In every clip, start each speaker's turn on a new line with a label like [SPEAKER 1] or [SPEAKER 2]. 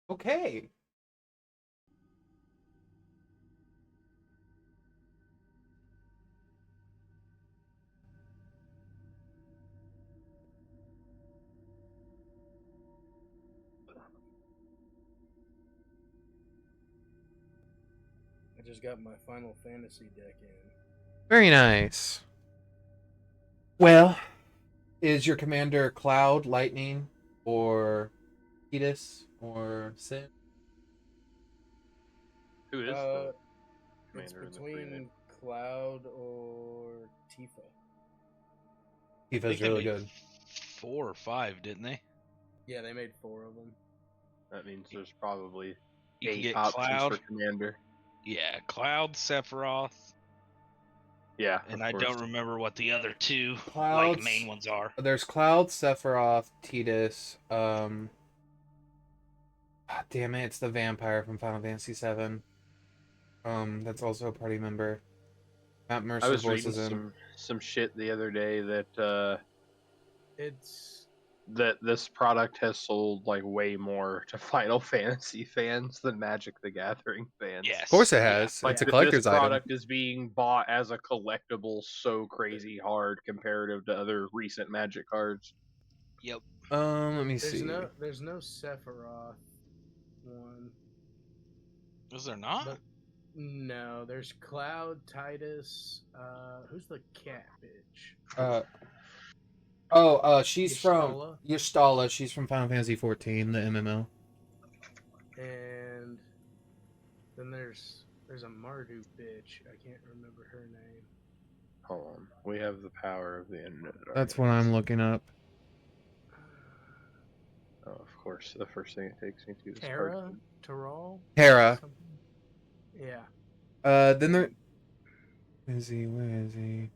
[SPEAKER 1] Okay.
[SPEAKER 2] I just got my Final Fantasy deck in.
[SPEAKER 1] Very nice. Well, is your commander Cloud, Lightning, or Thetis, or Sin?
[SPEAKER 3] Who is the
[SPEAKER 2] It's
[SPEAKER 3] commander in the
[SPEAKER 2] between Cloud or Tifa.
[SPEAKER 1] Tifa's really good.
[SPEAKER 4] 4 or 5, didn't they?
[SPEAKER 2] Yeah, they made 4 of them.
[SPEAKER 3] That means there's probably
[SPEAKER 4] You can
[SPEAKER 3] 8
[SPEAKER 4] get
[SPEAKER 3] options
[SPEAKER 4] Cloud.
[SPEAKER 3] for commander.
[SPEAKER 4] Yeah, Cloud, Sephiroth.
[SPEAKER 3] Yeah,
[SPEAKER 4] And
[SPEAKER 3] of
[SPEAKER 4] I
[SPEAKER 3] course.
[SPEAKER 4] don't remember what the other 2
[SPEAKER 1] Cloud's,
[SPEAKER 4] main ones are.
[SPEAKER 1] There's Cloud, Sephiroth, Thetis. Damn it, it's the vampire from Final Fantasy VII. That's also a party member. Matt Mercer
[SPEAKER 3] I was reading
[SPEAKER 1] voices him.
[SPEAKER 3] some shit the other day that
[SPEAKER 2] It's
[SPEAKER 3] that this product has sold like way more to Final Fantasy fans than Magic the Gathering fans.
[SPEAKER 4] Yes.
[SPEAKER 1] Of course it has.
[SPEAKER 3] Like
[SPEAKER 1] It's a collector's
[SPEAKER 3] this product
[SPEAKER 1] item.
[SPEAKER 3] is being bought as a collectible so crazy hard comparative to other recent Magic cards.
[SPEAKER 4] Yep.
[SPEAKER 1] Let me see.
[SPEAKER 2] there's no Sephiroth one.
[SPEAKER 4] Was there not?
[SPEAKER 2] But no, there's Cloud, Titus. Who's the cat bitch?
[SPEAKER 1] She's
[SPEAKER 2] Y'shtola?
[SPEAKER 1] from Y'shtola. She's from Final Fantasy XIV, the MMO.
[SPEAKER 2] And then there's a Mardu bitch. I can't remember her name.
[SPEAKER 3] Hold on. We have the power of the internet.
[SPEAKER 1] That's what I'm looking up.
[SPEAKER 3] Oh, of course. The first thing it takes me to is
[SPEAKER 2] Terra? Terral?
[SPEAKER 1] Terra.
[SPEAKER 2] Yeah.
[SPEAKER 1] Then there... Where is he?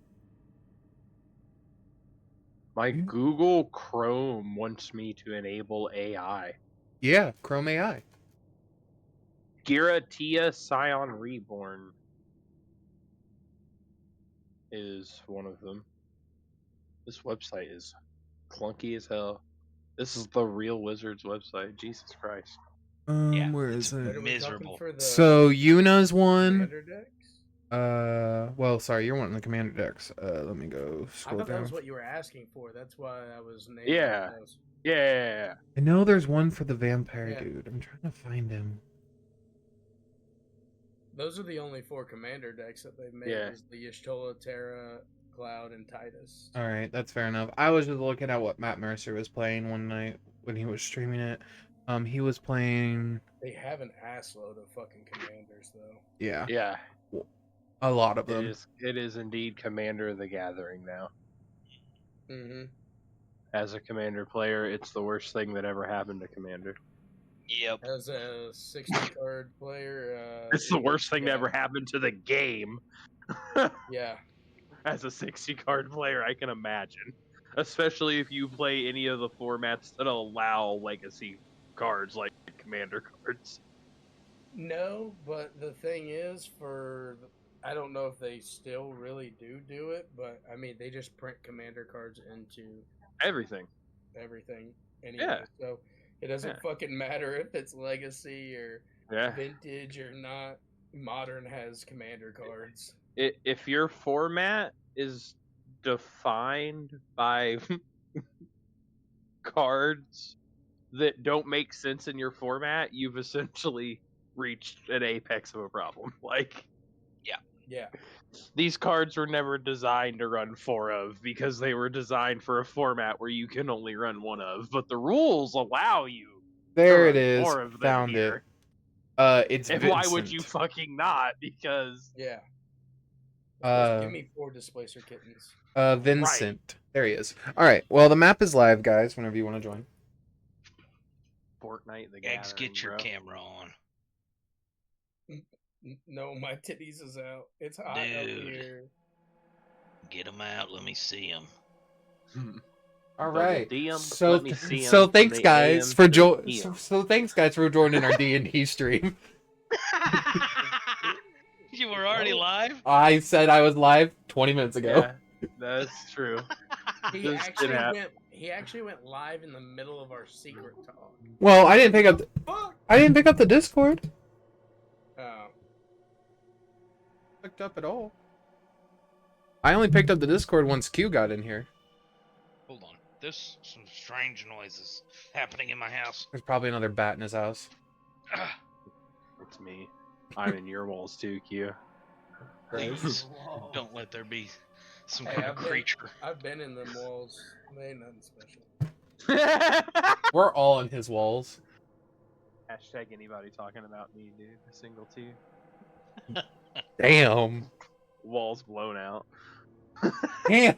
[SPEAKER 3] My Google Chrome wants me to enable AI.
[SPEAKER 1] Yeah, Chrome AI.
[SPEAKER 3] Giratia Scion Reborn is one of them. This website is clunky as hell. This is the Real Wizards website. Jesus Christ.
[SPEAKER 4] Yeah,
[SPEAKER 1] Where
[SPEAKER 4] it's
[SPEAKER 1] is it?
[SPEAKER 2] What are we
[SPEAKER 4] miserable.
[SPEAKER 2] talking for the
[SPEAKER 1] So Yuna's one.
[SPEAKER 2] commander decks?
[SPEAKER 1] Well, sorry, you're wanting the commander decks. Let me go
[SPEAKER 2] I
[SPEAKER 1] scroll
[SPEAKER 2] thought that
[SPEAKER 1] down.
[SPEAKER 2] was what you were asking for. That's why I was naming
[SPEAKER 3] Yeah.
[SPEAKER 2] those.
[SPEAKER 3] Yeah.
[SPEAKER 1] I know there's one for the vampire
[SPEAKER 2] Yeah.
[SPEAKER 1] dude. I'm trying to find him.
[SPEAKER 2] Those are the only 4 commander decks that they've made.
[SPEAKER 3] Yeah.
[SPEAKER 2] Is the Y'shtola, Terra, Cloud, and Titus.
[SPEAKER 1] All right, that's fair enough. I was just looking at what Matt Mercer was playing one night when he was streaming it. He was playing.
[SPEAKER 2] They have an assload of fucking commanders, though.
[SPEAKER 1] Yeah,
[SPEAKER 3] Yeah.
[SPEAKER 1] a lot of them.
[SPEAKER 3] It is indeed Commander of the Gathering now.
[SPEAKER 2] Mm-hmm.
[SPEAKER 3] As a Commander player, it's the worst thing that ever happened to Commander.
[SPEAKER 4] Yep.
[SPEAKER 2] As a 60-card player,
[SPEAKER 3] It's the worst thing that ever happened to the game.
[SPEAKER 2] Yeah.
[SPEAKER 3] As a 60-card player, I can imagine. Especially if you play any of the formats that allow legacy cards like Commander cards.
[SPEAKER 2] No, but the thing is, I don't know if they still really do it, but I mean, they just print commander cards into
[SPEAKER 3] Everything.
[SPEAKER 2] everything anyway.
[SPEAKER 3] Yeah.
[SPEAKER 2] So it doesn't fucking matter if it's legacy or vintage or not. Modern has commander cards.
[SPEAKER 3] If your format is defined by cards that don't make sense in your format, you've essentially reached an apex of a problem. Like,
[SPEAKER 2] Yeah.
[SPEAKER 3] these cards were never designed to run 4 of because they were designed for a format where you can only run 1 of, but the rules allow you
[SPEAKER 1] There
[SPEAKER 3] to
[SPEAKER 1] it
[SPEAKER 3] run
[SPEAKER 1] is.
[SPEAKER 3] more of them
[SPEAKER 1] Found
[SPEAKER 3] here.
[SPEAKER 1] It's
[SPEAKER 3] And
[SPEAKER 1] Vincent.
[SPEAKER 3] why would you fucking not? Because
[SPEAKER 2] Yeah. Give me 4 displacer kittens.
[SPEAKER 1] Vincent.
[SPEAKER 3] Right.
[SPEAKER 1] There he is. All right. Well, the map is live, guys. Whenever you want to join.
[SPEAKER 3] Fortnite the
[SPEAKER 4] Eggs,
[SPEAKER 3] Gathering,
[SPEAKER 4] get your
[SPEAKER 3] bro.
[SPEAKER 4] camera on.
[SPEAKER 2] No, my titties is out. It's hot
[SPEAKER 4] Dude.
[SPEAKER 2] up here.
[SPEAKER 4] Get them out. Let me see them.
[SPEAKER 1] All
[SPEAKER 3] Double
[SPEAKER 1] right.
[SPEAKER 3] D 'em,
[SPEAKER 1] So,
[SPEAKER 3] let me see 'em
[SPEAKER 1] so
[SPEAKER 3] from
[SPEAKER 1] thanks
[SPEAKER 3] the
[SPEAKER 1] guys
[SPEAKER 3] AM
[SPEAKER 1] for
[SPEAKER 3] to the PM.
[SPEAKER 1] so thanks guys for joining our D&D stream.
[SPEAKER 4] You were already live?
[SPEAKER 1] I said I was live 20 minutes ago.
[SPEAKER 3] Yeah, that's true.
[SPEAKER 2] He
[SPEAKER 3] This
[SPEAKER 2] actually
[SPEAKER 3] did happen.
[SPEAKER 2] went. He actually went live in the middle of our secret talk.
[SPEAKER 1] Well, I didn't pick up.
[SPEAKER 2] Fuck.
[SPEAKER 1] I didn't pick up the Discord.
[SPEAKER 2] Oh.
[SPEAKER 1] Picked up at all. I only picked up the Discord once Q got in here.
[SPEAKER 4] Hold on. There's some strange noises happening in my house.
[SPEAKER 1] There's probably another bat in his house.
[SPEAKER 3] It's me. I'm in your walls too, Q.
[SPEAKER 4] Please don't let there be some
[SPEAKER 2] Hey,
[SPEAKER 4] kind of creature.
[SPEAKER 2] I've been in them walls. They ain't nothing special.
[SPEAKER 1] We're all in his walls.
[SPEAKER 3] Hashtag anybody talking about me, dude. A single T.
[SPEAKER 1] Damn.
[SPEAKER 3] Walls blown out.
[SPEAKER 1] Damn.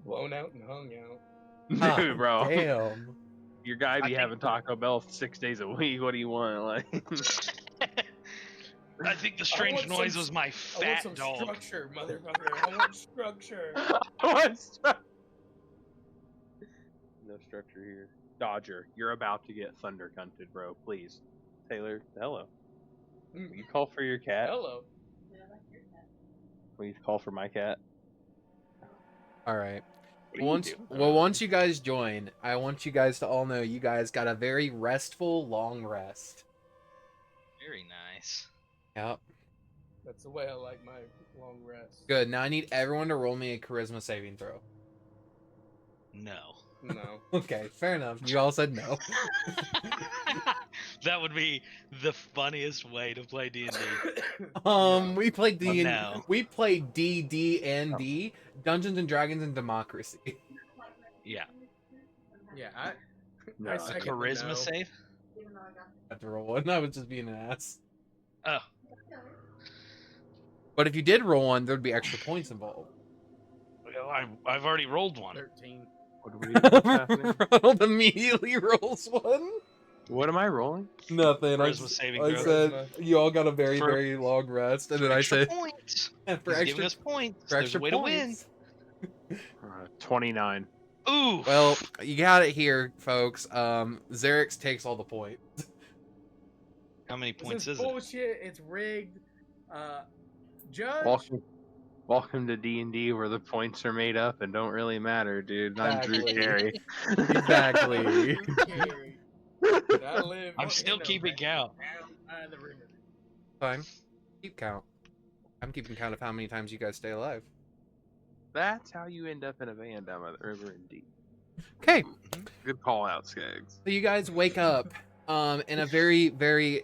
[SPEAKER 2] Blown out and hung out.
[SPEAKER 3] Dude,
[SPEAKER 1] Ah,
[SPEAKER 3] bro.
[SPEAKER 1] Damn.
[SPEAKER 3] Your guy be
[SPEAKER 4] think-
[SPEAKER 3] having Taco Bell 6 days a week. What do you want? Like,
[SPEAKER 4] I think the strange
[SPEAKER 2] want some-
[SPEAKER 4] noise was my
[SPEAKER 2] I want
[SPEAKER 4] fat
[SPEAKER 2] some
[SPEAKER 4] dog.
[SPEAKER 2] structure, motherfucker. I want structure.
[SPEAKER 3] No structure here. Dodger, you're about to get thunder cunted, bro. Please. Taylor, hello. Will you call for your cat?
[SPEAKER 2] Hello.
[SPEAKER 3] Will you call for my cat?
[SPEAKER 1] All right.
[SPEAKER 3] What are you
[SPEAKER 1] Once,
[SPEAKER 3] doing?
[SPEAKER 1] well, once you guys join, I want you guys to all know you guys got a very restful long rest.
[SPEAKER 4] Very nice.
[SPEAKER 1] Yep.
[SPEAKER 2] That's the way I like my long rest.
[SPEAKER 1] Good. Now I need everyone to roll me a charisma saving throw.
[SPEAKER 4] No.
[SPEAKER 2] No.
[SPEAKER 1] Okay, fair enough. You all said no.
[SPEAKER 4] That would be the funniest way to play D&D.
[SPEAKER 1] We played D and
[SPEAKER 4] no.
[SPEAKER 1] we played D and D, Dungeons and Dragons and Democracy.
[SPEAKER 4] Yeah.
[SPEAKER 2] Yeah,
[SPEAKER 3] No,
[SPEAKER 2] I
[SPEAKER 3] a
[SPEAKER 2] second the
[SPEAKER 4] Charisma
[SPEAKER 2] no.
[SPEAKER 4] save?
[SPEAKER 1] I had to roll one. I was just being an ass.
[SPEAKER 4] Oh.
[SPEAKER 1] But if you did roll one, there'd be extra points involved.
[SPEAKER 4] Well, I've already rolled one.
[SPEAKER 2] 13.
[SPEAKER 3] What do we do? What's happening?
[SPEAKER 1] Ronald immediately rolls one.
[SPEAKER 3] What am I rolling?
[SPEAKER 1] Nothing.
[SPEAKER 4] Charisma saving
[SPEAKER 1] I
[SPEAKER 4] throw.
[SPEAKER 1] said
[SPEAKER 2] Charisma.
[SPEAKER 1] you all got a very,
[SPEAKER 3] For-
[SPEAKER 1] very long rest, and then I
[SPEAKER 4] Extra
[SPEAKER 1] said
[SPEAKER 4] points.
[SPEAKER 1] for
[SPEAKER 4] He's
[SPEAKER 1] extra
[SPEAKER 4] giving us points.
[SPEAKER 1] for
[SPEAKER 4] There's
[SPEAKER 1] extra
[SPEAKER 4] a way
[SPEAKER 1] points.
[SPEAKER 3] 29.
[SPEAKER 4] to win. Ooh.
[SPEAKER 1] Well, you got it here, folks. Xerix takes all the points.
[SPEAKER 4] How many
[SPEAKER 2] This
[SPEAKER 4] points
[SPEAKER 2] is
[SPEAKER 4] is it?
[SPEAKER 2] bullshit. It's rigged. Judge.
[SPEAKER 3] Welcome to D&D where the points are made up and don't really matter, dude. I'm Drew
[SPEAKER 1] Exactly.
[SPEAKER 3] Carey.
[SPEAKER 1] Exactly.
[SPEAKER 2] I live
[SPEAKER 4] I'm still keeping count.
[SPEAKER 2] down by the river.
[SPEAKER 1] Fine. Keep count. I'm keeping count of how many times you guys stay alive.
[SPEAKER 3] That's how you end up in a van down by the river indeed.
[SPEAKER 1] Okay.
[SPEAKER 3] Good call out, Skaggs.
[SPEAKER 1] So you guys wake up in a very, very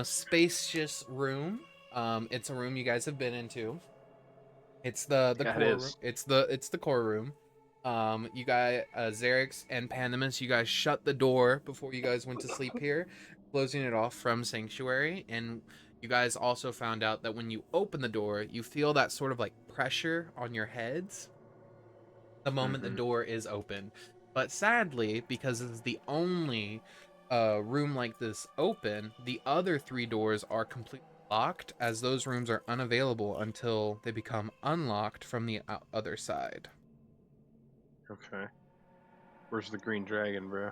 [SPEAKER 1] spacious room. It's a room you guys have been into. It's the
[SPEAKER 3] Yeah, it
[SPEAKER 1] core room.
[SPEAKER 3] is.
[SPEAKER 1] It's the core room. You guys, Xerix and Pandemus, you guys shut the door before you guys went to sleep here, closing it off from Sanctuary. And you guys also found out that when you open the door, you feel that sort of like pressure on your heads the moment the door is open. But sadly, because this is the only room like this open, the other 3 doors are completely locked, as those rooms are unavailable until they become unlocked from the other side.
[SPEAKER 3] Okay. Where's the green dragon, bro?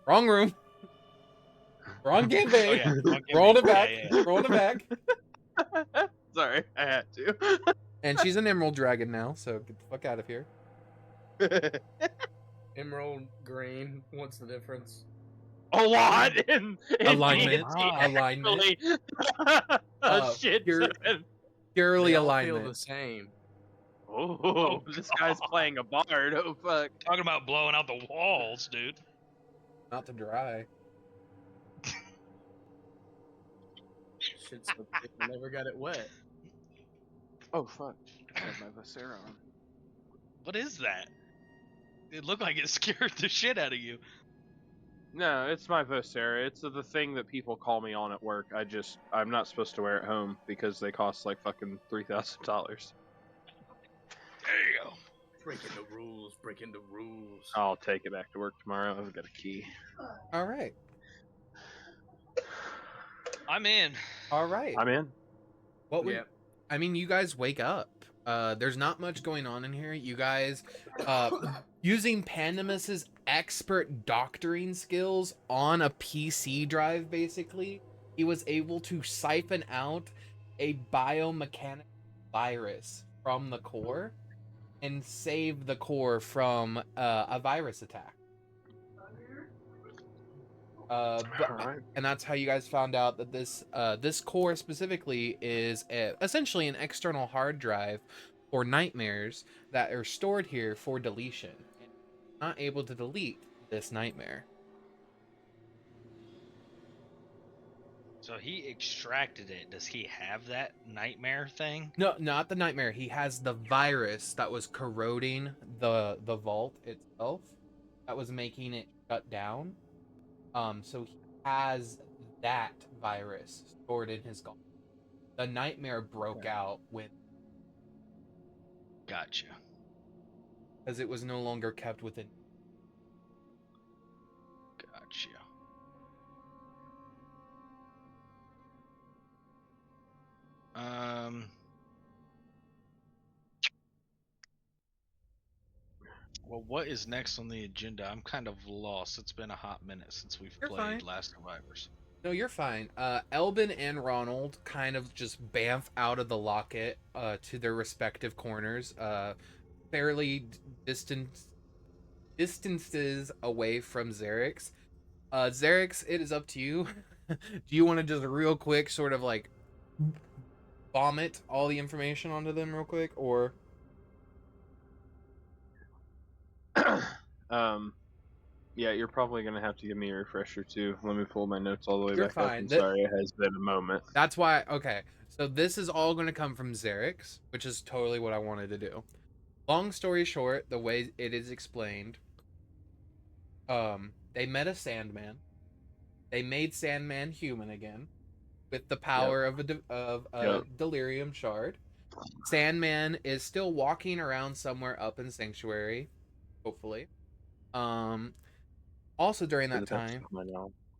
[SPEAKER 1] Wrong room. Wrong game,
[SPEAKER 4] Oh,
[SPEAKER 1] babe.
[SPEAKER 4] yeah.
[SPEAKER 1] Rolling it
[SPEAKER 4] Yeah,
[SPEAKER 1] back.
[SPEAKER 4] yeah, yeah.
[SPEAKER 1] Rolling it back.
[SPEAKER 3] Sorry, I had to.
[SPEAKER 1] And she's an emerald dragon now, so get the fuck out of here.
[SPEAKER 2] Emerald green. What's the difference?
[SPEAKER 3] A lot in
[SPEAKER 1] Alignment.
[SPEAKER 3] D&D,
[SPEAKER 1] Alignment.
[SPEAKER 3] actually. A shit
[SPEAKER 1] pure-
[SPEAKER 3] ton.
[SPEAKER 1] Purely
[SPEAKER 2] They all feel
[SPEAKER 1] alignment.
[SPEAKER 2] the same.
[SPEAKER 3] Oh, this guy's playing a bard. Oh, fuck.
[SPEAKER 4] Talking about blowing out the walls, dude.
[SPEAKER 1] Not to dry.
[SPEAKER 2] Shit's so thick, I never got it wet.
[SPEAKER 3] Oh, fuck. I have my Vocera on.
[SPEAKER 4] What is that? It looked like it scared the shit out of you.
[SPEAKER 3] No, it's my Vocera. It's the thing that people call me on at work. I'm not supposed to wear it home because they cost like fucking $3,000.
[SPEAKER 4] Damn.
[SPEAKER 2] Breaking the rules. Breaking the rules.
[SPEAKER 3] I'll take it back to work tomorrow. I've got a key.
[SPEAKER 1] All right.
[SPEAKER 4] I'm in.
[SPEAKER 1] All right.
[SPEAKER 3] I'm in.
[SPEAKER 1] What would
[SPEAKER 2] Yep.
[SPEAKER 1] I mean, you guys wake up. There's not much going on in here. You guys, using Pandemus's expert doctoring skills on a PC drive, basically, he was able to siphon out a biomechanical virus from the core and save the core from a virus attack.
[SPEAKER 3] Alright.
[SPEAKER 1] And that's how you guys found out that this core specifically is essentially an external hard drive for nightmares that are stored here for deletion. And you're not able to delete this nightmare.
[SPEAKER 4] So he extracted it. Does he have that nightmare thing?
[SPEAKER 1] No, not the nightmare. He has the virus that was corroding the vault itself, that was making it shut down. So he has that virus stored in his skull. The nightmare broke out when
[SPEAKER 4] Gotcha.
[SPEAKER 1] because it was no longer kept within.
[SPEAKER 4] Gotcha. Well, what is next on the agenda? I'm kind of lost. It's been a hot minute since we've
[SPEAKER 1] You're
[SPEAKER 4] played
[SPEAKER 1] fine.
[SPEAKER 4] Last Survivors.
[SPEAKER 1] No, you're fine. Elben and Ronald kind of just bamf out of the locket to their respective corners, fairly distances away from Xerix. Xerix, it is up to you. Do you want to just real quick sort of like vomit all the information onto them real quick, or
[SPEAKER 3] Yeah, you're probably gonna have to give me a refresher too. Let me pull my notes all the way
[SPEAKER 1] You're
[SPEAKER 3] back up.
[SPEAKER 1] fine.
[SPEAKER 3] I'm sorry, it has been a moment.
[SPEAKER 1] That's why, okay. So this is all going to come from Xerix, which is totally what I wanted to do. Long story short, the way it is explained, they met a Sandman. They made Sandman human again with the power of a delirium shard. Sandman is still walking around somewhere up in Sanctuary, hopefully. Also during that time,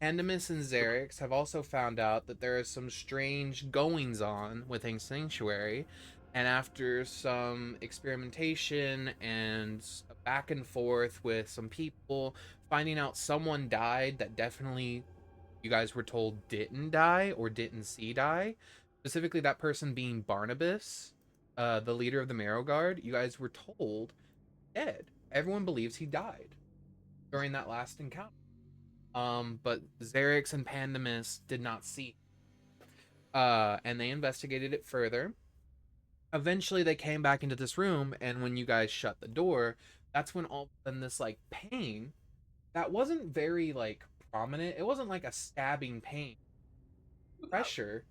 [SPEAKER 1] Pandemus and Xerix have also found out that there is some strange goings on within Sanctuary, and after some experimentation and back and forth with some people, finding out someone died that definitely you guys were told didn't die or didn't see die, specifically that person being Barnabas, the leader of the Marrow Guard. You guys were told dead. Everyone believes he died during that last encounter. But Xerix and Pandemus did not see. And they investigated it further. Eventually, they came back into this room, and when you guys shut the door, that's when all of a sudden this like pain that wasn't very like prominent. It wasn't like a stabbing pain. Pressure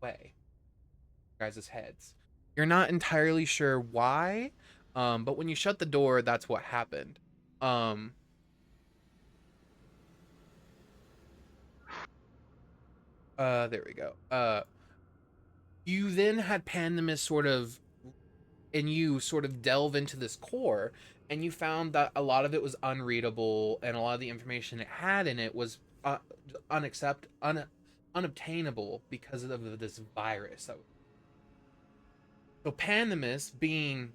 [SPEAKER 1] away guys' heads. You're not entirely sure why, but when you shut the door, that's what happened. There we go. You then had Pandemus sort of delve into this core, and you found that a lot of it was unreadable, and a lot of the information it had in it was unobtainable because of this virus. So Pandemus, being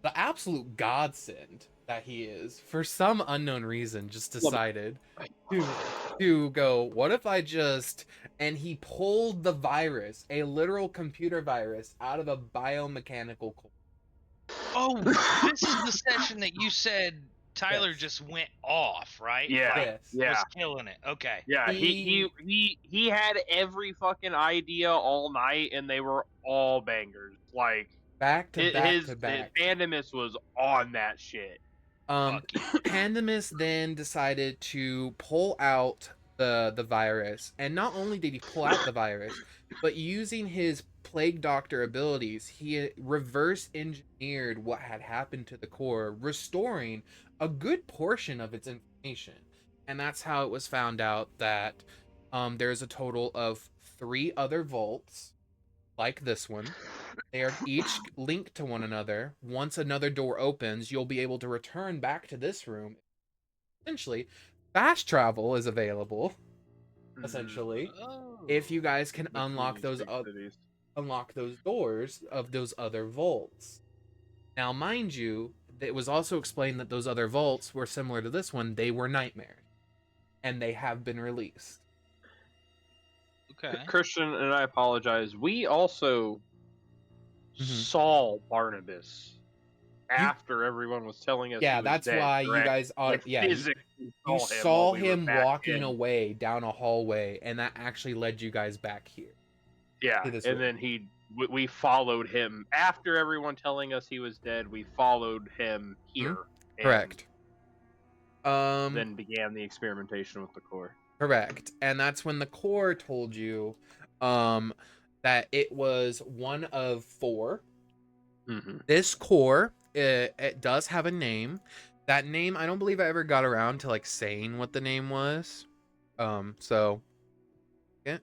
[SPEAKER 1] the absolute godsend that he is, for some unknown reason, just decided to go, what if I just... And he pulled the virus, a literal computer virus, out of a biomechanical core.
[SPEAKER 4] Oh, this is the session that you said Tyler just went off, right?
[SPEAKER 3] Yeah,
[SPEAKER 4] Like,
[SPEAKER 3] yeah.
[SPEAKER 4] was killing it. Okay.
[SPEAKER 3] Yeah, he had every fucking idea all night, and they were all bangers. Like
[SPEAKER 1] back to back.
[SPEAKER 3] Pandemus was on that shit.
[SPEAKER 1] Pandemus then decided to pull out the virus, and not only did he pull out the virus, but using his plague doctor abilities, he reverse engineered what had happened to the core, restoring a good portion of its information. And that's how it was found out that there's a total of 3 other vaults like this one. They are each linked to one another. Once another door opens, you'll be able to return back to this room. Essentially, fast travel is available. Essentially, if you guys can unlock those doors of those other vaults. Now, mind you, it was also explained that those other vaults were similar to this one. They were nightmares, and they have been released.
[SPEAKER 4] Okay.
[SPEAKER 3] Christian, and I apologize. We also saw Barnabas after everyone was telling us he
[SPEAKER 1] Yeah,
[SPEAKER 3] was
[SPEAKER 1] that's
[SPEAKER 3] dead.
[SPEAKER 1] why you
[SPEAKER 3] Correct?
[SPEAKER 1] guys
[SPEAKER 3] Like physically
[SPEAKER 1] you
[SPEAKER 3] saw him
[SPEAKER 1] saw
[SPEAKER 3] while we were
[SPEAKER 1] him
[SPEAKER 3] back
[SPEAKER 1] walking
[SPEAKER 3] in.
[SPEAKER 1] away down a hallway, and that actually led you guys back here.
[SPEAKER 3] Yeah,
[SPEAKER 1] to this
[SPEAKER 3] and
[SPEAKER 1] room.
[SPEAKER 3] then we followed him after everyone telling us he was dead. We followed him here. And
[SPEAKER 1] Correct.
[SPEAKER 3] then began the experimentation with the core.
[SPEAKER 1] Correct. And that's when the core told you that it was one of 4.
[SPEAKER 3] Mm-hmm.
[SPEAKER 1] This core, it does have a name. That name, I don't believe I ever got around to like saying what the name was. So yeah.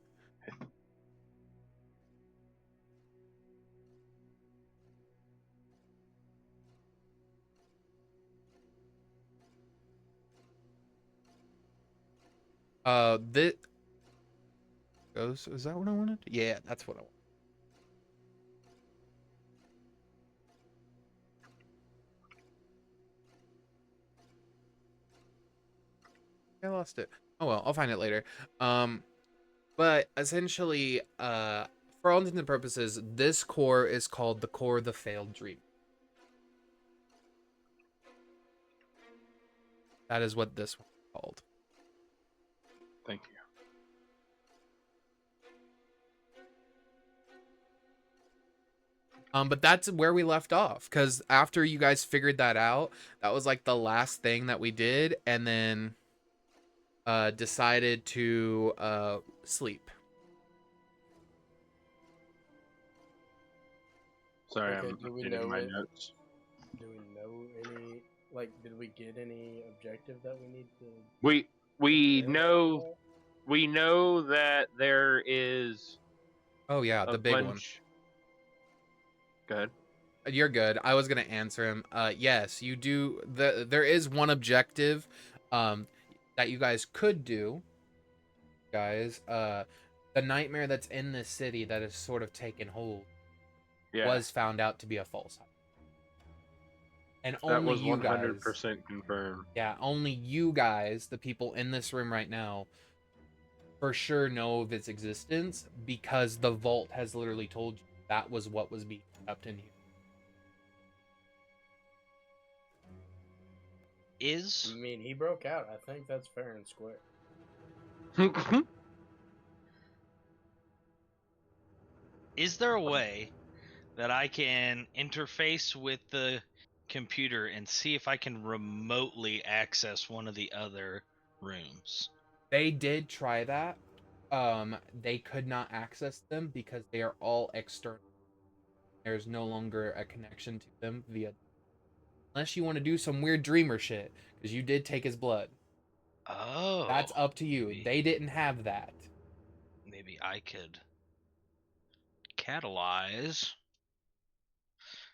[SPEAKER 1] This goes. Is that what I wanted? Yeah, that's what I want. I lost it. Oh well, I'll find it later. But essentially, for all intents and purposes, this core is called the core of the failed dream. That is what this one's called.
[SPEAKER 3] Thank you.
[SPEAKER 1] But that's where we left off, because after you guys figured that out, that was like the last thing that we did, and then decided to sleep.
[SPEAKER 3] Sorry,
[SPEAKER 2] Okay,
[SPEAKER 3] I'm
[SPEAKER 2] do we
[SPEAKER 3] updating
[SPEAKER 2] know
[SPEAKER 3] my
[SPEAKER 2] it?
[SPEAKER 3] notes.
[SPEAKER 2] Do we know any? Like, did we get any objective that we need to?
[SPEAKER 3] We
[SPEAKER 2] fail
[SPEAKER 3] know
[SPEAKER 2] at?
[SPEAKER 3] we know that there is
[SPEAKER 1] Oh yeah,
[SPEAKER 3] a
[SPEAKER 1] the big one.
[SPEAKER 3] bunch. Go ahead.
[SPEAKER 1] You're good. I was gonna answer him. Yes, you do. There is one objective, that you guys could do, guys. The nightmare that's in this city that has sort of taken hold
[SPEAKER 3] Yeah,
[SPEAKER 1] was found out to be a false hype. And
[SPEAKER 3] that
[SPEAKER 1] only
[SPEAKER 3] was
[SPEAKER 1] you guys,
[SPEAKER 3] 100% confirmed.
[SPEAKER 1] yeah, only you guys, the people in this room right now, for sure know of its existence because the vault has literally told you that was what was being kept in here.
[SPEAKER 4] Is
[SPEAKER 2] I mean, he broke out. I think that's fair and square.
[SPEAKER 4] is there a way that I can interface with the computer and see if I can remotely access one of the other rooms?
[SPEAKER 1] They did try that. They could not access them because they are all external. There's no longer a connection to them via, unless you want to do some weird dreamer shit, because you did take his blood.
[SPEAKER 4] Oh,
[SPEAKER 1] That's up to you.
[SPEAKER 4] maybe-
[SPEAKER 1] They didn't have that.
[SPEAKER 4] Maybe I could catalyze.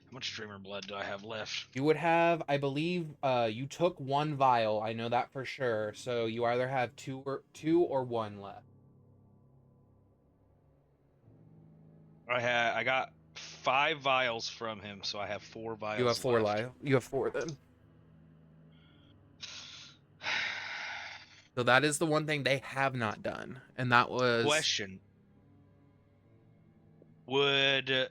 [SPEAKER 4] How much dreamer blood do I have left?
[SPEAKER 1] You would have, I believe, you took 1 vial. I know that for sure. So you either have two or 1 left.
[SPEAKER 4] I got 5 vials from him, so I have 4 vials.
[SPEAKER 1] You have 4
[SPEAKER 4] left.
[SPEAKER 1] You have 4 then. So that is the one thing they have not done, and that was
[SPEAKER 4] Question: was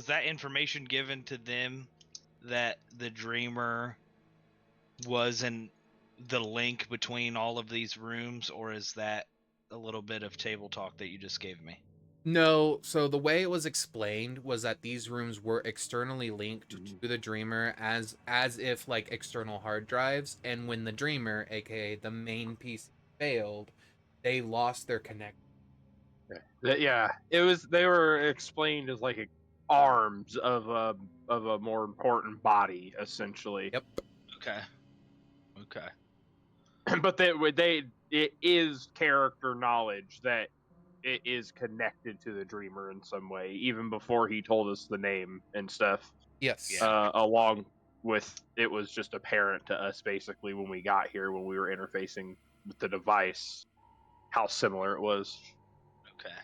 [SPEAKER 4] that information given to them that the dreamer was in the link between all of these rooms, or is that a little bit of table talk that you just gave me?
[SPEAKER 1] No, so the way it was explained was that these rooms were externally linked to the dreamer as if like external hard drives, and when the dreamer, aka the main PC, failed, they lost their connection.
[SPEAKER 3] Yeah, it was. They were explained as like arms of a more important body, essentially.
[SPEAKER 1] Yep.
[SPEAKER 4] Okay.
[SPEAKER 3] But it is character knowledge that it is connected to the dreamer in some way, even before he told us the name and stuff.
[SPEAKER 1] Yes.
[SPEAKER 4] Yeah.
[SPEAKER 3] Along with it was just apparent to us basically when we got here, when we were interfacing with the device, how similar it was.
[SPEAKER 4] Okay.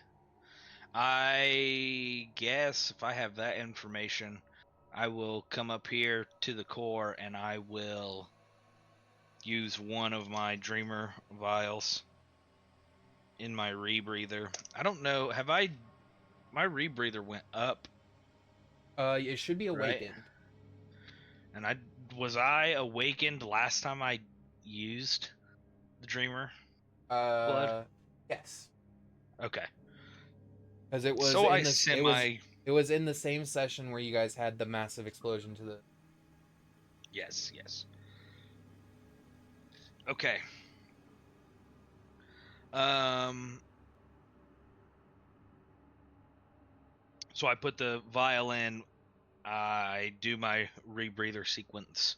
[SPEAKER 4] I guess if I have that information, I will come up here to the core and I will use one of my dreamer vials in my rebreather. I don't know, have I my rebreather went up,
[SPEAKER 1] It should be
[SPEAKER 4] right?
[SPEAKER 1] awakened.
[SPEAKER 4] And was I awakened last time I used the dreamer blood?
[SPEAKER 1] Yes.
[SPEAKER 4] Okay.
[SPEAKER 1] Because it was
[SPEAKER 4] So I
[SPEAKER 1] in this.
[SPEAKER 4] semi.
[SPEAKER 1] It was in the same session where you guys had the massive explosion to the.
[SPEAKER 4] Yes, yes. Okay. So I put the vial in. I do my rebreather sequence.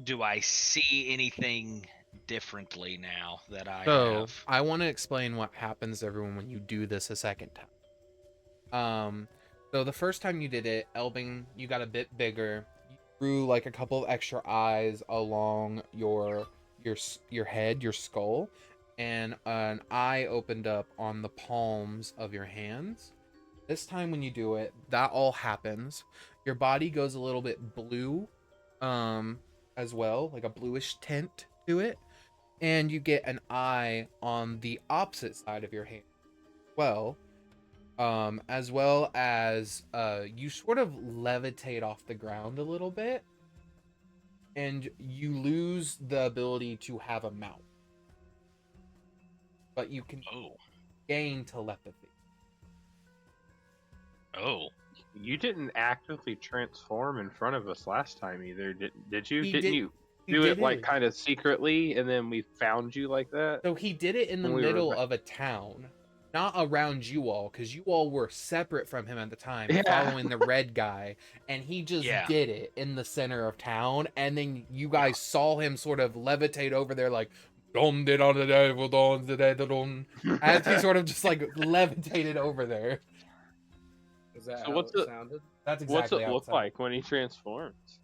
[SPEAKER 4] Do I see anything differently now that I
[SPEAKER 1] So
[SPEAKER 4] have?
[SPEAKER 1] I want to explain what happens to everyone when you do this a second time. So the first time you did it, Elben, you got a bit bigger. You grew like a couple of extra eyes along your head, your skull, and an eye opened up on the palms of your hands. This time when you do it, that all happens. Your body goes a little bit blue, as well, like a bluish tint to it, and you get an eye on the opposite side of your hand. Well, as well as you sort of levitate off the ground a little bit, and you lose the ability to have a mouth, but you can gain telepathy.
[SPEAKER 4] Oh.
[SPEAKER 3] You didn't actively transform in front of us last time either, did you?
[SPEAKER 1] He
[SPEAKER 3] Didn't
[SPEAKER 1] did-
[SPEAKER 3] you
[SPEAKER 1] he
[SPEAKER 3] do
[SPEAKER 1] did
[SPEAKER 3] it like
[SPEAKER 1] it.
[SPEAKER 3] kind of secretly, and then we found you like that?
[SPEAKER 1] So he did it in the
[SPEAKER 3] When we were
[SPEAKER 1] middle
[SPEAKER 3] ba-
[SPEAKER 1] of a town, not around you all, because you all were separate from him at the time,
[SPEAKER 3] Yeah.
[SPEAKER 1] following the red guy, and he just
[SPEAKER 4] Yeah.
[SPEAKER 1] did it in the center of town, and then you guys saw him sort of levitate over there, like, "Dom de da da da da da da da da," as he sort of just like levitated over there.
[SPEAKER 2] Is that
[SPEAKER 3] So
[SPEAKER 2] how it sounded?
[SPEAKER 1] That's
[SPEAKER 3] What's
[SPEAKER 1] exactly
[SPEAKER 3] it
[SPEAKER 1] how
[SPEAKER 3] look
[SPEAKER 1] it sounded.
[SPEAKER 3] like when he transforms?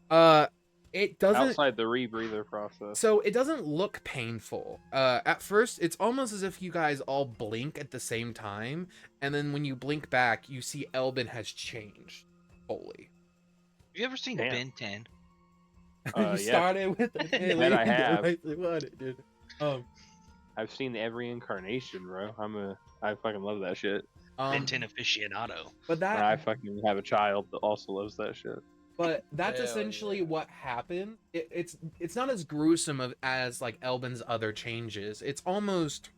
[SPEAKER 1] It doesn't.
[SPEAKER 3] Outside the rebreather process.
[SPEAKER 1] So it doesn't look painful. At first, it's almost as if you guys all blink at the same time, and then when you blink back, you see Elben has changed fully.
[SPEAKER 4] Have you ever seen
[SPEAKER 3] Damn.
[SPEAKER 4] Ben 10?
[SPEAKER 1] You
[SPEAKER 3] Yes.
[SPEAKER 1] started with the
[SPEAKER 3] That I have.
[SPEAKER 1] dude.
[SPEAKER 3] I've seen every incarnation, bro. I fucking love that shit.
[SPEAKER 4] Ben 10 aficionado.
[SPEAKER 1] But
[SPEAKER 3] And I
[SPEAKER 1] that,
[SPEAKER 3] fucking have a child that also loves that shit.
[SPEAKER 1] but that's
[SPEAKER 2] Hell
[SPEAKER 1] essentially
[SPEAKER 2] yeah.
[SPEAKER 1] what happened. It's not as gruesome as like Elben's other changes. It's almost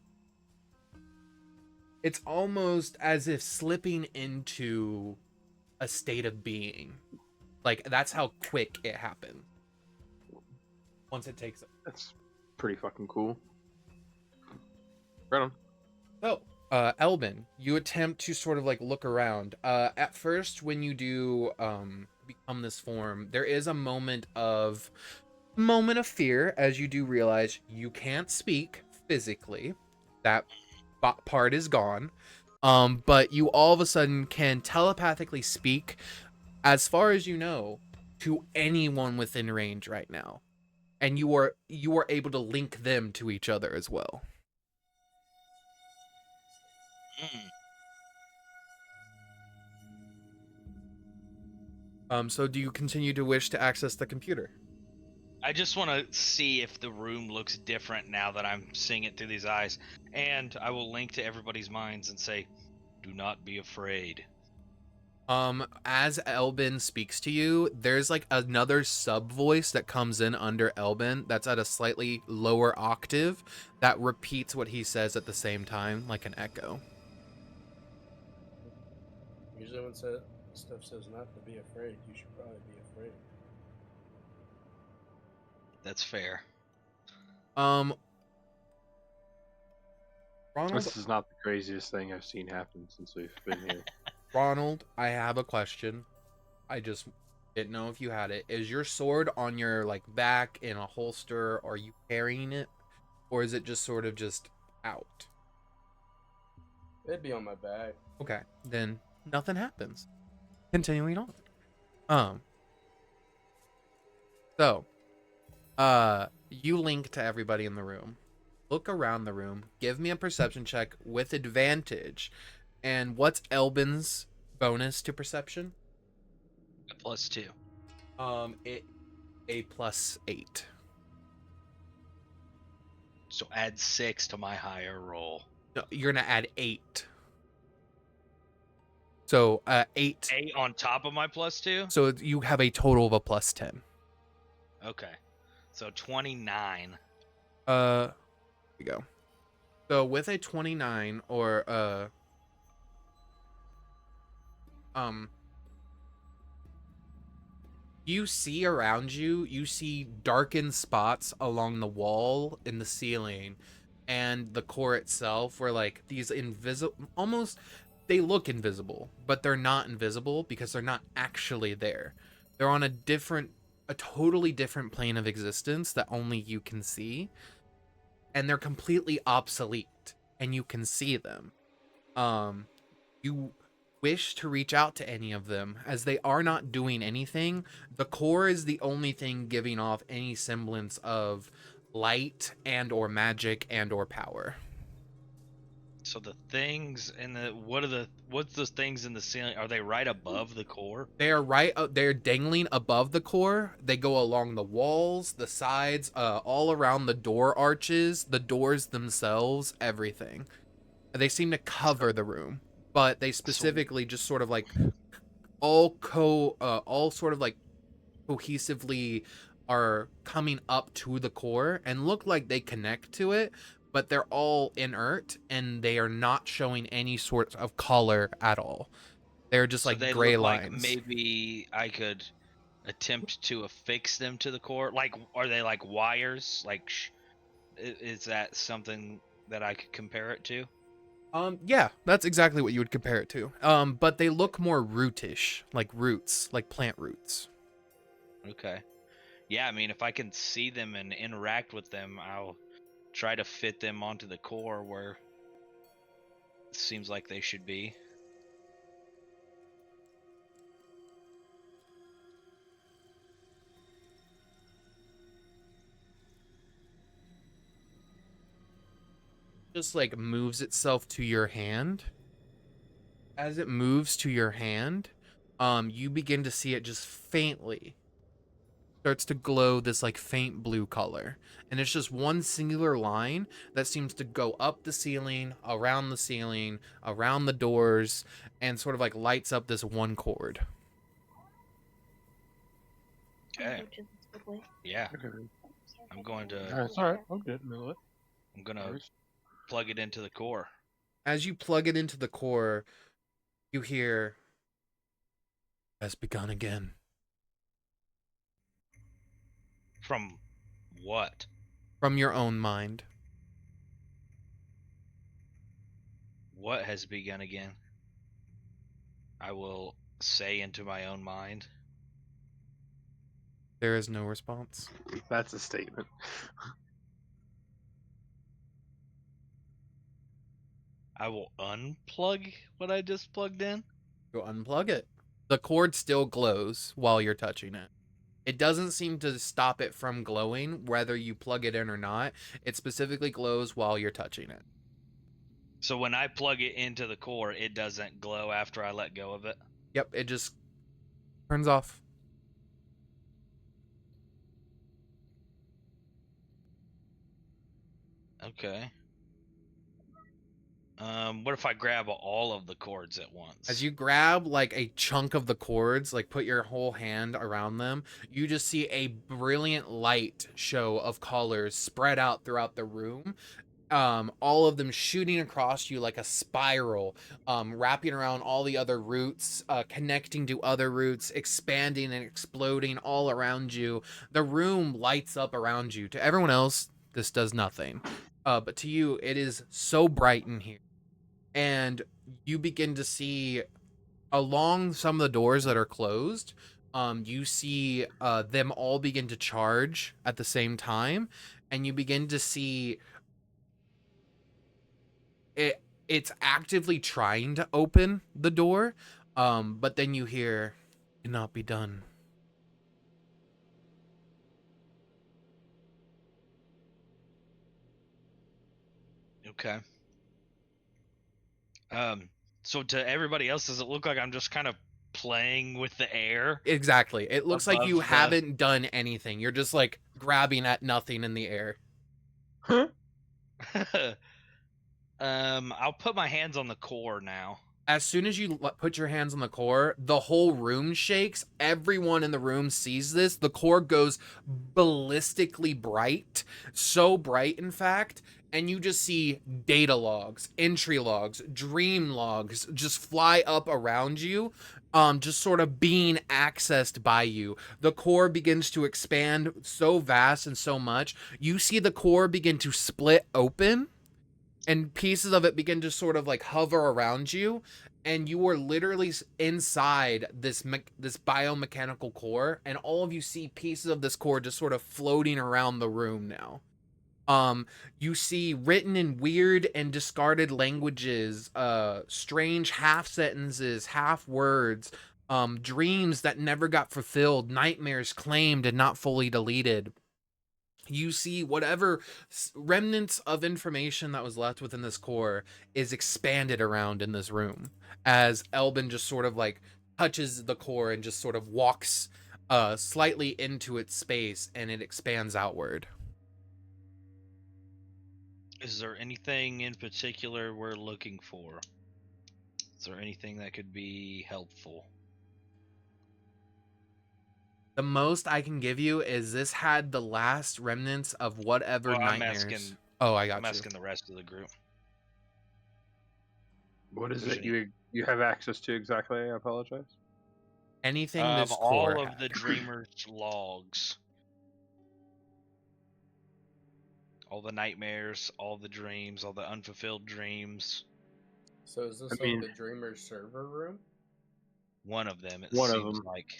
[SPEAKER 1] as if slipping into a state of being. Like, that's how quick it happened. Once it takes it.
[SPEAKER 3] That's pretty fucking cool. Right on.
[SPEAKER 1] So, Elben, you attempt to sort of like look around. At first, when you do become this form, there is a moment of fear as you do realize you can't speak physically. That part is gone. But you all of a sudden can telepathically speak, as far as you know, to anyone within range right now, and you are able to link them to each other as well. So do you continue to wish to access the computer?
[SPEAKER 4] I just want to see if the room looks different now that I'm seeing it through these eyes. And I will link to everybody's minds and say, do not be afraid.
[SPEAKER 1] As Elben speaks to you, there's like another sub voice that comes in under Elben that's at a slightly lower octave that repeats what he says at the same time, like an echo.
[SPEAKER 2] Usually when stuff says not to be afraid, you should probably be afraid.
[SPEAKER 4] That's fair.
[SPEAKER 1] Ronald,
[SPEAKER 3] This is not the craziest thing I've seen happen since we've been here.
[SPEAKER 1] Ronald, I have a question. I just didn't know if you had it. Is your sword on your like back in a holster? Are you carrying it, or is it just sort of just out?
[SPEAKER 2] It'd be on my back.
[SPEAKER 1] Okay, then nothing happens. Continuing on. So, you link to everybody in the room. Look around the room. Give me a perception check with advantage. And what's Elben's bonus to perception?
[SPEAKER 4] A +2.
[SPEAKER 1] A +8.
[SPEAKER 4] So add 6 to my higher roll.
[SPEAKER 1] No, you're gonna add 8. So 8.
[SPEAKER 4] 8 on top of my +2?
[SPEAKER 1] So you have a total of a +10.
[SPEAKER 4] Okay. So 29.
[SPEAKER 1] Here we go. So with a 29 or you see around you, you see darkened spots along the wall, in the ceiling, and the core itself, where like these invisible, almost, they look invisible, but they're not invisible because they're not actually there. They're on a totally different plane of existence that only you can see, and they're completely obsolete, and you can see them. You wish to reach out to any of them, as they are not doing anything. The core is the only thing giving off any semblance of light and or magic and or power.
[SPEAKER 4] So the things in the what's those things in the ceiling? Are they right above the core?
[SPEAKER 1] They are they're dangling above the core. They go along the walls, the sides, all around the door arches, the doors themselves, everything. They seem to cover the room, but they specifically just sort of like all sort of like cohesively are coming up to the core and look like they connect to it, but they're all inert and they are not showing any sort of color at all. They're just
[SPEAKER 4] So
[SPEAKER 1] like
[SPEAKER 4] they
[SPEAKER 1] gray
[SPEAKER 4] look like
[SPEAKER 1] lines.
[SPEAKER 4] maybe I could attempt to affix them to the core. Like, are they like wires? Like, is that something that I could compare it to?
[SPEAKER 1] Yeah, that's exactly what you would compare it to. But they look more rootish, like roots, like plant roots.
[SPEAKER 4] Okay. Yeah, I mean, if I can see them and interact with them, I'll try to fit them onto the core where it seems like they should be.
[SPEAKER 1] Just like moves itself to your hand. As it moves to your hand, you begin to see it just faintly starts to glow this like faint blue color, and it's just one singular line that seems to go up the ceiling, around the doors, and sort of like lights up this one chord.
[SPEAKER 4] Okay. Yeah, I'm going to.
[SPEAKER 3] It's all right. I'm good. Middle
[SPEAKER 4] I'm gonna plug it into the core.
[SPEAKER 1] As you plug it into the core, you hear, "Has begun again."
[SPEAKER 4] From what?
[SPEAKER 1] From your own mind.
[SPEAKER 4] What has begun again? I will say into my own mind.
[SPEAKER 1] There is no response.
[SPEAKER 3] That's a statement.
[SPEAKER 4] I will unplug what I just plugged in.
[SPEAKER 1] You unplug it. The cord still glows while you're touching it. It doesn't seem to stop it from glowing, whether you plug it in or not. It specifically glows while you're touching it.
[SPEAKER 4] So when I plug it into the core, it doesn't glow after I let go of it?
[SPEAKER 1] Yep, it just turns off.
[SPEAKER 4] Okay. What if I grab all of the cords at once?
[SPEAKER 1] As you grab like a chunk of the cords, like put your whole hand around them, you just see a brilliant light show of colors spread out throughout the room. All of them shooting across you like a spiral, wrapping around all the other roots, connecting to other roots, expanding and exploding all around you. The room lights up around you. To everyone else, this does nothing. But to you, it is so bright in here. And you begin to see along some of the doors that are closed, you see them all begin to charge at the same time, and you begin to see it's actively trying to open the door, but then you hear, "Cannot be done."
[SPEAKER 4] Okay. So to everybody else, does it look like I'm just kind of playing with the air?
[SPEAKER 1] Exactly. It looks like you
[SPEAKER 4] Above the-
[SPEAKER 1] haven't done anything. You're just like grabbing at nothing in the air.
[SPEAKER 3] Huh?
[SPEAKER 4] I'll put my hands on the core now.
[SPEAKER 1] As soon as you put your hands on the core, the whole room shakes. Everyone in the room sees this. The core goes ballistically bright, so bright, in fact, and you just see data logs, entry logs, dream logs just fly up around you, just sort of being accessed by you. The core begins to expand so vast and so much. You see the core begin to split open, and pieces of it begin to sort of like hover around you, and you are literally inside this biomechanical core, and all of you see pieces of this core just sort of floating around the room now. You see written in weird and discarded languages, strange half sentences, half words, dreams that never got fulfilled, nightmares claimed and not fully deleted. You see whatever remnants of information that was left within this core is expanded around in this room, as Elben just sort of like touches the core and just sort of walks slightly into its space, and it expands outward.
[SPEAKER 4] Is there anything in particular we're looking for? Is there anything that could be helpful?
[SPEAKER 1] The most I can give you is this had the last remnants of whatever nightmares. I got
[SPEAKER 4] I'm
[SPEAKER 1] you.
[SPEAKER 4] asking the rest of the group.
[SPEAKER 3] What is it you have access to exactly? I apologize.
[SPEAKER 1] Anything
[SPEAKER 4] Of
[SPEAKER 1] this core
[SPEAKER 4] all of
[SPEAKER 1] had.
[SPEAKER 4] the dreamers' logs, all the nightmares, all the dreams, all the unfulfilled dreams.
[SPEAKER 2] So is this like the Dreamer's server room?
[SPEAKER 4] One of them,
[SPEAKER 3] One of
[SPEAKER 4] seems
[SPEAKER 3] them.
[SPEAKER 4] like.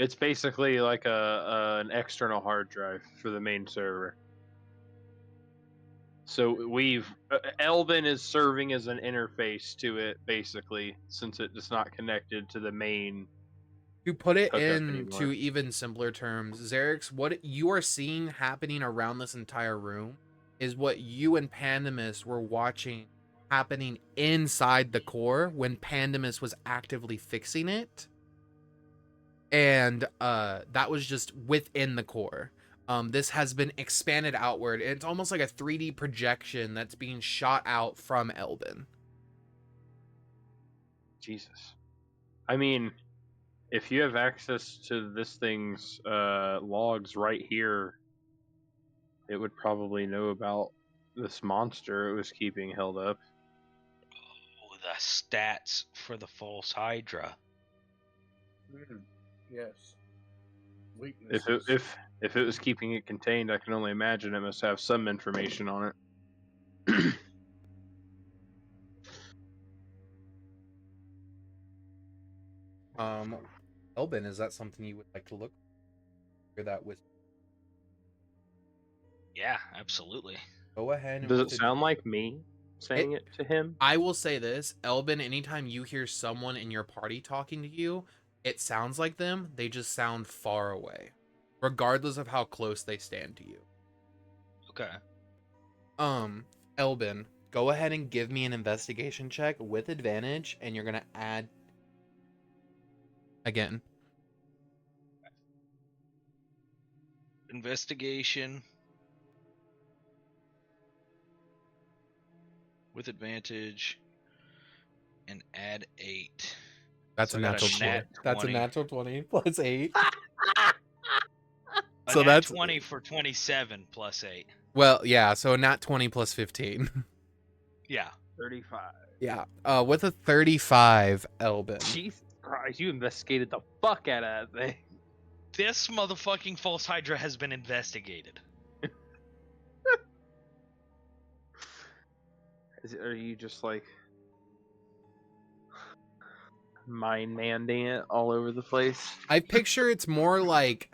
[SPEAKER 3] It's basically like an external hard drive for the main server. So Elben is serving as an interface to it, basically, since it's not connected to the main.
[SPEAKER 1] To put it
[SPEAKER 3] hookup
[SPEAKER 1] into
[SPEAKER 3] anymore.
[SPEAKER 1] even simpler terms, Xerix, what you are seeing happening around this entire room is what you and Pandemus were watching happening inside the core when Pandemus was actively fixing it. And that was just within the core. This has been expanded outward. It's almost like a 3D projection that's being shot out from Elben.
[SPEAKER 3] Jesus. I mean, if you have access to this thing's logs right here, it would probably know about this monster it was keeping held up.
[SPEAKER 4] Oh, the stats for the false Hydra.
[SPEAKER 2] Yes. Weaknesses.
[SPEAKER 3] If it was keeping it contained, I can only imagine it must have some information on it.
[SPEAKER 1] Elben, is that something you would like to look for that with?
[SPEAKER 4] Yeah, absolutely.
[SPEAKER 1] Go ahead. And
[SPEAKER 3] Does it sound like me saying it to him?
[SPEAKER 1] I will say this, Elben, anytime you hear someone in your party talking to you, it sounds like them. They just sound far away, regardless of how close they stand to you.
[SPEAKER 4] Okay.
[SPEAKER 1] Elben, go ahead and give me an investigation check with advantage, and you're gonna add again.
[SPEAKER 4] Investigation with advantage and add 8.
[SPEAKER 1] That's
[SPEAKER 4] So
[SPEAKER 1] a
[SPEAKER 4] I got
[SPEAKER 1] natural 20.
[SPEAKER 4] nat
[SPEAKER 1] That's a
[SPEAKER 4] 20.
[SPEAKER 1] natural 20 plus 8.
[SPEAKER 4] A
[SPEAKER 1] So
[SPEAKER 4] nat
[SPEAKER 1] that's
[SPEAKER 4] 20 for 27 plus 8.
[SPEAKER 1] well, yeah. So a nat 20 plus 15.
[SPEAKER 4] Yeah.
[SPEAKER 3] 35.
[SPEAKER 1] Yeah. With a 35, Elben.
[SPEAKER 3] Jesus Christ, you investigated the fuck out of that thing.
[SPEAKER 4] This motherfucking false Hydra has been investigated.
[SPEAKER 3] Are you just like mind manding it all over the place?
[SPEAKER 1] I picture it's more like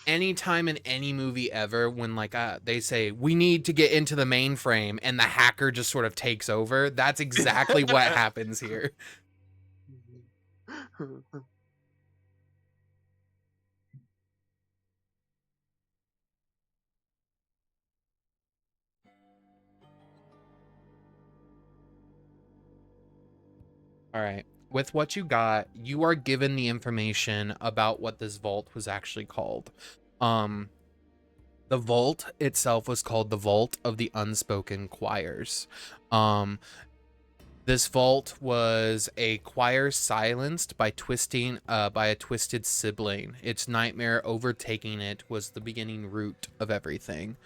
[SPEAKER 1] anytime in any movie ever when like they say we need to get into the mainframe and the hacker just sort of takes over. That's exactly what happens here. All right. With what you got, you are given the information about what this vault was actually called. The vault itself was called the Vault of the Unspoken Choirs. This vault was a choir silenced by a twisted sibling. Its nightmare overtaking it was the beginning root of everything.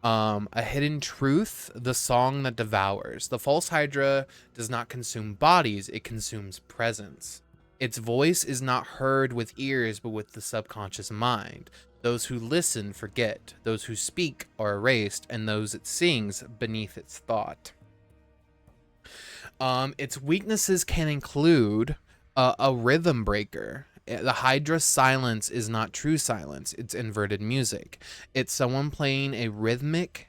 [SPEAKER 1] A hidden truth, the song that devours. The false hydra does not consume bodies, it consumes presence. Its voice is not heard with ears, but with the subconscious mind. Those who listen forget, those who speak are erased, and those it sings beneath its thought. Its weaknesses can include a rhythm breaker. The Hydra's silence is not true silence, it's inverted music. It's someone playing a rhythmically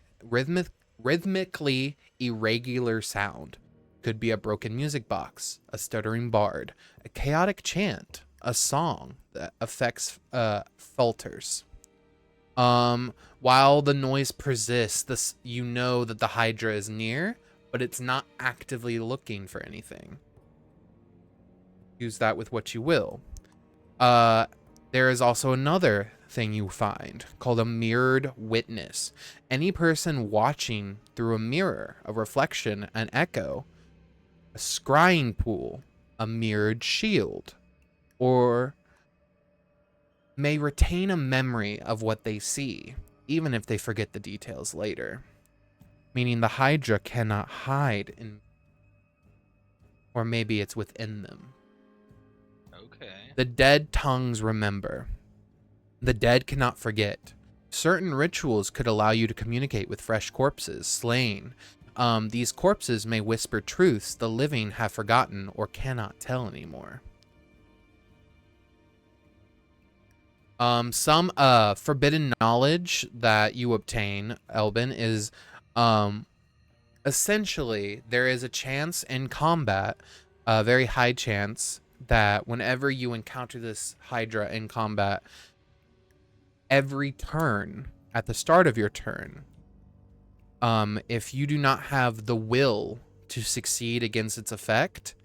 [SPEAKER 1] irregular sound. Could be a broken music box, a stuttering bard, a chaotic chant, a song that affects falters. While the noise persists, you know that the Hydra is near, but it's not actively looking for anything. Use that with what you will. There is also another thing you find called a mirrored witness. Any person watching through a mirror, a reflection, an echo, a scrying pool, a mirrored shield, or may retain a memory of what they see, even if they forget the details later. Meaning the Hydra cannot hide in, or maybe it's within them.
[SPEAKER 4] Okay.
[SPEAKER 1] The dead tongues remember. The dead cannot forget. Certain rituals could allow you to communicate with fresh corpses, slain. These corpses may whisper truths the living have forgotten or cannot tell anymore. Some forbidden knowledge that you obtain, Elben, is essentially there is a chance in combat, a very high chance, that whenever you encounter this Hydra in combat, every turn, at the start of your turn, if you do not have the will to succeed against its effect,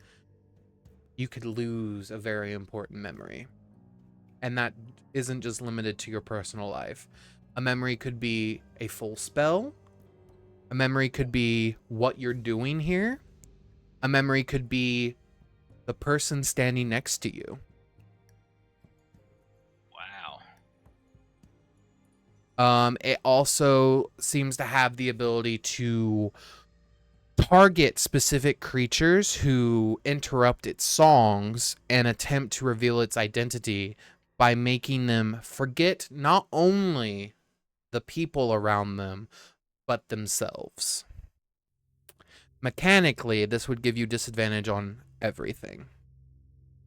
[SPEAKER 1] you could lose a very important memory. And that isn't just limited to your personal life. A memory could be a full spell. A memory could be what you're doing here. A memory could be the person standing next to you.
[SPEAKER 4] Wow.
[SPEAKER 1] It also seems to have the ability to target specific creatures who interrupt its songs and attempt to reveal its identity by making them forget not only the people around them, but themselves. Mechanically, this would give you disadvantage on everything.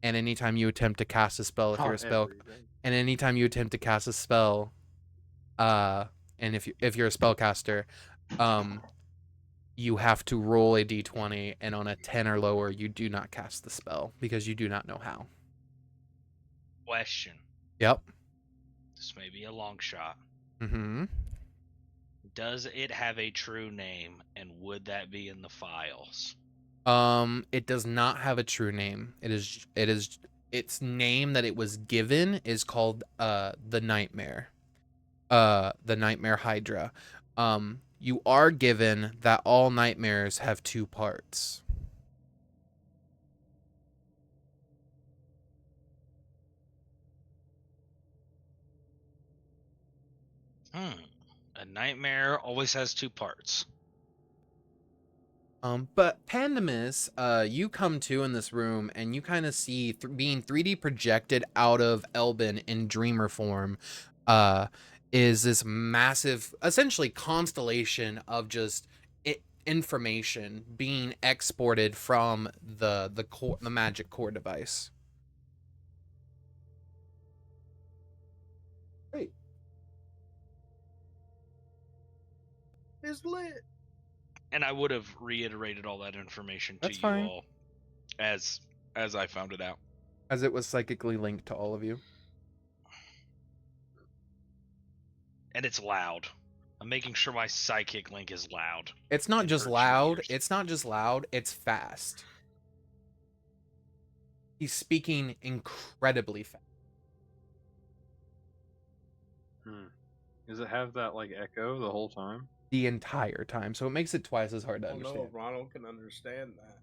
[SPEAKER 1] And anytime you attempt to cast a spell, if you're a spell, and anytime you attempt to cast a spell, and if you're a spellcaster, you have to roll a d20, and on a 10 or lower, you do not cast the spell because you do not know how.
[SPEAKER 4] Question.
[SPEAKER 1] Yep.
[SPEAKER 4] This may be a long shot.
[SPEAKER 1] Mm-hmm.
[SPEAKER 4] Does it have a true name, and would that be in the files?
[SPEAKER 1] It does not have a true name. It is its name that it was given is called the Nightmare. The Nightmare Hydra. You are given that all nightmares have two parts.
[SPEAKER 4] A nightmare always has two parts.
[SPEAKER 1] But Pandemus, you come to in this room and you kind of see being 3D projected out of Elben in dreamer form, is this massive, essentially constellation of just information being exported from the magic core device. Great.
[SPEAKER 2] It's lit.
[SPEAKER 4] And I would have reiterated all that information to
[SPEAKER 1] That's
[SPEAKER 4] you
[SPEAKER 1] fine.
[SPEAKER 4] all as I found it out.
[SPEAKER 1] As it was psychically linked to all of you.
[SPEAKER 4] And it's loud. I'm making sure my psychic link is loud.
[SPEAKER 1] It's not
[SPEAKER 4] It
[SPEAKER 1] just
[SPEAKER 4] hurts
[SPEAKER 1] loud.
[SPEAKER 4] your ears.
[SPEAKER 1] It's not just loud. It's fast. He's speaking incredibly fast.
[SPEAKER 3] Does it have that like echo the whole time?
[SPEAKER 1] The entire time, so it makes it twice as hard to
[SPEAKER 2] I don't know
[SPEAKER 1] understand.
[SPEAKER 2] if Ronald can understand that.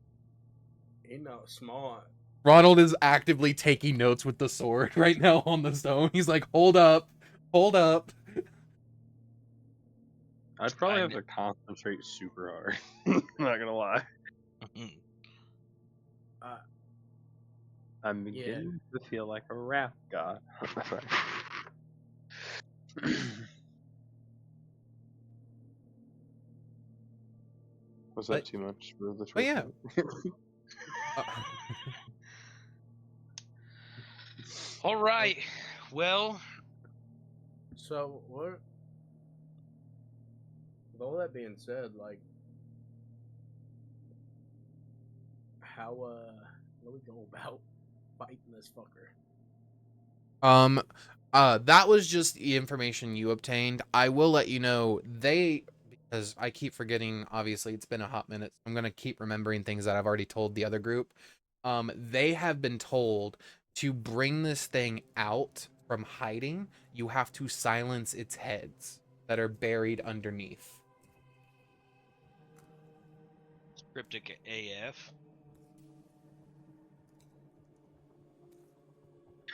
[SPEAKER 2] He not smart.
[SPEAKER 1] Ronald is actively taking notes with the sword right now on the stone. He's like, hold up, hold up.
[SPEAKER 3] I'd probably
[SPEAKER 4] I
[SPEAKER 3] have to concentrate super hard. Not gonna lie.
[SPEAKER 2] Uh,
[SPEAKER 3] I'm beginning to feel like a rap god. Was that
[SPEAKER 1] But-
[SPEAKER 3] too much for the
[SPEAKER 1] Oh yeah.
[SPEAKER 4] All right. Well,
[SPEAKER 2] So what? With all that being said, like, how do we go about fighting this fucker?
[SPEAKER 1] That was just the information you obtained. I will let you know because I keep forgetting, obviously it's been a hot minute. So I'm gonna keep remembering things that I've already told the other group. They have been told to bring this thing out from hiding. You have to silence its heads that are buried underneath.
[SPEAKER 4] cryptic AF.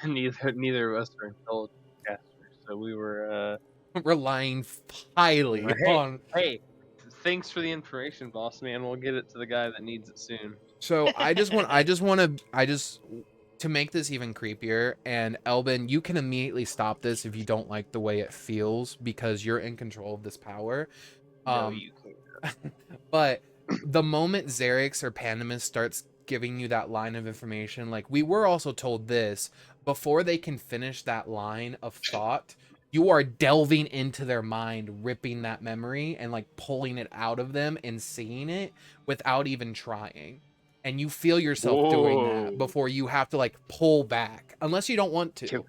[SPEAKER 3] Neither of us are intelligent casters, so we were
[SPEAKER 1] Relying highly on.
[SPEAKER 3] Hey, thanks for the information, boss man. We'll get it to the guy that needs it soon.
[SPEAKER 1] So to make this even creepier, and Elben, you can immediately stop this if you don't like the way it feels because you're in control of this power.
[SPEAKER 3] No, you can't.
[SPEAKER 1] But the moment Xerix or Pandemus starts giving you that line of information, like we were also told this, before they can finish that line of thought, you are delving into their mind, ripping that memory and like pulling it out of them and seeing it without even trying. And you feel yourself doing that
[SPEAKER 3] Whoa.
[SPEAKER 1] before you have to like pull back, unless you don't want to.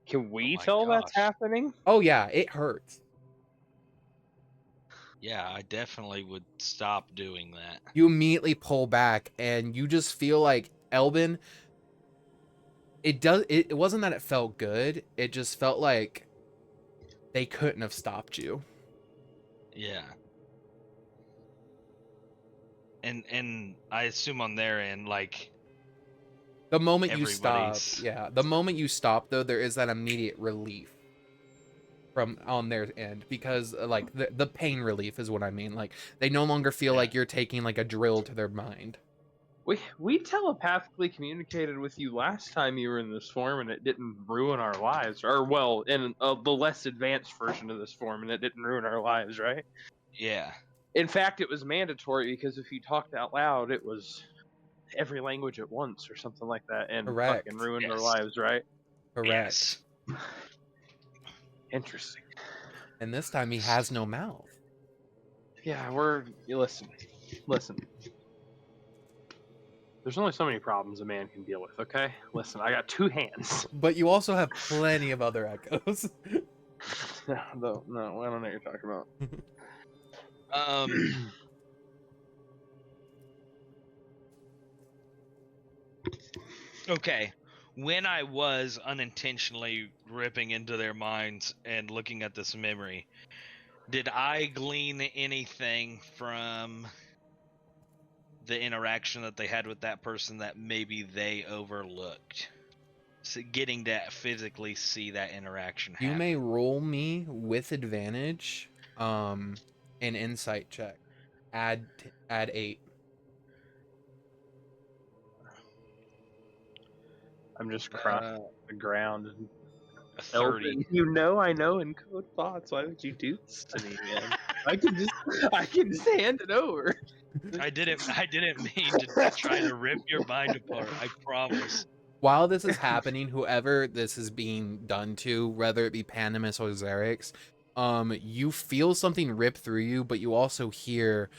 [SPEAKER 3] Can we
[SPEAKER 4] Oh my
[SPEAKER 3] tell that's
[SPEAKER 4] gosh.
[SPEAKER 3] happening?
[SPEAKER 1] Oh yeah, it hurts.
[SPEAKER 4] Yeah, I definitely would stop doing that.
[SPEAKER 1] You immediately pull back and you just feel like Elben, it wasn't that it felt good, it just felt like they couldn't have stopped you.
[SPEAKER 4] Yeah. And I assume on their end, like
[SPEAKER 1] The moment you stop,
[SPEAKER 4] everybody's
[SPEAKER 1] the moment you stop though, there is that immediate relief from on their end because like the pain relief is what I mean. Like they no longer feel
[SPEAKER 4] Yeah.
[SPEAKER 1] like you're taking like a drill to their mind.
[SPEAKER 3] We telepathically communicated with you last time you were in this form, and it didn't ruin our lives. Or well, in the less advanced version of this form, and it didn't ruin our lives, right?
[SPEAKER 4] Yeah.
[SPEAKER 3] In fact, it was mandatory because if you talked out loud, it was every language at once or something like that, and
[SPEAKER 1] Correct.
[SPEAKER 3] fucking ruined our
[SPEAKER 4] Yes.
[SPEAKER 3] lives, right?
[SPEAKER 1] Correct.
[SPEAKER 4] Yes.
[SPEAKER 3] Interesting.
[SPEAKER 1] And this time he has no mouth.
[SPEAKER 3] Yeah, listen. There's only so many problems a man can deal with, okay? Listen, I got 2 hands.
[SPEAKER 1] But you also have plenty of other echoes.
[SPEAKER 3] No, I don't know what you're talking about.
[SPEAKER 4] Okay. When I was unintentionally ripping into their minds and looking at this memory, did I glean anything from the interaction that they had with that person that maybe they overlooked? So getting to physically see that interaction happen.
[SPEAKER 1] You may roll me with advantage an insight check. Add 8.
[SPEAKER 3] I'm just crying on the ground.
[SPEAKER 4] A 30.
[SPEAKER 3] Elben, you know I know encode thoughts. Why would you do this to me, man? I can just hand it over.
[SPEAKER 4] I didn't mean to try to rip your mind apart. I promise.
[SPEAKER 1] While this is happening, whoever this is being done to, whether it be Pandemus or Xerix, you feel something rip through you, but you also hear,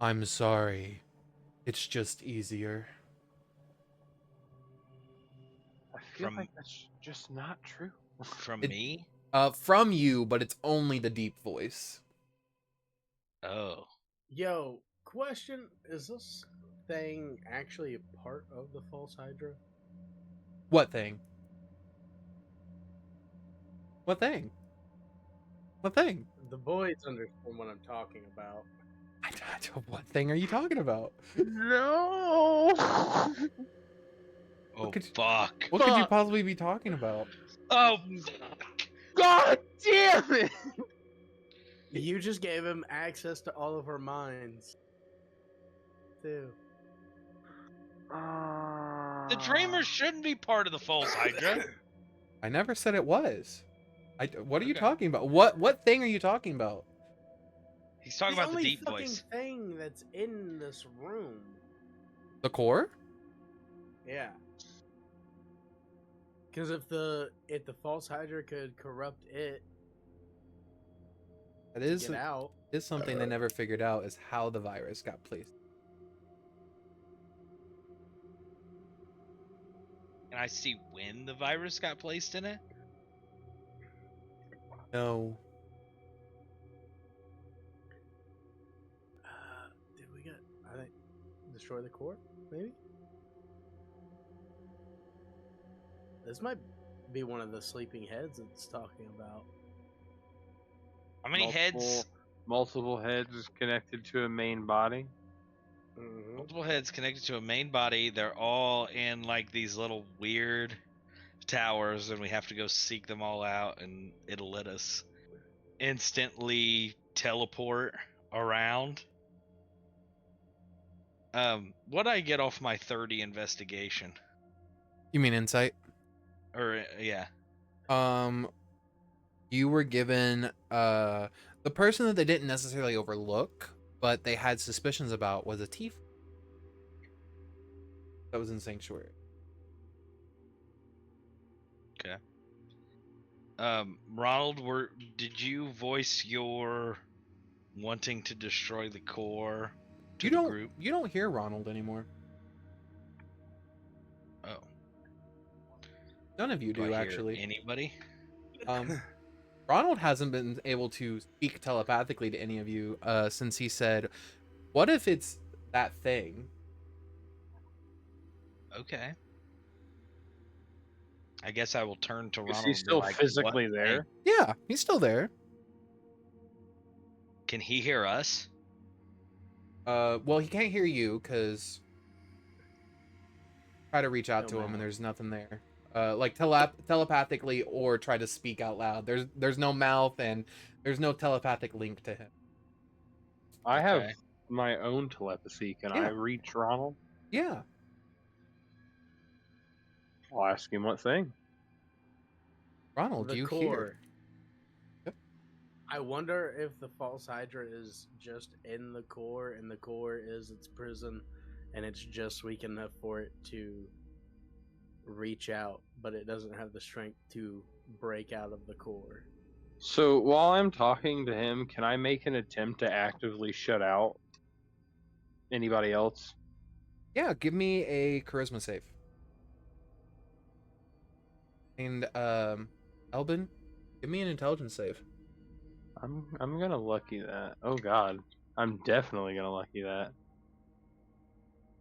[SPEAKER 1] "I'm sorry. It's just easier."
[SPEAKER 3] I feel
[SPEAKER 4] From-
[SPEAKER 3] like that's just not true.
[SPEAKER 4] From
[SPEAKER 1] It-
[SPEAKER 4] me?
[SPEAKER 1] From you, but it's only the deep voice.
[SPEAKER 4] Oh.
[SPEAKER 2] Yo, question: is this thing actually a part of the false Hydra?
[SPEAKER 1] What thing? What thing? What thing?
[SPEAKER 2] The boys understand what I'm talking about.
[SPEAKER 1] What thing are you talking about?
[SPEAKER 3] No.
[SPEAKER 4] Oh
[SPEAKER 1] could-
[SPEAKER 4] fuck!
[SPEAKER 1] What could you
[SPEAKER 3] Fuck.
[SPEAKER 1] possibly be talking about?
[SPEAKER 4] Oh fuck!
[SPEAKER 3] God damn it!
[SPEAKER 2] You just gave him access to all of our minds. Too.
[SPEAKER 4] The Dreamer shouldn't be part of the False Hydra.
[SPEAKER 1] I never said it was. What are you
[SPEAKER 4] Okay.
[SPEAKER 1] talking about? What thing are you talking about?
[SPEAKER 4] He's talking
[SPEAKER 2] the
[SPEAKER 4] about the
[SPEAKER 2] only
[SPEAKER 4] deep
[SPEAKER 2] fucking
[SPEAKER 4] voice.
[SPEAKER 2] thing that's in this room.
[SPEAKER 1] The core?
[SPEAKER 2] Yeah. Because if the false Hydra could corrupt it,
[SPEAKER 1] That
[SPEAKER 2] to
[SPEAKER 1] is
[SPEAKER 2] get out.
[SPEAKER 1] something they never figured out is how the virus got placed.
[SPEAKER 4] Can I see when the virus got placed in it?
[SPEAKER 1] No.
[SPEAKER 2] Did we get? I think destroy the core, maybe. This might be one of the sleeping heads it's talking about.
[SPEAKER 4] How many heads?
[SPEAKER 3] Multiple heads connected to a main body.
[SPEAKER 2] Mm-hmm.
[SPEAKER 4] Multiple heads connected to a main body. They're all in like these little weird towers, and we have to go seek them all out, and it'll let us instantly teleport around. What'd I get off my 30 investigation?
[SPEAKER 1] You mean insight?
[SPEAKER 4] Or yeah.
[SPEAKER 1] You were given the person that they didn't necessarily overlook, but they had suspicions about was a tief that was in Sanctuary.
[SPEAKER 4] Okay. Ronald, did you voice your wanting to destroy the core to
[SPEAKER 1] You
[SPEAKER 4] the
[SPEAKER 1] don't
[SPEAKER 4] group?
[SPEAKER 1] you don't hear Ronald anymore.
[SPEAKER 4] Oh.
[SPEAKER 1] None of you
[SPEAKER 4] Do I
[SPEAKER 1] do
[SPEAKER 4] hear
[SPEAKER 1] actually.
[SPEAKER 4] anybody?
[SPEAKER 1] Ronald hasn't been able to speak telepathically to any of you since he said, "What if it's that thing?"
[SPEAKER 4] Okay. I guess I will turn to
[SPEAKER 3] Is
[SPEAKER 4] Ronald
[SPEAKER 3] he
[SPEAKER 4] and be
[SPEAKER 3] still
[SPEAKER 4] like,
[SPEAKER 3] physically
[SPEAKER 4] "What
[SPEAKER 3] there?
[SPEAKER 4] thing?"
[SPEAKER 1] Yeah, he's still there.
[SPEAKER 4] Can he hear us?
[SPEAKER 1] Well, he can't hear you because try to reach out
[SPEAKER 2] No
[SPEAKER 1] to him
[SPEAKER 2] mouth.
[SPEAKER 1] and there's nothing there. Like telepathically or try to speak out loud. There's no mouth and there's no telepathic link to him.
[SPEAKER 3] I have
[SPEAKER 4] Okay.
[SPEAKER 3] my own telepathy. Can
[SPEAKER 1] Yeah.
[SPEAKER 3] I reach Ronald?
[SPEAKER 1] Yeah,
[SPEAKER 3] I'll ask him what thing.
[SPEAKER 1] Ronald,
[SPEAKER 2] The
[SPEAKER 1] do you
[SPEAKER 2] core.
[SPEAKER 1] hear? Yep.
[SPEAKER 2] I wonder if the false Hydra is just in the core, and the core is its prison, and it's just weak enough for it to reach out, but it doesn't have the strength to break out of the core.
[SPEAKER 3] So while I'm talking to him, can I make an attempt to actively shut out anybody else?
[SPEAKER 1] Yeah, give me a charisma save. And Elben, give me an intelligence save.
[SPEAKER 3] I'm gonna lucky that. Oh God, I'm definitely gonna lucky that.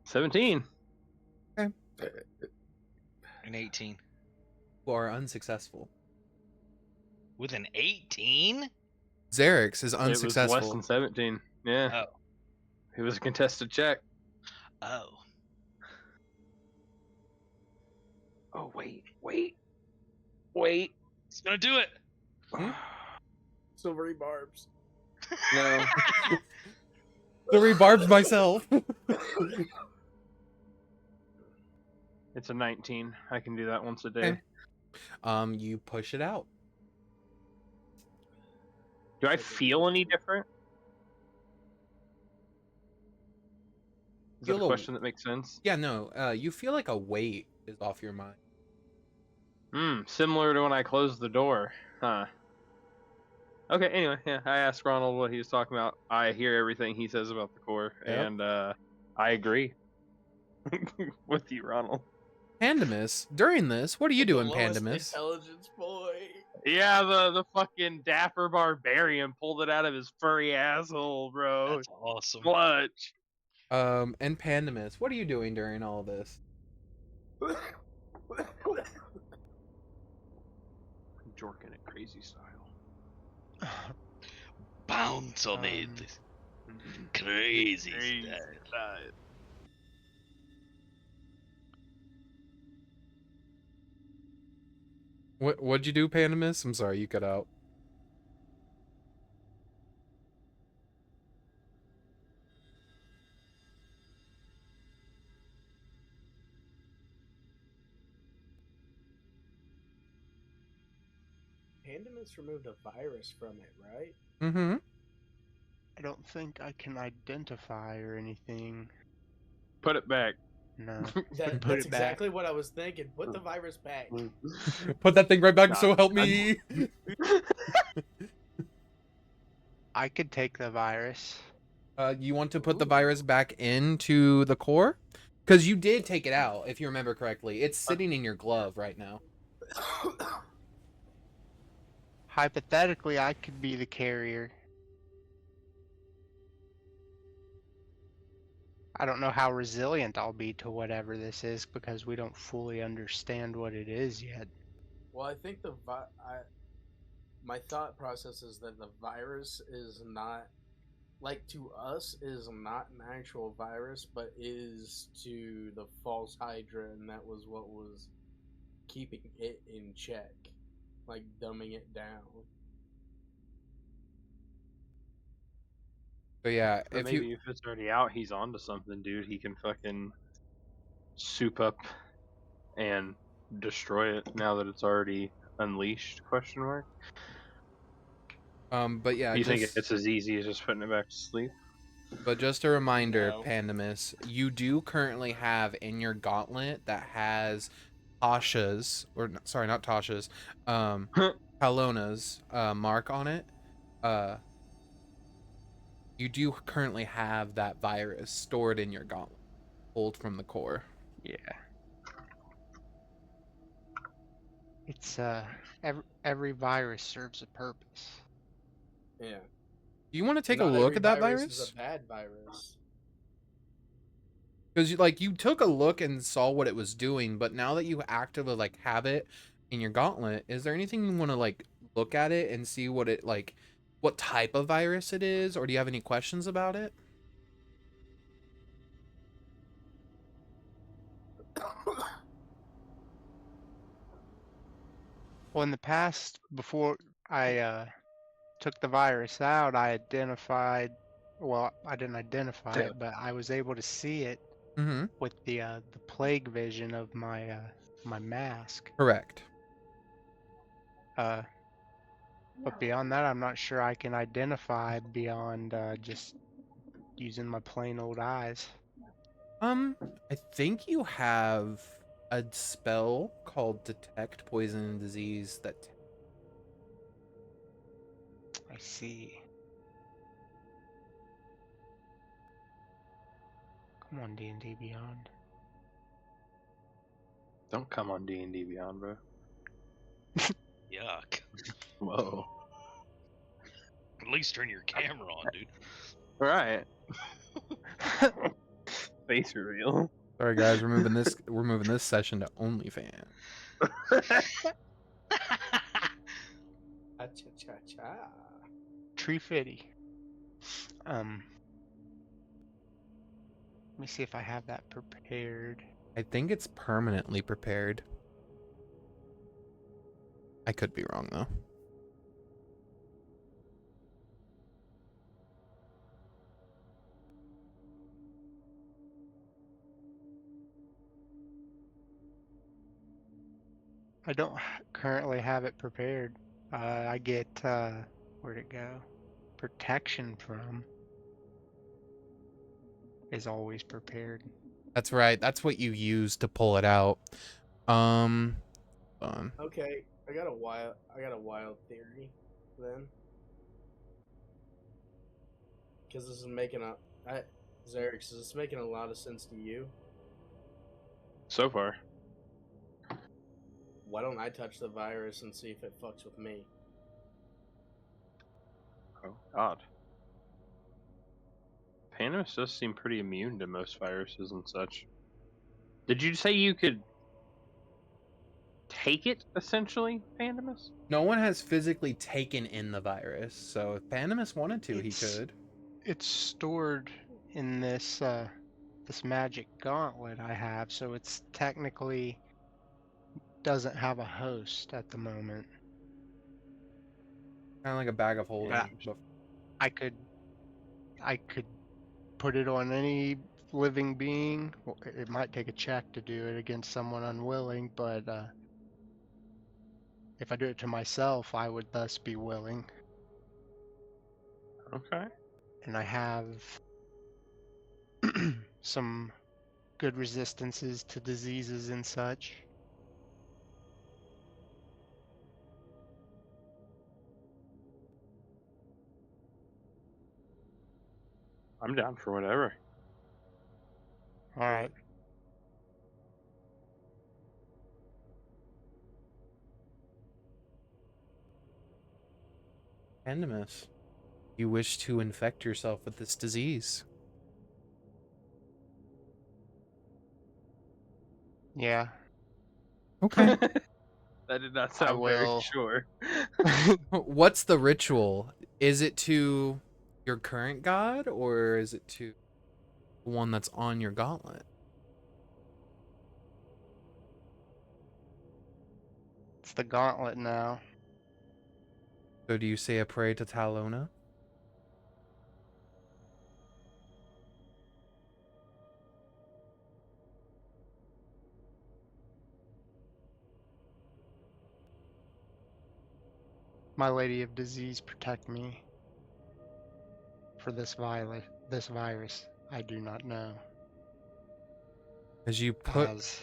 [SPEAKER 3] 17.
[SPEAKER 4] An 18.
[SPEAKER 1] You are unsuccessful.
[SPEAKER 4] With an 18?
[SPEAKER 1] Xerix is
[SPEAKER 3] It was
[SPEAKER 1] unsuccessful.
[SPEAKER 3] less than 17. Yeah.
[SPEAKER 4] Oh.
[SPEAKER 3] It was a contested check.
[SPEAKER 4] Oh.
[SPEAKER 3] Oh wait.
[SPEAKER 4] It's gonna do it.
[SPEAKER 2] Silvery barbs.
[SPEAKER 3] No.
[SPEAKER 1] The rebarbed myself.
[SPEAKER 3] It's a 19. I can do that once a day.
[SPEAKER 1] Okay. You push it out.
[SPEAKER 3] Do I feel any different? Is that
[SPEAKER 1] Feel
[SPEAKER 3] a
[SPEAKER 1] a-
[SPEAKER 3] question that makes sense?
[SPEAKER 1] Yeah, no. You feel like a weight is off your mind.
[SPEAKER 3] Similar to when I closed the door. Huh. Okay, anyway, yeah, I asked Ronald what he was talking about. I hear everything he says about the core,
[SPEAKER 1] Yep.
[SPEAKER 3] and I agree with you, Ronald.
[SPEAKER 1] Pandemus, during this, what are you doing,
[SPEAKER 2] The lowest
[SPEAKER 1] Pandemus?
[SPEAKER 2] intelligence boy.
[SPEAKER 3] Yeah, the fucking dapper barbarian pulled it out of his furry asshole, bro.
[SPEAKER 4] That's awesome.
[SPEAKER 3] Clutch.
[SPEAKER 1] And Pandemus, what are you doing during all this?
[SPEAKER 3] Jorking it crazy style.
[SPEAKER 4] Bounce on it. Crazy style.
[SPEAKER 1] What'd you do, Pandemus? I'm sorry, you cut out.
[SPEAKER 2] Pandemus removed a virus from it, right?
[SPEAKER 1] Mm-hmm.
[SPEAKER 5] I don't think I can identify or anything.
[SPEAKER 3] Put it back.
[SPEAKER 5] No.
[SPEAKER 2] That's
[SPEAKER 5] Put it back.
[SPEAKER 2] exactly what I was thinking. Put the virus back.
[SPEAKER 1] Put that thing right back,
[SPEAKER 3] Nah,
[SPEAKER 1] so help me.
[SPEAKER 5] I could take the virus.
[SPEAKER 1] You want to put the virus back into the core? Because you did take it out, if you remember correctly. It's sitting in your glove right now.
[SPEAKER 5] Hypothetically, I could be the carrier. I don't know how resilient I'll be to whatever this is because we don't fully understand what it is yet.
[SPEAKER 2] Well, I think my thought process is that the virus is not, like, to us is not an actual virus, but is to the false Hydra, and that was what was keeping it in check, like dumbing it down.
[SPEAKER 1] So yeah,
[SPEAKER 3] Or
[SPEAKER 1] if
[SPEAKER 3] maybe
[SPEAKER 1] you
[SPEAKER 3] if it's already out, he's onto something, dude. He can fucking soup up and destroy it now that it's already unleashed? Question mark.
[SPEAKER 1] but yeah,
[SPEAKER 3] You think
[SPEAKER 1] just
[SPEAKER 3] it's as easy as just putting it back to sleep?
[SPEAKER 1] but just a reminder,
[SPEAKER 2] No.
[SPEAKER 1] Pandemus, you do currently have in your gauntlet that has Tasha's, or sorry, not Tasha's, Palona's mark on it. You do currently have that virus stored in your gauntlet, pulled from the core.
[SPEAKER 5] Yeah. It's every virus serves a purpose.
[SPEAKER 2] Yeah.
[SPEAKER 1] Do you want to take a
[SPEAKER 2] Not
[SPEAKER 1] look
[SPEAKER 2] every
[SPEAKER 1] at that
[SPEAKER 2] virus
[SPEAKER 1] virus?
[SPEAKER 2] is a bad virus.
[SPEAKER 1] Because you took a look and saw what it was doing, but now that you actively have it in your gauntlet, is there anything you want to look at it and see what it what type of virus it is, or do you have any questions about it?
[SPEAKER 5] Well, in the past, before I took the virus out, I identified. Well, I didn't identify it, but I was able to see it
[SPEAKER 1] Mm-hmm.
[SPEAKER 5] with the plague vision of my my mask.
[SPEAKER 1] Correct.
[SPEAKER 5] But beyond that, I'm not sure I can identify beyond just using my plain old eyes.
[SPEAKER 1] I think you have a spell called Detect Poison and Disease that
[SPEAKER 5] I see. Come on, D&D Beyond.
[SPEAKER 3] Don't come on D&D Beyond, bro.
[SPEAKER 4] Yuck.
[SPEAKER 3] Whoa.
[SPEAKER 4] At least turn your camera on, dude.
[SPEAKER 3] Right. Face reveal.
[SPEAKER 1] Sorry guys, we're moving this session to OnlyFans.
[SPEAKER 2] Cha-cha-cha.
[SPEAKER 5] Tree Fitty. Let me see if I have that prepared.
[SPEAKER 1] I think it's permanently prepared. I could be wrong though.
[SPEAKER 5] I don't currently have it prepared. I get, where'd it go? Protection from is always prepared.
[SPEAKER 1] That's right. That's what you use to pull it out. Fun.
[SPEAKER 2] Okay, I got a wild theory then. Because this is making Xerix, is this making a lot of sense to you?
[SPEAKER 3] So far.
[SPEAKER 2] Why don't I touch the virus and see if it fucks with me?
[SPEAKER 3] Oh, God. Pandemus does seem pretty immune to most viruses and such. Did you say you could take it, essentially, Pandemus?
[SPEAKER 1] No one has physically taken in the virus, so if Pandemus wanted to, he
[SPEAKER 5] It's-
[SPEAKER 1] could.
[SPEAKER 5] It's stored in this this magic gauntlet I have, so it's technically doesn't have a host at the moment.
[SPEAKER 1] Kind of like a bag of
[SPEAKER 5] But
[SPEAKER 1] holding. But
[SPEAKER 5] I could put it on any living being. Well, it might take a check to do it against someone unwilling, but if I do it to myself, I would thus be willing.
[SPEAKER 3] Okay.
[SPEAKER 5] And I have some good resistances to diseases and such.
[SPEAKER 3] I'm down for whatever.
[SPEAKER 5] All right.
[SPEAKER 1] Pandemus, you wish to infect yourself with this disease.
[SPEAKER 5] Yeah.
[SPEAKER 1] Okay.
[SPEAKER 3] That did not
[SPEAKER 5] I
[SPEAKER 3] sound very
[SPEAKER 5] will.
[SPEAKER 3] sure.
[SPEAKER 1] What's the ritual? Is it to your current god, or is it to the one that's on your gauntlet?
[SPEAKER 5] It's the gauntlet now.
[SPEAKER 1] So do you say a prayer to Talona?
[SPEAKER 5] My Lady of Disease, protect me for this virus. I do not know.
[SPEAKER 1] As you put
[SPEAKER 5] As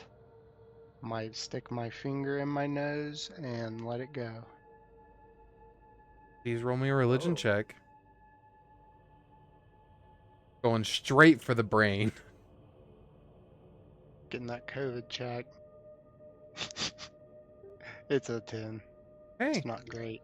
[SPEAKER 5] might stick my finger in my nose and let it go.
[SPEAKER 1] Please roll me a religion
[SPEAKER 3] Oh.
[SPEAKER 1] check. Going straight for the brain.
[SPEAKER 5] Getting that COVID check. It's a 10.
[SPEAKER 1] Hey,
[SPEAKER 5] It's not great.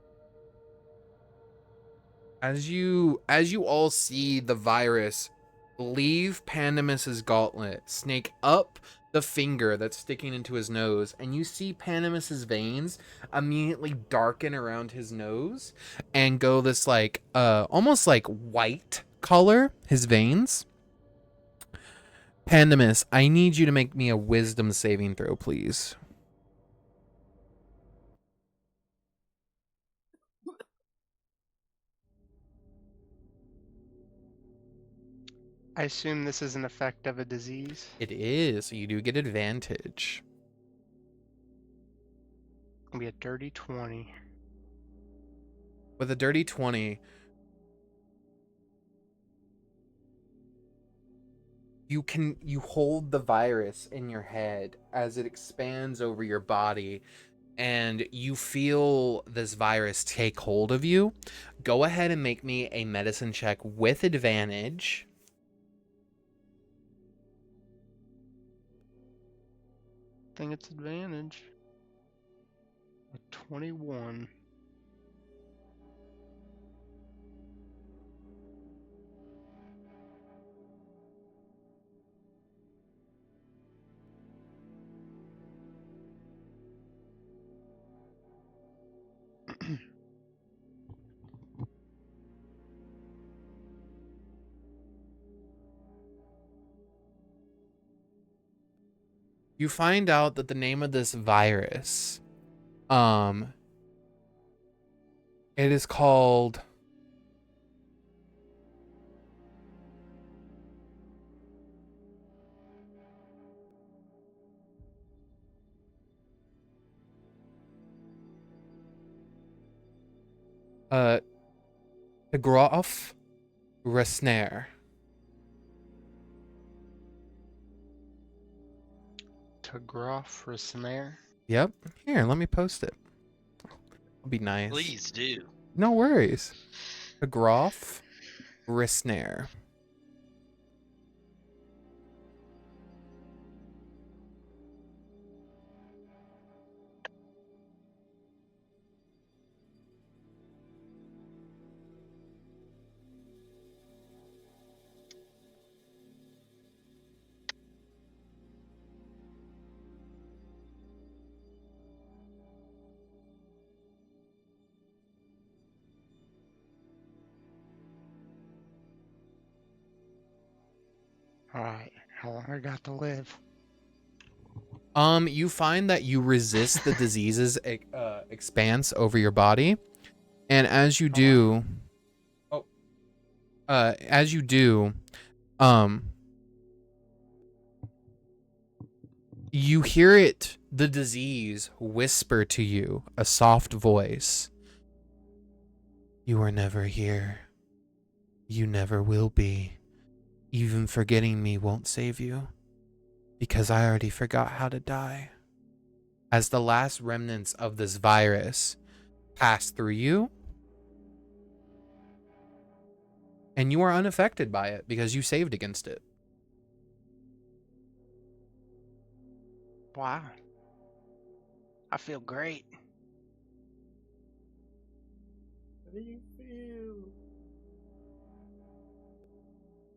[SPEAKER 1] as you all see the virus leave Pandemus's gauntlet, snake up the finger that's sticking into his nose, and you see Pandemus's veins immediately darken around his nose and go this like almost like white color, his veins. Pandemus, I need you to make me a wisdom saving throw, please.
[SPEAKER 5] I assume this is an effect of a disease.
[SPEAKER 1] It is, so you do get advantage.
[SPEAKER 5] It's gonna be a dirty 20.
[SPEAKER 1] With a dirty 20, you hold the virus in your head as it expands over your body, and you feel this virus take hold of you. Go ahead and make me a medicine check with advantage.
[SPEAKER 5] I think it's advantage. A 21.
[SPEAKER 1] You find out that the name of this virus, it is called Groff Resnare.
[SPEAKER 5] Tagroff for snare.
[SPEAKER 1] Yep. Here, let me post it. It'll be nice.
[SPEAKER 4] Please do.
[SPEAKER 1] No worries. Groff Resnare.
[SPEAKER 5] Alright, how long I got to live?
[SPEAKER 1] You find that you resist the disease's expanse over your body, and as you do, as you do, um, you hear it, the disease, whisper to you, a soft voice. You are never here. You never will be. Even forgetting me won't save you, because I already forgot how to die. As the last remnants of this virus pass through you, and you are unaffected by it because you saved against it.
[SPEAKER 5] Wow. I feel great.
[SPEAKER 2] How do you feel?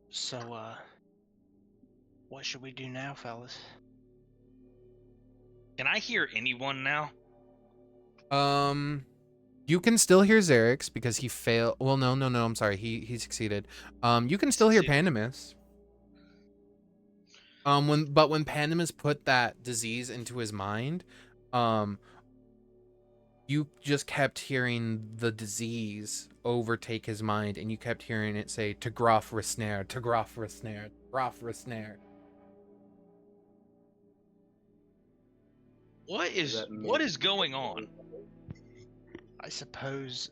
[SPEAKER 5] So, what should we do now, fellas?
[SPEAKER 4] Can I hear anyone now?
[SPEAKER 1] You can still hear Xerix because he failed. Well, no, I'm sorry. He succeeded. You can still hear Pandemus. When Pandemus put that disease into his mind, you just kept hearing the disease overtake his mind, and you kept hearing it say, "Tagroff Resnare, Tagroff Resnare, Tagroff Resnare."
[SPEAKER 4] What is going on?
[SPEAKER 5] I suppose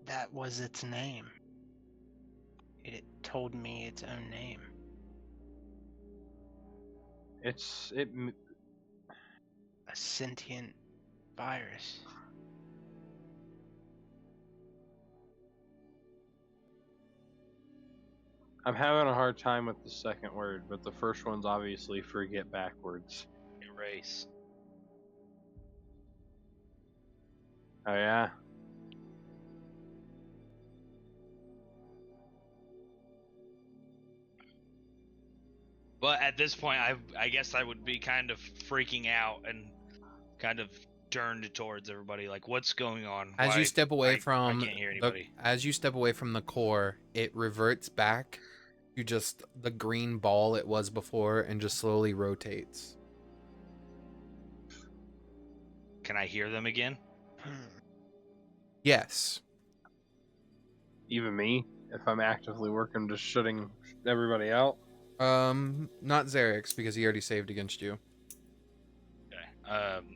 [SPEAKER 5] that was its name. It told me its own name.
[SPEAKER 3] It
[SPEAKER 5] A sentient virus.
[SPEAKER 3] I'm having a hard time with the second word, but the first one's obviously forget backwards.
[SPEAKER 4] Erase.
[SPEAKER 3] Oh yeah.
[SPEAKER 4] But at this point, I guess I would be kind of freaking out and kind of turned towards everybody, like, what's going on?
[SPEAKER 1] As you step away from
[SPEAKER 4] I can't hear anybody.
[SPEAKER 1] the core, it reverts back to just the green ball it was before, and just slowly rotates.
[SPEAKER 4] Can I hear them again?
[SPEAKER 1] Yes.
[SPEAKER 3] Even me, if I'm actively working, just shutting everybody out.
[SPEAKER 1] Not Xerix because he already saved against you.
[SPEAKER 4] Okay.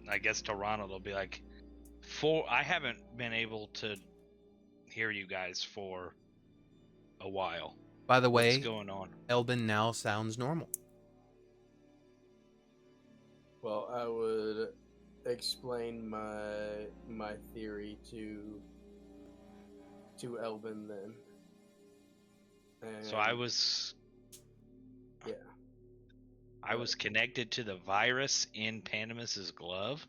[SPEAKER 4] I guess to Ronald will be like, I haven't been able to hear you guys for a while.
[SPEAKER 1] By the way,
[SPEAKER 4] What's going on?
[SPEAKER 1] Elben now sounds normal.
[SPEAKER 2] Well, I would explain my theory to Elben then. And
[SPEAKER 4] So I was connected to the virus in Pandemus's glove.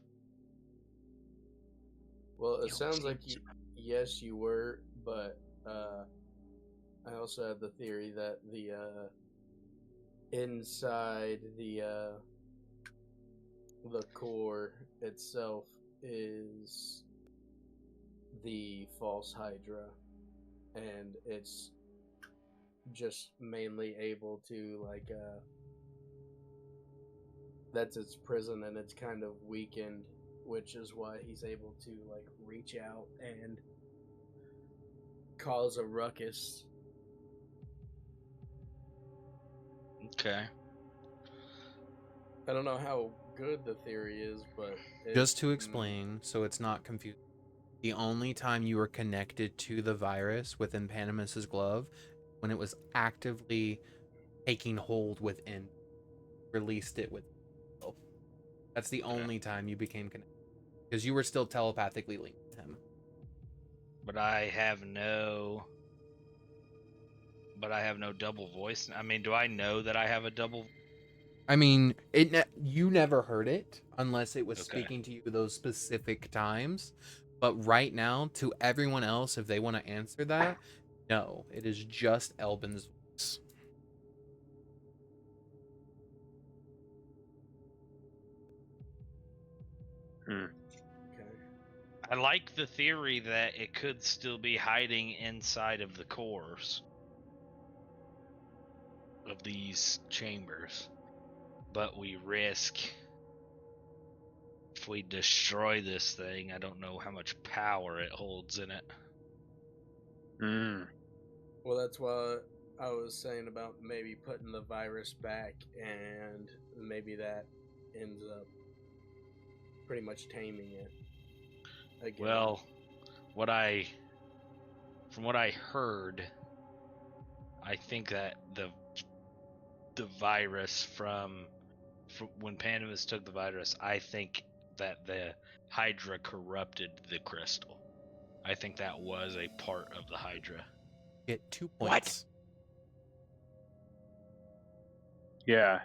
[SPEAKER 2] Well, it sounds like yes, you were, but I also had the theory that the inside the core itself is the false Hydra, and it's just mainly able to that's its prison, and it's kind of weakened, which is why he's able to reach out and cause a ruckus.
[SPEAKER 4] Okay.
[SPEAKER 2] I don't know how good the theory is, but
[SPEAKER 1] Just to explain, so it's not confusing, the only time you were connected to the virus within Pandemus's glove, when it was actively taking hold within, released it with itself. That's the only time you became connected, because you were still telepathically linked with him.
[SPEAKER 4] But I have no double voice. I mean, do I know that I have a double?
[SPEAKER 1] I mean, you never heard it unless it was speaking to you those specific times. But right now, to everyone else, if they want to answer that, no, it is just Elben's voice.
[SPEAKER 2] Okay.
[SPEAKER 4] I like the theory that it could still be hiding inside of the cores. of these chambers, but we risk, if we destroy this thing, I don't know how much power it holds in it.
[SPEAKER 2] Well, that's what I was saying about maybe putting the virus back, and maybe that ends up pretty much taming it again.
[SPEAKER 4] Well, from what I heard, I think that the virus from when Pandemus took the virus, I think that the Hydra corrupted the crystal. I think that was a part of the Hydra.
[SPEAKER 1] Get 2 points.
[SPEAKER 3] Yeah.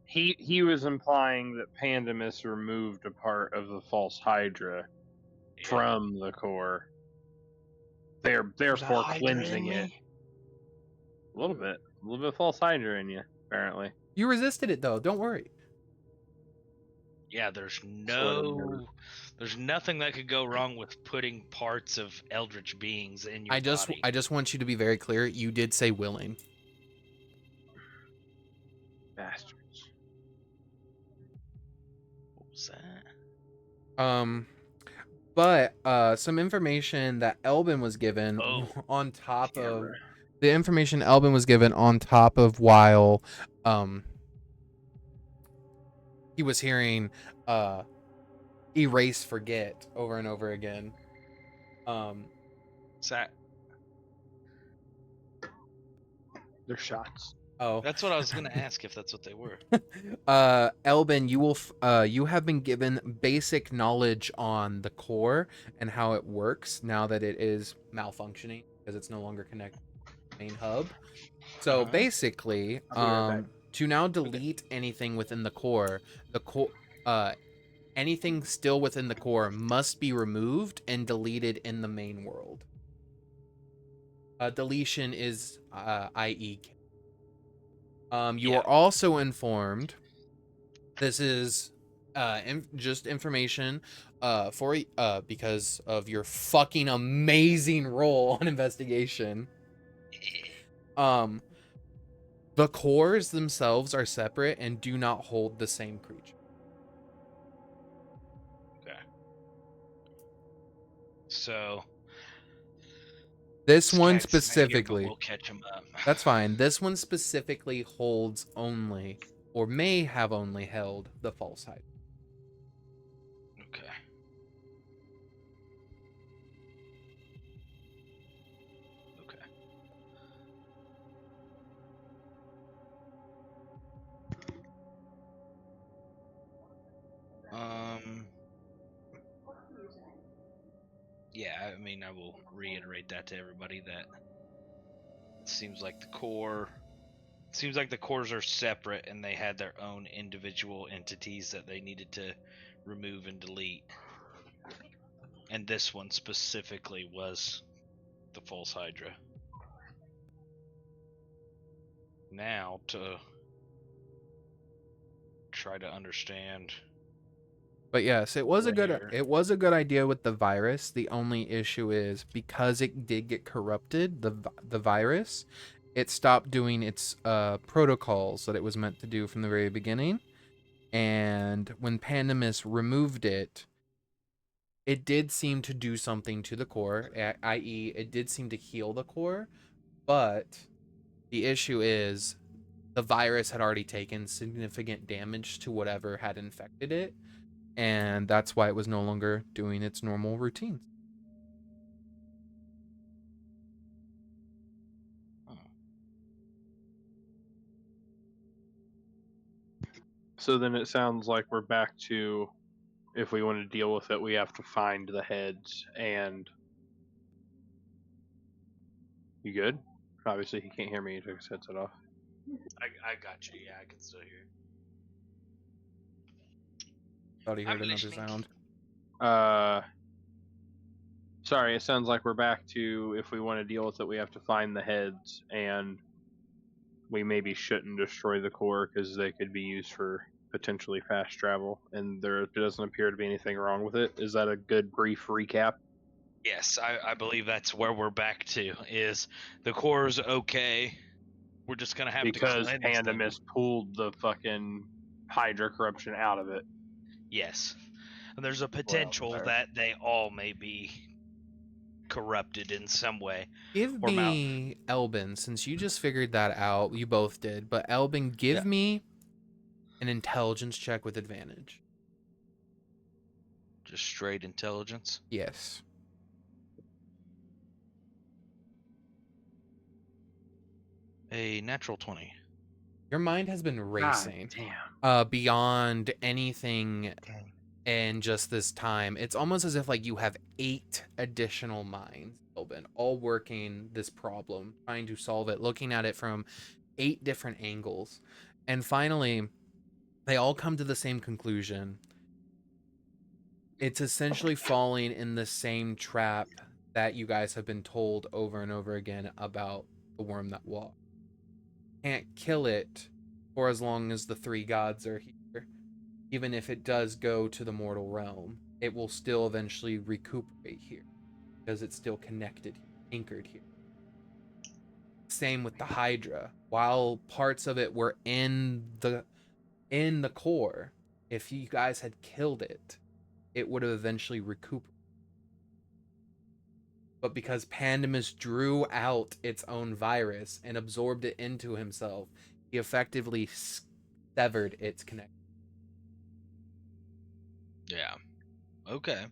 [SPEAKER 3] He was implying that Pandemus removed a part of the false Hydra from the core. They're
[SPEAKER 5] There's a
[SPEAKER 3] therefore
[SPEAKER 5] Hydra
[SPEAKER 3] cleansing
[SPEAKER 5] in
[SPEAKER 3] it.
[SPEAKER 5] me?
[SPEAKER 3] A little bit of false Hydra in you, apparently.
[SPEAKER 1] You resisted it though. Don't worry.
[SPEAKER 4] Yeah, there's nothing that could go wrong with putting parts of Eldritch beings in your body.
[SPEAKER 1] I just want you to be very clear. You did say willing.
[SPEAKER 3] Bastards.
[SPEAKER 4] What was that?
[SPEAKER 1] But some information that Elben was given on top of the information Elben was given on top of while he was hearing erase forget over and over again.
[SPEAKER 4] That
[SPEAKER 3] They're shots.
[SPEAKER 1] Oh,
[SPEAKER 4] that's what I was gonna ask, if that's what they were.
[SPEAKER 1] Elben, you have been given basic knowledge on the core and how it works now that it is malfunctioning because it's no longer connected to the main hub. So basically, to now delete anything within the core, anything still within the core must be removed and deleted in the main world. Deletion is i.e. You are also informed. This is just information for because of your fucking amazing roll on investigation. The cores themselves are separate and do not hold the same creature.
[SPEAKER 4] Okay. So
[SPEAKER 1] this one
[SPEAKER 4] cat's not here, but
[SPEAKER 1] specifically,
[SPEAKER 4] we'll catch him up.
[SPEAKER 1] That's fine. This one specifically holds only, or may have only held, the false Hydra.
[SPEAKER 4] Okay. Okay. Yeah, I mean, I will reiterate that to everybody that it seems like the cores are separate and they had their own individual entities that they needed to remove and delete. And this one specifically was the false Hydra. Now to try to understand.
[SPEAKER 1] But yes, it was a good idea with the virus. The only issue is because it did get corrupted, the virus, it stopped doing its protocols that it was meant to do from the very beginning. And when Pandemus removed it, it did seem to do something to the core, i.e., it did seem to heal the core. But the issue is the virus had already taken significant damage to whatever had infected it. And that's why it was no longer doing its normal routines.
[SPEAKER 3] So then it sounds like we're back to, if we want to deal with it, we have to find the heads. And you good? Obviously he can't hear me. He took his headset off.
[SPEAKER 4] I got you. Yeah, I can still hear.
[SPEAKER 1] Thought he heard
[SPEAKER 4] I'm
[SPEAKER 1] another
[SPEAKER 4] listening.
[SPEAKER 1] sound.
[SPEAKER 3] Sorry, it sounds like we're back to, if we want to deal with it, we have to find the heads, and we maybe shouldn't destroy the core because they could be used for potentially fast travel, and there doesn't appear to be anything wrong with it. Is that a good brief recap?
[SPEAKER 4] Yes, I believe that's where we're back to, is the core's okay. We're just gonna have
[SPEAKER 3] because
[SPEAKER 4] to cleanse them.
[SPEAKER 3] Pandemus pulled the fucking Hydra corruption out of it.
[SPEAKER 4] Yes. And there's a potential
[SPEAKER 3] fair.
[SPEAKER 4] that they all may be corrupted in some way.
[SPEAKER 1] Give
[SPEAKER 4] Or
[SPEAKER 1] me Elben, since you just figured that out. You both did, but Elben, give me an intelligence check with advantage.
[SPEAKER 4] Just straight intelligence.
[SPEAKER 1] Yes.
[SPEAKER 4] A natural 20.
[SPEAKER 1] Your mind has been racing
[SPEAKER 3] damn.
[SPEAKER 1] beyond anything
[SPEAKER 5] Dang.
[SPEAKER 1] in just this time. It's almost as if like you have 8 additional minds, Elben, all working this problem, trying to solve it, looking at it from 8 different angles. And finally, they all come to the same conclusion. It's essentially falling in the same trap that you guys have been told over and over again about the worm that walks. Can't kill it for as long as the 3 gods are here. Even if it does go to the mortal realm, it will still eventually recuperate here because it's still connected, anchored here. Same with the Hydra. While parts of it were in the core, if you guys had killed it, it would have eventually recuperated. But because Pandemus drew out its own virus and absorbed it into himself, he effectively severed its connection.
[SPEAKER 4] Yeah. Okay.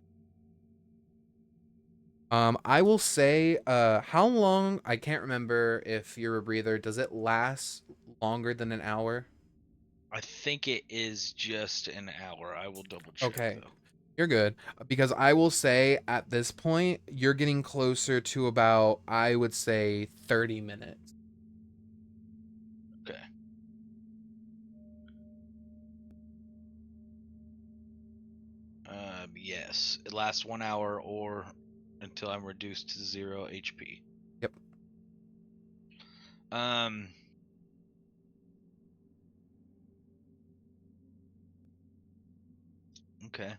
[SPEAKER 1] I will say, how long, I can't remember if you're a breather, does it last longer than an hour?
[SPEAKER 4] I think it is just an hour. I will double check
[SPEAKER 1] Okay.
[SPEAKER 4] though.
[SPEAKER 1] You're good. Because I will say at this point, you're getting closer to about, I would say, 30 minutes.
[SPEAKER 4] Okay. Yes. It lasts 1 hour or until I'm reduced to 0 HP.
[SPEAKER 1] Yep.
[SPEAKER 4] Okay.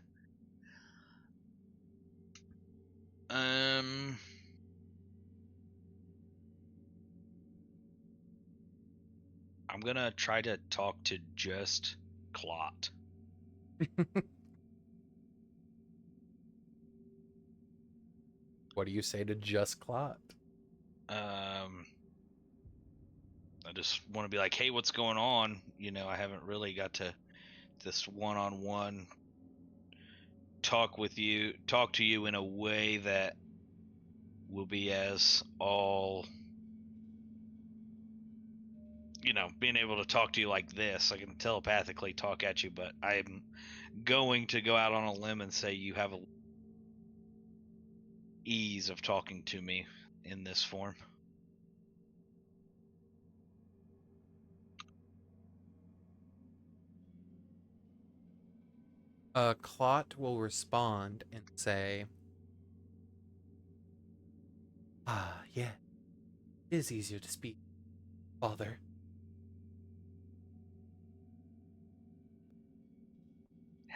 [SPEAKER 4] I'm gonna try to talk to just Clot.
[SPEAKER 1] What do you say to just Clot?
[SPEAKER 4] I just want to be like, hey, what's going on? You know, I haven't really got to this one-on-one talk to you in a way that will be as all, you know, being able to talk to you like this. I can telepathically talk at you, but I'm going to go out on a limb and say you have a ease of talking to me in this form.
[SPEAKER 1] Clot will respond and say, "Ah, yeah, it is easier to speak, Father."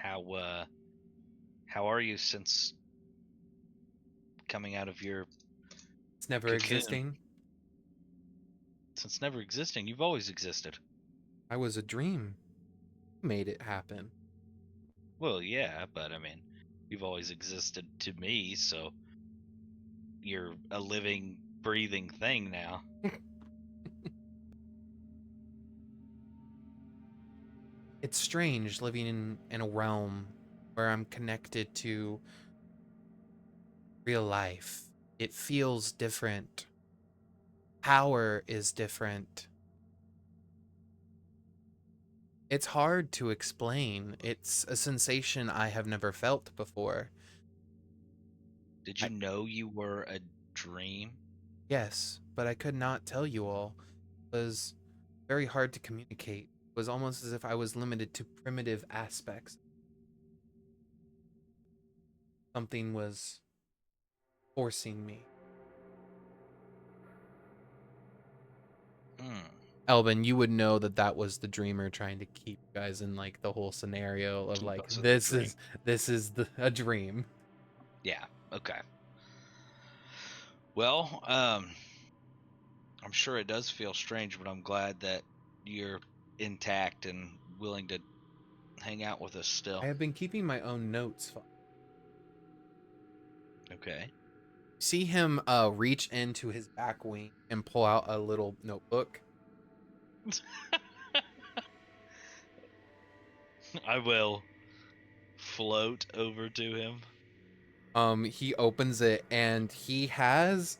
[SPEAKER 4] How are you since coming out of your
[SPEAKER 1] It's never
[SPEAKER 4] cocoon?
[SPEAKER 1] existing.
[SPEAKER 4] Since never existing, you've always existed.
[SPEAKER 1] I was a dream. Made it happen.
[SPEAKER 4] Well, yeah, but I mean, you've always existed to me, so you're a living, breathing thing now.
[SPEAKER 1] It's strange living in a realm where I'm connected to real life. It feels different. Power is different. It's hard to explain. It's a sensation I have never felt before.
[SPEAKER 4] Did you know you were a dream?
[SPEAKER 1] Yes, but I could not tell you all. It was very hard to communicate. It was almost as if I was limited to primitive aspects. Something was forcing me. Elben, you would know that that was the dreamer trying to keep you guys in like the whole scenario of
[SPEAKER 4] Keep
[SPEAKER 1] like
[SPEAKER 4] us in the dream.
[SPEAKER 1] this is a dream.
[SPEAKER 4] Yeah. Okay. Well, I'm sure it does feel strange, but I'm glad that you're intact and willing to hang out with us still.
[SPEAKER 1] I have been keeping my own notes.
[SPEAKER 4] Okay.
[SPEAKER 1] See him reach into his back wing and pull out a little notebook.
[SPEAKER 4] I will float over to him.
[SPEAKER 1] He opens it and he has,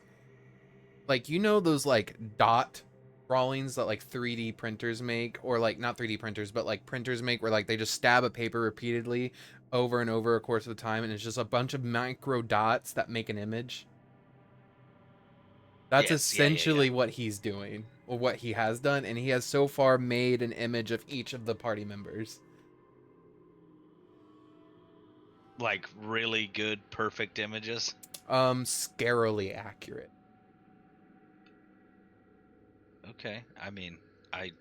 [SPEAKER 1] like, you know, those like dot drawings that like 3D printers make, or like not 3D printers, but like printers make, where like they just stab a paper repeatedly over and over a course of time, and it's just a bunch of micro dots that make an image. That's
[SPEAKER 4] Yes, yeah.
[SPEAKER 1] essentially what he's doing, or what he has done, and he has so far made an image of each of the party members.
[SPEAKER 4] Like really good, perfect images.
[SPEAKER 1] Scarily accurate.
[SPEAKER 4] Okay. I mean, I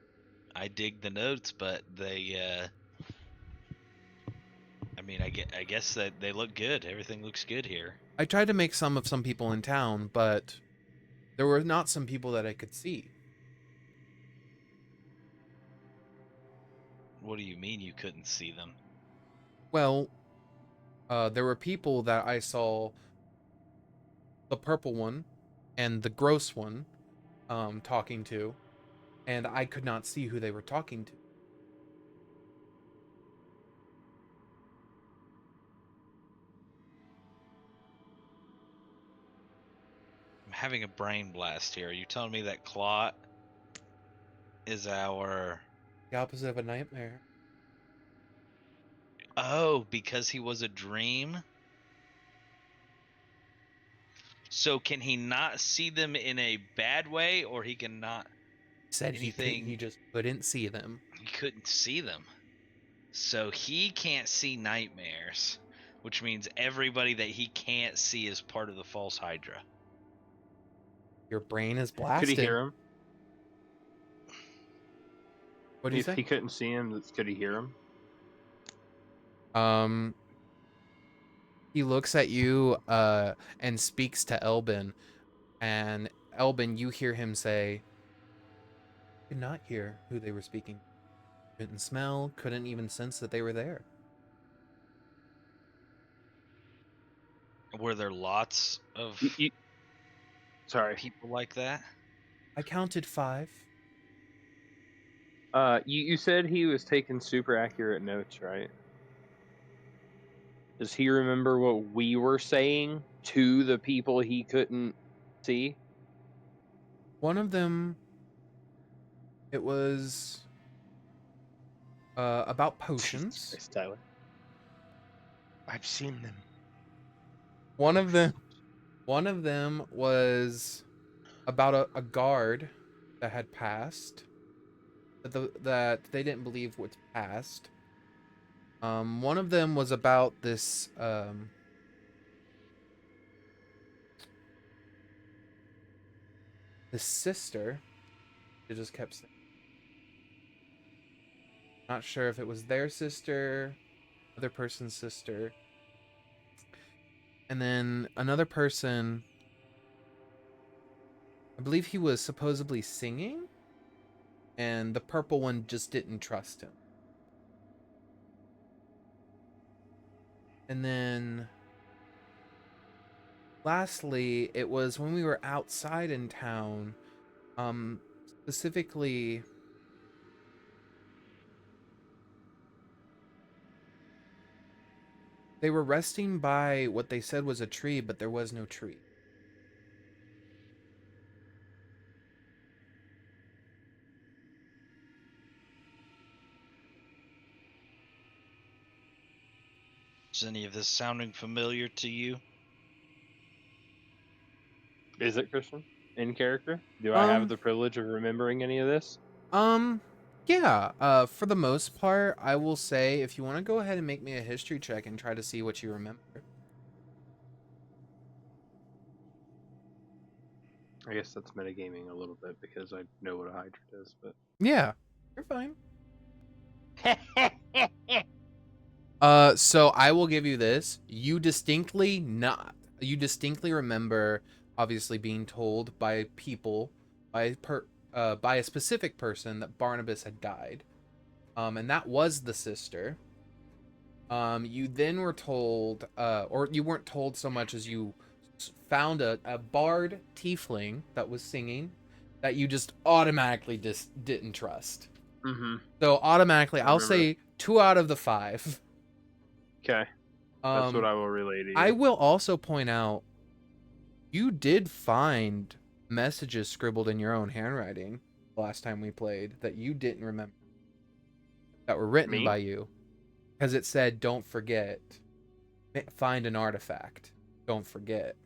[SPEAKER 4] dig the notes, but they I mean, I guess that they look good. Everything looks good here.
[SPEAKER 1] I tried to make some of some people in town, but there were not some people that I could see.
[SPEAKER 4] What do you mean you couldn't see them?
[SPEAKER 1] Well, there were people that I saw, the purple one and the gross one, talking to, and I could not see who they were talking to.
[SPEAKER 4] I'm having a brain blast here. Are you telling me that Clot is our...
[SPEAKER 1] The opposite of a nightmare.
[SPEAKER 4] Oh, because he was a dream? So can he not see them in a bad way, or he can not...
[SPEAKER 1] Said
[SPEAKER 4] anything...
[SPEAKER 1] he just couldn't see them.
[SPEAKER 4] He couldn't see them. So he can't see nightmares, which means everybody that he can't see is part of the false Hydra.
[SPEAKER 1] Your brain is blasted.
[SPEAKER 3] Could he hear him?
[SPEAKER 1] What do you
[SPEAKER 3] If
[SPEAKER 1] say?
[SPEAKER 3] he couldn't see him, could he hear him?
[SPEAKER 1] He looks at you and speaks to Elben, and Elben, you hear him say, "Could not hear who they were speaking. Couldn't smell, couldn't even sense that they were there."
[SPEAKER 4] Were there lots of
[SPEAKER 3] Sorry.
[SPEAKER 4] people like that?
[SPEAKER 1] I counted 5.
[SPEAKER 3] You said he was taking super accurate notes, right? Does he remember what we were saying to the people he couldn't see?
[SPEAKER 1] One of them, it was about potions.
[SPEAKER 3] Jesus Christ, Tyler.
[SPEAKER 5] I've seen them.
[SPEAKER 1] One of them was about a guard that had passed, that they didn't believe was passed. One of them was about this this sister. It just kept saying, not sure if it was their sister, other person's sister. And then another person, I believe he was supposedly singing, and the purple one just didn't trust him. And then lastly, it was when we were outside in town, specifically they were resting by what they said was a tree, but there was no tree.
[SPEAKER 4] Is any of this sounding familiar to you?
[SPEAKER 3] Is it, Christian? In character? Do I have the privilege of remembering any of this?
[SPEAKER 1] Yeah, for the most part, I will say, if you want to go ahead and make me a history check and try to see what you remember.
[SPEAKER 3] I guess that's metagaming a little bit because I know what a Hydra is, but...
[SPEAKER 1] Yeah, you're fine. So I will give you this. You distinctly remember, obviously, being told by people by a specific person that Barnabas had died, and that was the sister. You then were told, or you weren't told so much as you found a bard tiefling that was singing that you just automatically just didn't trust.
[SPEAKER 3] Mm-hmm.
[SPEAKER 1] So automatically, I'll
[SPEAKER 3] remember.
[SPEAKER 1] say 2 out of the 5.
[SPEAKER 3] Okay. That's what I will relay to you.
[SPEAKER 1] I will also point out, you did find messages scribbled in your own handwriting the last time we played that you didn't remember, that were written
[SPEAKER 3] Me?
[SPEAKER 1] by you, because it said, "Don't forget, find an artifact. Don't forget."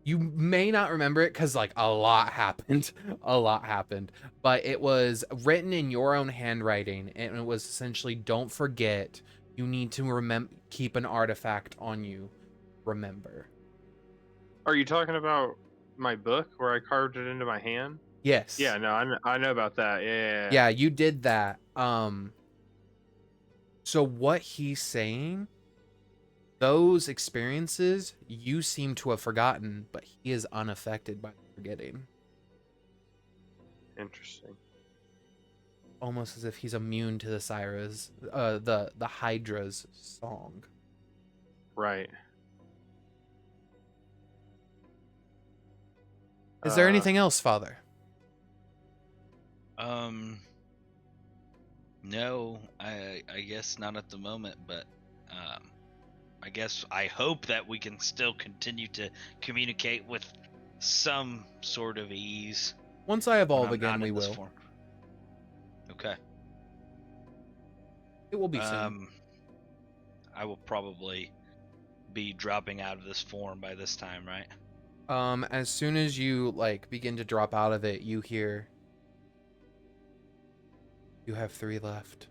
[SPEAKER 1] You may not remember it because like a lot happened, but it was written in your own handwriting, and it was essentially, "Don't forget. You need to keep an artifact on you. Remember."
[SPEAKER 3] Are you talking about my book where I carved it into my hand?
[SPEAKER 1] Yes.
[SPEAKER 3] Yeah, no, I know about that. Yeah.
[SPEAKER 1] Yeah, you did that. So what he's saying, those experiences you seem to have forgotten, but he is unaffected by forgetting.
[SPEAKER 3] Interesting.
[SPEAKER 1] Almost as if he's immune to the Hydra's song.
[SPEAKER 3] Right.
[SPEAKER 1] Is there anything else, Father?
[SPEAKER 4] No, I guess not at the moment, but I hope that we can still continue to communicate with some sort of ease.
[SPEAKER 1] Once I
[SPEAKER 4] when
[SPEAKER 1] evolve
[SPEAKER 4] I'm
[SPEAKER 1] again,
[SPEAKER 4] not
[SPEAKER 1] we
[SPEAKER 4] in this
[SPEAKER 1] will.
[SPEAKER 4] form. Okay.
[SPEAKER 1] It will be soon.
[SPEAKER 4] I will probably be dropping out of this form by this time, right?
[SPEAKER 1] As soon as you like begin to drop out of it, you hear, "You have 3 left."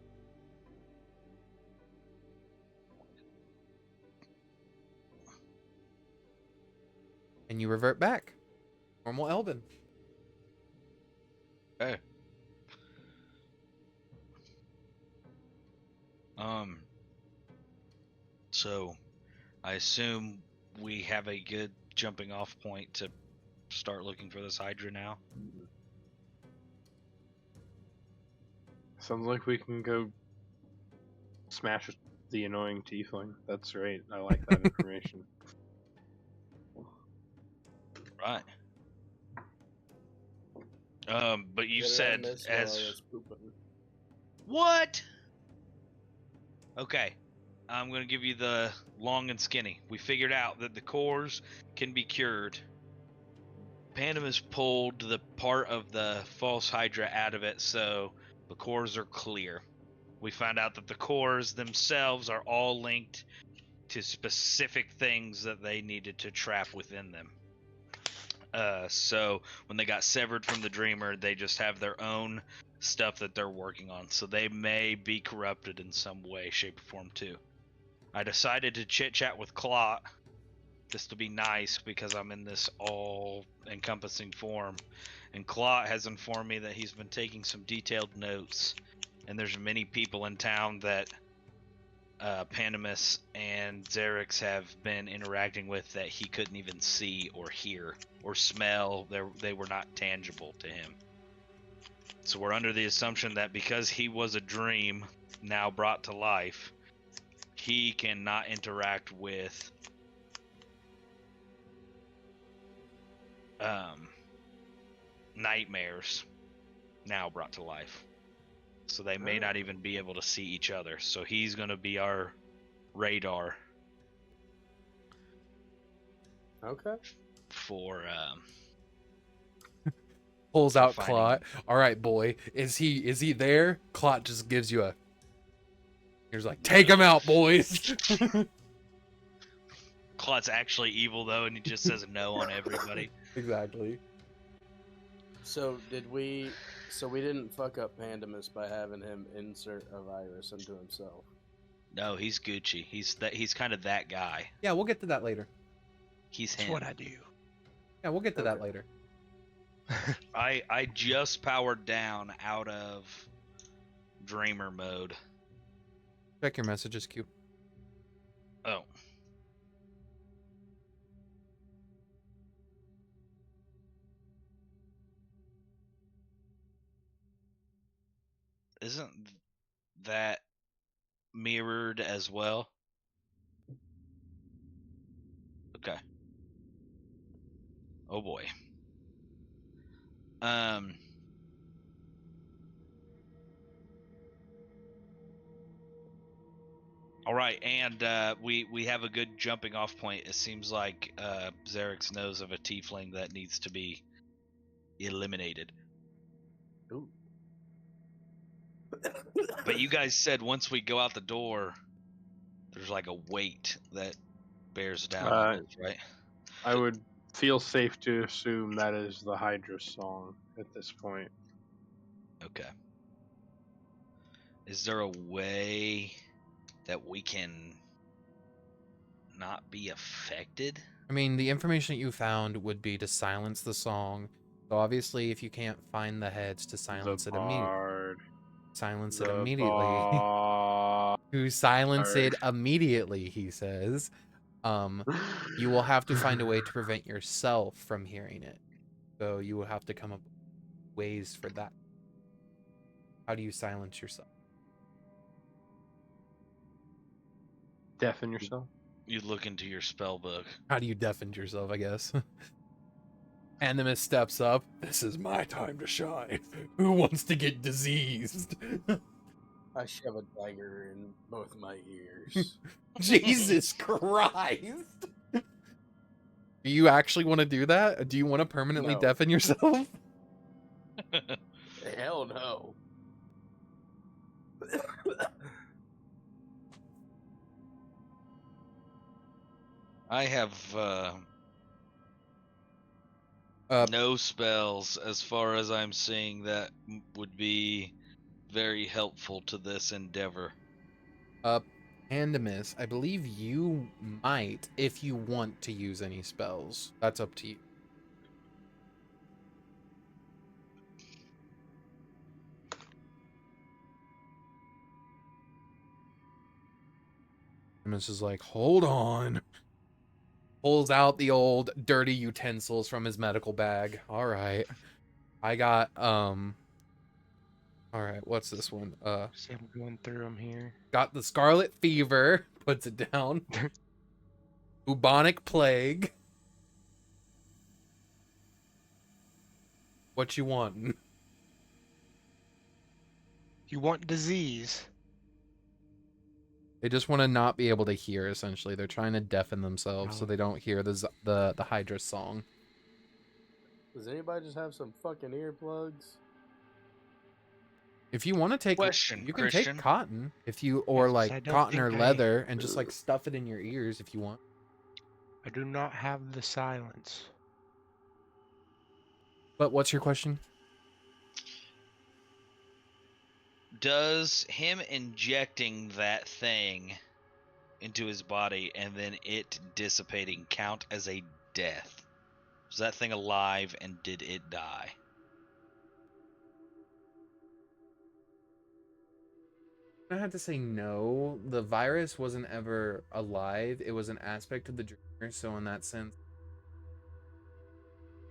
[SPEAKER 1] And you revert back. Normal Elben.
[SPEAKER 4] Okay. So I assume we have a good jumping off point to start looking for this Hydra now.
[SPEAKER 3] Sounds like we can go smash the annoying tiefling. That's right. I like that information.
[SPEAKER 4] Right. But you
[SPEAKER 2] What did I
[SPEAKER 4] said
[SPEAKER 2] miss while I
[SPEAKER 4] as
[SPEAKER 2] was pooping?
[SPEAKER 4] what? Okay. I'm going to give you the long and skinny. We figured out that the cores can be cured. Pandemus pulled the part of the false Hydra out of it, so the cores are clear. We found out that the cores themselves are all linked to specific things that they needed to trap within them. So when they got severed from the Dreamer, they just have their own stuff that they're working on. So they may be corrupted in some way, shape, or form too. I decided to chit-chat with Clot, just to be nice, because I'm in this all-encompassing form. And Clot has informed me that he's been taking some detailed notes, and there's many people in town that Pandemus and Xerix have been interacting with that he couldn't even see or hear or smell. They were not tangible to him. So we're under the assumption that because he was a dream now brought to life, he cannot interact with nightmares now brought to life. So they may not even be able to see each other. So he's going to be our radar.
[SPEAKER 2] Okay.
[SPEAKER 4] For
[SPEAKER 1] Pulls out
[SPEAKER 4] finding-
[SPEAKER 1] Clot. "All right, boy. Is he there?" Clot just gives you a. He's like, "Take him out, boys."
[SPEAKER 4] Clot's actually evil though, and he just says no on everybody.
[SPEAKER 1] Exactly.
[SPEAKER 2] So we didn't fuck up Pandemus by having him insert a virus into himself.
[SPEAKER 4] No, he's Gucci. He's kind of that guy.
[SPEAKER 1] Yeah, we'll get to that later.
[SPEAKER 4] He's
[SPEAKER 5] That's
[SPEAKER 4] him.
[SPEAKER 5] what I do.
[SPEAKER 1] Yeah, we'll get to that
[SPEAKER 2] Okay.
[SPEAKER 1] later.
[SPEAKER 4] I just powered down out of Dreamer mode.
[SPEAKER 1] Check your messages, Q.
[SPEAKER 4] Oh. isn't that mirrored as well? Okay. Oh boy. All right, and we have a good jumping off point. It seems like Zarex knows of a tiefling that needs to be eliminated.
[SPEAKER 2] Ooh.
[SPEAKER 4] But you guys said once we go out the door, there's like a weight that bears down on us, right?
[SPEAKER 3] I would feel safe to assume that is the Hydra song at this point.
[SPEAKER 4] Okay. Is there a way that we can not be affected?
[SPEAKER 1] I mean, the information that you found would be to silence the song. So obviously, if you can't find the heads to silence
[SPEAKER 3] The
[SPEAKER 1] it immediately,
[SPEAKER 3] bard.
[SPEAKER 1] silence it
[SPEAKER 3] The
[SPEAKER 1] immediately.
[SPEAKER 3] bard.
[SPEAKER 1] To silence it immediately, he says. You will have to find a way to prevent yourself from hearing it. So you will have to come up with ways for that. How do you silence yourself?
[SPEAKER 3] Deafen yourself.
[SPEAKER 4] You look into your spell book.
[SPEAKER 1] How do you deafen yourself, I guess? Pandemus steps up. This is my time to shine. Who wants to get diseased?
[SPEAKER 2] I shove a dagger in both my ears.
[SPEAKER 1] Jesus Christ! Do you actually want to do that? Do you want to permanently
[SPEAKER 2] No.
[SPEAKER 1] deafen yourself?
[SPEAKER 2] Hell no.
[SPEAKER 4] I have no spells as far as I'm seeing that would be very helpful to this endeavor.
[SPEAKER 1] Pandemus, I believe you might if you want to use any spells. That's up to you. Pandemus is like, hold on. Pulls out the old dirty utensils from his medical bag. All right. I got all right, what's this one?
[SPEAKER 5] See, I'm going through them here.
[SPEAKER 1] Got the scarlet fever, puts it down. Bubonic plague. What you want?
[SPEAKER 5] You want disease?
[SPEAKER 1] They just want to not be able to hear. Essentially, they're trying to deafen themselves so they don't hear the Hydra song.
[SPEAKER 2] Does anybody just have some fucking earplugs?
[SPEAKER 1] If you want to take,
[SPEAKER 4] Question,
[SPEAKER 1] you can
[SPEAKER 4] Christian.
[SPEAKER 1] take cotton if you or
[SPEAKER 5] Yes, I
[SPEAKER 1] like
[SPEAKER 5] don't
[SPEAKER 1] cotton or
[SPEAKER 5] think
[SPEAKER 1] leather and just like stuff it in your ears if you want.
[SPEAKER 5] I do not have the silence.
[SPEAKER 1] But what's your question?
[SPEAKER 4] Does him injecting that thing into his body and then it dissipating count as a death? Was that thing alive and did it die?
[SPEAKER 1] I have to say no. The virus wasn't ever alive. It was an aspect of the dreamer. So in that sense,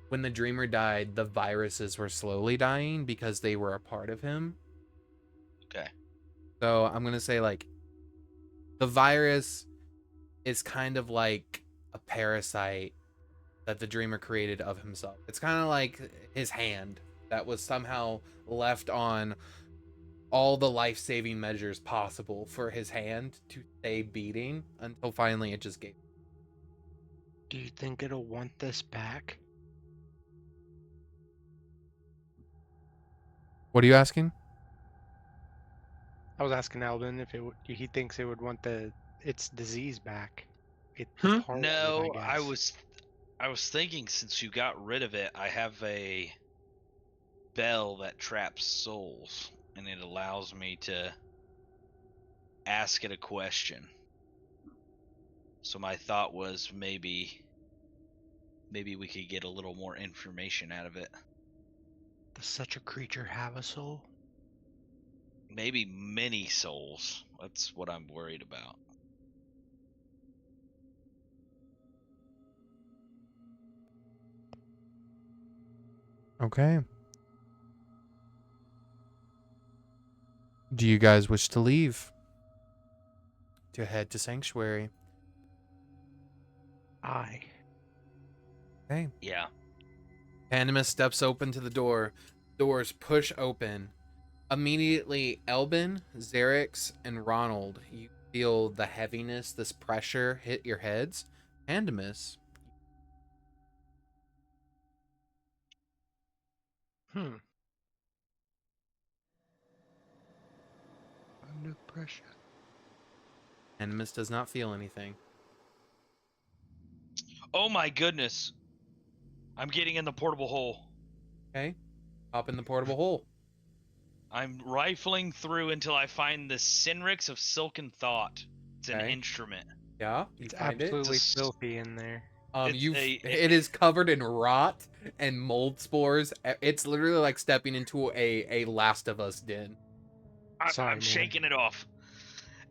[SPEAKER 1] when the dreamer died, the viruses were slowly dying because they were a part of him.
[SPEAKER 4] Okay.
[SPEAKER 1] So I'm gonna say like the virus is kind of like a parasite that the dreamer created of himself. It's kind of like his hand that was somehow left on all the life-saving measures possible for his hand to stay beating until finally it just gave.
[SPEAKER 5] Do you think it'll want this back?
[SPEAKER 1] What are you asking?
[SPEAKER 5] I was asking Elben if he thinks it would want its disease back. It's
[SPEAKER 3] Hmm?
[SPEAKER 5] part of it,
[SPEAKER 4] No,
[SPEAKER 5] I
[SPEAKER 4] I
[SPEAKER 5] guess.
[SPEAKER 4] was thinking since you got rid of it, I have a spell that traps souls and it allows me to ask it a question. So my thought was maybe we could get a little more information out of it.
[SPEAKER 5] Does such a creature have a soul?
[SPEAKER 4] Maybe many souls. That's what I'm worried about.
[SPEAKER 1] Okay. Do you guys wish to leave? To head to Sanctuary?
[SPEAKER 5] Aye.
[SPEAKER 1] Okay.
[SPEAKER 4] Yeah.
[SPEAKER 1] Pandemus steps open to the door. Doors push open. Immediately, Elben, Xerix, and Ronald, you feel the heaviness, this pressure hit your heads. Pandemus,
[SPEAKER 5] Under pressure.
[SPEAKER 1] Pandemus does not feel anything.
[SPEAKER 4] Oh my goodness. I'm getting in the portable hole.
[SPEAKER 1] Okay. Hop in the portable hole.
[SPEAKER 4] I'm rifling through until I find the Sinrix of Silken Thought. It's an
[SPEAKER 1] Okay.
[SPEAKER 4] instrument.
[SPEAKER 1] Yeah, you
[SPEAKER 5] It's
[SPEAKER 1] find it.
[SPEAKER 5] absolutely
[SPEAKER 4] It's a-
[SPEAKER 5] filthy in there.
[SPEAKER 1] It is covered in rot and mold spores. It's literally like stepping into a Last of Us den.
[SPEAKER 5] Sorry,
[SPEAKER 4] I'm
[SPEAKER 5] man.
[SPEAKER 4] shaking it off.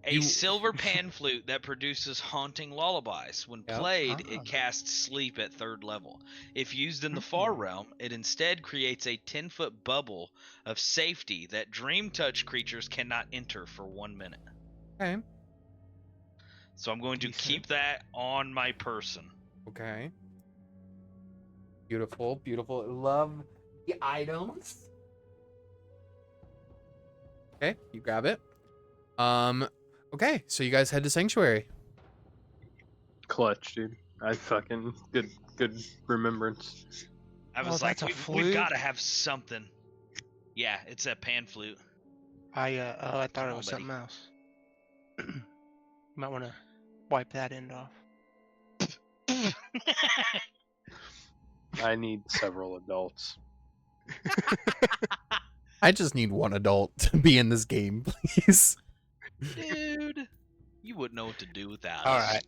[SPEAKER 4] A
[SPEAKER 1] You-
[SPEAKER 4] silver pan flute that produces haunting lullabies. When
[SPEAKER 1] Yep.
[SPEAKER 4] played,
[SPEAKER 5] Ah.
[SPEAKER 4] it casts sleep at 3rd level. If used in the far realm, it instead creates a 10-foot bubble of safety that Dream Touch creatures cannot enter for 1 minute.
[SPEAKER 1] Okay.
[SPEAKER 4] So I'm going to
[SPEAKER 5] Decent.
[SPEAKER 4] keep that on my person.
[SPEAKER 1] Okay. Beautiful, beautiful. Love the items. Okay, you grab it. Okay, so you guys head to Sanctuary.
[SPEAKER 3] Clutch, dude. I fucking good remembrance.
[SPEAKER 4] I
[SPEAKER 5] Oh,
[SPEAKER 4] was like,
[SPEAKER 5] that's a
[SPEAKER 4] we've
[SPEAKER 5] flute?
[SPEAKER 4] got to have something. Yeah, it's a pan flute.
[SPEAKER 5] I thought
[SPEAKER 4] Come
[SPEAKER 5] it
[SPEAKER 4] on,
[SPEAKER 5] was
[SPEAKER 4] buddy.
[SPEAKER 5] something else. Might want to wipe that end off.
[SPEAKER 3] I need several adults.
[SPEAKER 1] I just need one adult to be in this game, please.
[SPEAKER 4] Dude, you wouldn't know what to do without
[SPEAKER 5] All
[SPEAKER 4] us.
[SPEAKER 5] right.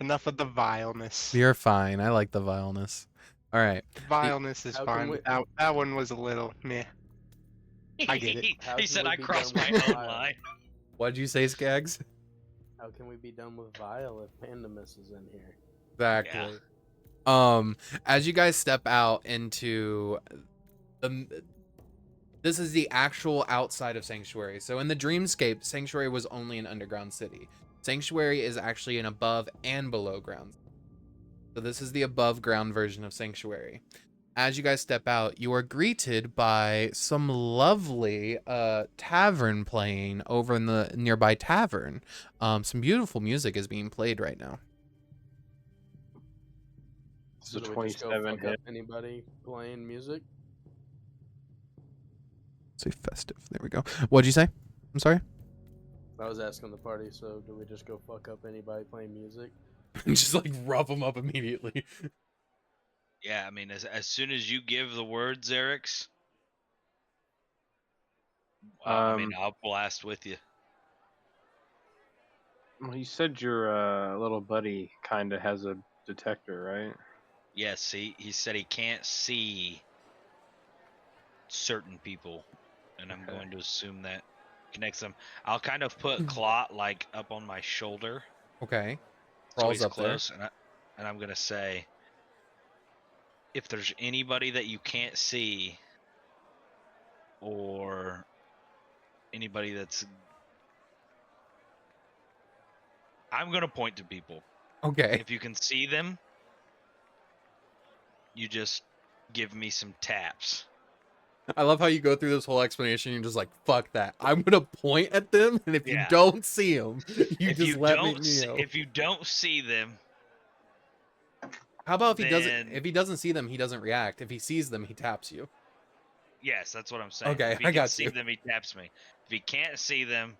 [SPEAKER 5] Enough of the vileness.
[SPEAKER 1] You're fine. I like the vileness. All right.
[SPEAKER 5] Vileness is
[SPEAKER 2] How can
[SPEAKER 5] fine.
[SPEAKER 2] we-
[SPEAKER 5] but That one was a little meh. I get it.
[SPEAKER 2] How
[SPEAKER 4] He
[SPEAKER 2] can
[SPEAKER 4] said
[SPEAKER 2] we
[SPEAKER 4] I
[SPEAKER 2] be
[SPEAKER 4] crossed
[SPEAKER 2] done
[SPEAKER 4] my
[SPEAKER 2] with
[SPEAKER 4] own
[SPEAKER 2] Vile?
[SPEAKER 4] line.
[SPEAKER 1] What'd you say, Skaggs?
[SPEAKER 2] How can we be done with Vile if Pandemus is in here?
[SPEAKER 1] Exactly. As you guys step out into this is the actual outside of Sanctuary. So in the Dreamscape, Sanctuary was only an underground city. Sanctuary is actually an above and below ground. So this is the above ground version of Sanctuary. As you guys step out, you are greeted by some lovely tavern playing over in the nearby tavern. Some beautiful music is being played right now.
[SPEAKER 3] It's
[SPEAKER 2] So
[SPEAKER 3] a
[SPEAKER 2] do we just go
[SPEAKER 3] 27
[SPEAKER 2] fuck
[SPEAKER 3] hit.
[SPEAKER 2] up anybody playing music?
[SPEAKER 1] Say festive. There we go. What'd you say? I'm sorry.
[SPEAKER 2] I was asking the party, so do we just go fuck up anybody playing music?
[SPEAKER 1] Just like rough them up immediately.
[SPEAKER 4] Yeah, I mean, as soon as you give the word, Xerix, I mean, I'll blast with you.
[SPEAKER 3] Well, you said your little buddy kind of has a detector, right?
[SPEAKER 4] Yes, he said he can't see certain people, and I'm
[SPEAKER 3] Okay.
[SPEAKER 4] going to assume that connects them. I'll kind of put Clot like up on my shoulder,
[SPEAKER 1] Okay.
[SPEAKER 4] so
[SPEAKER 1] Crawls
[SPEAKER 4] he's
[SPEAKER 1] up there.
[SPEAKER 4] close, and I'm gonna say, if there's anybody that you can't see, or anybody that's, I'm gonna point to people.
[SPEAKER 1] Okay.
[SPEAKER 4] If you can see them, you just give me some taps.
[SPEAKER 1] I love how you go through this whole explanation and you're just like, fuck that. I'm gonna point at them, and if you
[SPEAKER 4] Yeah.
[SPEAKER 1] don't see them, you
[SPEAKER 4] If
[SPEAKER 1] just
[SPEAKER 4] you
[SPEAKER 1] let
[SPEAKER 4] don't
[SPEAKER 1] me
[SPEAKER 4] see,
[SPEAKER 1] know.
[SPEAKER 4] if you don't see them,
[SPEAKER 1] How about if he doesn't?
[SPEAKER 4] then-
[SPEAKER 1] If he doesn't see them, he doesn't react. If he sees them, he taps you.
[SPEAKER 4] yes, that's what I'm saying.
[SPEAKER 1] Okay,
[SPEAKER 4] if he
[SPEAKER 1] I
[SPEAKER 4] can
[SPEAKER 1] got
[SPEAKER 4] see
[SPEAKER 1] you.
[SPEAKER 4] them, he taps me. If he can't see them,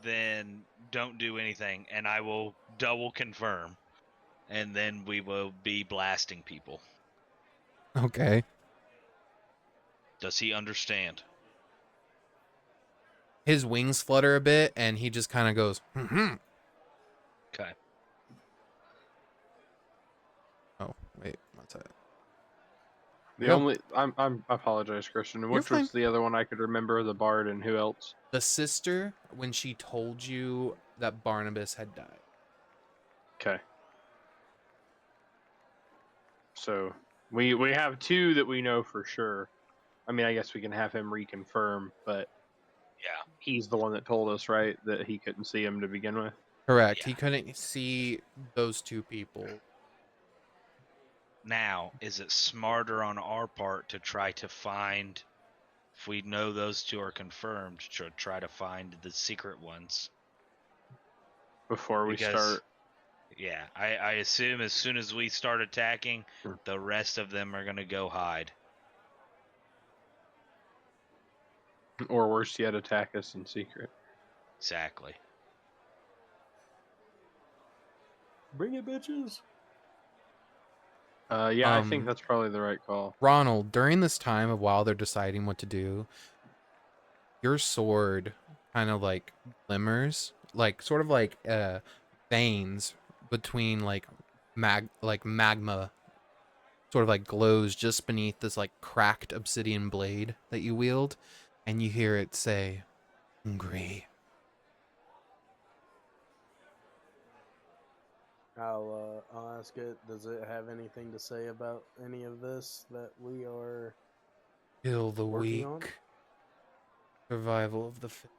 [SPEAKER 4] then don't do anything, and I will double confirm, and then we will be blasting people.
[SPEAKER 1] Okay.
[SPEAKER 4] Does he understand?
[SPEAKER 1] His wings flutter a bit, and he just kind of goes, "Hmm."
[SPEAKER 4] Okay.
[SPEAKER 1] Oh, wait, what's that?
[SPEAKER 3] The
[SPEAKER 1] Go.
[SPEAKER 3] only I apologize, Christian. Which
[SPEAKER 1] fine.
[SPEAKER 3] was the other one I could remember? The bard and who else?
[SPEAKER 1] The sister, when she told you that Barnabas had died.
[SPEAKER 3] Okay. So we have two that we know for sure. I mean, I guess we can have him reconfirm, but
[SPEAKER 4] Yeah.
[SPEAKER 3] he's the one that told us, right, that he couldn't see him to begin with.
[SPEAKER 1] Correct.
[SPEAKER 4] Yeah.
[SPEAKER 1] He couldn't see those two people.
[SPEAKER 4] Now, is it smarter on our part to try to find, if we know those two are confirmed, to try to find the secret ones?
[SPEAKER 3] Before we
[SPEAKER 4] Because-
[SPEAKER 3] start,
[SPEAKER 4] Yeah, I assume as soon as we start attacking, the rest of them are going to go hide.
[SPEAKER 3] or worse yet, attack us in secret.
[SPEAKER 4] Exactly.
[SPEAKER 2] Bring it, bitches.
[SPEAKER 3] Yeah, I think
[SPEAKER 1] Um,
[SPEAKER 3] that's probably the right call.
[SPEAKER 1] Ronald, during this time of while they're deciding what to do, your sword kind of like glimmers, like sort of like veins between like magma sort of like glows just beneath this like cracked obsidian blade that you wield, and you hear it say, "Hungry."
[SPEAKER 2] I'll ask it. Does it have anything to say about any of this that we are?
[SPEAKER 1] Kill the
[SPEAKER 2] Working on?
[SPEAKER 1] weak. Survival of the fit.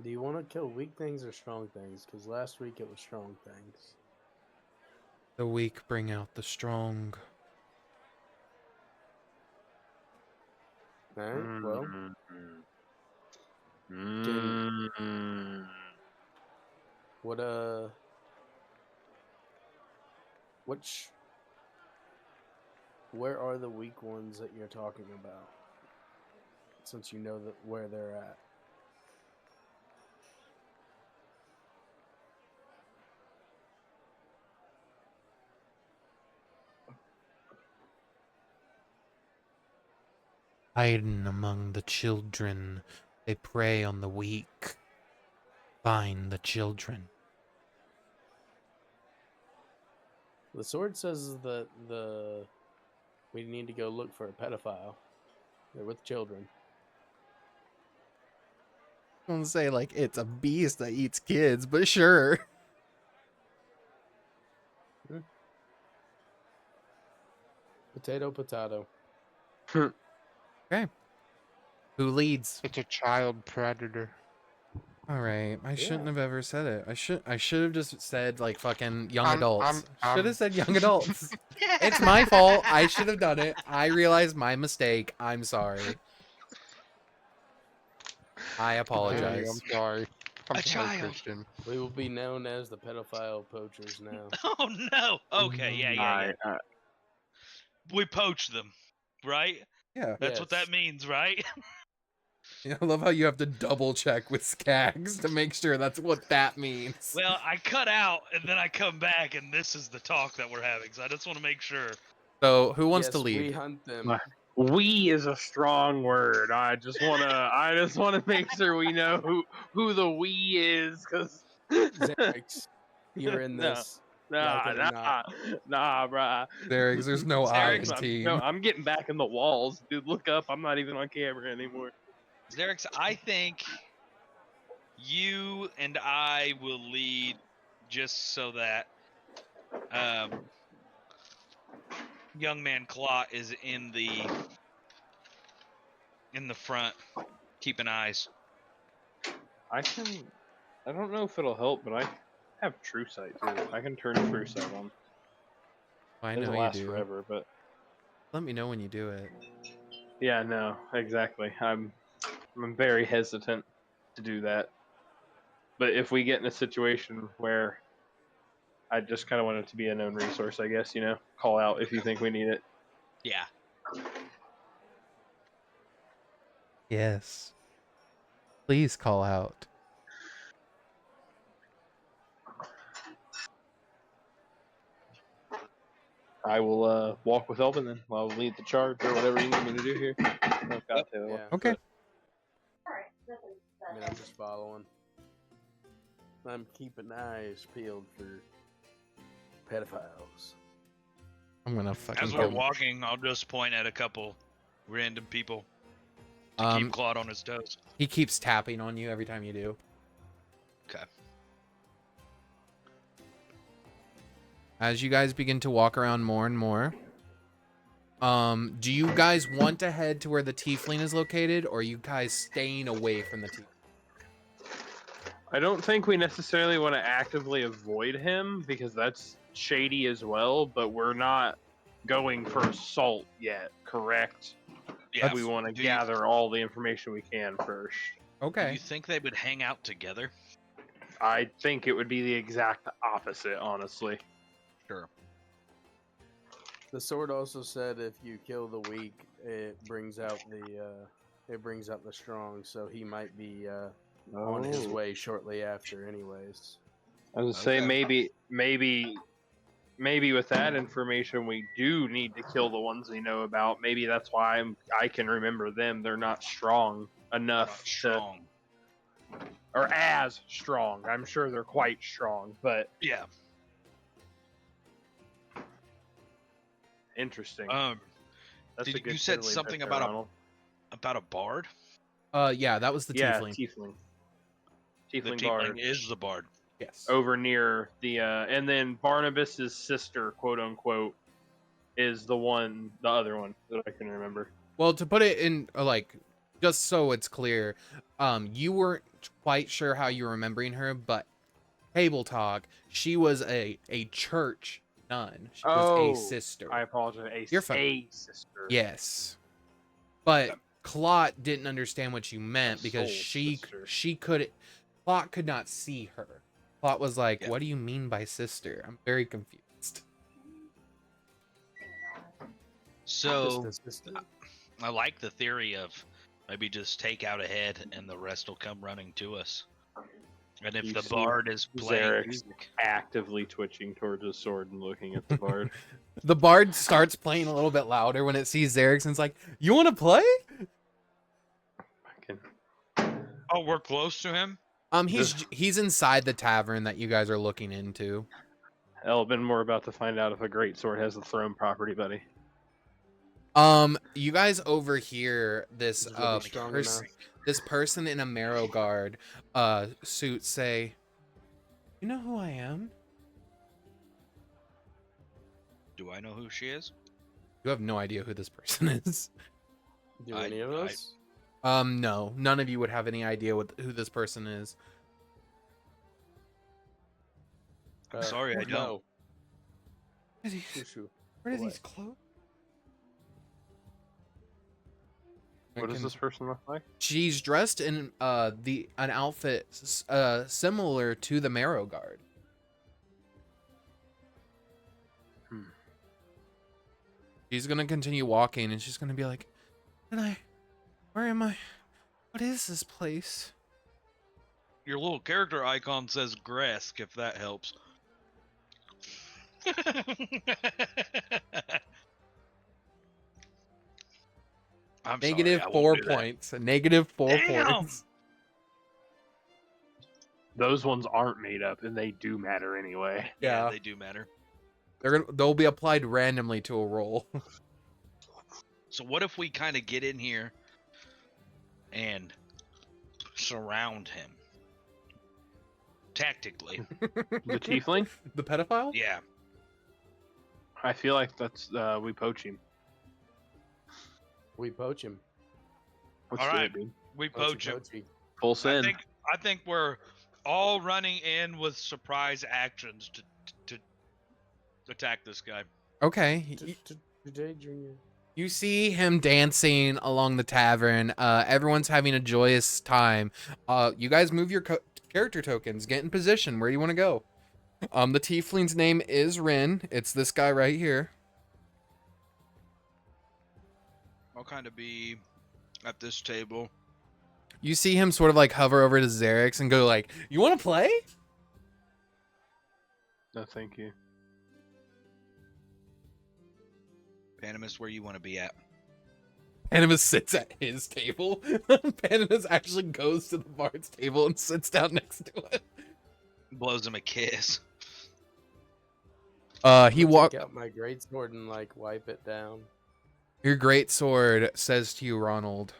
[SPEAKER 2] Do you want to kill weak things or strong things? Because last week it was strong things.
[SPEAKER 1] The weak bring out the strong.
[SPEAKER 2] All right. Well,
[SPEAKER 3] Mm.
[SPEAKER 2] what which? Where are the weak ones that you're talking about? Since you know that where they're at.
[SPEAKER 1] Hiding among the children, they prey on the weak. Find the children.
[SPEAKER 2] The sword says that we need to go look for a pedophile. They're with children.
[SPEAKER 1] I don't say like it's a beast that eats kids, but sure.
[SPEAKER 2] Potato, potato.
[SPEAKER 1] Okay. Who leads?
[SPEAKER 5] It's a child predator.
[SPEAKER 1] All right. I shouldn't
[SPEAKER 2] Yeah.
[SPEAKER 1] have ever said it. I should have just said like fucking young
[SPEAKER 5] I'm-
[SPEAKER 1] adults.
[SPEAKER 5] I'm-
[SPEAKER 1] Should have said young adults. It's my fault. I should have done it. I realized my mistake. I'm sorry. I
[SPEAKER 5] Hey,
[SPEAKER 1] apologize.
[SPEAKER 5] I'm sorry. I'm
[SPEAKER 4] A
[SPEAKER 5] sorry,
[SPEAKER 4] child.
[SPEAKER 5] Christian.
[SPEAKER 2] We will be known as the pedophile poachers now.
[SPEAKER 4] Oh no. Okay, yeah. We poach them, right?
[SPEAKER 1] Yeah.
[SPEAKER 4] That's what that
[SPEAKER 2] Yes.
[SPEAKER 4] means, right?
[SPEAKER 1] I love how you have to double check with Skags to make sure that's what that means.
[SPEAKER 4] Well, I cut out and then I come back and this is the talk that we're having. So I just want to make sure.
[SPEAKER 1] So who wants
[SPEAKER 2] Yes,
[SPEAKER 1] to lead?
[SPEAKER 2] we hunt them.
[SPEAKER 3] My- We is a strong word. I just wanna make sure we know who the we is, because
[SPEAKER 2] Xerix, you're in
[SPEAKER 3] No.
[SPEAKER 2] this.
[SPEAKER 3] nah,
[SPEAKER 2] Like it or not.
[SPEAKER 3] bruh.
[SPEAKER 1] There's no I in
[SPEAKER 4] Xerix,
[SPEAKER 1] team.
[SPEAKER 3] No, I'm getting back in the walls, dude. Look up. I'm not even on camera anymore.
[SPEAKER 4] Xerix, I think you and I will lead just so that young man Claw is in the front, keeping eyes.
[SPEAKER 3] I don't know if it'll help, but I have True Sight too. I can turn True Sight on.
[SPEAKER 1] I
[SPEAKER 3] It
[SPEAKER 1] know
[SPEAKER 3] doesn't
[SPEAKER 1] you
[SPEAKER 3] last
[SPEAKER 1] do.
[SPEAKER 3] forever, but
[SPEAKER 1] Let me know when you do it.
[SPEAKER 3] yeah, no, exactly. I'm very hesitant to do that. But if we get in a situation where I just kind of want it to be a known resource, I guess, call out if you think we need it.
[SPEAKER 4] Yeah.
[SPEAKER 1] Yes. Please call out.
[SPEAKER 3] I will walk with Elben then. I'll lead the charge or whatever you need me to do here. Oh, God, Taylor,
[SPEAKER 2] Yeah.
[SPEAKER 1] Okay.
[SPEAKER 2] I mean, I'm just following. I'm keeping eyes peeled for pedophiles.
[SPEAKER 1] I'm gonna fucking
[SPEAKER 4] As we're
[SPEAKER 1] go.
[SPEAKER 4] walking, I'll just point at a couple random people to keep Claude on his toes.
[SPEAKER 1] He keeps tapping on you every time you do.
[SPEAKER 4] Okay.
[SPEAKER 1] As you guys begin to walk around more and more, Do you guys want to head to where the tiefling is located, or are you guys staying away from the tiefling?
[SPEAKER 3] I don't think we necessarily want to actively avoid him because that's shady as well, but we're not going for assault yet, correct?
[SPEAKER 4] Yeah.
[SPEAKER 3] We want to
[SPEAKER 4] Do you-
[SPEAKER 3] gather all the information we can first.
[SPEAKER 4] Do
[SPEAKER 1] Okay.
[SPEAKER 4] you think they would hang out together?
[SPEAKER 3] I think it would be the exact opposite, honestly.
[SPEAKER 4] Sure.
[SPEAKER 2] The sword also said if you kill the weak, it brings out the strong. So he might be on his
[SPEAKER 3] Oh.
[SPEAKER 2] way shortly after, anyways.
[SPEAKER 3] I was say
[SPEAKER 4] Okay.
[SPEAKER 3] maybe with that information we do need to kill the ones we know about. Maybe that's why I can remember them. They're not strong enough
[SPEAKER 4] Strong.
[SPEAKER 3] or as strong. I'm sure they're quite strong, but
[SPEAKER 4] Yeah.
[SPEAKER 3] interesting. That's
[SPEAKER 4] Did
[SPEAKER 3] a good
[SPEAKER 4] you said
[SPEAKER 3] fiddly
[SPEAKER 4] something
[SPEAKER 3] bit there,
[SPEAKER 4] about
[SPEAKER 3] Ronald.
[SPEAKER 4] a bard?
[SPEAKER 1] Yeah, that was the
[SPEAKER 3] Yeah,
[SPEAKER 1] tiefling.
[SPEAKER 3] tiefling.
[SPEAKER 4] The
[SPEAKER 3] Tiefling
[SPEAKER 4] tiefling
[SPEAKER 3] bard
[SPEAKER 4] is the bard.
[SPEAKER 1] Yes.
[SPEAKER 3] over near the and then Barnabas's sister, quote unquote, is the other one that I can remember.
[SPEAKER 1] Well, to put it in like, just so it's clear, you weren't quite sure how you were remembering her, but table talk, she was a church nun. She was a sister.
[SPEAKER 3] I apologize.
[SPEAKER 1] You're fine.
[SPEAKER 3] A sister.
[SPEAKER 1] Yes, but Clot didn't understand what you meant
[SPEAKER 3] A
[SPEAKER 1] because
[SPEAKER 3] soul sister.
[SPEAKER 1] Clot could not see her. Clot was like,
[SPEAKER 4] Yeah.
[SPEAKER 1] "What do you mean by sister?" I'm very confused.
[SPEAKER 4] So
[SPEAKER 2] Just a sister.
[SPEAKER 4] I like the theory of maybe just take out a head and the rest will come running to us. And if
[SPEAKER 3] You
[SPEAKER 4] the
[SPEAKER 3] see
[SPEAKER 4] bard is playing
[SPEAKER 3] Zarek
[SPEAKER 4] music,
[SPEAKER 3] actively twitching towards his sword and looking at the bard.
[SPEAKER 1] The bard starts playing a little bit louder when it sees Xerix and it's like, "You want to play?"
[SPEAKER 4] oh, we're close to him.
[SPEAKER 1] He's inside the tavern that you guys are looking into.
[SPEAKER 3] Elben, we're about to find out if a great sword has the throne property, buddy.
[SPEAKER 1] You guys overhear this
[SPEAKER 2] Is it strong enough?
[SPEAKER 1] this person in a marrow guard suit say, "You know who I am?"
[SPEAKER 4] Do I know who she is?
[SPEAKER 1] You have no idea who this person is.
[SPEAKER 2] Do any of us?
[SPEAKER 1] No, none of you would have any idea who this person is.
[SPEAKER 4] I'm sorry, I don't.
[SPEAKER 2] No.
[SPEAKER 1] Where are
[SPEAKER 2] What?
[SPEAKER 1] these clothes?
[SPEAKER 3] What does this person look like?
[SPEAKER 1] She's dressed in an outfit similar to the marrow guard. She's gonna continue walking and she's gonna be like, where am I? What is this place?
[SPEAKER 4] Your little character icon says Gresk, if that helps. I'm
[SPEAKER 1] Negative
[SPEAKER 4] sorry, I
[SPEAKER 1] 4
[SPEAKER 4] won't do that.
[SPEAKER 1] points. Negative 4
[SPEAKER 4] Damn!
[SPEAKER 1] points.
[SPEAKER 3] Those ones aren't made up, and they do matter anyway.
[SPEAKER 1] Yeah.
[SPEAKER 4] They do matter.
[SPEAKER 1] They'll be applied randomly to a roll.
[SPEAKER 4] So what if we kind of get in here and surround him? Tactically.
[SPEAKER 3] The tiefling?
[SPEAKER 1] The pedophile?
[SPEAKER 4] Yeah.
[SPEAKER 3] I feel like that's we poach him.
[SPEAKER 2] We poach him.
[SPEAKER 3] Let's
[SPEAKER 4] All
[SPEAKER 3] do
[SPEAKER 4] right.
[SPEAKER 3] it, dude.
[SPEAKER 4] We poach him.
[SPEAKER 2] Poachy.
[SPEAKER 3] Full send.
[SPEAKER 4] I think we're all running in with surprise actions to attack this guy.
[SPEAKER 1] Okay.
[SPEAKER 2] Today, Junior.
[SPEAKER 1] You see him dancing along the tavern. Everyone's having a joyous time. You guys move your character tokens. Get in position. Where do you want to go? The tiefling's name is Rin. It's this guy right here.
[SPEAKER 4] I'll kind of be at this table.
[SPEAKER 1] You see him sort of like hover over to Xerix and go like, "You want to play?"
[SPEAKER 3] No, thank you.
[SPEAKER 4] Pandemus, where you want to be at?
[SPEAKER 1] Pandemus sits at his table. Pandemus actually goes to the bard's table and sits down next to it.
[SPEAKER 4] Blows him a kiss.
[SPEAKER 1] He walks.
[SPEAKER 2] Take out my greatsword and like wipe it down.
[SPEAKER 1] Your great sword says to you, Ronald,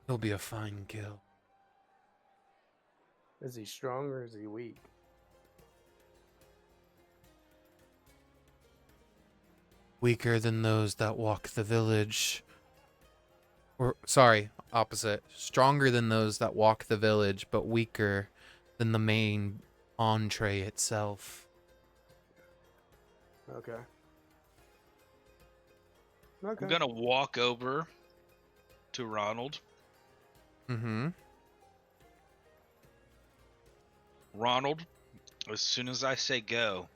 [SPEAKER 1] "He'll be a fine kill."
[SPEAKER 2] Is he strong or is he weak?
[SPEAKER 1] weaker than those that walk the village. Or, sorry, opposite. Stronger than those that walk the village, but weaker than the main entree itself.
[SPEAKER 2] Okay.
[SPEAKER 4] I'm gonna walk over to Ronald.
[SPEAKER 1] Mm-hmm.
[SPEAKER 4] Ronald, as soon as I say go,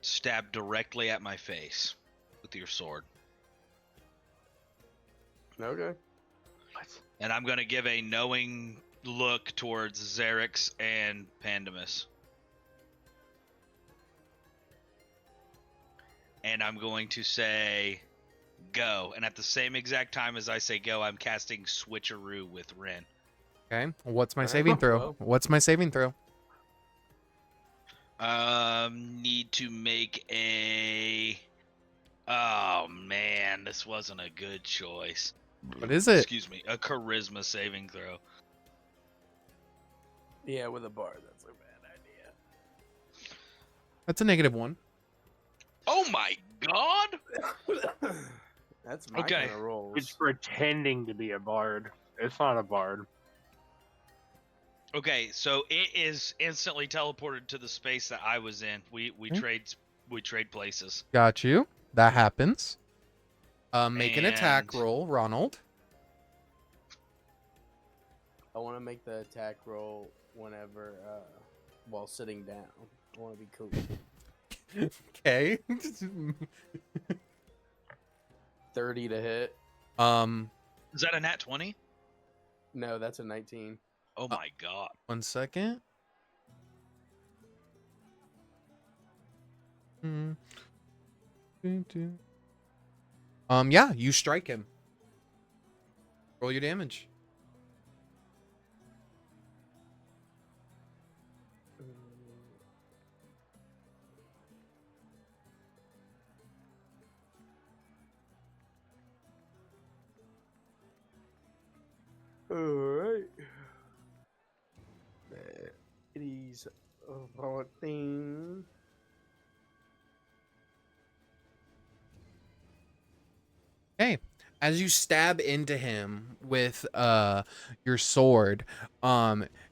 [SPEAKER 4] stab directly at my face with your sword.
[SPEAKER 2] Okay.
[SPEAKER 4] And I'm gonna give a knowing look towards Xerix and Pandemus. And I'm going to say go. And at the same exact time as I say go, I'm casting Switcheroo with Ren.
[SPEAKER 1] Okay. What's my
[SPEAKER 2] Alright,
[SPEAKER 1] saving throw?
[SPEAKER 2] well.
[SPEAKER 1] What's my saving throw?
[SPEAKER 4] Need to make a... Oh, man, this wasn't a good choice.
[SPEAKER 1] What is it?
[SPEAKER 4] Excuse me, a charisma saving throw.
[SPEAKER 2] Yeah, with a bar, that's a bad idea.
[SPEAKER 1] That's a -1.
[SPEAKER 4] Oh my god!
[SPEAKER 2] That's my
[SPEAKER 4] Okay.
[SPEAKER 2] kind of rolls.
[SPEAKER 3] It's pretending to be a bard. It's not a bard.
[SPEAKER 4] Okay, so it is instantly teleported to the space that I was in. We trade places.
[SPEAKER 1] Got you. That happens. Make an attack
[SPEAKER 4] And-
[SPEAKER 1] roll, Ronald.
[SPEAKER 2] I want to make the attack roll whenever, while sitting down. I want to be cool.
[SPEAKER 1] Okay.
[SPEAKER 2] 30 to hit.
[SPEAKER 4] Is that a nat 20?
[SPEAKER 2] No, that's a 19.
[SPEAKER 4] Oh my god.
[SPEAKER 1] 1 second. Yeah, you strike him. Roll your damage.
[SPEAKER 2] Alright. It is 14.
[SPEAKER 1] Okay. As you stab into him with your sword,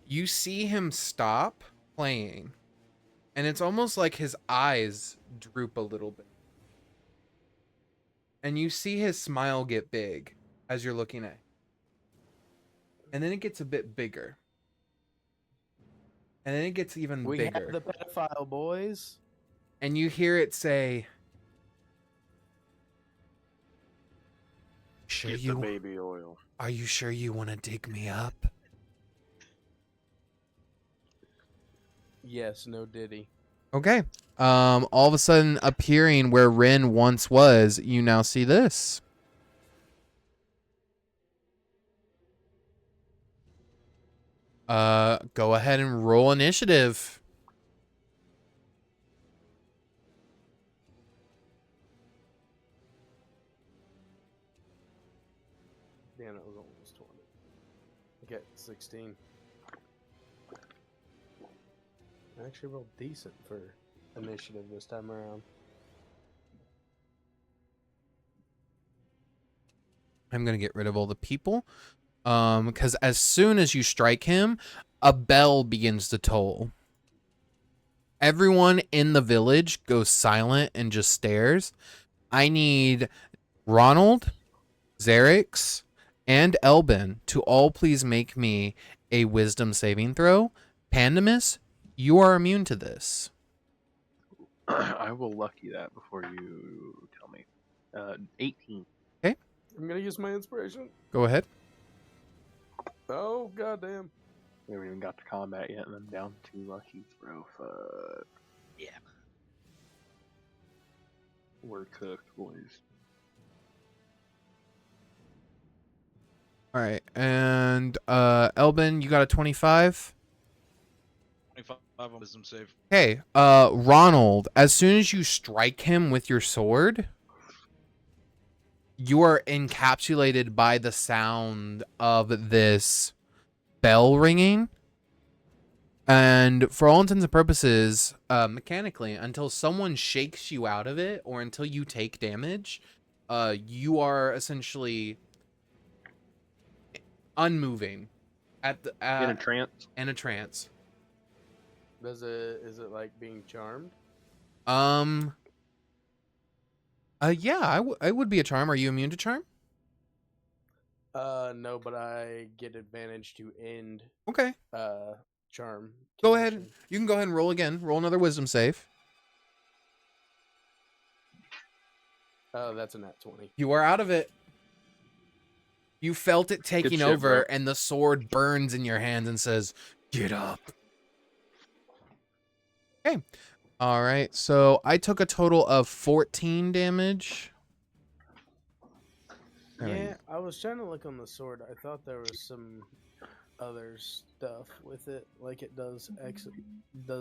[SPEAKER 1] you see him stop playing. And it's almost like his eyes droop a little bit. And you see his smile get big as you're looking at him. And then it gets a bit bigger. And then it gets even
[SPEAKER 2] We
[SPEAKER 1] bigger.
[SPEAKER 2] have the pedophile boys.
[SPEAKER 1] And you hear it say, "Sure
[SPEAKER 3] Get the
[SPEAKER 1] you
[SPEAKER 3] baby oil.
[SPEAKER 1] are you sure you want to dig me up?"
[SPEAKER 2] Yes, no Diddy.
[SPEAKER 1] Okay. All of a sudden appearing where Rin once was, you now see this. Go ahead and roll initiative.
[SPEAKER 2] Damn, it was almost 20. Okay, 16. I actually rolled decent for initiative this time around.
[SPEAKER 1] I'm gonna get rid of all the people. Because as soon as you strike him, a bell begins to toll. Everyone in the village goes silent and just stares. I need Ronald, Xerix, and Elben to all please make me a wisdom saving throw. Pandemus, you are immune to this.
[SPEAKER 3] I will lucky that before you tell me. 18.
[SPEAKER 2] I'm gonna use my inspiration.
[SPEAKER 1] Go ahead.
[SPEAKER 2] Oh, goddamn.
[SPEAKER 3] We haven't even got to combat yet, and I'm down to lucky throw. Fuck.
[SPEAKER 4] Yeah.
[SPEAKER 3] We're cooked, boys.
[SPEAKER 1] All right. And Elben, you got a 25?
[SPEAKER 4] 25 on wisdom save.
[SPEAKER 1] Okay, Ronald, as soon as you strike him with your sword, you are encapsulated by the sound of this bell ringing. And for all intents and purposes, mechanically, until someone shakes you out of it or until you take damage, you are essentially unmoving at the
[SPEAKER 3] In a trance.
[SPEAKER 1] in a trance.
[SPEAKER 2] Is it like being charmed?
[SPEAKER 1] Yeah, I would be a charm. Are you immune to charm?
[SPEAKER 2] No, but I get advantage to end
[SPEAKER 1] Okay.
[SPEAKER 2] charm.
[SPEAKER 1] Go ahead.
[SPEAKER 2] condition.
[SPEAKER 1] You can go ahead and roll again. Roll another wisdom save.
[SPEAKER 2] Oh, that's a nat 20.
[SPEAKER 1] You are out of it. You felt it taking
[SPEAKER 3] shit,
[SPEAKER 1] over,
[SPEAKER 3] bro.
[SPEAKER 1] and the sword burns in your hands and says, "Get up." Okay. All right. So I took a total of 14 damage. All right.
[SPEAKER 2] Yeah, I was trying to look on the sword. I thought there was some other stuff with it, like it does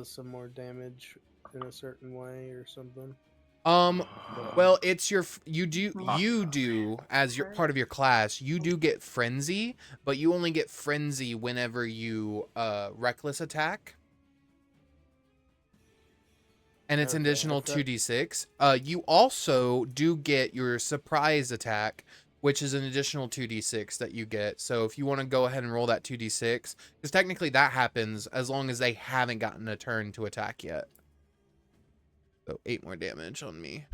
[SPEAKER 2] some more damage in a certain way or something.
[SPEAKER 1] Well, it's you do as your part of your class, you do get frenzy, but you only get frenzy whenever you reckless attack. And it's an
[SPEAKER 2] Okay,
[SPEAKER 1] additional
[SPEAKER 2] I thought-
[SPEAKER 1] 2d6. You also do get your surprise attack, which is an additional 2d6 that you get. So if you want to go ahead and roll that 2d6, because technically that happens as long as they haven't gotten a turn to attack yet. So 8 more damage on me.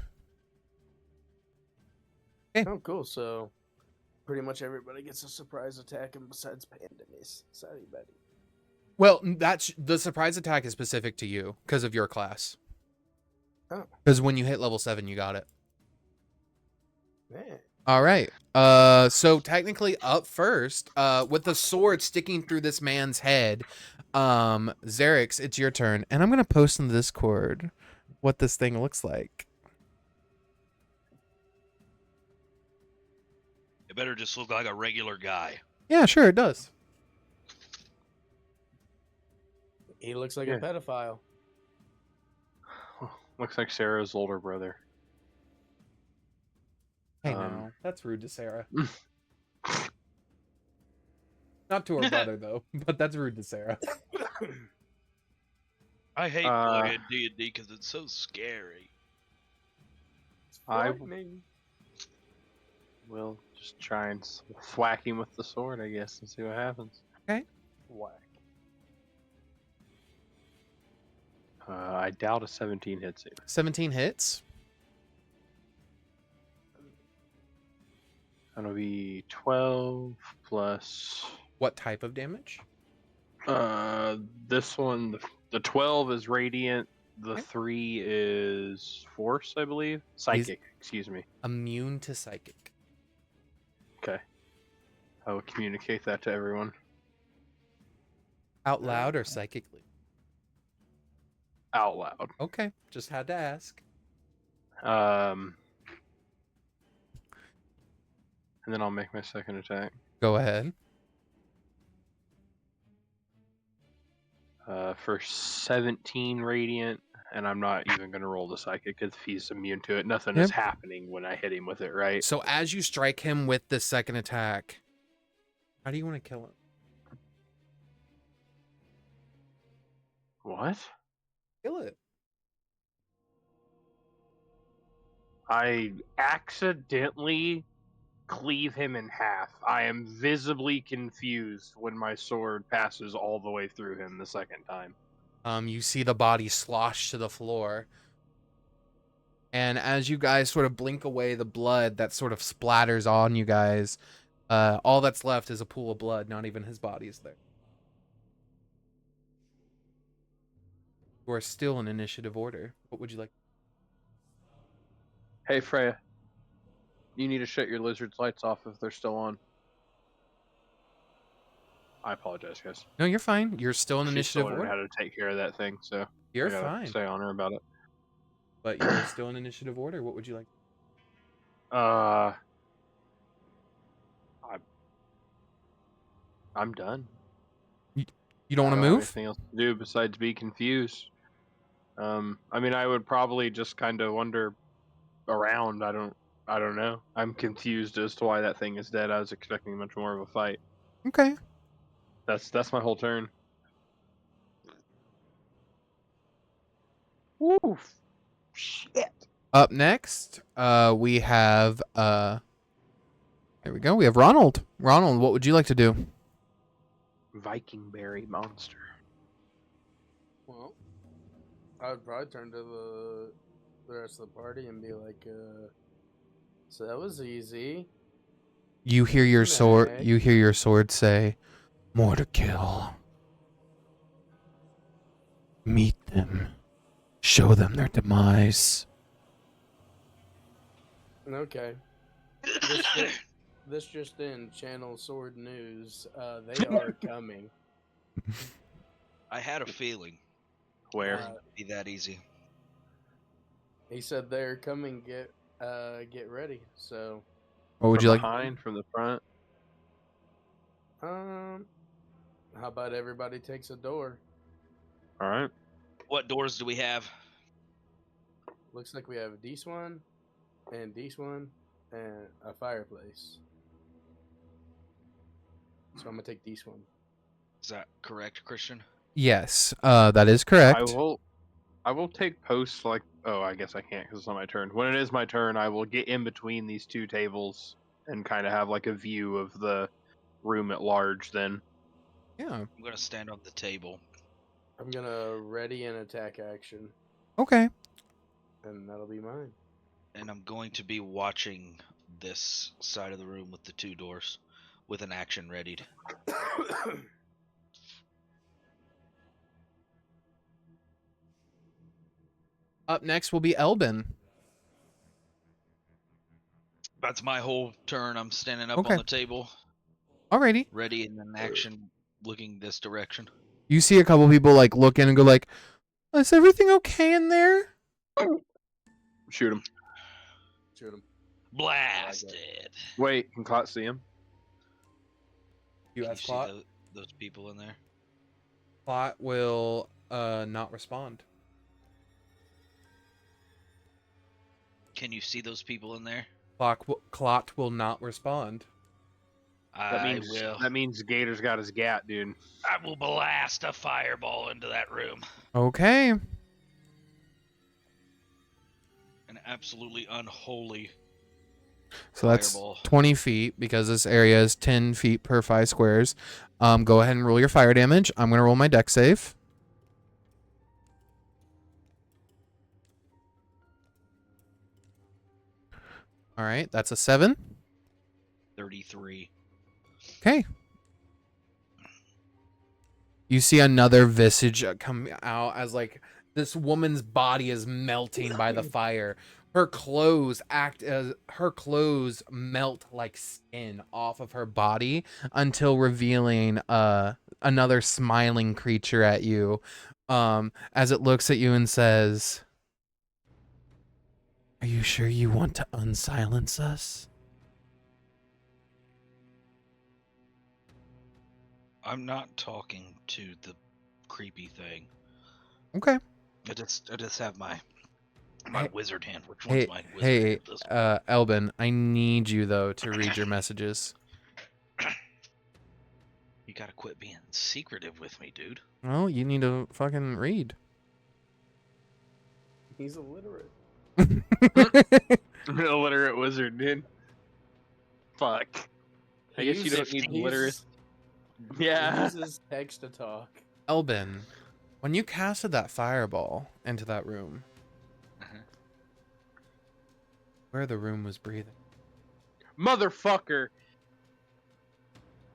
[SPEAKER 2] Oh, cool. So pretty much everybody gets a surprise attack, and besides Pandemus. Sorry, buddy.
[SPEAKER 1] Well, that's the surprise attack is specific to you because of your class.
[SPEAKER 2] Oh.
[SPEAKER 1] Because when you hit level 7, you got it.
[SPEAKER 2] Man.
[SPEAKER 1] All right. So technically up first, with the sword sticking through this man's head, Xerix, it's your turn. And I'm going to post in the Discord what this thing looks like.
[SPEAKER 4] It better just look like a regular guy.
[SPEAKER 1] Yeah, sure, it does.
[SPEAKER 2] He looks like
[SPEAKER 3] Yeah.
[SPEAKER 2] a pedophile.
[SPEAKER 3] Looks like Sarah's older brother.
[SPEAKER 1] Hey,
[SPEAKER 3] Um,
[SPEAKER 1] now, that's rude to Sarah. Not to her brother, though, but that's rude to Sarah.
[SPEAKER 4] I hate playing D&D because it's so scary.
[SPEAKER 2] It's
[SPEAKER 3] I-
[SPEAKER 2] frightening.
[SPEAKER 3] We'll just try and whack him with the sword, I guess, and see what happens.
[SPEAKER 2] Whack.
[SPEAKER 3] I doubt a 17 hits it.
[SPEAKER 1] 17 hits.
[SPEAKER 3] That'll be 12 plus.
[SPEAKER 1] What type of damage?
[SPEAKER 3] This one, the 12 is radiant. The
[SPEAKER 1] Okay.
[SPEAKER 3] 3 is force, I believe. Psychic, excuse me.
[SPEAKER 1] Immune to psychic.
[SPEAKER 3] Okay. I will communicate that to everyone.
[SPEAKER 1] Out loud or psychically?
[SPEAKER 3] Out loud.
[SPEAKER 1] Okay, just had to ask.
[SPEAKER 3] And then I'll make my second attack.
[SPEAKER 1] Go ahead.
[SPEAKER 3] For 17 radiant, and I'm not even going to roll the psychic if he's immune to it. Nothing is
[SPEAKER 1] Yep.
[SPEAKER 3] happening when I hit him with it, right?
[SPEAKER 1] So as you strike him with the second attack, how do you want to kill him?
[SPEAKER 3] What?
[SPEAKER 1] Kill it.
[SPEAKER 3] I accidentally cleave him in half. I am visibly confused when my sword passes all the way through him the second time.
[SPEAKER 1] You see the body slosh to the floor. And as you guys sort of blink away the blood that sort of splatters on you guys, all that's left is a pool of blood. Not even his body is there. You are still in initiative order. What would you like?
[SPEAKER 3] Hey, Freya. You need to shut your lizard's lights off if they're still on. I apologize, guys.
[SPEAKER 1] No, you're fine. You're still in
[SPEAKER 3] She's still
[SPEAKER 1] initiative
[SPEAKER 3] learning
[SPEAKER 1] order.
[SPEAKER 3] how to take care of that thing, so
[SPEAKER 1] You're
[SPEAKER 3] I gotta
[SPEAKER 1] fine.
[SPEAKER 3] stay on her about it.
[SPEAKER 1] But you're still in initiative order. What would you like?
[SPEAKER 3] I'm done.
[SPEAKER 1] You don't want to
[SPEAKER 3] I have
[SPEAKER 1] move?
[SPEAKER 3] anything else to do besides be confused. I mean, I would probably just kind of wander around. I don't know. I'm confused as to why that thing is dead. I was expecting much more of a fight.
[SPEAKER 1] Okay.
[SPEAKER 3] That's my whole turn. Oof. Shit.
[SPEAKER 1] Up next, we have there we go. We have Ronald. Ronald, what would you like to do?
[SPEAKER 3] Viking berry monster.
[SPEAKER 2] Well, I would probably turn to the rest of the party and be like, so that was easy.
[SPEAKER 1] You hear your sword.
[SPEAKER 2] Nay.
[SPEAKER 1] You hear your sword say, "More to kill. Meet them. Show them their demise."
[SPEAKER 2] Okay. This just in, Channel Sword News. They are coming.
[SPEAKER 4] I had a feeling
[SPEAKER 3] Where?
[SPEAKER 4] it would be that easy.
[SPEAKER 2] He said they're coming. Get ready. So,
[SPEAKER 1] What would
[SPEAKER 3] From
[SPEAKER 1] you like?
[SPEAKER 3] behind, from the front?
[SPEAKER 2] how about everybody takes a door?
[SPEAKER 3] All right.
[SPEAKER 4] What doors do we have?
[SPEAKER 2] Looks like we have a this one, and this one, and a fireplace. So I'm gonna take this one.
[SPEAKER 4] Is that correct, Christian?
[SPEAKER 1] Yes, that is correct.
[SPEAKER 3] I will take posts like. Oh, I guess I can't because it's not my turn. When it is my turn, I will get in between these two tables and kind of have like a view of the room at large. Then.
[SPEAKER 1] Yeah.
[SPEAKER 4] I'm gonna stand on the table.
[SPEAKER 2] I'm gonna ready an attack action,
[SPEAKER 1] Okay.
[SPEAKER 2] and that'll be mine.
[SPEAKER 4] And I'm going to be watching this side of the room with the two doors with an action readied.
[SPEAKER 1] Up next will be Elben.
[SPEAKER 4] That's my whole turn. I'm standing up
[SPEAKER 1] Okay.
[SPEAKER 4] on the table,
[SPEAKER 1] Alrighty.
[SPEAKER 4] ready in an action, looking this direction.
[SPEAKER 1] You see a couple people like look in and go like, "Is everything okay in there?"
[SPEAKER 3] Shoot him.
[SPEAKER 2] Shoot him.
[SPEAKER 4] Blasted.
[SPEAKER 3] Wait, can Clot see him?
[SPEAKER 1] You
[SPEAKER 4] Can
[SPEAKER 1] ask
[SPEAKER 4] see
[SPEAKER 1] Plot.
[SPEAKER 4] those people in there?
[SPEAKER 1] Plot will not respond.
[SPEAKER 4] Can you see those people in there?
[SPEAKER 1] Clot will not respond.
[SPEAKER 3] That means Gator's got his gat, dude.
[SPEAKER 4] I will blast a fireball into that room.
[SPEAKER 1] Okay.
[SPEAKER 4] An absolutely unholy
[SPEAKER 1] So that's
[SPEAKER 4] fireball.
[SPEAKER 1] 20 feet because this area is 10 feet per 5 squares. Go ahead and roll your fire damage. I'm going to roll my dex save. All right, that's a 7.
[SPEAKER 4] 33.
[SPEAKER 1] Okay. You see another visage come out as like this woman's body is melting by the fire. Her clothes melt like skin off of her body until revealing another smiling creature at you, as it looks at you and says, "Are you sure you want to unsilence us?"
[SPEAKER 4] I'm not talking to the creepy thing.
[SPEAKER 1] Okay.
[SPEAKER 4] I just have my
[SPEAKER 1] Hey-
[SPEAKER 4] wizard hand. Which one's my wizard
[SPEAKER 1] Hey,
[SPEAKER 4] hand? This one.
[SPEAKER 1] Elben, I need you though to read your messages.
[SPEAKER 4] You gotta quit being secretive with me, dude.
[SPEAKER 1] Well, you need to fucking read.
[SPEAKER 2] He's illiterate.
[SPEAKER 3] Illiterate wizard, dude. Fuck. I guess you don't need illiterate.
[SPEAKER 2] He
[SPEAKER 3] Yeah.
[SPEAKER 2] uses text to talk.
[SPEAKER 1] Elben, when you casted that fireball into that room,
[SPEAKER 4] Uh-huh.
[SPEAKER 1] where the room was breathing.
[SPEAKER 3] Motherfucker.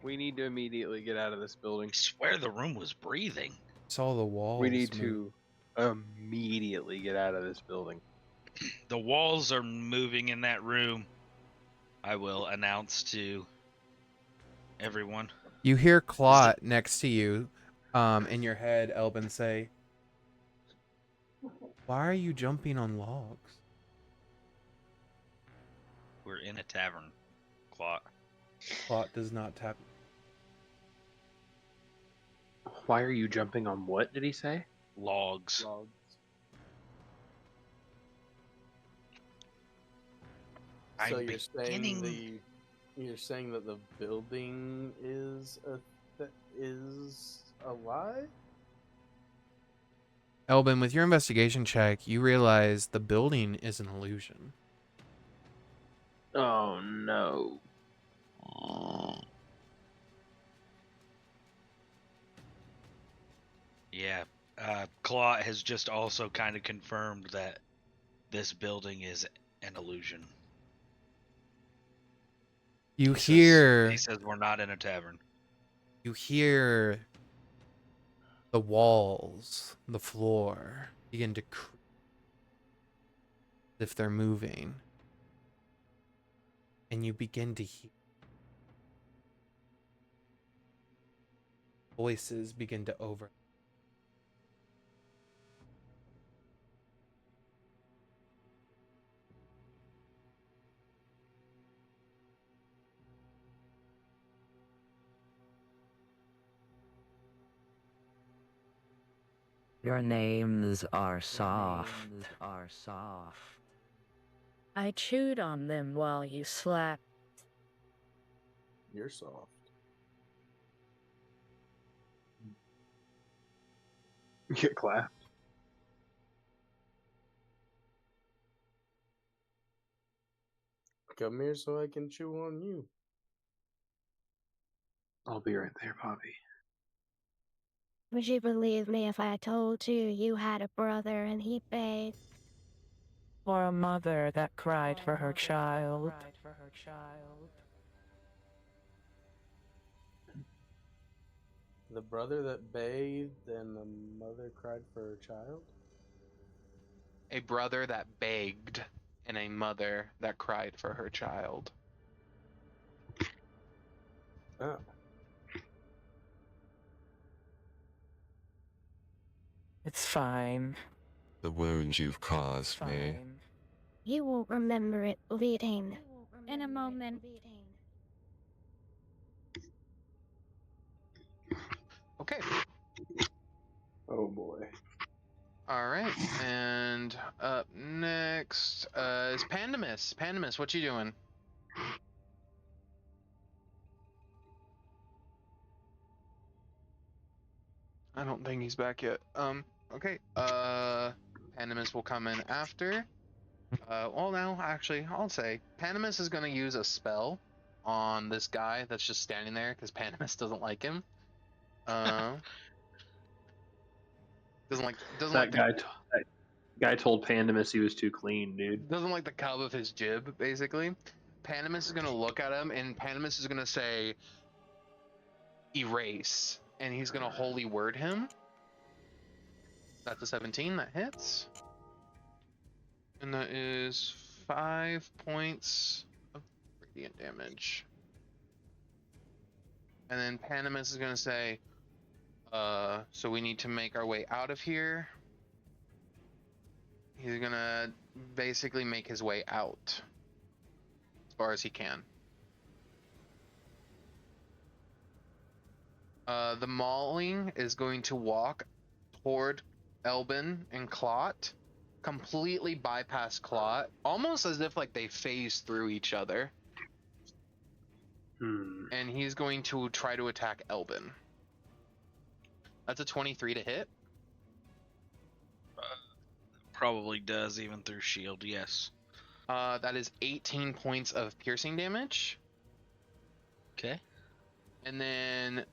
[SPEAKER 3] We need to immediately get out of this building.
[SPEAKER 4] I swear the room was breathing.
[SPEAKER 1] Saw the walls.
[SPEAKER 3] We need
[SPEAKER 1] move.
[SPEAKER 3] to immediately get out of this building.
[SPEAKER 4] The walls are moving in that room. I will announce to everyone.
[SPEAKER 1] You hear Clot next to you, in your head, Elben say, "Why are you jumping on logs?"
[SPEAKER 4] We're in a tavern. Clot.
[SPEAKER 1] Clot does not tap.
[SPEAKER 3] Why are you jumping on what, did he say?
[SPEAKER 4] Logs.
[SPEAKER 2] So
[SPEAKER 4] I'm beginning-
[SPEAKER 2] you're saying that the building is alive?
[SPEAKER 1] Elben, with your investigation check, you realize the building is an illusion.
[SPEAKER 3] Oh no.
[SPEAKER 4] Yeah. Claw has just also kind of confirmed that this building is an illusion.
[SPEAKER 1] You
[SPEAKER 4] He
[SPEAKER 1] hear
[SPEAKER 4] says we're not in a tavern.
[SPEAKER 1] you hear the walls, the floor begin to creak as if they're moving. And you begin to hear voices begin to over.
[SPEAKER 6] Your names are soft.
[SPEAKER 7] I chewed on them while you slept.
[SPEAKER 2] You're soft.
[SPEAKER 3] Get clapped.
[SPEAKER 2] Come here so I can chew on you.
[SPEAKER 3] I'll be right there, Poppy.
[SPEAKER 8] Would you believe me if I told you you had a brother and he begged?
[SPEAKER 7] For a mother that cried for her child.
[SPEAKER 2] The brother that bathed and the mother cried for her child?
[SPEAKER 1] A brother that begged and a mother that cried for her child.
[SPEAKER 2] Oh.
[SPEAKER 7] It's fine.
[SPEAKER 9] The wounds you've caused me.
[SPEAKER 8] You won't remember it bleeding. In a moment.
[SPEAKER 1] Okay.
[SPEAKER 2] Oh boy.
[SPEAKER 1] All right. And up next is Pandemus. Pandemus, what you doing? I don't think he's back yet. Okay. Pandemus will come in after. Well, now, actually, I'll say Pandemus is going to use a spell on this guy that's just standing there because Pandemus doesn't like him. Doesn't like
[SPEAKER 3] That guy told Pandemus he was too clean, dude.
[SPEAKER 1] doesn't like the cub of his jib, basically. Pandemus is going to look at him, and Pandemus is going to say, erase. And he's going to holy word him. That's a 17, that hits. And that is 5 points of radiant damage. And then Pandemus is going to say, so we need to make our way out of here. He's going to basically make his way out as far as he can. The mauling is going to walk toward Elben and Clot, completely bypass Clot, almost as if like they phase through each other. And he's going to try to attack Elben. That's a 23 to hit.
[SPEAKER 4] Probably does, even through shield, yes.
[SPEAKER 1] That is 18 points of piercing damage.
[SPEAKER 4] Okay.
[SPEAKER 1] And then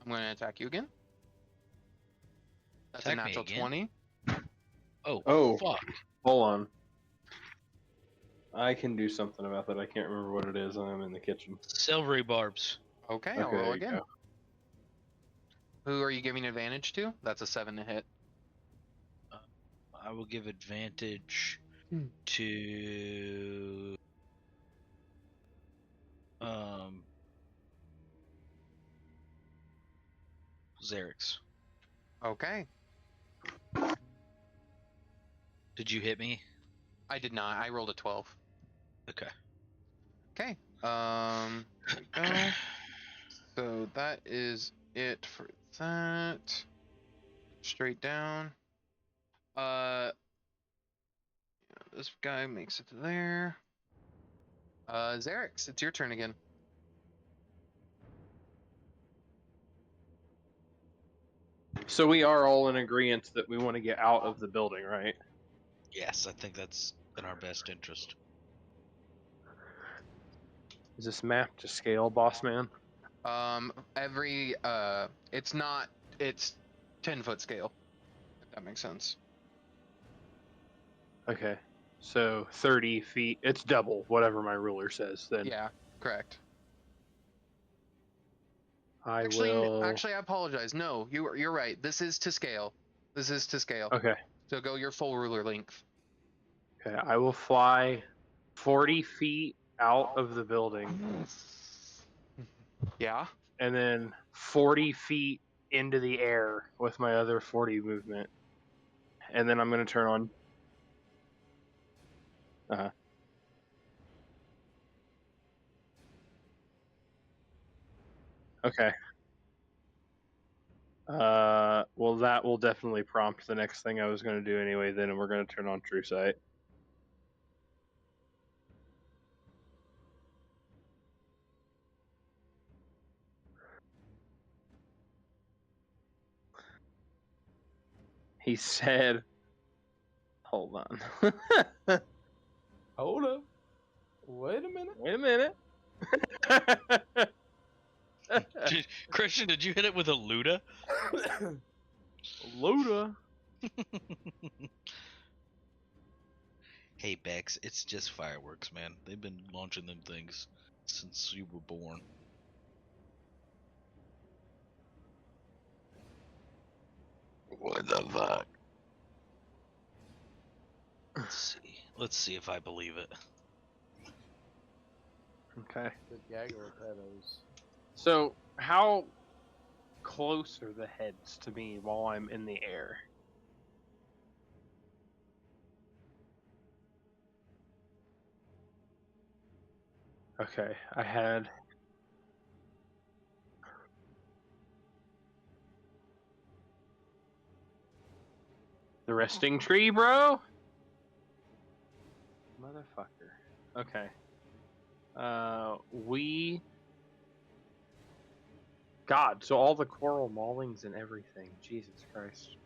[SPEAKER 1] I'm going to attack you again. That's
[SPEAKER 4] Attack
[SPEAKER 1] a
[SPEAKER 4] me
[SPEAKER 1] natural
[SPEAKER 4] again?
[SPEAKER 1] 20.
[SPEAKER 3] Oh,
[SPEAKER 4] Fuck.
[SPEAKER 3] hold on. I can do something about that. I can't remember what it is. I'm in the kitchen.
[SPEAKER 4] Silvery barbs.
[SPEAKER 1] Okay,
[SPEAKER 3] Okay,
[SPEAKER 1] I'll roll
[SPEAKER 3] there you
[SPEAKER 1] again.
[SPEAKER 3] go.
[SPEAKER 1] Who are you giving advantage to? That's a 7 to hit.
[SPEAKER 4] I will give advantage to Xerix.
[SPEAKER 1] Okay.
[SPEAKER 4] Did you hit me?
[SPEAKER 1] I did not. I rolled a 12.
[SPEAKER 4] Okay.
[SPEAKER 1] Okay. There we go. So that is it for that. Straight down. This guy makes it to there. Xerix, it's your turn again.
[SPEAKER 3] So we are all in agreement that we want to get out of the building, right?
[SPEAKER 4] Yes, I think that's in our best interest.
[SPEAKER 3] Is this map to scale, boss man?
[SPEAKER 1] It's 10-foot scale, if that makes sense.
[SPEAKER 3] Okay. So 30 feet. It's double whatever my ruler says then.
[SPEAKER 1] Yeah, correct.
[SPEAKER 3] Actually,
[SPEAKER 1] I apologize. No, you're right. This is to scale.
[SPEAKER 3] Okay.
[SPEAKER 1] So go your full ruler length.
[SPEAKER 3] Okay, I will fly 40 feet out of the building.
[SPEAKER 1] Yeah.
[SPEAKER 3] And then 40 feet into the air with my other 40 movement. And then I'm going to turn on. Okay. Well, that will definitely prompt the next thing I was going to do anyway, then, and we're going to turn on True Sight. He said, hold on.
[SPEAKER 2] Hold up. Wait a minute.
[SPEAKER 3] Wait a minute.
[SPEAKER 4] Christian, did you hit it with a Luda?
[SPEAKER 3] Luda.
[SPEAKER 4] Hey, Bex, it's just fireworks, man. They've been launching them things since you were born.
[SPEAKER 9] What the fuck?
[SPEAKER 4] Let's see if I believe it.
[SPEAKER 3] Okay.
[SPEAKER 2] Good gaggle of pedos.
[SPEAKER 3] So, how close are the heads to me while I'm in the air? Okay, I had... The resting tree, bro? Motherfucker. Okay. God, so all the coral maulings and everything. Jesus Christ.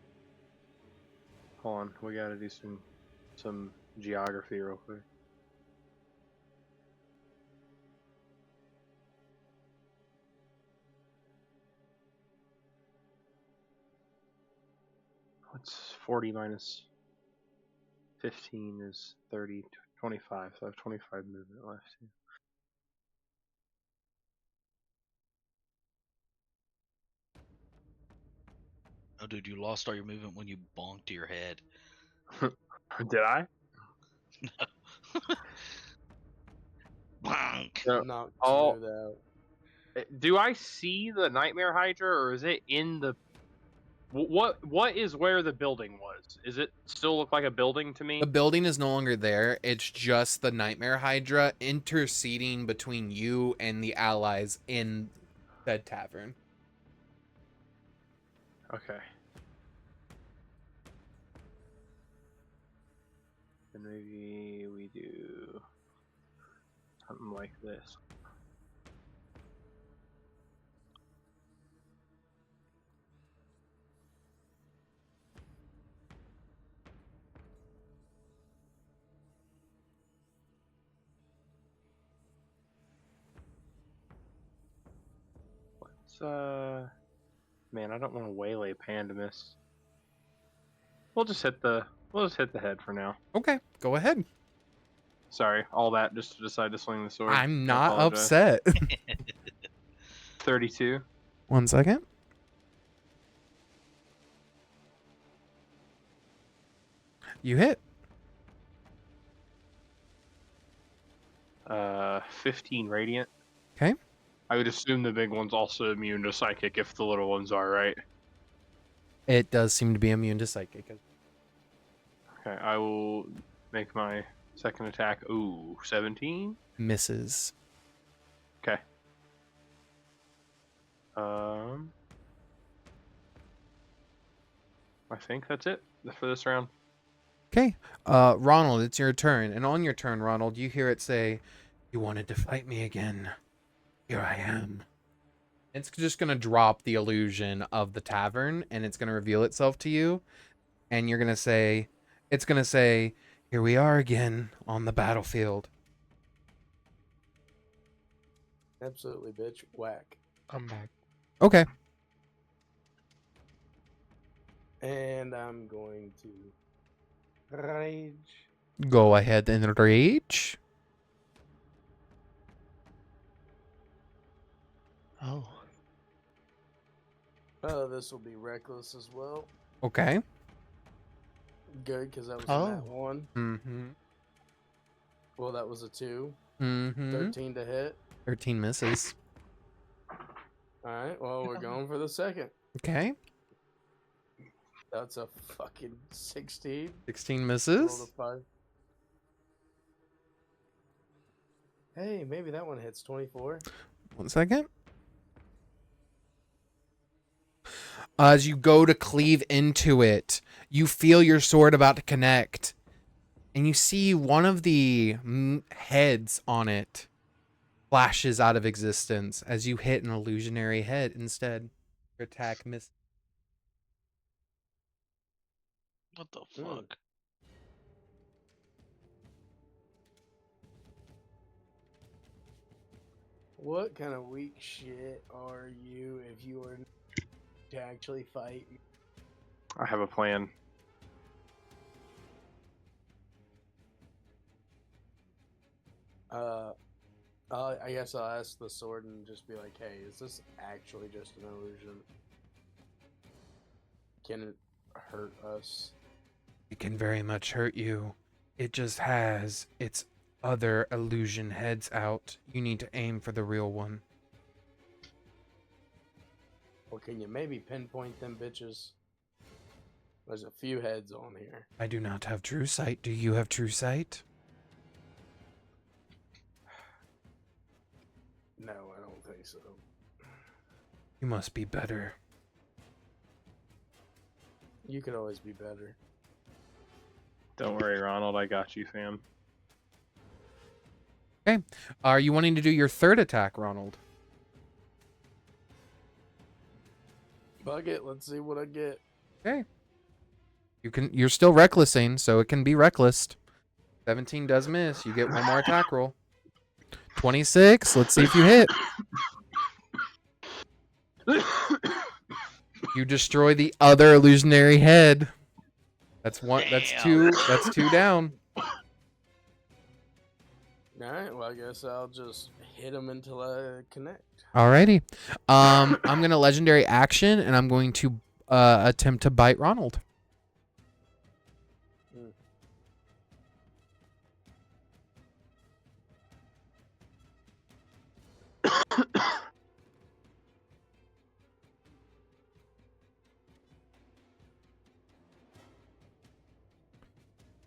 [SPEAKER 3] Hold on, we gotta do some geography real quick. What's 40 minus 15 is 30, 25, so I have 25 movement left.
[SPEAKER 4] Oh, dude, you lost all your movement when you bonked your head.
[SPEAKER 3] Did I?
[SPEAKER 4] Bonk!
[SPEAKER 3] No.
[SPEAKER 2] Knocked
[SPEAKER 3] Oh.
[SPEAKER 2] smooth out.
[SPEAKER 3] Do I see the Nightmare Hydra, or is it in the... What is where the building was? Is it still look like a building to me?
[SPEAKER 1] The building is no longer there. It's just the Nightmare Hydra interceding between you and the allies in said tavern.
[SPEAKER 3] Okay. Then maybe we do something like this. Man, I don't want to waylay Pandemus. We'll just hit the head for now.
[SPEAKER 1] Okay, go ahead.
[SPEAKER 3] Sorry, all that just to decide to swing the sword.
[SPEAKER 1] I'm
[SPEAKER 3] I
[SPEAKER 1] not
[SPEAKER 3] apologize.
[SPEAKER 1] upset.
[SPEAKER 3] 32.
[SPEAKER 1] 1 second. You hit.
[SPEAKER 3] 15 radiant.
[SPEAKER 1] Okay.
[SPEAKER 3] I would assume the big one's also immune to psychic if the little ones are, right?
[SPEAKER 1] It does seem to be immune to psychic.
[SPEAKER 3] Okay, I will make my second attack. Ooh, 17?
[SPEAKER 1] Misses.
[SPEAKER 3] Okay. I think that's it for this round.
[SPEAKER 1] Okay. Ronald, it's your turn. And on your turn, Ronald, you hear it say, "You wanted to fight me again. Here I am." It's just gonna drop the illusion of the tavern, and it's gonna reveal itself to you, and you're gonna say, it's gonna say, "Here we are again on the battlefield."
[SPEAKER 2] Absolutely, bitch. Whack.
[SPEAKER 5] I'm back.
[SPEAKER 1] Okay.
[SPEAKER 2] And I'm going to rage.
[SPEAKER 1] Go ahead and rage.
[SPEAKER 5] Oh.
[SPEAKER 2] Oh, this will be reckless as well.
[SPEAKER 1] Okay.
[SPEAKER 2] Good, because that was
[SPEAKER 5] Oh.
[SPEAKER 2] that one.
[SPEAKER 1] Mm-hmm.
[SPEAKER 2] Well, that was a 2.
[SPEAKER 1] Mm-hmm.
[SPEAKER 2] 13 to hit.
[SPEAKER 1] 13 misses.
[SPEAKER 2] Alright, well, we're going for the second.
[SPEAKER 1] Okay.
[SPEAKER 2] That's a fucking 16.
[SPEAKER 1] 16
[SPEAKER 2] Roll
[SPEAKER 1] misses.
[SPEAKER 2] a 5. Hey, maybe that one hits 24.
[SPEAKER 1] 1 second. As you go to cleave into it, you feel your sword about to connect, and you see one of the heads on it flashes out of existence as you hit an illusionary head instead. Your attack misses.
[SPEAKER 4] What the fuck?
[SPEAKER 2] What kind of weak shit are you if you were to actually fight?
[SPEAKER 3] I have a plan.
[SPEAKER 2] I guess I'll ask the sword and just be like, hey, is this actually just an illusion? Can it hurt us?
[SPEAKER 1] It can very much hurt you. It just has its other illusion heads out. You need to aim for the real one.
[SPEAKER 2] Or can you maybe pinpoint them bitches? There's a few heads on here.
[SPEAKER 1] I do not have true sight. Do you have true sight?
[SPEAKER 2] No, I don't think so.
[SPEAKER 1] You must be better.
[SPEAKER 2] You could always be better.
[SPEAKER 3] Don't worry, Ronald. I got you, fam.
[SPEAKER 1] Okay. Are you wanting to do your third attack, Ronald?
[SPEAKER 2] Bug it. Let's see what I get.
[SPEAKER 1] Okay. You're still recklessing, so it can be reckless. 17 does miss. You get one more attack roll. 26. Let's see if you hit. You destroy the other illusionary head. That's one. That's two. That's 2 down.
[SPEAKER 2] Alright, well, I guess I'll just hit him until I connect.
[SPEAKER 1] Alrighty. I'm gonna legendary action, and I'm going to attempt to bite Ronald.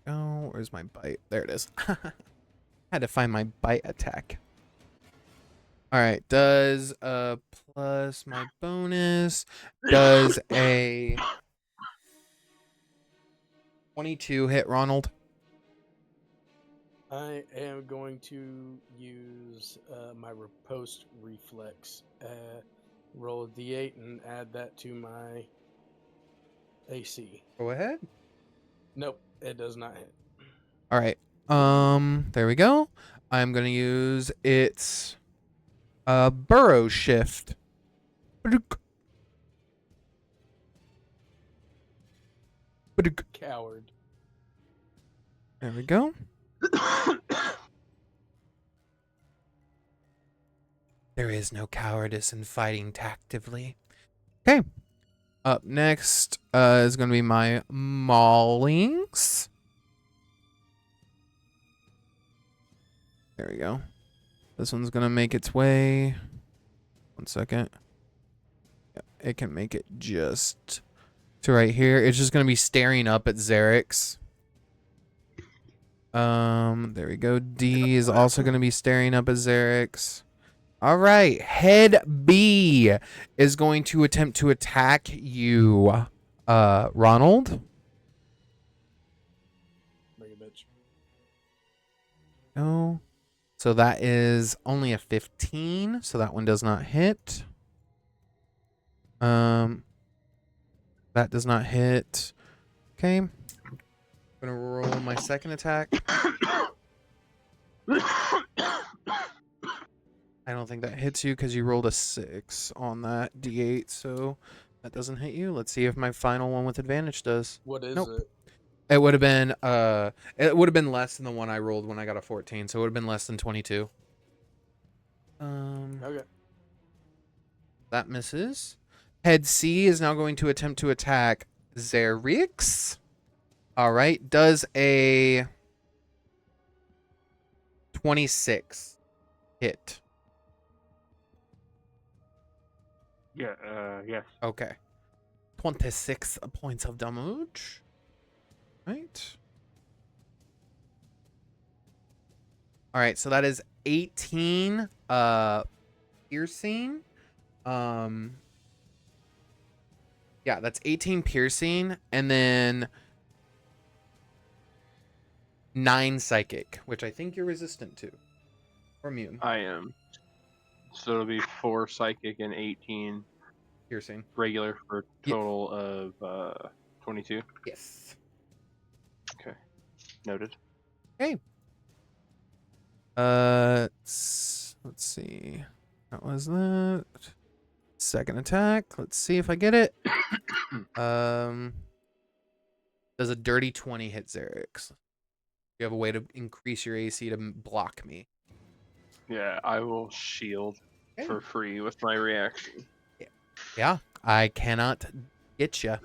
[SPEAKER 1] Oh, where's my bite? There it is. Had to find my bite attack. All right, does plus my bonus, does a 22 hit Ronald?
[SPEAKER 2] I am going to use my riposte reflex. Roll a d8 and add that to my AC.
[SPEAKER 1] Go ahead.
[SPEAKER 2] Nope, it does not hit.
[SPEAKER 1] All right. There we go. I'm gonna use its burrow shift.
[SPEAKER 2] Coward.
[SPEAKER 1] There we go. There is no cowardice in fighting tactively. Okay. Up next is going to be my maulings. There we go. This one's going to make its way. 1 second. Yeah, it can make it just to right here. It's just going to be staring up at Xerix. There we go. D is also going to be staring up at Xerix. All right, head B is going to attempt to attack you, Ronald.
[SPEAKER 2] Like a bitch.
[SPEAKER 1] No. So that is only a 15, so that one does not hit. That does not hit. Okay. I'm gonna roll my second attack. I don't think that hits you because you rolled a 6 on that D8, so that doesn't hit you. Let's see if my final one with advantage does.
[SPEAKER 2] What is
[SPEAKER 1] Nope.
[SPEAKER 2] it?
[SPEAKER 1] It would have been less than the one I rolled when I got a 14, so it would have been less than 22.
[SPEAKER 2] Okay.
[SPEAKER 1] That misses. Head C is now going to attempt to attack Zerix. All right, does a 26 hit?
[SPEAKER 3] Yeah. Yes.
[SPEAKER 1] Okay. 26 points of damage. Right. All right, so that is 18 piercing. Yeah, that's 18 piercing and then 9 psychic, which I think you're resistant to. Or immune.
[SPEAKER 3] I am. So it'll be 4 psychic and 18
[SPEAKER 1] Piercing.
[SPEAKER 3] regular for a total of 22.
[SPEAKER 1] Yes.
[SPEAKER 3] Okay. Noted.
[SPEAKER 1] Okay. Let's see. That was that. Second attack. Let's see if I get it. Does a dirty 20 hit Zerix? You have a way to increase your AC to block me.
[SPEAKER 3] Yeah, I will shield
[SPEAKER 1] Okay.
[SPEAKER 3] for free with my reaction.
[SPEAKER 1] Yeah, I cannot get you.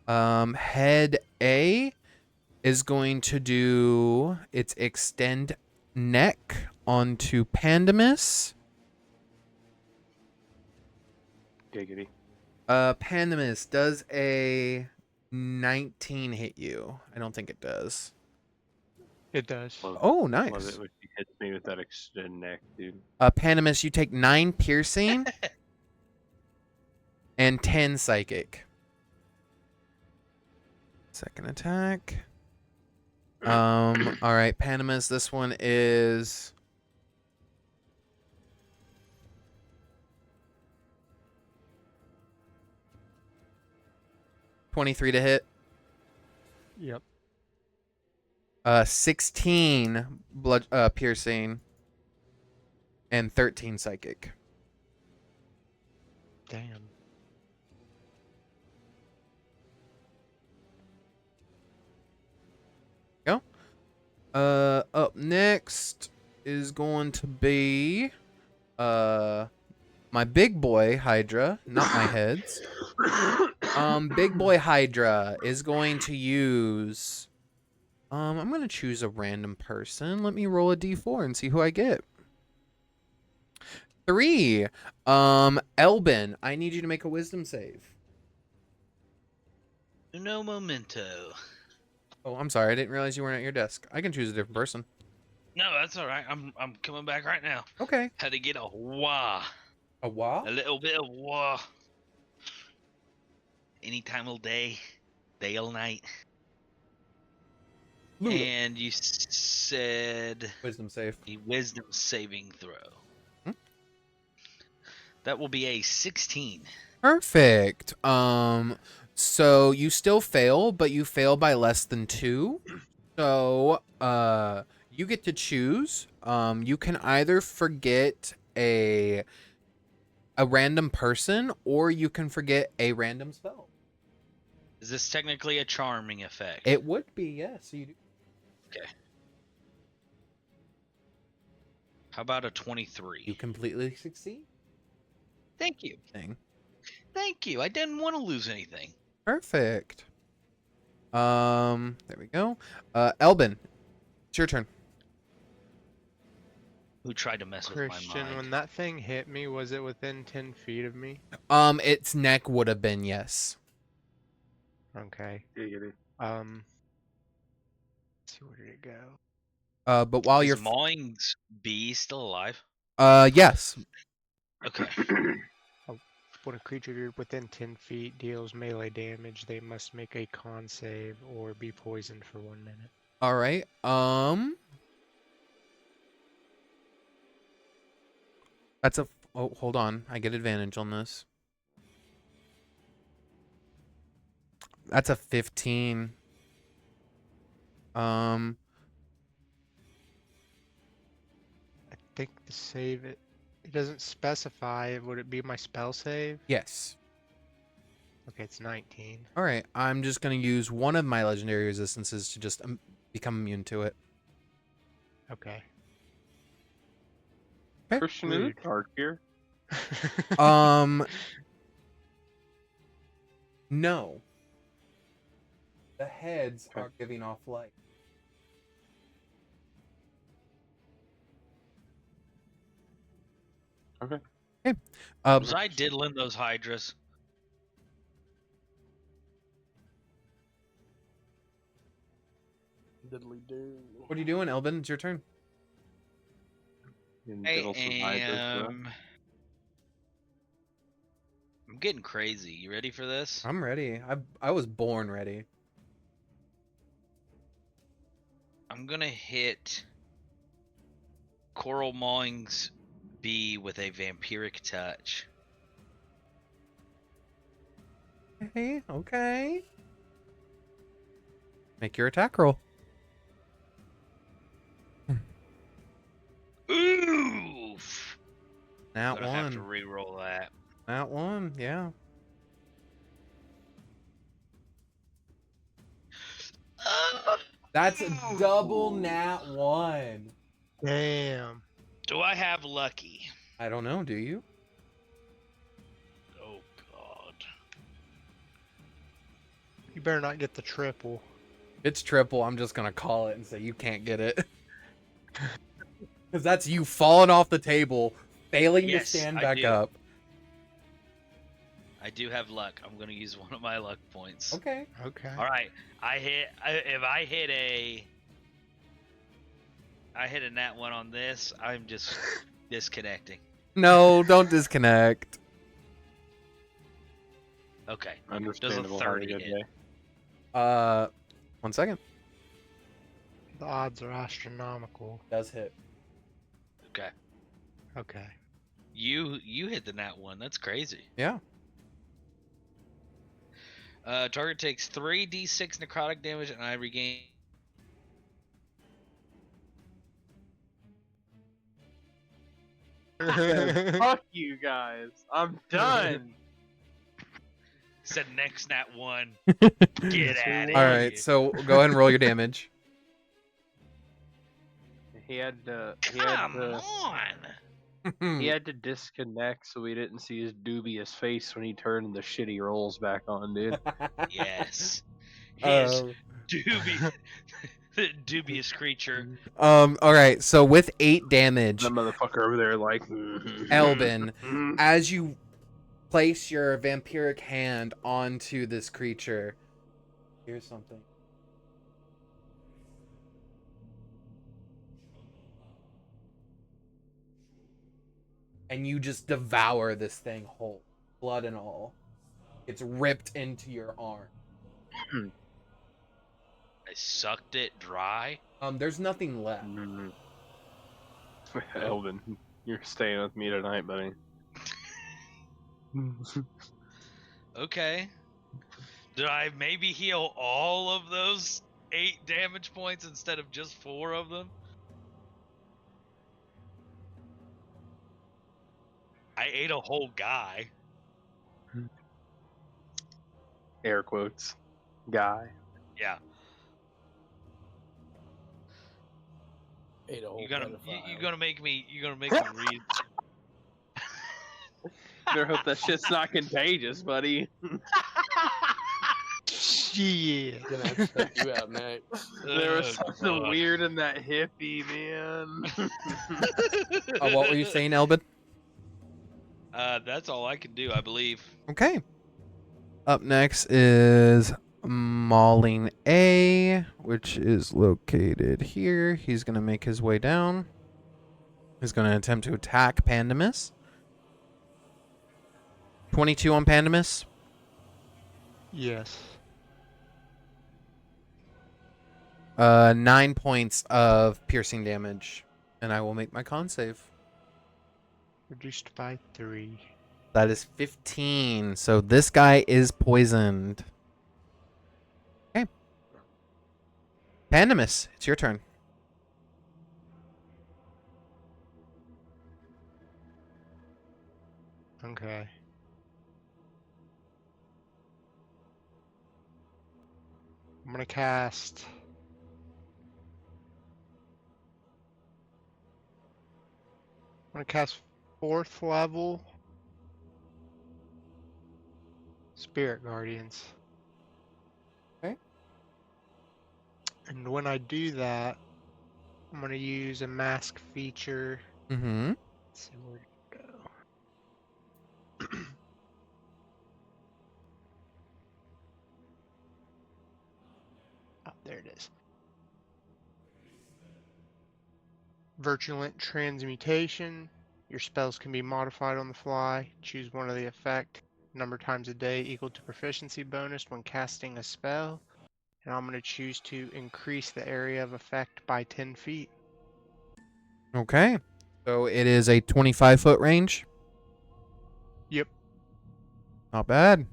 [SPEAKER 1] Head A is going to do its extend neck onto Pandemus.
[SPEAKER 3] Giggity.
[SPEAKER 1] Pandemus, does a 19 hit you? I don't think it does.
[SPEAKER 5] It does.
[SPEAKER 1] Oh,
[SPEAKER 3] Love
[SPEAKER 1] nice.
[SPEAKER 3] it when she hits me with that extend neck, dude.
[SPEAKER 1] Pandemus, you take 9 piercing and 10 psychic. Second attack. All right, Pandemus, this one is 23 to hit.
[SPEAKER 5] Yep.
[SPEAKER 1] 16 blood piercing and 13 psychic.
[SPEAKER 5] Damn.
[SPEAKER 1] Go. Up next is going to be my big boy Hydra, not my heads. Big boy Hydra is going to use I'm going to choose a random person. Let me roll a d4 and see who I get. 3. Elben, I need you to make a wisdom save.
[SPEAKER 4] No memento.
[SPEAKER 1] Oh, I'm sorry. I didn't realize you weren't at your desk. I can choose a different person.
[SPEAKER 4] No, that's all right. I'm coming back right now.
[SPEAKER 1] Okay.
[SPEAKER 4] Had to get a wah.
[SPEAKER 1] A what?
[SPEAKER 4] A little bit of wah. Any time of day or night.
[SPEAKER 1] Lula.
[SPEAKER 4] And you said
[SPEAKER 1] Wisdom save.
[SPEAKER 4] a wisdom saving throw.
[SPEAKER 1] Hmm?
[SPEAKER 4] That will be a 16.
[SPEAKER 1] Perfect. So you still fail, but you fail by less than 2. So, you get to choose. You can either forget a random person, or you can forget a random spell.
[SPEAKER 4] Is this technically a charming effect?
[SPEAKER 1] It would be, yes. So you do.
[SPEAKER 4] Okay. How about a 23?
[SPEAKER 1] You completely succeed.
[SPEAKER 4] Thank you.
[SPEAKER 1] Thing.
[SPEAKER 4] Thank you. I didn't want to lose anything.
[SPEAKER 1] Perfect. There we go. Elben, it's your turn.
[SPEAKER 4] Who tried to mess with my
[SPEAKER 5] Christian,
[SPEAKER 4] mind?
[SPEAKER 5] when that thing hit me, was it within 10 feet of me?
[SPEAKER 1] Its neck would have been, yes.
[SPEAKER 5] Okay.
[SPEAKER 3] Giggity.
[SPEAKER 5] Let's see, where did it go?
[SPEAKER 1] But while
[SPEAKER 4] Is
[SPEAKER 1] you're
[SPEAKER 4] Mawing Bee still alive?
[SPEAKER 1] yes.
[SPEAKER 4] Okay.
[SPEAKER 5] When a creature within 10 feet deals melee damage, they must make a con save or be poisoned for 1 minute.
[SPEAKER 1] All right. That's a. Oh, hold on. I get advantage on this. That's a 15.
[SPEAKER 5] I think the save it doesn't specify. Would it be my spell save?
[SPEAKER 1] Yes.
[SPEAKER 5] Okay, it's 19.
[SPEAKER 1] All right. I'm just gonna use one of my legendary resistances to just become immune to it.
[SPEAKER 5] Okay.
[SPEAKER 1] Okay.
[SPEAKER 3] Christian, is it dark here?
[SPEAKER 1] No. The heads are giving off light.
[SPEAKER 3] Okay.
[SPEAKER 1] Okay.
[SPEAKER 4] Was I diddling those hydras?
[SPEAKER 2] Diddly do.
[SPEAKER 1] What are you doing, Elben? It's your turn.
[SPEAKER 3] And
[SPEAKER 4] I
[SPEAKER 3] diddle some hydras, bro.
[SPEAKER 4] am. I'm getting crazy. You ready for this?
[SPEAKER 1] I'm ready. I was born ready.
[SPEAKER 4] I'm gonna hit Coral Mawing's bee with a vampiric touch.
[SPEAKER 1] Okay. Okay. Make your attack roll.
[SPEAKER 4] Oof!
[SPEAKER 1] Nat
[SPEAKER 4] I'm gonna have to
[SPEAKER 1] one.
[SPEAKER 4] re-roll that.
[SPEAKER 1] Nat one. Yeah. That's a double nat one.
[SPEAKER 5] Damn.
[SPEAKER 4] Do I have lucky?
[SPEAKER 1] I don't know. Do you?
[SPEAKER 4] Oh God!
[SPEAKER 5] You better not get the triple.
[SPEAKER 1] If it's triple, I'm just gonna call it and say you can't get it. Because that's you falling off the table, failing
[SPEAKER 4] Yes,
[SPEAKER 1] to stand
[SPEAKER 4] I
[SPEAKER 1] back
[SPEAKER 4] do.
[SPEAKER 1] up.
[SPEAKER 4] I do have luck. I'm gonna use one of my luck points.
[SPEAKER 1] Okay.
[SPEAKER 5] Okay.
[SPEAKER 4] All right. If I hit a nat one on this, I'm just disconnecting.
[SPEAKER 1] No, don't disconnect.
[SPEAKER 4] Okay.
[SPEAKER 3] Understandable.
[SPEAKER 4] Does a 30
[SPEAKER 3] having a
[SPEAKER 4] hit?
[SPEAKER 3] day.
[SPEAKER 1] 1 second.
[SPEAKER 5] The odds are astronomical.
[SPEAKER 1] Does hit.
[SPEAKER 4] Okay.
[SPEAKER 5] Okay.
[SPEAKER 4] You hit the nat one. That's crazy.
[SPEAKER 1] Yeah.
[SPEAKER 4] Target takes 3d6 necrotic damage, and I regain.
[SPEAKER 3] Fuck you guys. I'm done.
[SPEAKER 4] Said next nat one. Get out of
[SPEAKER 1] All
[SPEAKER 4] here.
[SPEAKER 1] right. So go ahead and roll your damage.
[SPEAKER 3] He had to.
[SPEAKER 4] Come on.
[SPEAKER 3] He had to disconnect so we didn't see his dubious face when he turned the shitty rolls back on, dude.
[SPEAKER 4] Yes. His
[SPEAKER 1] Um,
[SPEAKER 4] dubious creature.
[SPEAKER 1] All right. So with 8 damage,
[SPEAKER 3] That motherfucker over there, like.
[SPEAKER 1] Elben, as you place your vampiric hand onto this creature, here's something. And you just devour this thing whole, blood and all. It's ripped into your arm.
[SPEAKER 4] I sucked it dry.
[SPEAKER 1] There's nothing left.
[SPEAKER 3] Elben, you're staying with me tonight, buddy.
[SPEAKER 4] Okay. Did I maybe heal all of those 8 damage points instead of just 4 of them? I ate a whole guy.
[SPEAKER 3] Air quotes. Guy.
[SPEAKER 4] Yeah.
[SPEAKER 2] Ate a whole
[SPEAKER 4] You're gonna
[SPEAKER 2] pedophile.
[SPEAKER 4] make me read.
[SPEAKER 3] Better hope that shit's not contagious, buddy.
[SPEAKER 5] Shit.
[SPEAKER 2] Gonna have to check you out next.
[SPEAKER 3] There was
[SPEAKER 4] Oh,
[SPEAKER 3] something
[SPEAKER 4] God.
[SPEAKER 3] weird in that hippie, man.
[SPEAKER 1] What were you saying, Elben?
[SPEAKER 4] That's all I can do, I believe.
[SPEAKER 1] Okay. Up next is Mauling A, which is located here. He's going to make his way down. He's going to attempt to attack Pandemus. 22 on Pandemus.
[SPEAKER 5] Yes.
[SPEAKER 1] 9 points of piercing damage. And I will make my con save.
[SPEAKER 5] Reduced by 3.
[SPEAKER 1] That is 15. So this guy is poisoned. Pandemus, it's your turn.
[SPEAKER 5] Okay. I'm gonna cast. I'm gonna cast 4th level Spirit Guardians.
[SPEAKER 1] Okay.
[SPEAKER 5] And when I do that, I'm gonna use a mask feature.
[SPEAKER 1] Mm-hmm.
[SPEAKER 5] Let's see where to go. Oh, there it is. Virulent Transmutation. Your spells can be modified on the fly. Choose one of the effect. Number times a day equal to proficiency bonus when casting a spell. And I'm going to choose to increase the area of effect by 10 feet.
[SPEAKER 1] Okay. So it is a 25-foot range.
[SPEAKER 5] Yep.
[SPEAKER 1] Not bad.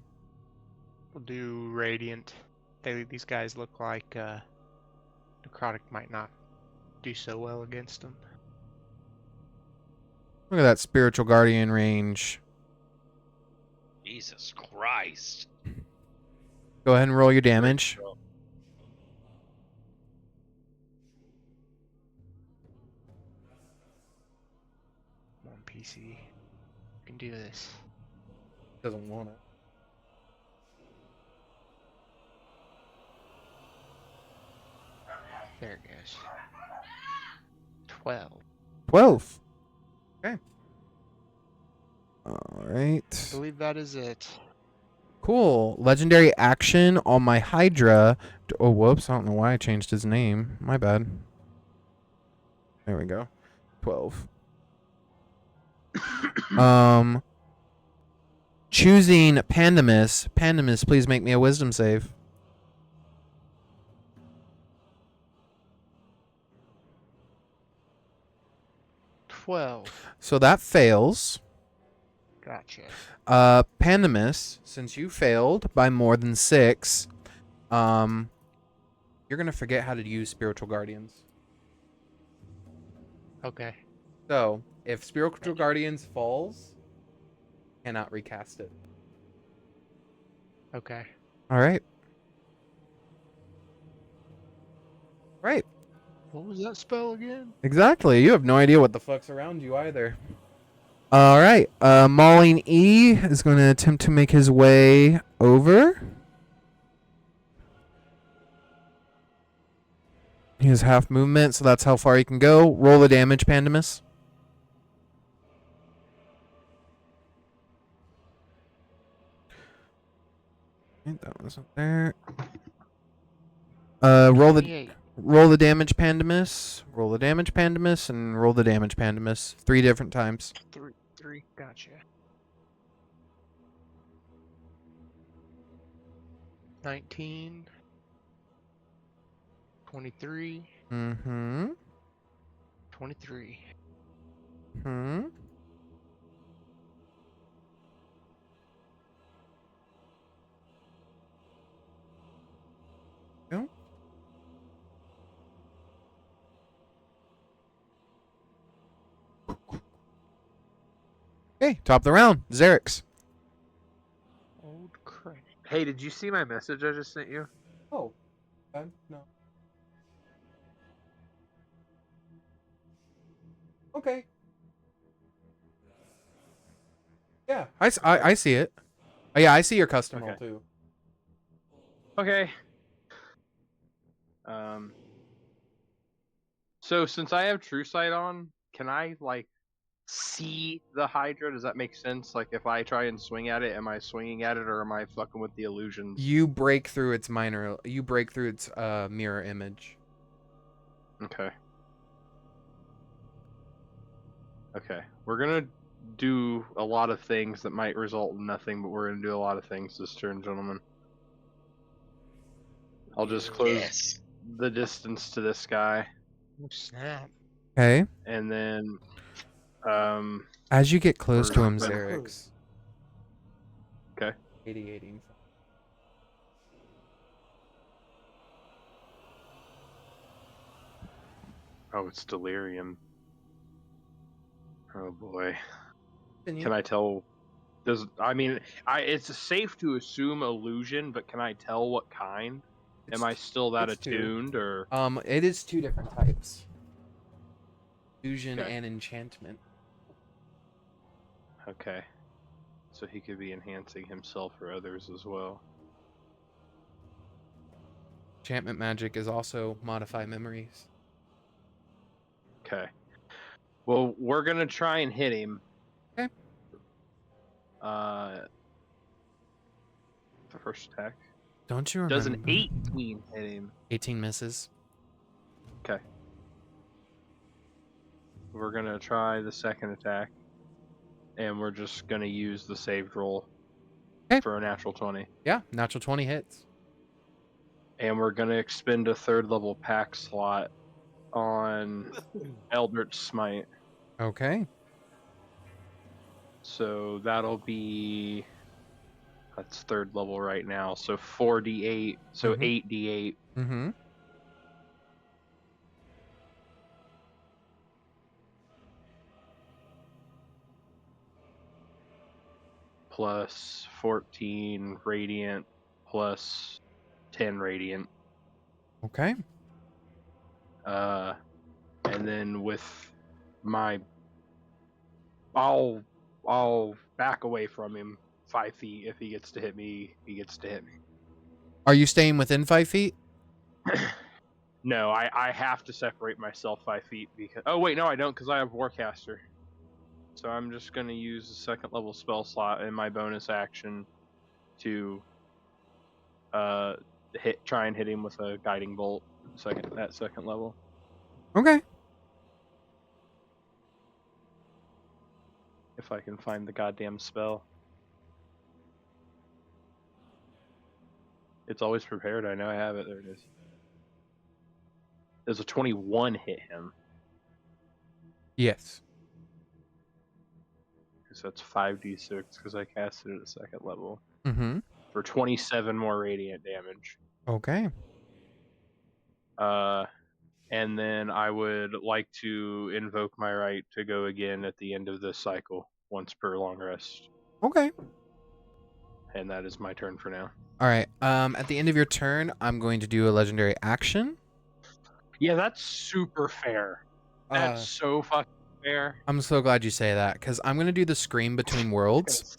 [SPEAKER 5] We'll do Radiant. These guys look like Necrotic might not do so well against them.
[SPEAKER 1] Look at that spiritual guardian range.
[SPEAKER 4] Jesus Christ.
[SPEAKER 1] Go ahead and roll your damage.
[SPEAKER 5] Come on, PC. You can do this.
[SPEAKER 1] Doesn't want it.
[SPEAKER 5] There it goes. 12.
[SPEAKER 1] 12. Okay. All right.
[SPEAKER 5] I believe that is it.
[SPEAKER 1] Cool. Legendary action on my Hydra. Oh, whoops. I don't know why I changed his name. My bad. There we go. 12. Choosing Pandemus. Pandemus, please make me a wisdom save.
[SPEAKER 5] 12.
[SPEAKER 1] So that fails.
[SPEAKER 5] Gotcha.
[SPEAKER 1] Pandemus, since you failed by more than 6, you're gonna forget how to use spiritual guardians.
[SPEAKER 5] Okay.
[SPEAKER 1] So if spiritual guardians falls, cannot recast it.
[SPEAKER 5] Okay.
[SPEAKER 1] All right. Right.
[SPEAKER 5] What was that spell again?
[SPEAKER 1] Exactly. You have no idea what the fuck's around you either. All right. Mauling E is going to attempt to make his way over. He has half movement, so that's how far he can go. Roll the damage, Pandemus. That wasn't there. Roll the
[SPEAKER 5] 28.
[SPEAKER 1] roll the damage, Pandemus. Roll the damage, Pandemus, and roll the damage, Pandemus. 3 different times.
[SPEAKER 5] 3. Gotcha. 19. 23.
[SPEAKER 1] Mm-hmm.
[SPEAKER 5] 23.
[SPEAKER 1] Hmm. Go. Okay, top of the round. Xerix.
[SPEAKER 5] Old credit.
[SPEAKER 10] Hey, did you see my message I just sent you?
[SPEAKER 1] Oh. No. Okay. Yeah, I see it. Oh, yeah, I see your custom roll
[SPEAKER 3] Okay.
[SPEAKER 1] too.
[SPEAKER 3] Okay. So since I have True Sight on, can I like see the Hydra? Does that make sense? Like if I try and swing at it, am I swinging at it or am I fucking with the illusions?
[SPEAKER 1] You break through its mirror image.
[SPEAKER 3] Okay. Okay. We're gonna do a lot of things that might result in nothing, but we're gonna do a lot of things this turn, gentlemen. I'll just close the distance to this guy.
[SPEAKER 5] Oh, snap.
[SPEAKER 1] Okay.
[SPEAKER 3] And then
[SPEAKER 1] As you get close to him,
[SPEAKER 3] We're-
[SPEAKER 1] Xerix.
[SPEAKER 3] Okay.
[SPEAKER 1] 80.
[SPEAKER 3] Oh, it's delirium. Oh boy.
[SPEAKER 1] Continue.
[SPEAKER 3] Can I tell? It's safe to assume illusion, but can I tell what kind? Am I still that
[SPEAKER 1] it's two.
[SPEAKER 3] attuned, or?
[SPEAKER 1] It is two different types. Illusion
[SPEAKER 3] Okay.
[SPEAKER 1] and enchantment.
[SPEAKER 3] Okay. So he could be enhancing himself or others as well.
[SPEAKER 1] Enchantment magic is also modify memories.
[SPEAKER 3] Okay. Well, we're gonna try and hit him.
[SPEAKER 1] Okay.
[SPEAKER 3] The first attack.
[SPEAKER 1] Don't you remember?
[SPEAKER 3] Does an 18 hit him?
[SPEAKER 1] 18 misses.
[SPEAKER 3] Okay. We're gonna try the second attack, and we're just gonna use the saved roll for a natural 20.
[SPEAKER 1] Yeah, natural 20 hits.
[SPEAKER 3] And we're gonna expend a third level pack slot on Eldritch Smite.
[SPEAKER 1] Okay.
[SPEAKER 3] So that'll be, that's third level right now. So 4d8, so 8d8.
[SPEAKER 1] Mm-hmm.
[SPEAKER 3] Plus 14 radiant, plus 10 radiant.
[SPEAKER 1] Okay.
[SPEAKER 3] And then with my, I'll back away from him 5 feet. If he gets to hit me, he gets to hit me.
[SPEAKER 1] Are you staying within 5 feet?
[SPEAKER 3] No, I have to separate myself 5 feet because. Oh wait, no, I don't, because I have Warcaster. So I'm just gonna use the second level spell slot in my bonus action to try and hit him with a guiding bolt at second level.
[SPEAKER 1] Okay.
[SPEAKER 3] If I can find the goddamn spell. It's always prepared. I know I have it. There it is. Does a 21 hit him?
[SPEAKER 1] Yes.
[SPEAKER 3] So that's 5d6 because I cast it at a second level.
[SPEAKER 1] Mm-hmm.
[SPEAKER 3] For 27 more radiant damage.
[SPEAKER 1] Okay.
[SPEAKER 3] And then I would like to invoke my right to go again at the end of this cycle, once per long rest.
[SPEAKER 1] Okay.
[SPEAKER 3] And that is my turn for now.
[SPEAKER 1] All right. At the end of your turn, I'm going to do a legendary action.
[SPEAKER 3] Yeah, that's super fair. That's so fucking fair.
[SPEAKER 1] I'm so glad you say that, because I'm going to do the Scream Between Worlds.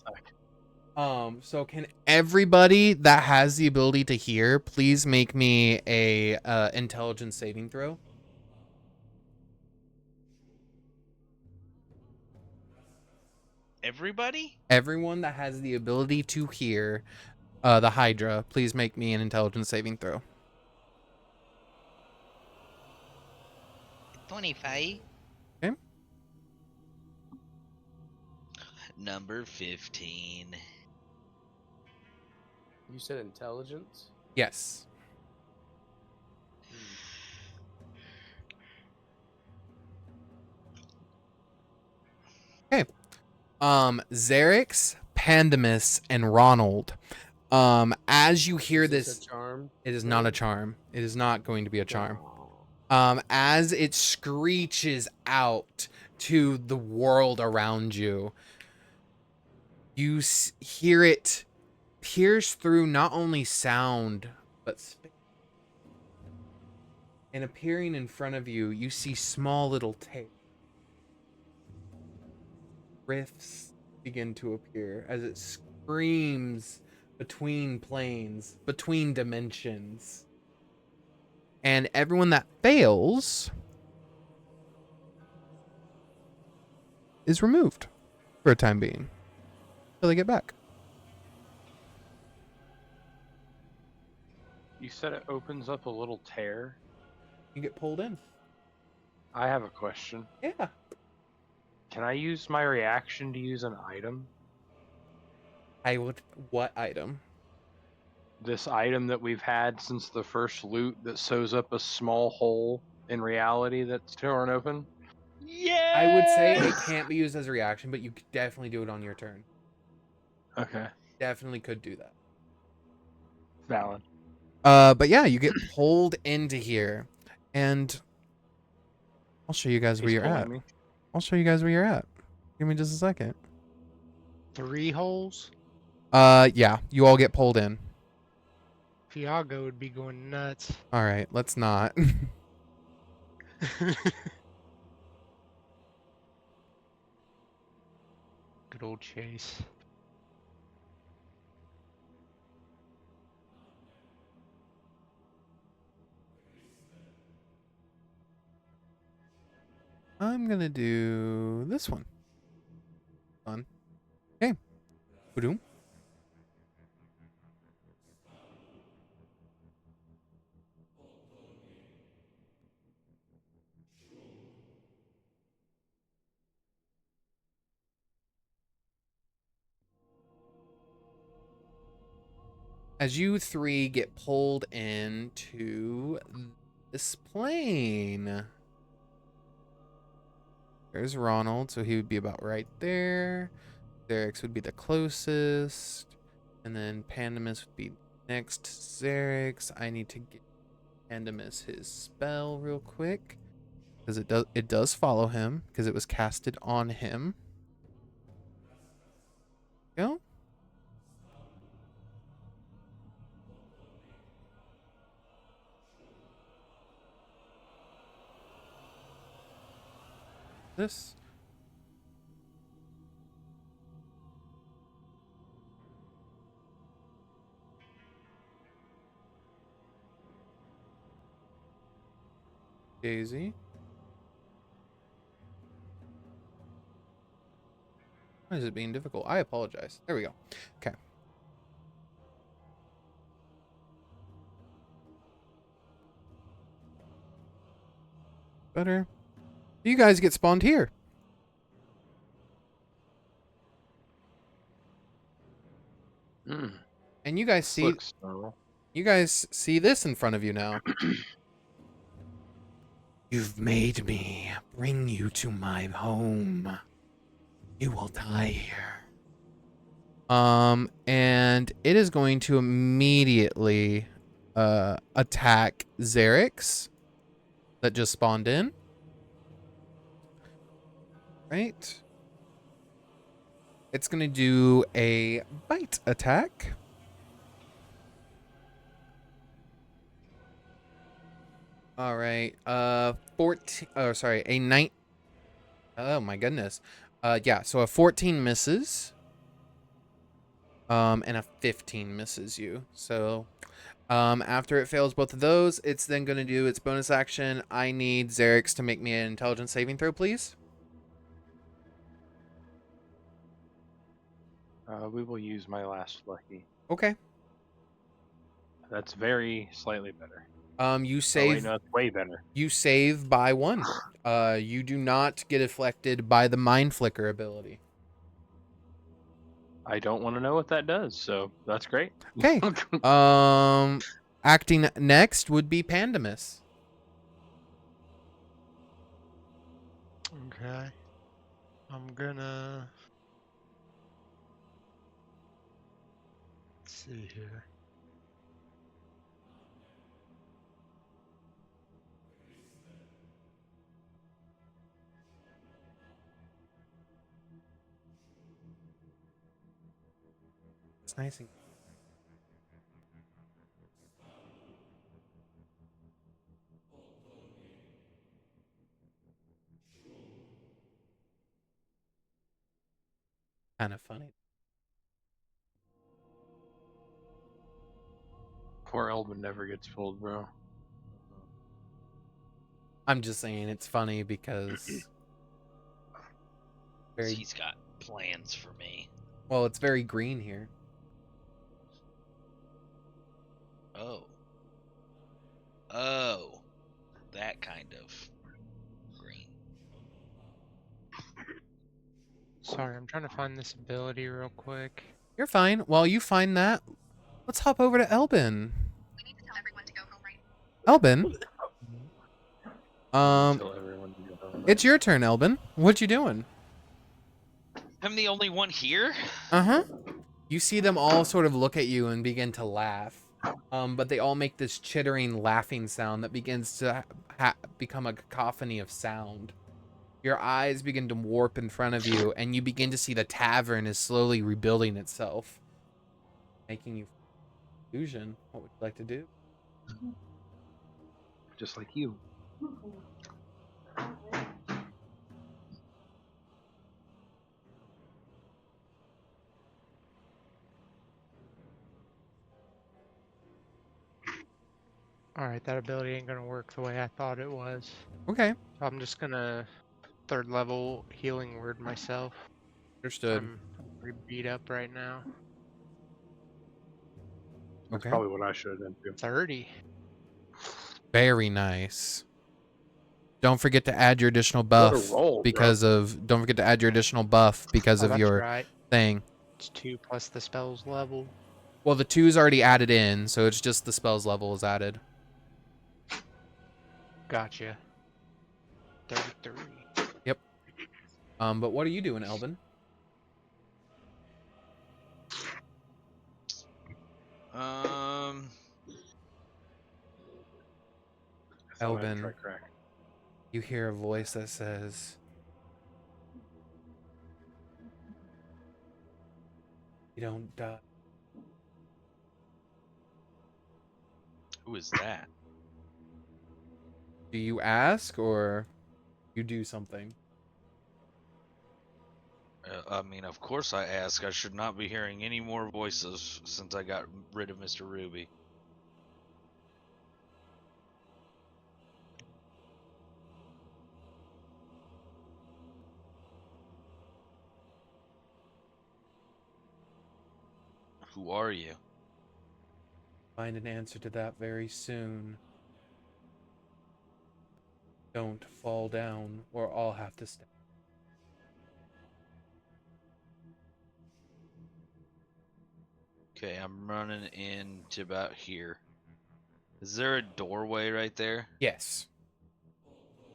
[SPEAKER 1] So can everybody that has the ability to hear please make me a intelligence saving throw?
[SPEAKER 4] Everybody?
[SPEAKER 1] Everyone that has the ability to hear the Hydra, please make me an intelligence saving throw.
[SPEAKER 4] 25.
[SPEAKER 1] Okay.
[SPEAKER 4] Number 15.
[SPEAKER 2] You said intelligence?
[SPEAKER 1] Yes. Okay. Xerix, Pandemus, and Ronald. As you hear
[SPEAKER 2] Is this
[SPEAKER 1] this,
[SPEAKER 2] a charm?
[SPEAKER 1] it is not a charm. It is not going to be a charm. As it screeches out to the world around you, you hear it pierce through not only sound, but space. And appearing in front of you, you see small little tails. Rifts begin to appear as it screams between planes, between dimensions. And everyone that fails is removed for a time being until they get back.
[SPEAKER 3] You said it opens up a little tear.
[SPEAKER 1] You get pulled in.
[SPEAKER 3] I have a question.
[SPEAKER 1] Yeah.
[SPEAKER 3] Can I use my reaction to use an item?
[SPEAKER 1] I would. What item?
[SPEAKER 3] This item that we've had since the first loot that sews up a small hole in reality that's torn open?
[SPEAKER 4] Yeah.
[SPEAKER 1] I would say it can't be used as a reaction, but you could definitely do it on your turn.
[SPEAKER 3] Okay.
[SPEAKER 1] Definitely could do that.
[SPEAKER 3] Valid.
[SPEAKER 1] But yeah, you get pulled into here, and I'll show you guys where
[SPEAKER 3] He's
[SPEAKER 1] you're
[SPEAKER 3] pulling
[SPEAKER 1] at.
[SPEAKER 3] me.
[SPEAKER 1] I'll show you guys where you're at. Give me just a second.
[SPEAKER 5] 3 holes?
[SPEAKER 1] Yeah, you all get pulled in.
[SPEAKER 5] Fiago would be going nuts.
[SPEAKER 1] All right, let's not.
[SPEAKER 5] Good old Chase.
[SPEAKER 1] I'm gonna do this one. Fun. Okay. Boom. As you three get pulled into this plane. There's Ronald, so he would be about right there. Xerix would be the closest. And then Pandemus would be next to Xerix. I need to get Pandemus his spell real quick. Because it does follow him, because it was casted on him. Go. This. Daisy. Why is it being difficult? I apologize. There we go. Okay. Better. You guys get spawned here. And you guys see this in front of you now. You've made me bring you to my home. You will die here. And it is going to immediately attack Xerix that just spawned in. Right. It's going to do a bite attack. All right. 14. Oh, sorry. A 9. Oh my goodness. Yeah. So a 14 misses. And a 15 misses you. So, after it fails both of those, it's then going to do its bonus action. I need Xerix to make me an intelligence saving throw, please.
[SPEAKER 3] We will use my last lucky.
[SPEAKER 1] Okay.
[SPEAKER 3] That's very slightly better.
[SPEAKER 1] You save.
[SPEAKER 3] Oh, wait, no, it's way better.
[SPEAKER 1] You save by 1. You do not get affected by the Mind Flicker ability.
[SPEAKER 3] I don't want to know what that does, so that's great.
[SPEAKER 1] Okay. Acting next would be Pandemus.
[SPEAKER 5] Okay. I'm gonna... Let's see here.
[SPEAKER 1] It's nice and kind of funny.
[SPEAKER 3] Poor Elben never gets pulled, bro.
[SPEAKER 1] I'm just saying it's funny because
[SPEAKER 4] He's got plans for me.
[SPEAKER 1] well, it's very green here.
[SPEAKER 4] Oh, that kind of green.
[SPEAKER 5] Sorry, I'm trying to find this ability real quick.
[SPEAKER 1] You're fine. While you find that, let's hop over to Elben.
[SPEAKER 11] We need to tell everyone to go home right.
[SPEAKER 1] Elben.
[SPEAKER 3] Tell everyone to go home.
[SPEAKER 1] It's your turn, Elben. What you doing?
[SPEAKER 4] I'm the only one here?
[SPEAKER 1] Uh-huh. You see them all sort of look at you and begin to laugh. but they all make this chittering, laughing sound that begins to become a cacophony of sound. Your eyes begin to warp in front of you, and you begin to see the tavern is slowly rebuilding itself, making you illusion. What would you like to do?
[SPEAKER 3] Just like you.
[SPEAKER 5] Alright, that ability ain't gonna work the way I thought it was.
[SPEAKER 1] Okay,
[SPEAKER 5] So I'm just gonna 3rd level healing word myself.
[SPEAKER 1] understood.
[SPEAKER 5] I'm pretty beat up right now.
[SPEAKER 3] That's
[SPEAKER 1] Okay,
[SPEAKER 3] probably what I should have done.
[SPEAKER 5] 30.
[SPEAKER 1] very nice. Don't forget to add your additional
[SPEAKER 3] What
[SPEAKER 1] buff
[SPEAKER 3] a roll,
[SPEAKER 1] because of. Don't forget to add your additional buff because
[SPEAKER 5] Oh,
[SPEAKER 1] of
[SPEAKER 5] that's
[SPEAKER 1] your
[SPEAKER 5] right.
[SPEAKER 1] thing.
[SPEAKER 5] It's 2 plus the spell's level.
[SPEAKER 1] Well, the 2's already added in, so it's just the spell's level is added.
[SPEAKER 5] Gotcha. 33.
[SPEAKER 1] Yep. But what are you doing, Elben?
[SPEAKER 3] I thought I had to
[SPEAKER 1] Elben,
[SPEAKER 3] try crack.
[SPEAKER 1] you hear a voice that says, "You don't die."
[SPEAKER 4] Who is that?
[SPEAKER 1] Do you ask or you do something?
[SPEAKER 4] I mean, of course I ask. I should not be hearing any more voices since I got rid of Mr. Ruby. Who are you?
[SPEAKER 1] Find an answer to that very soon. Don't fall down or I'll have to stay.
[SPEAKER 4] Okay, I'm running into about here. Is there a doorway right there?
[SPEAKER 1] Yes.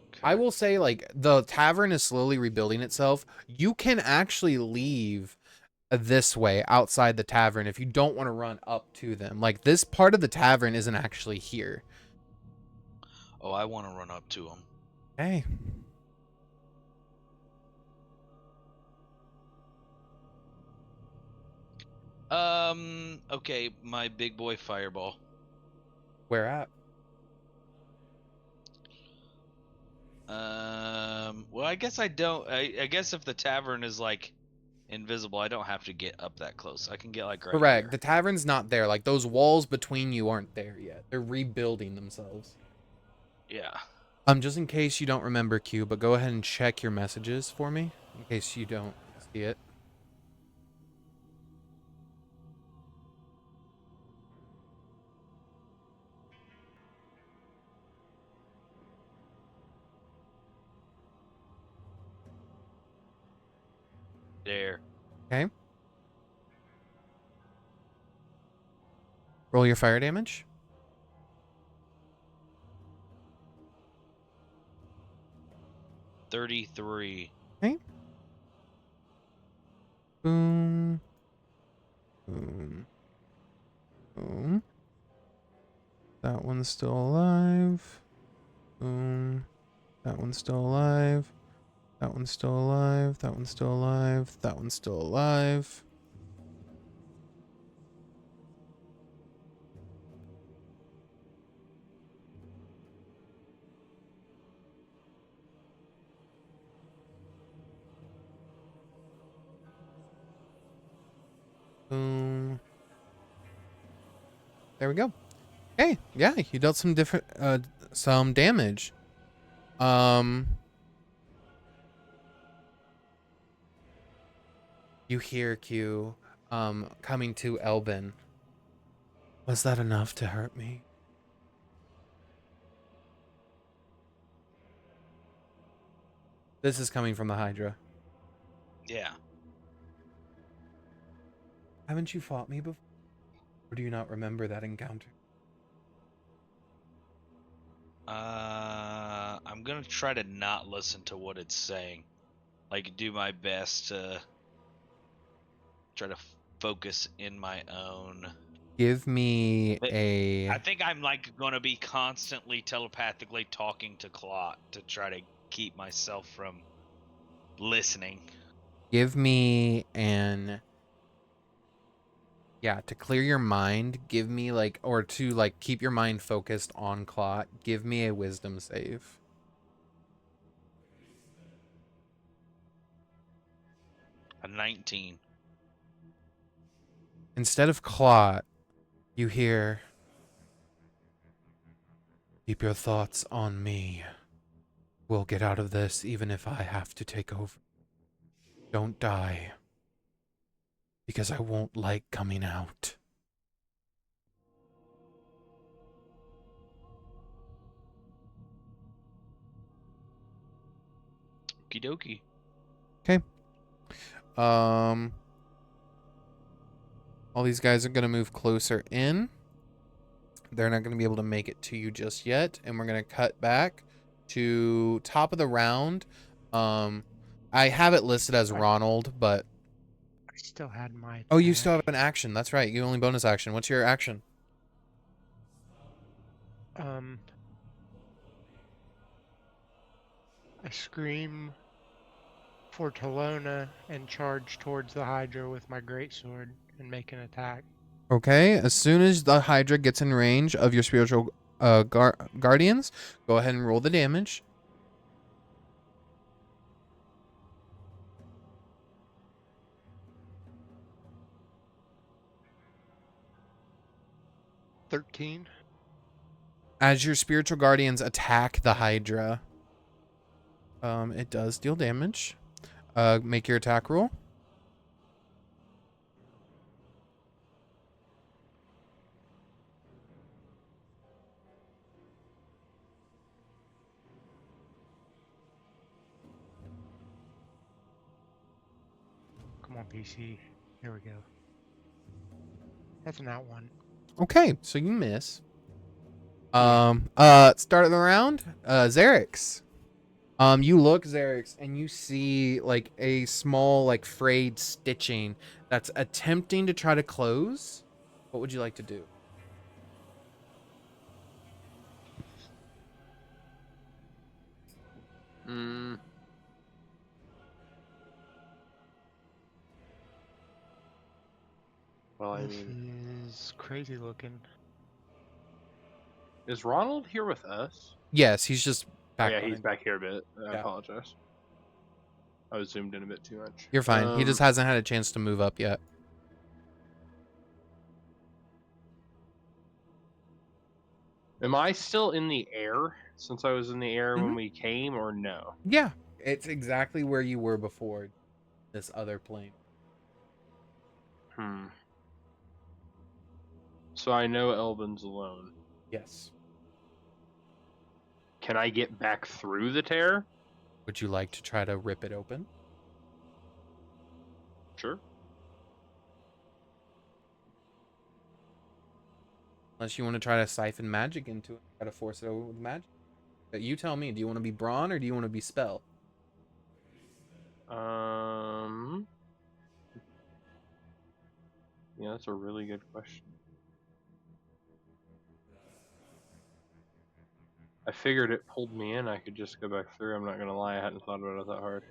[SPEAKER 4] Okay.
[SPEAKER 1] I will say, like, the tavern is slowly rebuilding itself. You can actually leave this way outside the tavern if you don't want to run up to them. Like, this part of the tavern isn't actually here.
[SPEAKER 4] Oh, I want to run up to him.
[SPEAKER 1] Hey.
[SPEAKER 4] Okay, my big boy fireball.
[SPEAKER 1] Where at?
[SPEAKER 4] Well, I guess I don't. I guess if the tavern is like invisible, I don't have to get up that close. I can get like right
[SPEAKER 1] Correct.
[SPEAKER 4] here.
[SPEAKER 1] The tavern's not there. Like, those walls between you aren't there yet. They're rebuilding themselves.
[SPEAKER 4] Yeah.
[SPEAKER 1] Just in case you don't remember, Q, but go ahead and check your messages for me in case you don't see it.
[SPEAKER 4] There.
[SPEAKER 1] Okay. Roll your fire damage.
[SPEAKER 4] $33.
[SPEAKER 1] Okay. Boom. Boom. Boom. That one's still alive. Boom. That one's still alive. That one's still alive. That one's still alive. That one's still alive. Boom. There we go. Hey, yeah, you dealt some some damage. You hear Q, coming to Elben. Was that enough to hurt me? This is coming from the Hydra.
[SPEAKER 4] Yeah.
[SPEAKER 1] Haven't you fought me before? Or do you not remember that encounter?
[SPEAKER 4] I'm gonna try to not listen to what it's saying. Like, do my best to try to focus in my own
[SPEAKER 1] Give me a.
[SPEAKER 4] I think I'm like gonna be constantly telepathically talking to Clot to try to keep myself from listening.
[SPEAKER 1] Give me an. Yeah, to clear your mind, give me like, or to like keep your mind focused on Clot, give me a wisdom save.
[SPEAKER 4] A 19.
[SPEAKER 1] Instead of Clot, you hear, keep your thoughts on me. We'll get out of this even if I have to take over. Don't die. Because I won't like coming out.
[SPEAKER 4] Okie dokie.
[SPEAKER 1] Okay. All these guys are going to move closer in. They're not going to be able to make it to you just yet. And we're going to cut back to top of the round. I have it listed as Ronald, but...
[SPEAKER 5] I still had my attack.
[SPEAKER 1] Oh, you still have an action. That's right. You only bonus action. What's your action?
[SPEAKER 5] I scream for Talona and charge towards the Hydra with my greatsword and make an attack.
[SPEAKER 1] Okay. As soon as the Hydra gets in range of your spiritual guardians, go ahead and roll the damage.
[SPEAKER 5] $13.
[SPEAKER 1] As your spiritual guardians attack the Hydra, it does deal damage. Make your attack roll.
[SPEAKER 5] Come on, PC. Here we go. That's an out one.
[SPEAKER 1] Okay, so you miss. Start of the round, Xerix. You look, Xerix, and you see like a small, like frayed stitching that's attempting to try to close. What would you like to do?
[SPEAKER 3] Well, I
[SPEAKER 5] This
[SPEAKER 3] mean,
[SPEAKER 5] is crazy looking.
[SPEAKER 3] is Ronald here with us?
[SPEAKER 1] Yes, he's just back.
[SPEAKER 3] Yeah,
[SPEAKER 1] behind.
[SPEAKER 3] he's back here a bit. I
[SPEAKER 1] Yeah.
[SPEAKER 3] apologize. I was zoomed in a bit too much.
[SPEAKER 1] You're fine. He just hasn't had a chance to move up yet.
[SPEAKER 3] Am I still in the air since I was in the air when we came, or no?
[SPEAKER 1] Yeah, it's exactly where you were before this other plane.
[SPEAKER 3] So I know Elben's alone.
[SPEAKER 1] Yes.
[SPEAKER 3] Can I get back through the tear?
[SPEAKER 1] Would you like to try to rip it open?
[SPEAKER 3] Sure.
[SPEAKER 1] Unless you want to try to siphon magic into it, try to force it over with magic. But you tell me, do you want to be brawn or do you want to be spell?
[SPEAKER 3] Yeah, that's a really good question. I figured it pulled me in. I could just go back through. I'm not gonna lie. I hadn't thought about it that hard.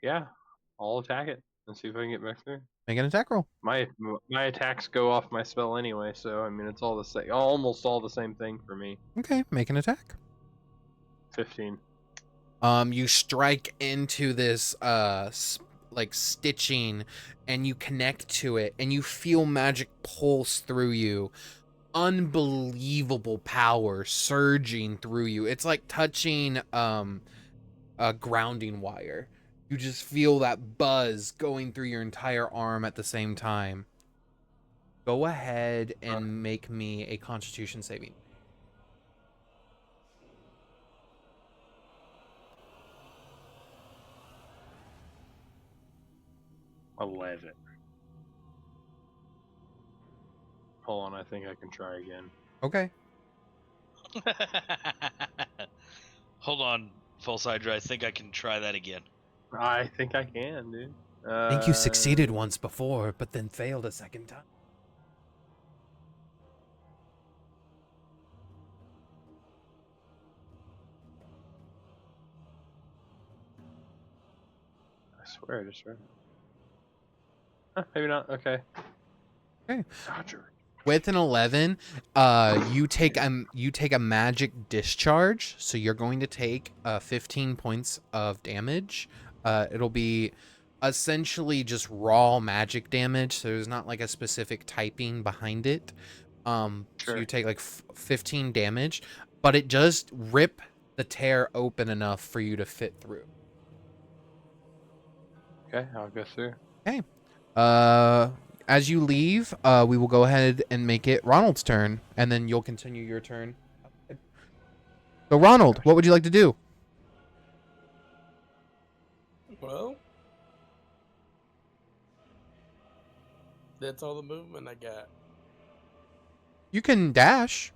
[SPEAKER 3] Yeah, I'll attack it and see if I can get back through.
[SPEAKER 1] Make an attack roll.
[SPEAKER 3] My attacks go off my spell anyway, so I mean it's all the same, almost all the same thing for me.
[SPEAKER 1] Okay, make an attack.
[SPEAKER 3] 15.
[SPEAKER 1] You strike into this like stitching and you connect to it and you feel magic pulse through you. Unbelievable power surging through you. It's like touching a grounding wire. You just feel that buzz going through your entire arm at the same time. Go ahead and make me a Constitution saving.
[SPEAKER 3] 11. Hold on, I think I can try again.
[SPEAKER 1] Okay.
[SPEAKER 4] Hold on, False Hydra. I think I can try that again.
[SPEAKER 3] I think I can, dude.
[SPEAKER 1] I think you succeeded once before, but then failed a second time.
[SPEAKER 3] I swear, I just read. Maybe not. Okay.
[SPEAKER 1] Okay.
[SPEAKER 3] Roger.
[SPEAKER 1] With an 11, you take a magic discharge, so you're going to take 15 points of damage. It'll be essentially just raw magic damage, so there's not like a specific typing behind it. So
[SPEAKER 3] Sure.
[SPEAKER 1] you take like 15 damage, but it just rip the tear open enough for you to fit through.
[SPEAKER 3] Okay, I'll go through.
[SPEAKER 1] Okay. As you leave, we will go ahead and make it Ronald's turn, and then you'll continue your turn. So, Ronald, what would you like to do?
[SPEAKER 2] Well, that's all the movement I got.
[SPEAKER 1] You can dash.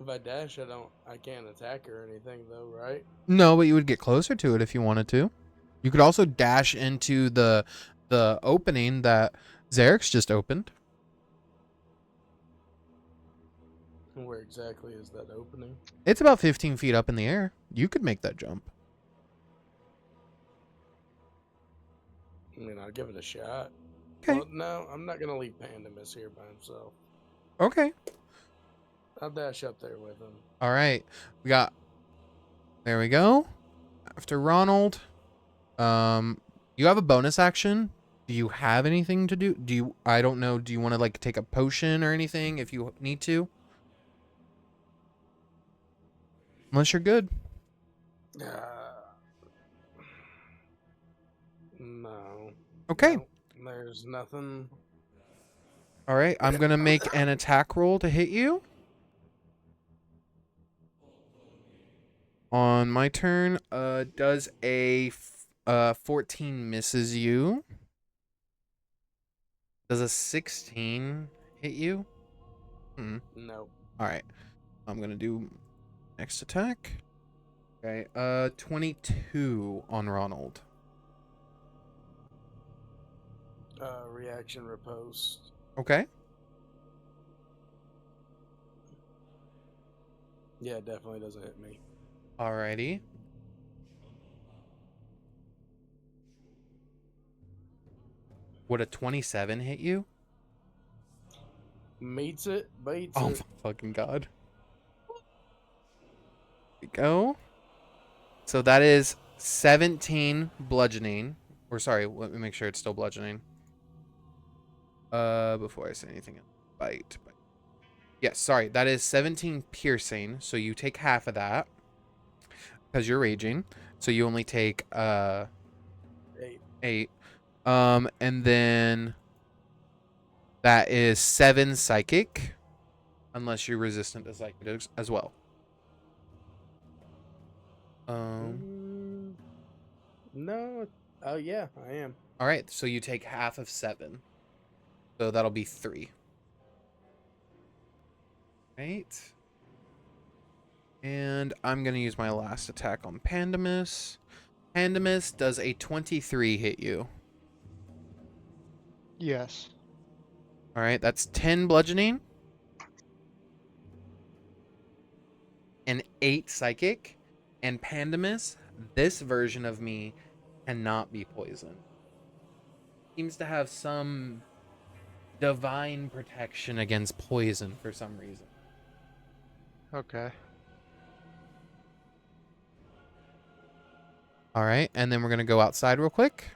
[SPEAKER 2] If I dash, I can't attack her or anything, though, right?
[SPEAKER 1] No, but you would get closer to it if you wanted to. You could also dash into the opening that Zarek's just opened.
[SPEAKER 2] Where exactly is that opening?
[SPEAKER 1] It's about 15 feet up in the air. You could make that jump.
[SPEAKER 2] I mean, I'll give it a shot.
[SPEAKER 1] Okay.
[SPEAKER 2] Well, no, I'm not going to leave Pandemus here by himself.
[SPEAKER 1] Okay.
[SPEAKER 2] I'll dash up there with him.
[SPEAKER 1] All right. There we go. After Ronald, you have a bonus action. Do you have anything to do? I don't know. Do you want to like take a potion or anything if you need to? Unless you're good.
[SPEAKER 2] No.
[SPEAKER 1] Okay.
[SPEAKER 2] No, there's nothing.
[SPEAKER 1] All right. I'm going to make an attack roll to hit you. On my turn, does a 14 misses you? Does a 16 hit you?
[SPEAKER 2] No.
[SPEAKER 1] All right. I'm going to do next attack. Okay. 22 on Ronald.
[SPEAKER 2] Reaction riposte.
[SPEAKER 1] Okay.
[SPEAKER 2] Yeah, it definitely doesn't hit me.
[SPEAKER 1] Alrighty. Would a 27 hit you?
[SPEAKER 2] Meets it, beats
[SPEAKER 1] Oh
[SPEAKER 2] it.
[SPEAKER 1] my fucking god. There we go. So that is 17 bludgeoning. Or sorry, let me make sure it's still bludgeoning. Before I say anything else. Bite. Yes, sorry. That is 17 piercing. So you take half of that. Because you're raging. So you only take 8. And then that is 7 psychic. Unless you're resistant to psychic as well.
[SPEAKER 2] No. Oh, yeah, I am.
[SPEAKER 1] Alright, so you take half of 7. So that'll be 3. Right. And I'm going to use my last attack on Pandemus. Pandemus, does a 23 hit you?
[SPEAKER 5] Yes.
[SPEAKER 1] Alright, that's 10 bludgeoning. And 8 psychic. And Pandemus, this version of me cannot be poisoned. Seems to have some divine protection against poison for some reason.
[SPEAKER 5] Okay.
[SPEAKER 1] Alright, and then we're going to go outside real quick.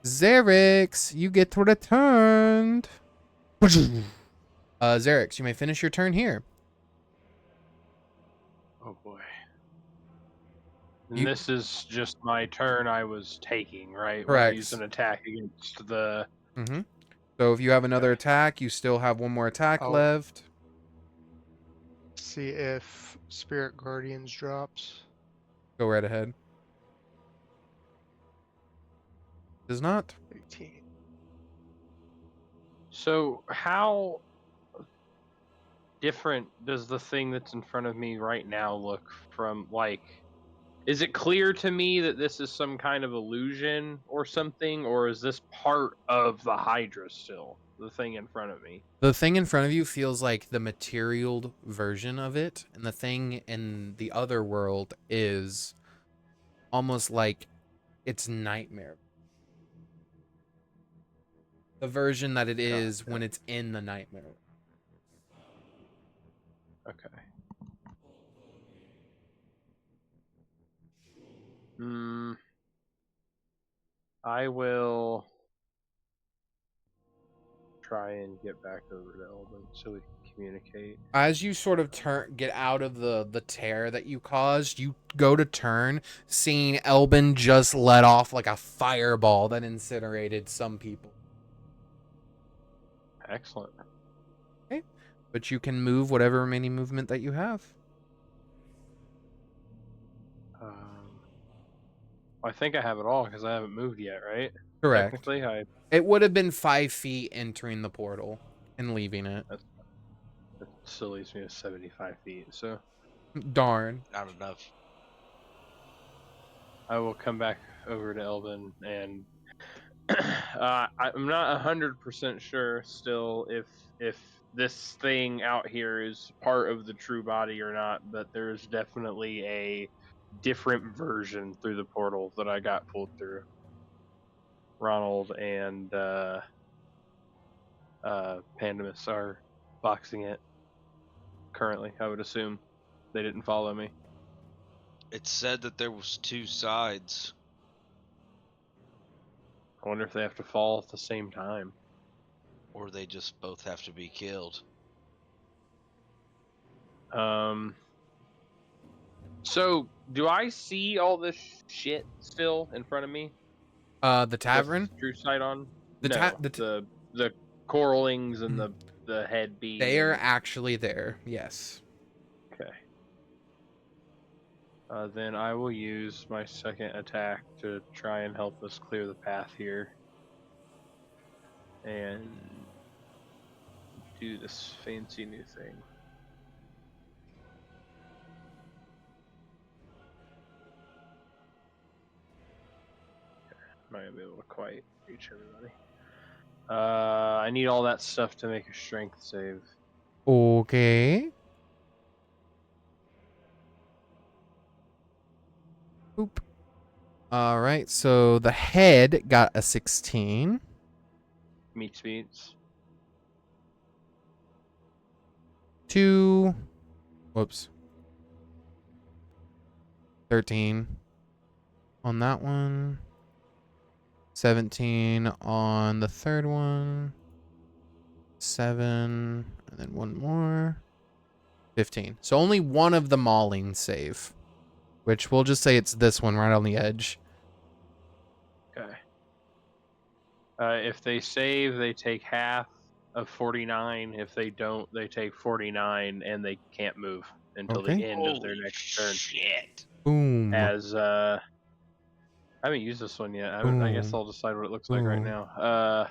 [SPEAKER 1] Xerix, you get returned. Xerix, you may finish your turn here.
[SPEAKER 3] Oh boy. And this is just my turn I was taking, right?
[SPEAKER 1] Correct.
[SPEAKER 3] When I used an attack against the...
[SPEAKER 1] Mm-hmm. So if you have another attack, you still have one more attack left.
[SPEAKER 5] See if Spirit Guardians drops.
[SPEAKER 1] Go right ahead. Does not.
[SPEAKER 5] 18.
[SPEAKER 3] So how different does the thing that's in front of me right now look from, like, Is it clear to me that this is some kind of illusion or something, or is this part of the Hydra still? The thing in front of me.
[SPEAKER 1] The thing in front of you feels like the material version of it, and the thing in the other world is almost like it's nightmare. The version that it is when it's in the nightmare.
[SPEAKER 3] Okay. I will try and get back over to Elben so we can communicate.
[SPEAKER 1] As you sort of get out of the tear that you caused, you go to turn, seeing Elben just let off like a fireball that incinerated some people.
[SPEAKER 3] Excellent.
[SPEAKER 1] Okay. But you can move whatever remaining movement that you have.
[SPEAKER 3] I think I have it all because I haven't moved yet, right?
[SPEAKER 1] Correct.
[SPEAKER 3] Technically,
[SPEAKER 1] It would have been 5 feet entering the portal and leaving it.
[SPEAKER 3] That still leaves me to 75 feet, so...
[SPEAKER 1] Darn.
[SPEAKER 4] Not enough.
[SPEAKER 3] I will come back over to Elben, and I'm not 100% sure still if this thing out here is part of the true body or not, but there's definitely a different version through the portal that I got pulled through. Ronald and Pandemus are boxing it currently, I would assume. They didn't follow me.
[SPEAKER 4] It said that there was 2 sides.
[SPEAKER 3] I wonder if they have to fall at the same time.
[SPEAKER 4] Or they just both have to be killed.
[SPEAKER 3] So, do I see all this shit still in front of me?
[SPEAKER 1] The tavern?
[SPEAKER 3] True sight on?
[SPEAKER 1] The
[SPEAKER 3] coralings and the head beam.
[SPEAKER 1] They are actually there, yes.
[SPEAKER 3] Okay. Then I will use my second attack to try and help us clear the path here. And do this fancy new thing. I'm not gonna be able to quite reach everybody. I need all that stuff to make a strength save.
[SPEAKER 1] Okay. Oop. All right, so the head got a 16.
[SPEAKER 3] Meets.
[SPEAKER 1] 2. Whoops. 13 on that one. 17 on the third one. 7, and then one more. 15. So only one of the mauling save, which we'll just say it's this one right on the edge.
[SPEAKER 3] Okay. If they save, they take half of 49. If they don't, they take 49, and they can't move until the end of their next turn.
[SPEAKER 4] Shit.
[SPEAKER 1] Boom.
[SPEAKER 3] As I haven't used this one yet. I guess I'll decide what it looks like right now.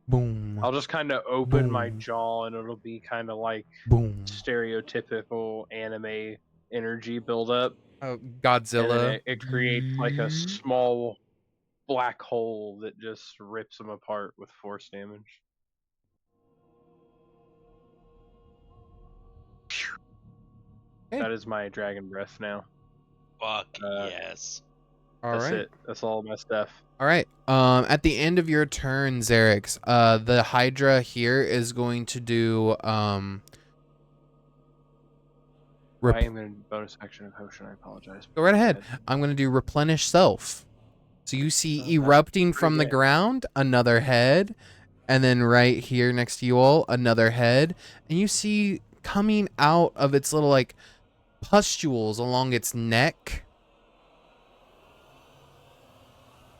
[SPEAKER 1] Boom.
[SPEAKER 3] I'll just kind of open my jaw, and it'll be kind of like stereotypical anime energy buildup.
[SPEAKER 1] Godzilla.
[SPEAKER 3] It creates like a small black hole that just rips them apart with force damage.
[SPEAKER 1] Okay.
[SPEAKER 3] That is my dragon breath now.
[SPEAKER 4] Fuck yes.
[SPEAKER 3] That's it. That's all my stuff.
[SPEAKER 1] All right. At the end of your turn, Xerix, the Hydra here is going to do
[SPEAKER 3] I am going to bonus action of potion. I apologize.
[SPEAKER 1] Go right ahead. I'm going to do replenish self. So you see erupting from the ground, another head, and then right here next to you all, another head, and you see coming out of its little like pustules along its neck.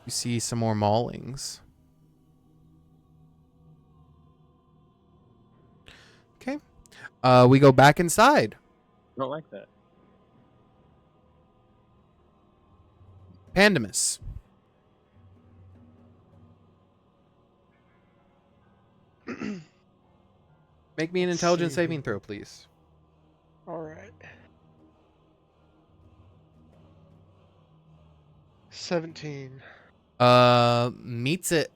[SPEAKER 1] You see some more maulings. Okay. We go back inside.
[SPEAKER 3] I don't like that.
[SPEAKER 1] Pandemus. Make me an intelligence saving throw, please.
[SPEAKER 5] All right. 17.
[SPEAKER 1] Meets it.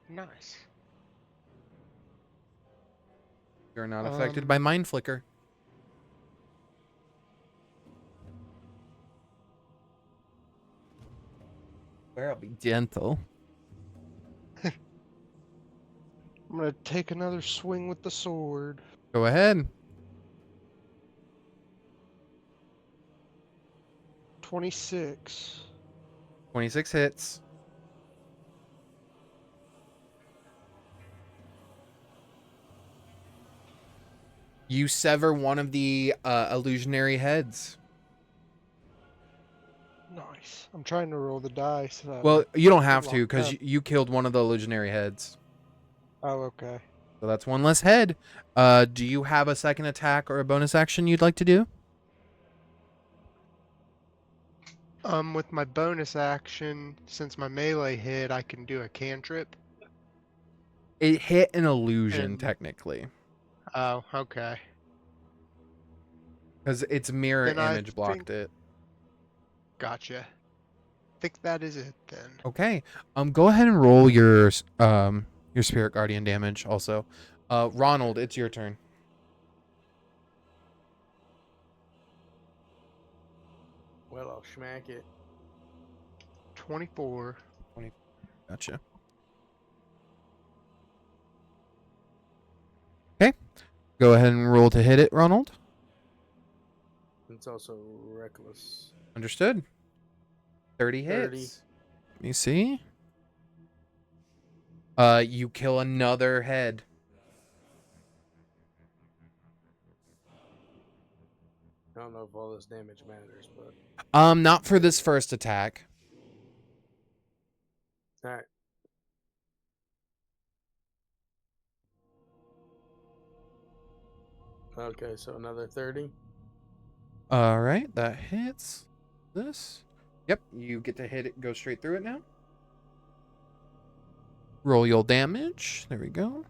[SPEAKER 5] Nice.
[SPEAKER 1] You're not affected by mind flicker. Where I'll be gentle.
[SPEAKER 5] I'm gonna take another swing with the sword.
[SPEAKER 1] Go ahead.
[SPEAKER 5] 26.
[SPEAKER 1] 26 hits. You sever one of the illusionary heads.
[SPEAKER 5] Nice. I'm trying to roll the dice.
[SPEAKER 1] Well, you don't have to
[SPEAKER 5] locked
[SPEAKER 1] because
[SPEAKER 5] up.
[SPEAKER 1] you killed one of the illusionary heads.
[SPEAKER 5] Oh, okay.
[SPEAKER 1] So that's one less head. Do you have a second attack or a bonus action you'd like to do?
[SPEAKER 5] With my bonus action, since my melee hit, I can do a cantrip.
[SPEAKER 1] It hit an illusion,
[SPEAKER 5] And-
[SPEAKER 1] technically.
[SPEAKER 5] Oh, okay.
[SPEAKER 1] Because its mirror
[SPEAKER 5] Then I
[SPEAKER 1] image blocked
[SPEAKER 5] think-
[SPEAKER 1] it.
[SPEAKER 5] Gotcha. Think that is it then.
[SPEAKER 1] Okay. Go ahead and roll your spirit guardian damage also. Ronald, it's your turn.
[SPEAKER 2] Well, I'll schmack it.
[SPEAKER 5] 24.
[SPEAKER 1] Gotcha. Okay. Go ahead and roll to hit it, Ronald.
[SPEAKER 2] It's also reckless.
[SPEAKER 1] Understood. 30 hits.
[SPEAKER 2] 30.
[SPEAKER 1] Let me see. You kill another head.
[SPEAKER 2] I don't know if all this damage matters, but
[SPEAKER 1] Not for this first attack.
[SPEAKER 2] all right. Okay, so another 30.
[SPEAKER 1] All right, that hits this. Yep, you get to hit it, go straight through it now. Roll your damage. There we go.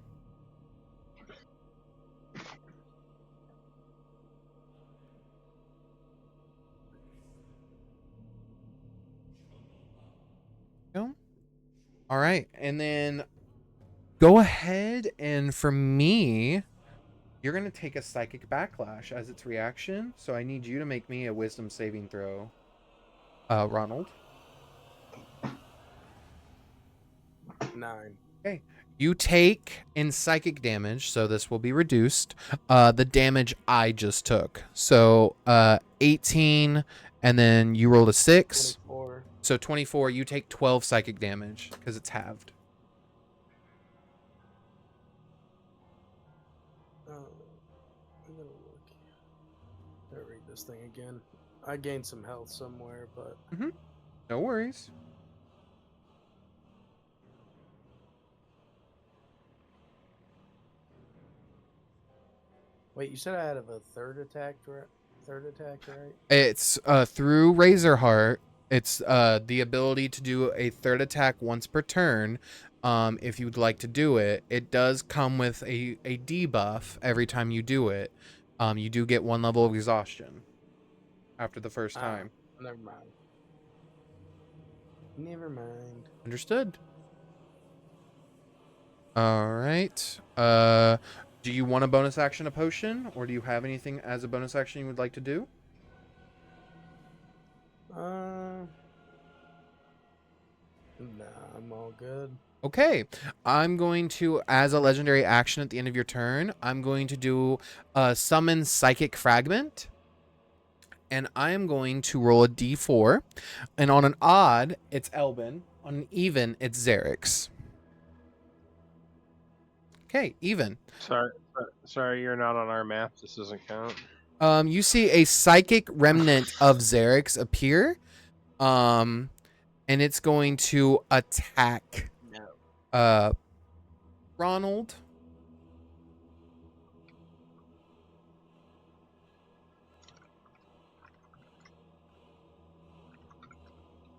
[SPEAKER 1] Go. All right, and then go ahead and for me, you're going to take a psychic backlash as its reaction. So I need you to make me a wisdom saving throw, Ronald.
[SPEAKER 2] 9.
[SPEAKER 1] Okay. You take in psychic damage, so this will be reduced. The damage I just took. So 18, and then you rolled a 6.
[SPEAKER 2] 24.
[SPEAKER 1] So 24, you take 12 psychic damage because it's halved.
[SPEAKER 2] I'm gonna look. Gotta read this thing again. I gained some health somewhere, but
[SPEAKER 1] No worries.
[SPEAKER 2] wait, you said I had a third attack, right?
[SPEAKER 1] It's through Razorheart. It's the ability to do a third attack once per turn. If you'd like to do it, it does come with a debuff every time you do it. You do get 1 level of exhaustion after the first time.
[SPEAKER 2] Never mind. Never mind.
[SPEAKER 1] Understood. All right. Do you want a bonus action, a potion, or do you have anything as a bonus action you would like to do?
[SPEAKER 2] Nah, I'm all good.
[SPEAKER 1] Okay, I'm going to, as a legendary action at the end of your turn, I'm going to do summon Psychic Fragment. And I am going to roll a d4. And on an odd, it's Elben. On an even, it's Xerix. Okay, even.
[SPEAKER 3] Sorry, you're not on our map. This doesn't count.
[SPEAKER 1] You see a psychic remnant of Xerix appear. And it's going to attack Ronald.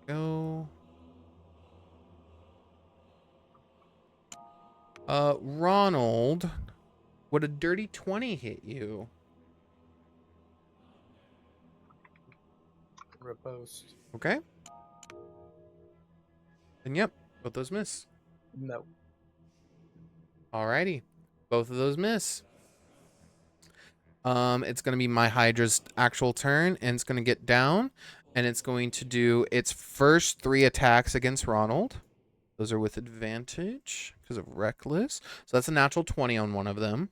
[SPEAKER 1] Go. Ronald, would a dirty 20 hit you?
[SPEAKER 2] riposte.
[SPEAKER 1] Okay. And yep, both those miss.
[SPEAKER 2] No.
[SPEAKER 1] Alrighty. Both of those miss. It's gonna be my Hydra's actual turn, and it's gonna get down, and it's going to do its first 3 attacks against Ronald. Those are with advantage because of reckless. So that's a natural 20 on one of them.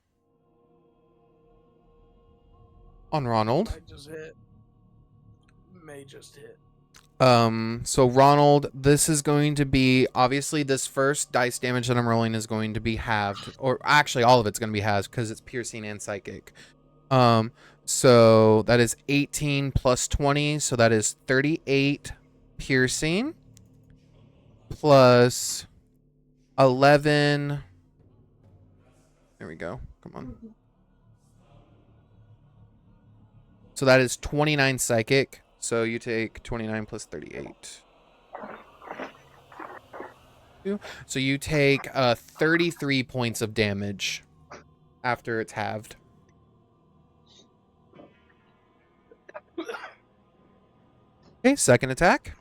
[SPEAKER 1] On Ronald.
[SPEAKER 2] Might just hit. May just hit.
[SPEAKER 1] So Ronald, this is going to be, obviously this first dice damage that I'm rolling is going to be halved, or actually all of it's going to be halved because it's piercing and psychic. So that is 18 plus 20, so that is 38 piercing plus 11. There we go. Come on. So that is 29 psychic. So you take 29 plus 38. So you take 33 points of damage after it's halved. Okay, second attack.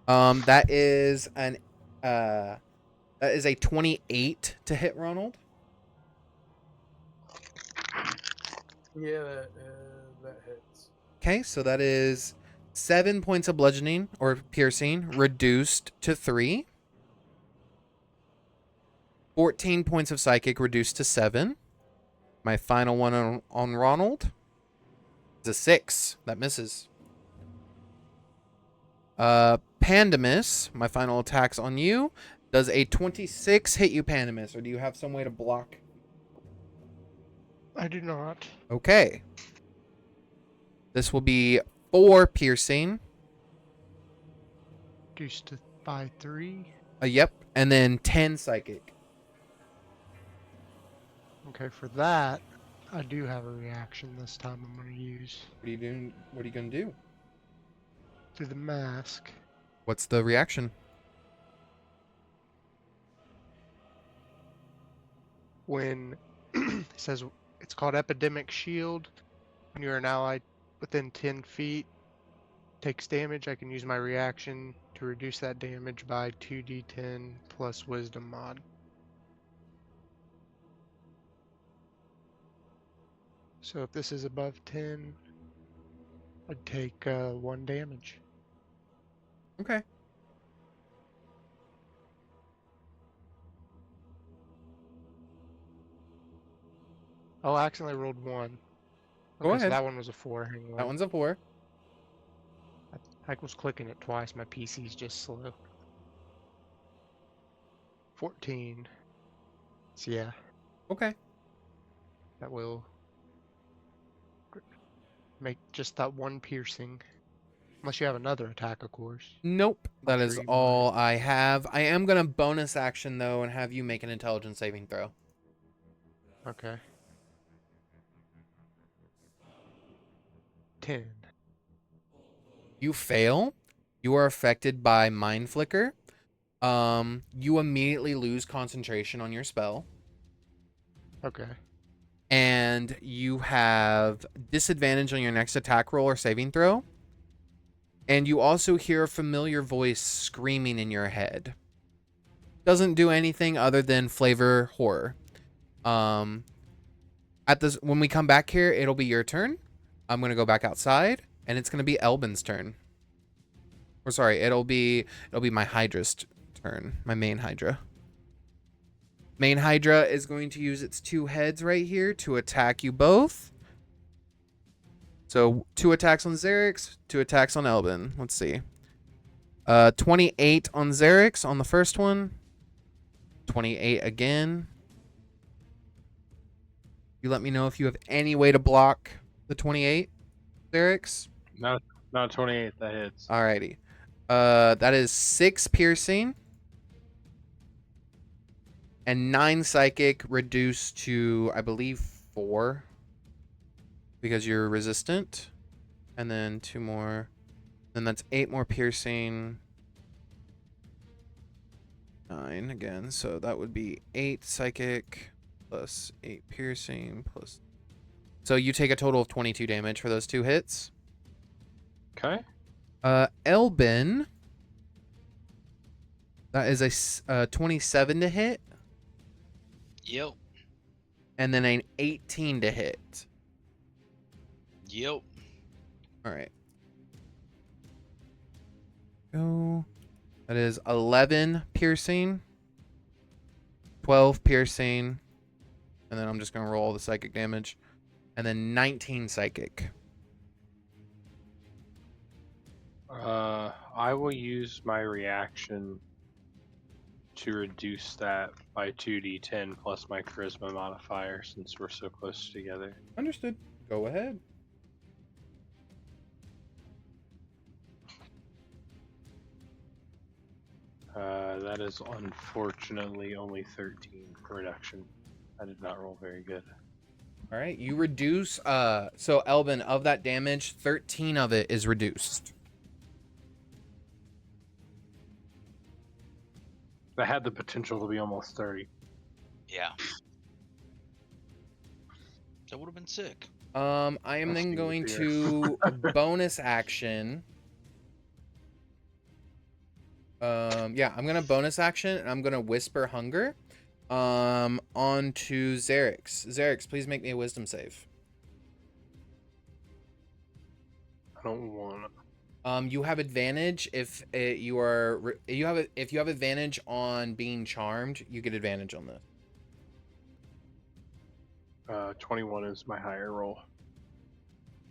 [SPEAKER 1] That is a 28 to hit Ronald.
[SPEAKER 2] Yeah, that hits.
[SPEAKER 1] Okay, so that is 7 points of bludgeoning or piercing reduced to 3. 14 points of psychic reduced to 7. My final one on Ronald is a 6. That misses. Pandemus, my final attack's on you. Does a 26 hit you, Pandemus, or do you have some way to block?
[SPEAKER 5] I do not.
[SPEAKER 1] Okay. This will be 4 piercing.
[SPEAKER 5] Reduced by 3.
[SPEAKER 1] Yep, and then 10 psychic.
[SPEAKER 5] Okay, for that, I do have a reaction this time I'm going to use.
[SPEAKER 1] What are you doing? What are you going to do?
[SPEAKER 5] Through the mask.
[SPEAKER 1] What's the reaction?
[SPEAKER 5] When it says it's called Epidemic Shield, when you're an ally within 10 feet takes damage, I can use my reaction to reduce that damage by 2d10 plus Wisdom mod. So if this is above 10, I'd take 1 damage.
[SPEAKER 1] Okay.
[SPEAKER 5] Oh, I accidentally rolled 1.
[SPEAKER 1] Go
[SPEAKER 5] Okay, so
[SPEAKER 1] ahead.
[SPEAKER 5] that one was a 4. Hang on.
[SPEAKER 1] That one's a 4.
[SPEAKER 5] I was clicking it twice. My PC's just slow. 14. So yeah,
[SPEAKER 1] Okay.
[SPEAKER 5] that will make just that 1 piercing. Unless you have another attack, of course.
[SPEAKER 1] Nope. That
[SPEAKER 5] I'll
[SPEAKER 1] is
[SPEAKER 5] trade
[SPEAKER 1] all I have. I am going to bonus action, though, and have you make an intelligence saving throw.
[SPEAKER 5] Okay. 10.
[SPEAKER 1] You fail. You are affected by Mind Flicker. You immediately lose concentration on your spell.
[SPEAKER 5] Okay.
[SPEAKER 1] And you have disadvantage on your next attack roll or saving throw. And you also hear a familiar voice screaming in your head. Doesn't do anything other than flavor horror. When we come back here, it'll be your turn. I'm gonna go back outside, and it's gonna be Elben's turn. Or sorry, it'll be my Hydra's turn, my main Hydra. Main Hydra is going to use its 2 heads right here to attack you both. So 2 attacks on Xerix, 2 attacks on Elben. Let's see. 28 on Xerix on the first one. 28 again. You let me know if you have any way to block the 28, Xerix.
[SPEAKER 3] Not 28, that hits.
[SPEAKER 1] Alrighty. That is 6 piercing. And 9 psychic reduced to, I believe, 4. Because you're resistant. And then 2 more. Then that's 8 more piercing. 9 again. So that would be 8 psychic plus 8 piercing plus. So you take a total of 22 damage for those 2 hits.
[SPEAKER 3] Okay.
[SPEAKER 1] Elben. That is a 27 to hit,
[SPEAKER 4] Yep.
[SPEAKER 1] and then an 18 to hit.
[SPEAKER 4] Yep.
[SPEAKER 1] All right. Go. That is 11 piercing, 12 piercing, and then I'm just going to roll the psychic damage, and then 19 psychic.
[SPEAKER 3] I will use my reaction to reduce that by 2d10 plus my charisma modifier since we're so close together.
[SPEAKER 1] Understood. Go ahead.
[SPEAKER 3] That is unfortunately only 13 for reduction. I did not roll very good.
[SPEAKER 1] All right, you reduce. So Elben, of that damage, 13 of it is reduced.
[SPEAKER 3] That had the potential to be almost 30.
[SPEAKER 4] Yeah. That would have been sick.
[SPEAKER 1] I am then going to bonus action. Yeah, I'm gonna bonus action, and I'm gonna whisper hunger. Onto Xerix. Xerix, please make me a wisdom save.
[SPEAKER 3] I don't want to.
[SPEAKER 1] You have advantage if if you have advantage on being charmed, you get advantage on this.
[SPEAKER 3] 21 is my higher roll.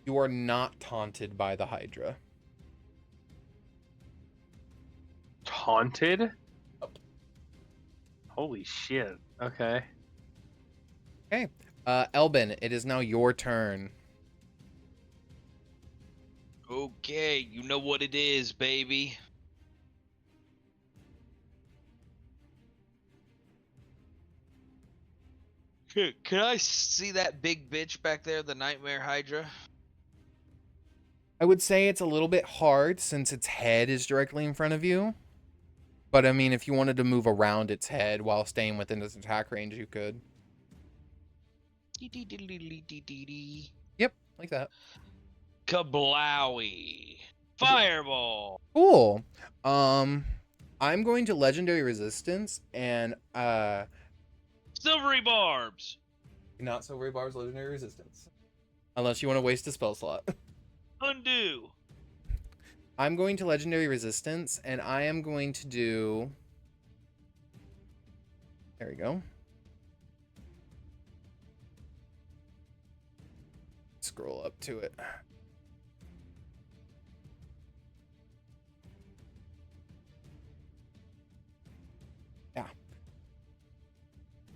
[SPEAKER 1] You are not taunted by the Hydra.
[SPEAKER 3] Taunted? Holy shit. Okay.
[SPEAKER 1] Okay. Elben, it is now your turn.
[SPEAKER 4] Okay, you know what it is, baby. Can I see that big bitch back there, the Nightmare Hydra?
[SPEAKER 1] I would say it's a little bit hard since its head is directly in front of you. But I mean, if you wanted to move around its head while staying within its attack range, you could. Yep, like that.
[SPEAKER 4] Kablowie. Fireball.
[SPEAKER 1] Cool. I'm going to legendary resistance and
[SPEAKER 4] Silvery barbs.
[SPEAKER 1] not silvery barbs legendary resistance. Unless you want to waste a spell slot.
[SPEAKER 4] Undo.
[SPEAKER 1] I'm going to legendary resistance and I am going to do. There we go. Scroll up to it. Yeah.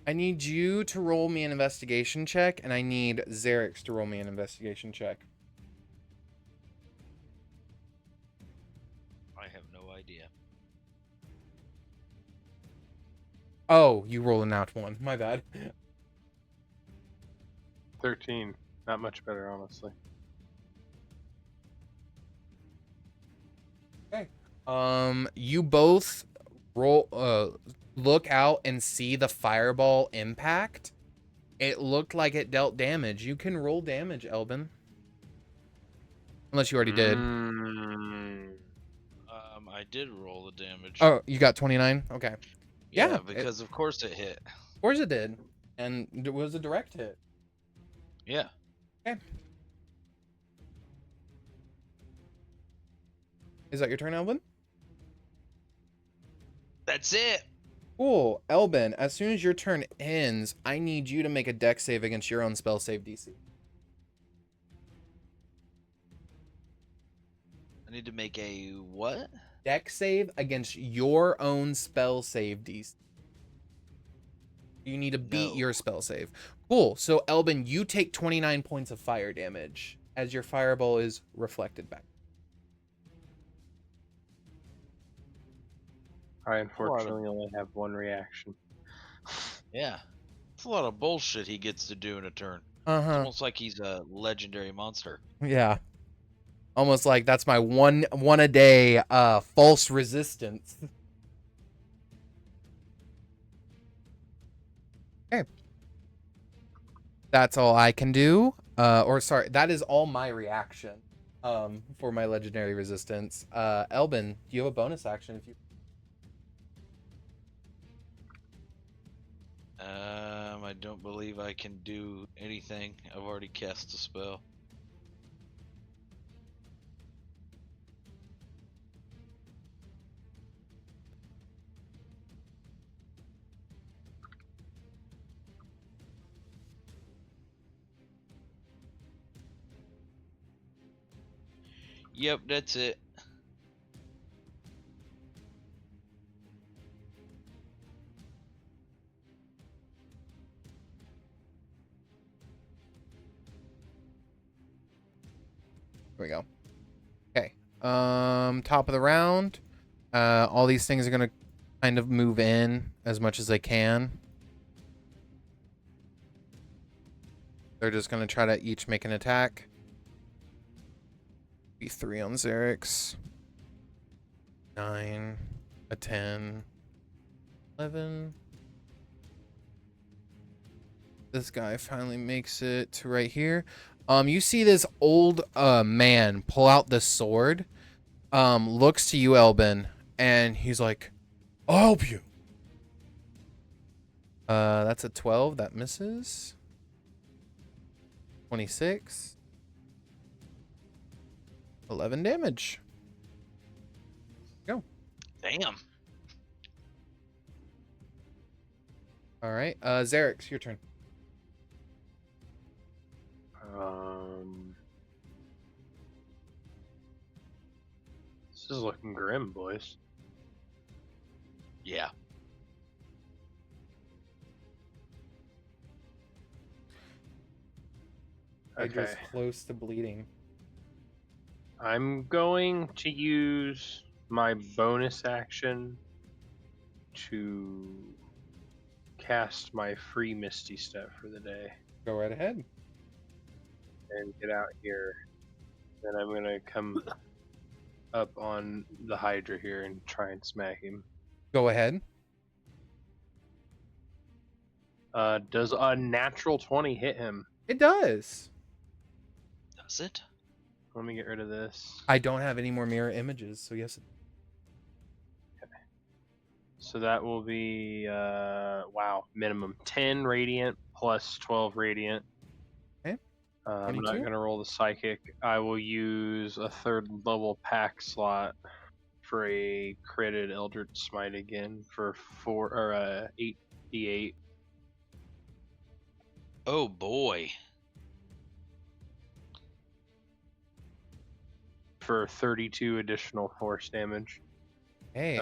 [SPEAKER 1] I need you to roll me an investigation check, and I need Xerix to roll me an investigation check.
[SPEAKER 4] I have no idea.
[SPEAKER 1] Oh, you rolled an out one. My bad.
[SPEAKER 3] 13. Not much better, honestly.
[SPEAKER 1] Okay. You both look out and see the fireball impact. It looked like it dealt damage. You can roll damage, Elben. Unless you already did.
[SPEAKER 4] I did roll the damage.
[SPEAKER 1] Oh, you got 29? Okay. Yeah,
[SPEAKER 4] because of course it hit.
[SPEAKER 1] Of course it did. And it was a direct hit.
[SPEAKER 4] Yeah.
[SPEAKER 1] Okay. Is that your turn, Elben?
[SPEAKER 4] That's it.
[SPEAKER 1] Cool. Elben, as soon as your turn ends, I need you to make a dex save against your own spell save DC.
[SPEAKER 4] I need to make a what?
[SPEAKER 1] Dex save against your own spell save DC. You need to beat your spell save. Cool. So, Elben, you take 29 points of fire damage as your fireball is reflected back.
[SPEAKER 3] I unfortunately only have one reaction.
[SPEAKER 4] Yeah. It's a lot of bullshit he gets to do in a turn.
[SPEAKER 1] Uh-huh.
[SPEAKER 4] It's almost like he's a legendary monster.
[SPEAKER 1] Yeah. Almost like that's my one a day false resistance. Okay. That's all I can do. Or sorry, that is all my reaction. for my legendary resistance. Elben, do you have a bonus action if you
[SPEAKER 12] I don't believe I can do anything. I've already cast a spell. Yep, that's it.
[SPEAKER 1] Here we go. Okay. Top of the round. All these things are gonna kind of move in as much as they can. They're just gonna try to each make an attack. Be 3 on Xerix. 9, a 10, 11. This guy finally makes it to right here. You see this old man pull out the sword. Looks to you, Elben, and he's like, "I'll help you." That's a 12. That misses. 26. 11 damage. Go.
[SPEAKER 12] Damn.
[SPEAKER 1] All right. Xerix, your turn.
[SPEAKER 3] This is looking grim, boys.
[SPEAKER 12] Yeah.
[SPEAKER 1] Hydra's close to bleeding.
[SPEAKER 3] I'm going to use my bonus action to cast my free Misty Step for the day.
[SPEAKER 1] Go right ahead.
[SPEAKER 3] And get out here. Then I'm going to come up on the Hydra here and try and smack him.
[SPEAKER 1] Go ahead.
[SPEAKER 3] Does a natural 20 hit him?
[SPEAKER 1] It does.
[SPEAKER 12] Does it?
[SPEAKER 3] Let me get rid of this.
[SPEAKER 1] I don't have any more mirror images, so yes.
[SPEAKER 3] Okay. So that will be, wow, minimum 10 radiant plus 12 radiant.
[SPEAKER 1] Okay.
[SPEAKER 3] I'm not going to roll the psychic. I will use a 3rd level pack slot for a critted Eldritch Smite again for 8d8.
[SPEAKER 12] Oh boy.
[SPEAKER 3] For 32 additional force damage.
[SPEAKER 1] Hey.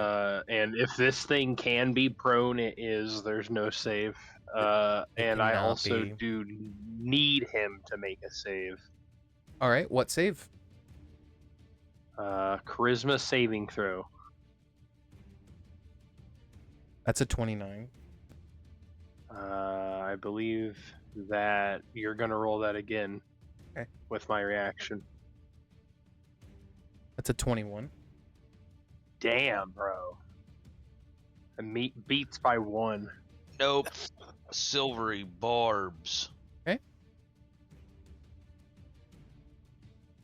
[SPEAKER 3] And if this thing can be prone, it is. There's no save. And I also do need him to make a save.
[SPEAKER 1] All right. What save?
[SPEAKER 3] Charisma saving throw.
[SPEAKER 1] That's a 29.
[SPEAKER 3] I believe that you're going to roll that again.
[SPEAKER 1] Okay.
[SPEAKER 3] With my reaction.
[SPEAKER 1] That's a 21.
[SPEAKER 3] Damn, bro. And beats by 1.
[SPEAKER 12] Nope. Silvery barbs.
[SPEAKER 1] Okay.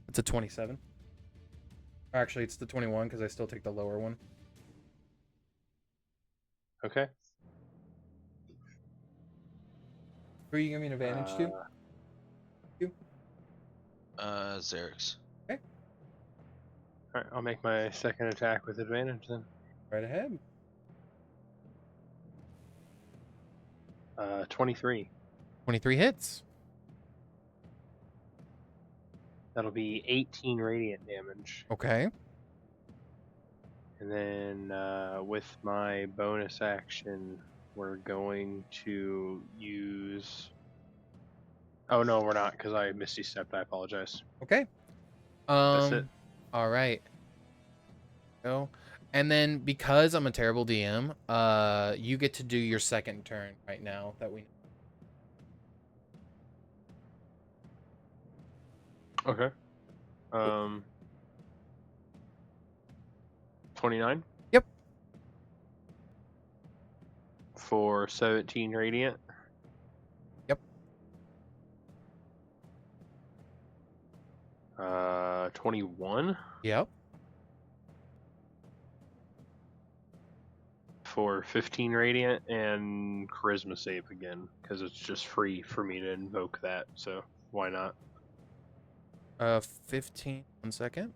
[SPEAKER 1] That's a 27. Actually, it's the 21 because I still take the lower one.
[SPEAKER 3] Okay.
[SPEAKER 1] Who are you giving an advantage to? You?
[SPEAKER 12] Xerix.
[SPEAKER 1] Okay.
[SPEAKER 3] Alright, I'll make my second attack with advantage then.
[SPEAKER 1] Right ahead.
[SPEAKER 3] 23.
[SPEAKER 1] 23 hits.
[SPEAKER 3] That'll be 18 radiant damage.
[SPEAKER 1] Okay.
[SPEAKER 3] And then with my bonus action, we're going to use... Oh, no, we're not, because I Misty Stepped. I apologize.
[SPEAKER 1] Okay.
[SPEAKER 3] That's it.
[SPEAKER 1] All right. Go. And then because I'm a terrible DM, you get to do your second turn right now that we.
[SPEAKER 3] Okay. 29?
[SPEAKER 1] Yep.
[SPEAKER 3] For 17 radiant?
[SPEAKER 1] Yep.
[SPEAKER 3] 21
[SPEAKER 1] Yep.
[SPEAKER 3] for 15 radiant and charisma save again because it's just free for me to invoke that. So why not?
[SPEAKER 1] 15. 1 second.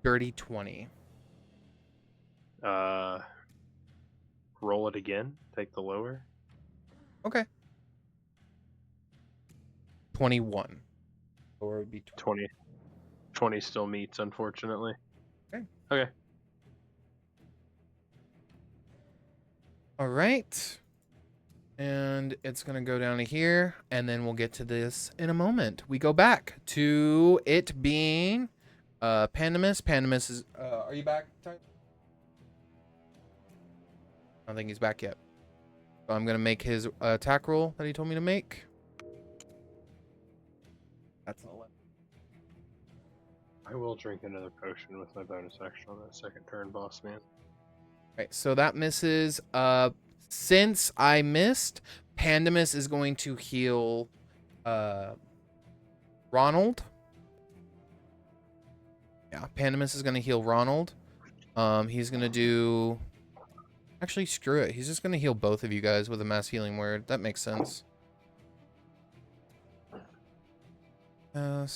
[SPEAKER 1] Dirty 20.
[SPEAKER 3] Roll it again. Take the lower.
[SPEAKER 1] Okay. 21. Or would be
[SPEAKER 3] 20. 20 still meets, unfortunately.
[SPEAKER 1] Okay.
[SPEAKER 3] Okay.
[SPEAKER 1] All right. And it's going to go down to here, and then we'll get to this in a moment. We go back to it being Pandemus. Pandemus is... are you back, Tyler? I don't think he's back yet. So I'm going to make his attack roll that he told me to make. That's an 11.
[SPEAKER 3] I will drink another potion with my bonus action on that second turn, boss man.
[SPEAKER 1] Right, so that misses. Since I missed, Pandemus is going to heal Ronald. Yeah, Pandemus is going to heal Ronald. He's going to do... Actually, screw it. He's just going to heal both of you guys with a mass healing word. That makes sense. So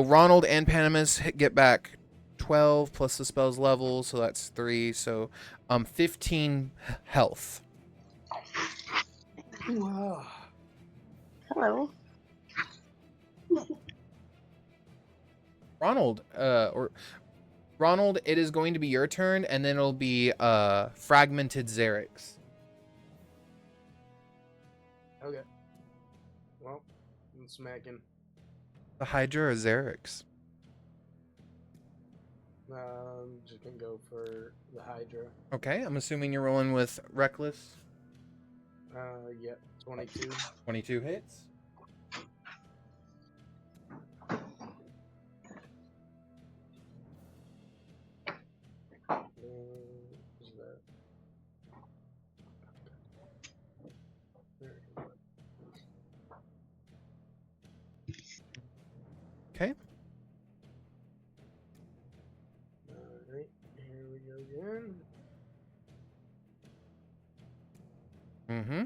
[SPEAKER 1] Ronald and Pandemus get back 12 plus the spell's level, so that's 3. So 15 health.
[SPEAKER 8] Hello.
[SPEAKER 1] Ronald, it is going to be your turn, and then it'll be fragmented Xerix.
[SPEAKER 2] Okay. Well, I'm smacking.
[SPEAKER 1] The Hydra or Xerix?
[SPEAKER 2] Just gonna go for the Hydra.
[SPEAKER 1] Okay, I'm assuming you're rolling with Reckless.
[SPEAKER 2] Yeah, 22.
[SPEAKER 1] 22 hits.
[SPEAKER 2] Is that?
[SPEAKER 1] Okay.
[SPEAKER 2] Alright, here we go again.
[SPEAKER 1] Mm-hmm.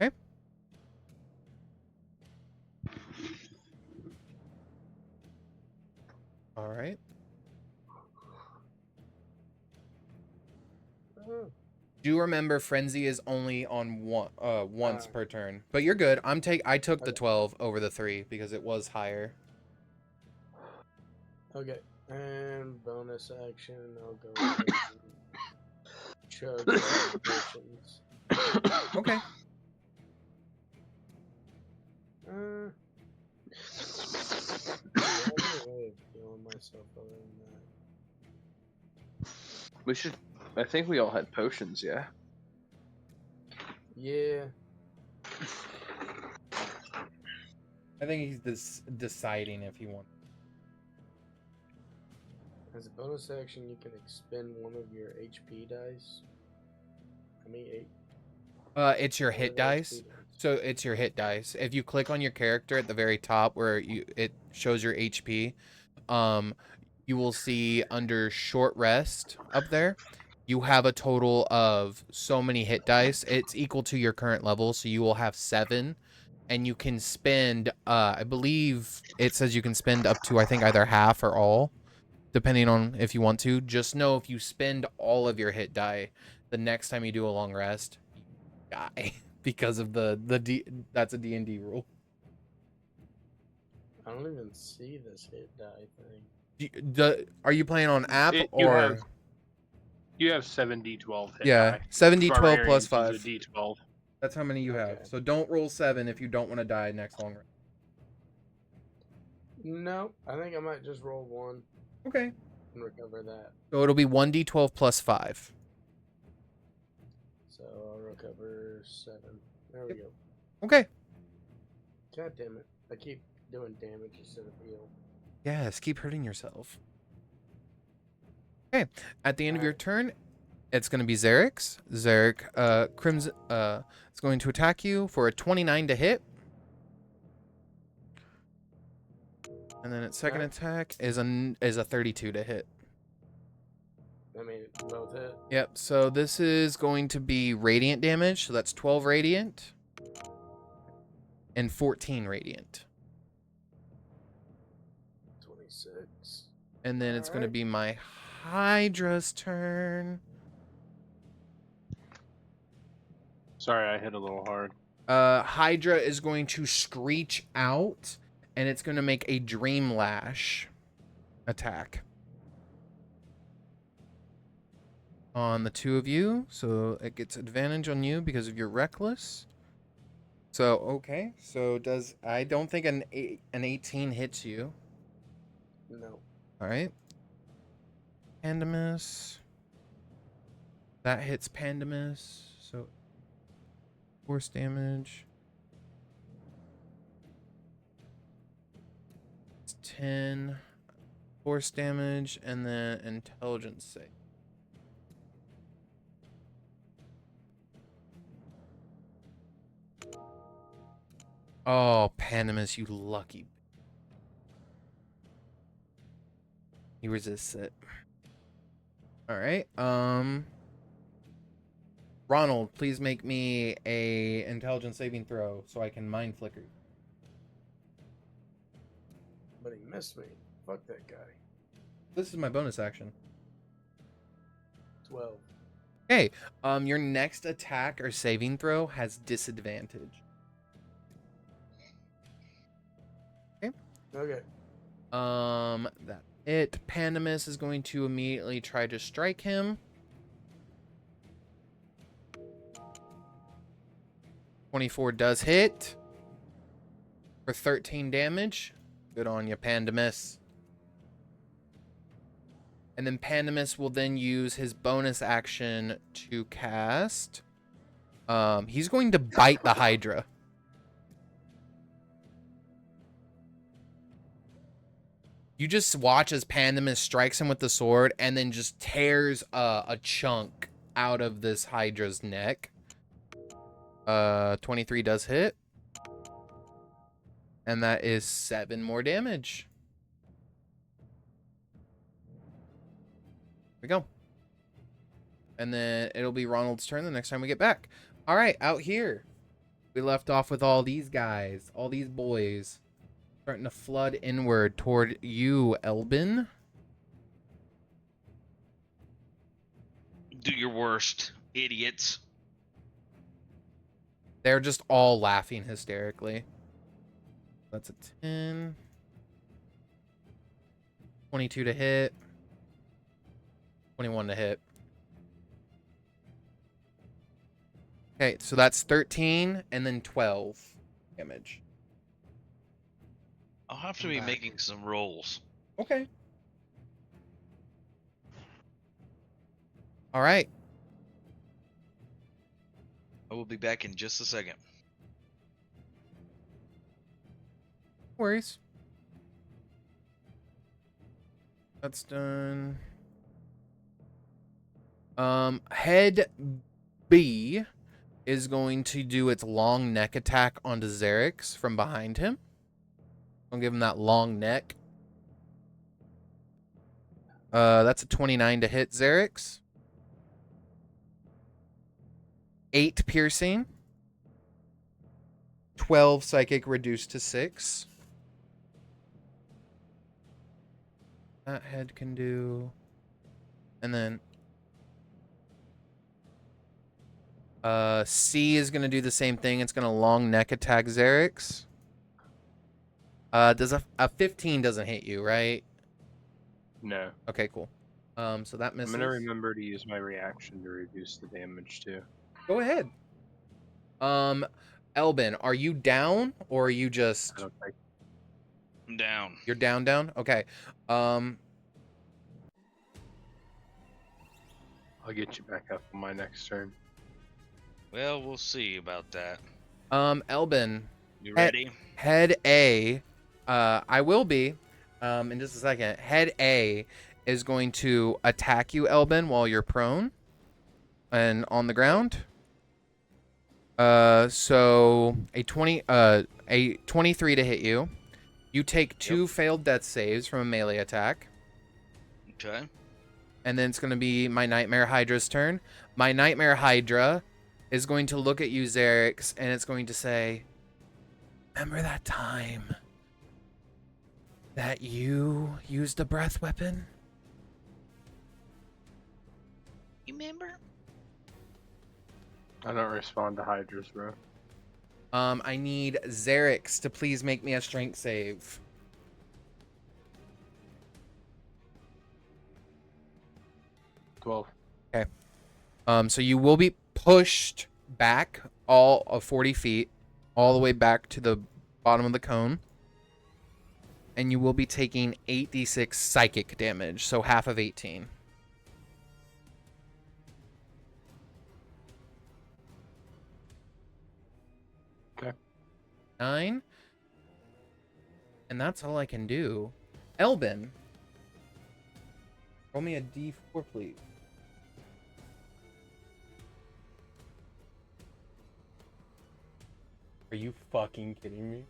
[SPEAKER 1] Okay. All right. Do remember frenzy is only on once per turn, but you're good. I took the 12 over the 3 because it was higher.
[SPEAKER 2] Okay, and bonus action, I'll go ahead and chug the potions.
[SPEAKER 1] Okay.
[SPEAKER 2] Yeah, I have no way of healing myself other than that.
[SPEAKER 10] We should. I think we all had potions, yeah.
[SPEAKER 2] Yeah.
[SPEAKER 1] I think he's deciding if he wants.
[SPEAKER 2] As a bonus action, you can expend one of your HP dice. I mean, 8.
[SPEAKER 1] It's your hit dice. So it's your hit dice. If you click on your character at the very top where it shows your HP, you will see under short rest up there, you have a total of so many hit dice. It's equal to your current level, so you will have 7, and you can spend, I believe it says you can spend up to, I think, either half or all, depending on if you want to. Just know if you spend all of your hit die, the next time you do a long rest, you die because of that's a D&D rule.
[SPEAKER 2] I don't even see this hit die thing.
[SPEAKER 1] Are you playing on app or?
[SPEAKER 3] You have 7d12 hit
[SPEAKER 1] Yeah,
[SPEAKER 3] die.
[SPEAKER 1] 7d12 plus
[SPEAKER 3] Barbarians
[SPEAKER 1] 5.
[SPEAKER 3] is a d12.
[SPEAKER 1] That's how many you have. So don't roll 7 if you don't want to die next long rest.
[SPEAKER 2] No, I think I might just roll 1.
[SPEAKER 1] Okay.
[SPEAKER 2] And recover that.
[SPEAKER 1] So it'll be 1d12 plus 5.
[SPEAKER 2] So I'll recover 7. There we go.
[SPEAKER 1] Okay.
[SPEAKER 2] God damn it. I keep doing damage instead of heal.
[SPEAKER 1] Yes, keep hurting yourself. Okay. At the end of your turn, it's going to be Zarek's. Zarek, Crimson, is going to attack you for a 29 to hit. And then its second attack is a 32 to hit.
[SPEAKER 2] I mean, both hit.
[SPEAKER 1] Yep, so this is going to be radiant damage, so that's 12 radiant and 14 radiant.
[SPEAKER 2] 26.
[SPEAKER 1] And then it's going to be my Hydra's turn.
[SPEAKER 3] Sorry, I hit a little hard.
[SPEAKER 1] Hydra is going to screech out, and it's going to make a Dream Lash attack on the two of you. So it gets advantage on you because of your reckless. So, okay. So I don't think an 18 hits you.
[SPEAKER 2] No.
[SPEAKER 1] All right. Pandemus. That hits Pandemus. So force damage. It's 10 force damage and then intelligence save. Oh, Pandemus, you lucky. He resists it. All right. Ronald, please make me a intelligence saving throw so I can mind flicker.
[SPEAKER 2] But he missed me. Fuck that guy.
[SPEAKER 1] This is my bonus action.
[SPEAKER 2] 12.
[SPEAKER 1] Okay. Your next attack or saving throw has disadvantage. Okay.
[SPEAKER 2] Okay.
[SPEAKER 1] That's it. Pandemus is going to immediately try to strike him. 24 does hit for 13 damage. Good on you, Pandemus. And then Pandemus will then use his bonus action to cast. He's going to bite the Hydra. You just watch as Pandemus strikes him with the sword and then just tears a chunk out of this Hydra's neck. 23 does hit. And that is 7 more damage. There we go. And then it'll be Ronald's turn the next time we get back. All right, out here. We left off with all these guys, all these boys. Starting to flood inward toward you, Elben.
[SPEAKER 4] Do your worst, idiots.
[SPEAKER 1] They're just all laughing hysterically. That's a 10. 22 to hit. 21 to hit. Okay, so that's 13 and then 12 damage.
[SPEAKER 4] I'll have to be making some rolls.
[SPEAKER 1] Okay. All right.
[SPEAKER 4] I will be back in just a second.
[SPEAKER 1] No worries. That's done. Head B is going to do its long neck attack onto Zarek's from behind him. I'll give him that long neck. That's a 29 to hit Zarek's. 8 piercing. 12 psychic reduced to 6. That head can do. And then C is going to do the same thing. It's going to long neck attack Zarek's. Does a 15 doesn't hit you, right?
[SPEAKER 3] No.
[SPEAKER 1] Okay, cool. So that misses.
[SPEAKER 3] I'm gonna remember to use my reaction to reduce the damage too.
[SPEAKER 1] Go ahead. Elben, are you down or are you just?
[SPEAKER 3] I don't think.
[SPEAKER 4] I'm down.
[SPEAKER 1] You're down. Okay.
[SPEAKER 3] I'll get you back up on my next turn.
[SPEAKER 4] Well, we'll see about that.
[SPEAKER 1] Elben.
[SPEAKER 4] You ready?
[SPEAKER 1] Head A. I will be. In just a second. Head A is going to attack you, Elben, while you're prone and on the ground. So a 23 to hit you. You take 2 failed death saves from a melee attack.
[SPEAKER 12] Okay.
[SPEAKER 1] And then it's going to be my Nightmare Hydra's turn. My Nightmare Hydra is going to look at you, Xerix, and it's going to say, remember that time that you used a breath weapon?
[SPEAKER 12] You remember?
[SPEAKER 3] I don't respond to Hydras, bro.
[SPEAKER 1] I need Xerix to please make me a strength save. Okay. So you will be pushed back all of 40 feet, all the way back to the bottom of the cone. And you will be taking 8d6 psychic damage, so half of 18.
[SPEAKER 3] Okay.
[SPEAKER 1] 9. And that's all I can do. Elben, roll me a d4, please. Are you fucking kidding me?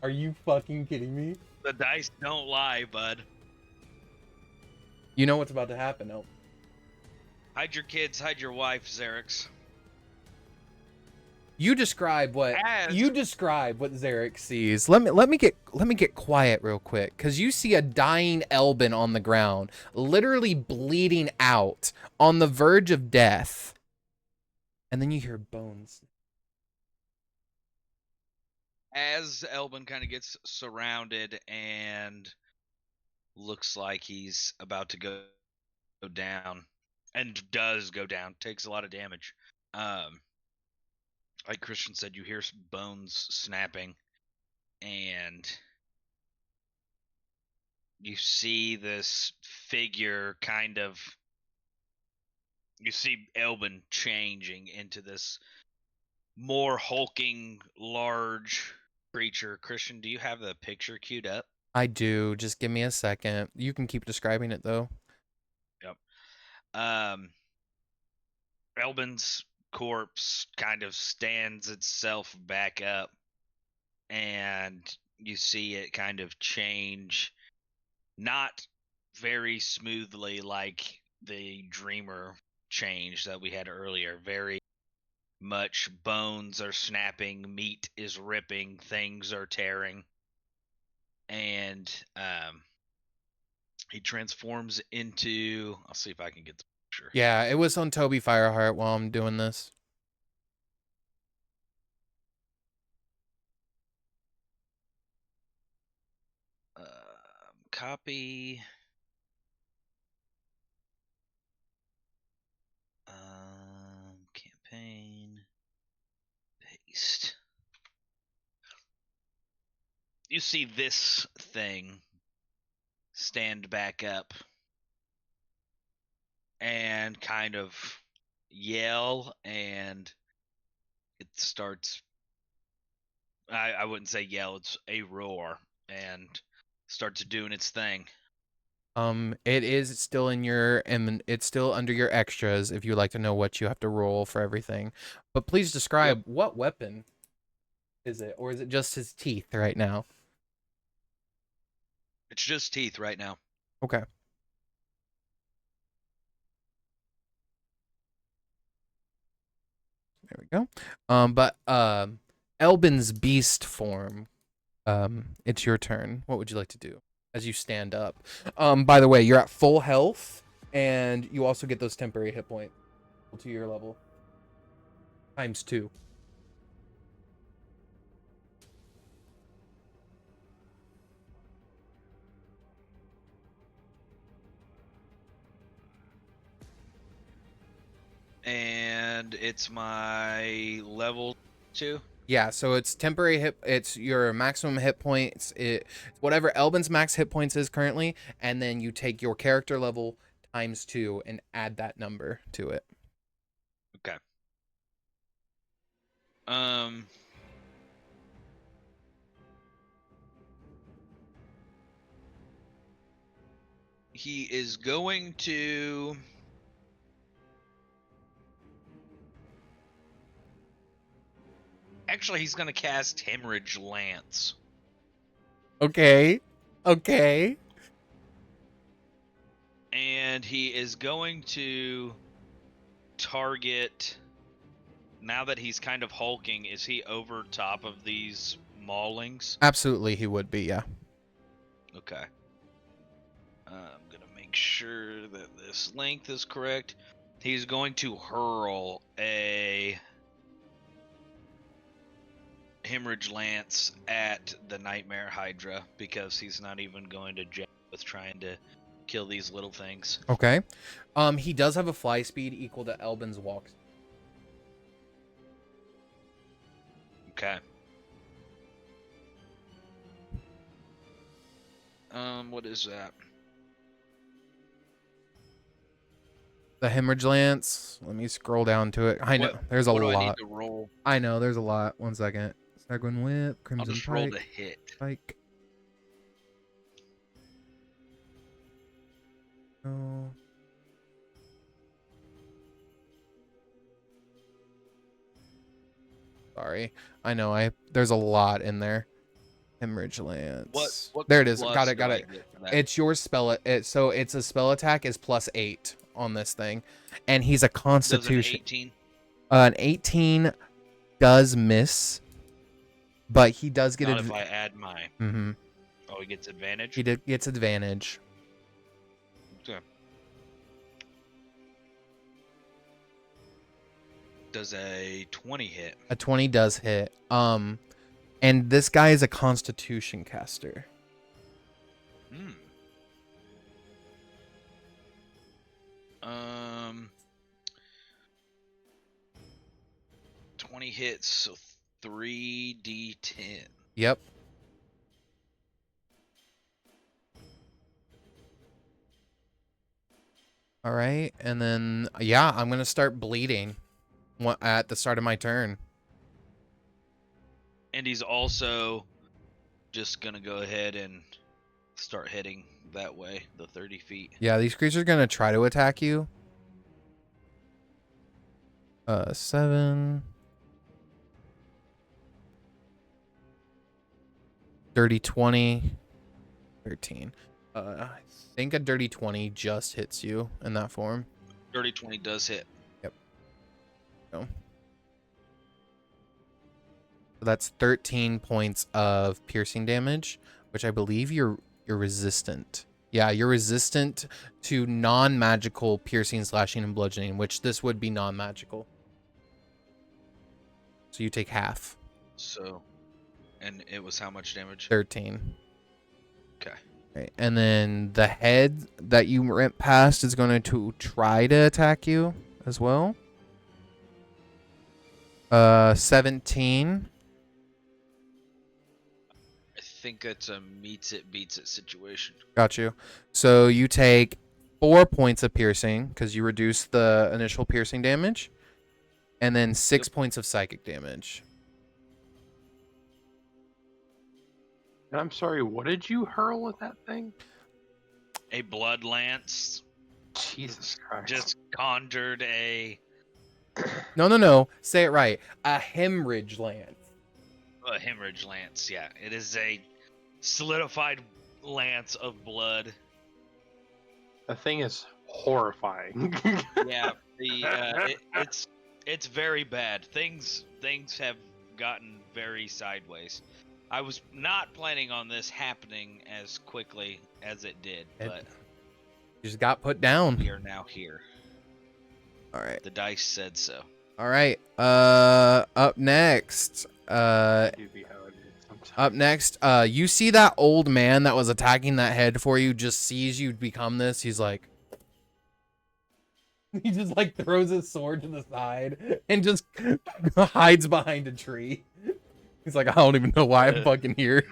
[SPEAKER 1] Are you fucking kidding me?
[SPEAKER 4] The dice don't lie, bud.
[SPEAKER 1] You know what's about to happen, Elben.
[SPEAKER 4] Hide your kids, hide your wife, Xerix.
[SPEAKER 1] You describe what
[SPEAKER 4] As-
[SPEAKER 1] Xerix sees. Let me get quiet real quick, because you see a dying Elben on the ground, literally bleeding out, on the verge of death, and then you hear bones.
[SPEAKER 4] As Elben kind of gets surrounded and looks like he's about to go down, and does go down, takes a lot of damage. Like Christian said, you hear bones snapping, and you see this figure kind of. You see Elben changing into this more hulking, large creature. Christian, do you have the picture queued up?
[SPEAKER 1] I do. Just give me a second. You can keep describing it, though.
[SPEAKER 4] Yep. Elben's corpse kind of stands itself back up, and you see it kind of change, not very smoothly like the dreamer change that we had earlier. Very much bones are snapping, meat is ripping, things are tearing, and he transforms into. I'll see if I can get the picture.
[SPEAKER 1] Yeah, it was on Toby Fireheart while I'm doing this.
[SPEAKER 4] Copy. Campaign. Paste. You see this thing stand back up and kind of yell, and it starts. I wouldn't say yell, it's a roar, and starts doing its thing.
[SPEAKER 1] It is still in your, and it's still under your extras if you'd like to know what you have to roll for everything. But please describe what weapon is it, or is it just his teeth right now?
[SPEAKER 4] It's just teeth right now.
[SPEAKER 1] Okay. There we go. But Elben's beast form. It's your turn. What would you like to do as you stand up? By the way, you're at full health, and you also get those temporary hit points to your level. ×2.
[SPEAKER 4] And it's my level 2.
[SPEAKER 1] Yeah, so it's temporary hit. It's your maximum hit points. Whatever Elben's max hit points is currently, and then you take your character level ×2 and add that number to it.
[SPEAKER 4] Okay. he is going to. Actually, he's going to cast Hemorrhage Lance.
[SPEAKER 1] Okay. Okay.
[SPEAKER 4] And he is going to target. Now that he's kind of hulking, is he over top of these maulings?
[SPEAKER 1] Absolutely, he would be, yeah.
[SPEAKER 4] Okay. I'm going to make sure that this length is correct. He's going to hurl a Hemorrhage Lance at the Nightmare Hydra because he's not even going to jam with trying to kill these little things.
[SPEAKER 1] Okay. He does have a fly speed equal to Elben's walk.
[SPEAKER 4] Okay. What is that?
[SPEAKER 1] The Hemorrhage Lance. Let me scroll down to it. I know there's a
[SPEAKER 4] what do
[SPEAKER 1] lot.
[SPEAKER 4] I need to roll?
[SPEAKER 1] I know there's a lot. 1 second. Staggering Whip,
[SPEAKER 4] I'll
[SPEAKER 1] Crimson
[SPEAKER 4] just roll
[SPEAKER 1] Pike,
[SPEAKER 4] to hit.
[SPEAKER 1] Pike. No. Sorry. I know there's a lot in there. Hemorrhage Lance.
[SPEAKER 4] What
[SPEAKER 1] there it is.
[SPEAKER 4] plus
[SPEAKER 1] Got it,
[SPEAKER 4] do
[SPEAKER 1] got
[SPEAKER 4] I
[SPEAKER 1] it.
[SPEAKER 4] get for that?
[SPEAKER 1] It's your spell. So it's a spell attack is +8 on this thing. And he's a
[SPEAKER 4] Does
[SPEAKER 1] constitution.
[SPEAKER 4] an 18?
[SPEAKER 1] An 18 does miss. But he does get
[SPEAKER 4] Not if I add my.
[SPEAKER 1] Mm-hmm.
[SPEAKER 4] Oh, he gets advantage?
[SPEAKER 1] He gets advantage.
[SPEAKER 4] Okay. Does a 20 hit?
[SPEAKER 1] A 20 does hit. And this guy is a constitution caster.
[SPEAKER 4] 20 hits, so 3d10.
[SPEAKER 1] Yep. All right, and then yeah, I'm gonna start bleeding at the start of my turn.
[SPEAKER 4] And he's also just gonna go ahead and start heading that way, the 30 feet.
[SPEAKER 1] Yeah, these creatures are gonna try to attack you. 7. Dirty 20. 13. I think a dirty 20 just hits you in that form.
[SPEAKER 4] Dirty 20 does hit.
[SPEAKER 1] Yep. So that's 13 points of piercing damage, which I believe you're resistant. Yeah, you're resistant to non-magical piercing, slashing, and bludgeoning, which this would be non-magical. So you take half.
[SPEAKER 4] So, and it was how much damage?
[SPEAKER 1] 13.
[SPEAKER 4] Okay.
[SPEAKER 1] Right. And then the head that you went past is going to try to attack you as well. 17.
[SPEAKER 4] I think that's a meets it, beats it situation.
[SPEAKER 1] Got you. So you take 4 points of piercing because you reduce the initial piercing damage. And then 6 points of psychic damage.
[SPEAKER 3] And I'm sorry, what did you hurl at that thing?
[SPEAKER 4] A blood lance.
[SPEAKER 3] Jesus Christ.
[SPEAKER 4] Just conjured a
[SPEAKER 1] No. Say it right. A hemorrhage lance.
[SPEAKER 4] A hemorrhage lance, yeah. It is a solidified lance of blood.
[SPEAKER 3] The thing is horrifying.
[SPEAKER 4] Yeah, it's very bad. Things have gotten very sideways. I was not planning on this happening as quickly as it did, but
[SPEAKER 1] you just got put down.
[SPEAKER 4] We are now here.
[SPEAKER 1] All right.
[SPEAKER 4] The dice said so.
[SPEAKER 1] All right. Up next. You see that old man that was attacking that head for you just sees you become this. He's like, he just like throws his sword to the side and just hides behind a tree. He's like, I don't even know why I'm fucking here.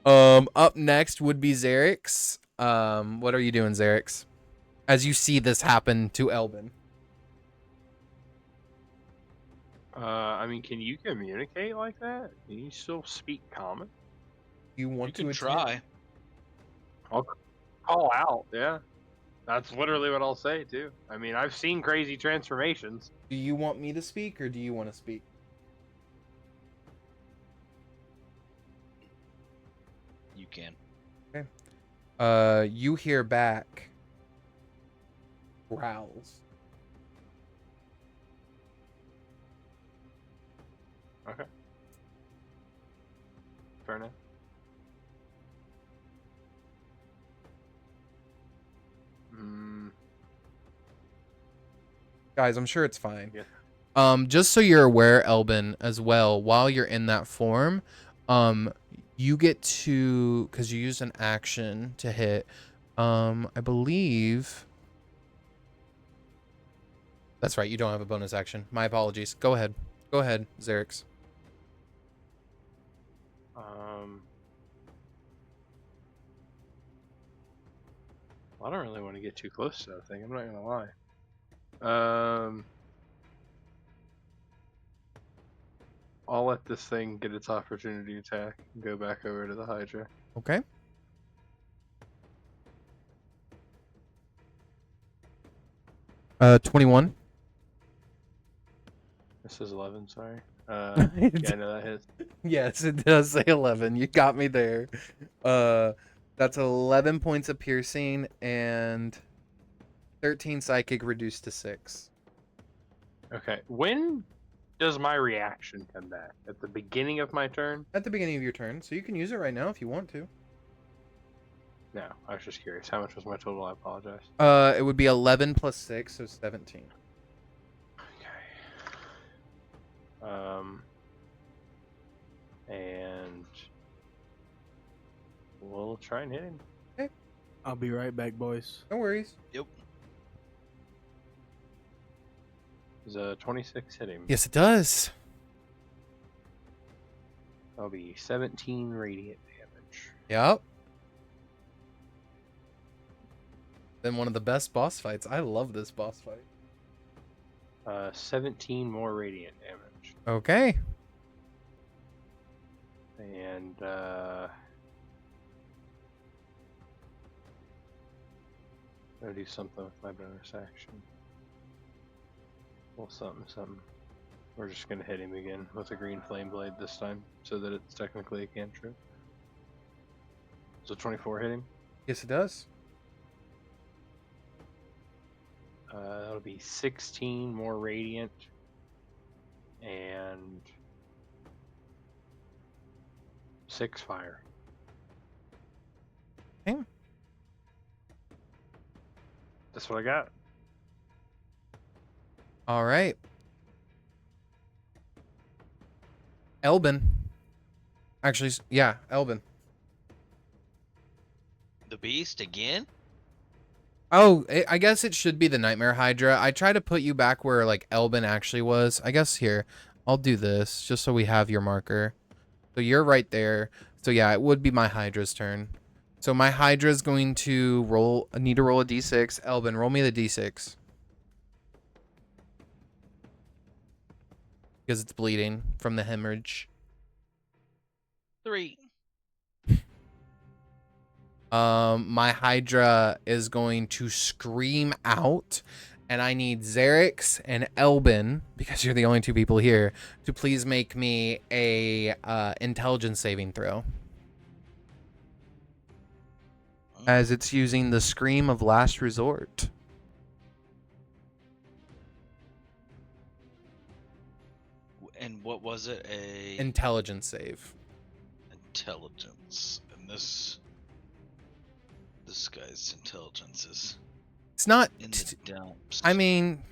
[SPEAKER 1] Up next would be Xerix. What are you doing, Xerix? As you see this happen to Elben.
[SPEAKER 3] I mean, can you communicate like that? Can you still speak common?
[SPEAKER 1] You want
[SPEAKER 4] to try?
[SPEAKER 3] I'll call out, yeah. That's literally what I'll say too. I mean, I've seen crazy transformations.
[SPEAKER 1] Do you want me to speak or do you want to speak?
[SPEAKER 12] You can.
[SPEAKER 1] Okay. You hear back growls.
[SPEAKER 3] Okay. Fair enough.
[SPEAKER 1] Guys, I'm sure it's fine.
[SPEAKER 3] Yeah.
[SPEAKER 1] Just so you're aware, Elben, as well, while you're in that form, you get to, because you used an action to hit, I believe. That's right, you don't have a bonus action. My apologies. Go ahead. Go ahead, Xerix.
[SPEAKER 3] I don't really want to get too close to that thing. I'm not gonna lie. I'll let this thing get its opportunity attack and go back over to the Hydra.
[SPEAKER 1] Okay. Uh, 21.
[SPEAKER 3] This is 11. Sorry. Yeah, I know that hits.
[SPEAKER 1] Yes, it does say 11. You got me there. That's 11 points of piercing and 13 psychic reduced to 6.
[SPEAKER 3] Okay. When does my reaction come back? At the beginning of my turn?
[SPEAKER 1] At the beginning of your turn, so you can use it right now if you want to.
[SPEAKER 3] No, I was just curious. How much was my total? I apologize.
[SPEAKER 1] It would be 11 plus 6, so 17.
[SPEAKER 3] Okay. And we'll try and hit him.
[SPEAKER 1] Okay.
[SPEAKER 2] I'll be right back, boys.
[SPEAKER 1] No worries.
[SPEAKER 12] Yep.
[SPEAKER 3] Does a 26 hit him?
[SPEAKER 1] Yes, it does.
[SPEAKER 3] That'll be 17 radiant damage.
[SPEAKER 1] Yep. Then one of the best boss fights. I love this boss fight.
[SPEAKER 3] 17 more radiant damage.
[SPEAKER 1] Okay.
[SPEAKER 3] And I'll do something with my bonus action. Well, something. We're just gonna hit him again with a green flame blade this time, so that it's technically a cantrip. So 24 hit him.
[SPEAKER 1] Yes, it does.
[SPEAKER 3] That'll be 16 more radiant, and 6 fire.
[SPEAKER 1] Okay.
[SPEAKER 3] That's what I got.
[SPEAKER 1] All right. Elben. Actually, yeah, Elben.
[SPEAKER 12] The beast again?
[SPEAKER 1] Oh, I guess it should be the Nightmare Hydra. I try to put you back where, like, Elben actually was. I guess here, I'll do this, just so we have your marker. So you're right there. So yeah, it would be my Hydra's turn. So my Hydra's going to need to roll a d6. Elben, roll me the d6. Because it's bleeding from the hemorrhage.
[SPEAKER 12] 3.
[SPEAKER 1] My Hydra is going to scream out, and I need Xerix and Elben, because you're the only two people here, to please make me a intelligence saving throw. As it's using the Scream of Last Resort.
[SPEAKER 12] And what was it? A
[SPEAKER 1] Intelligence save.
[SPEAKER 12] intelligence. And this guy's intelligence is
[SPEAKER 1] It's not.
[SPEAKER 12] in the dumps.
[SPEAKER 1] I mean,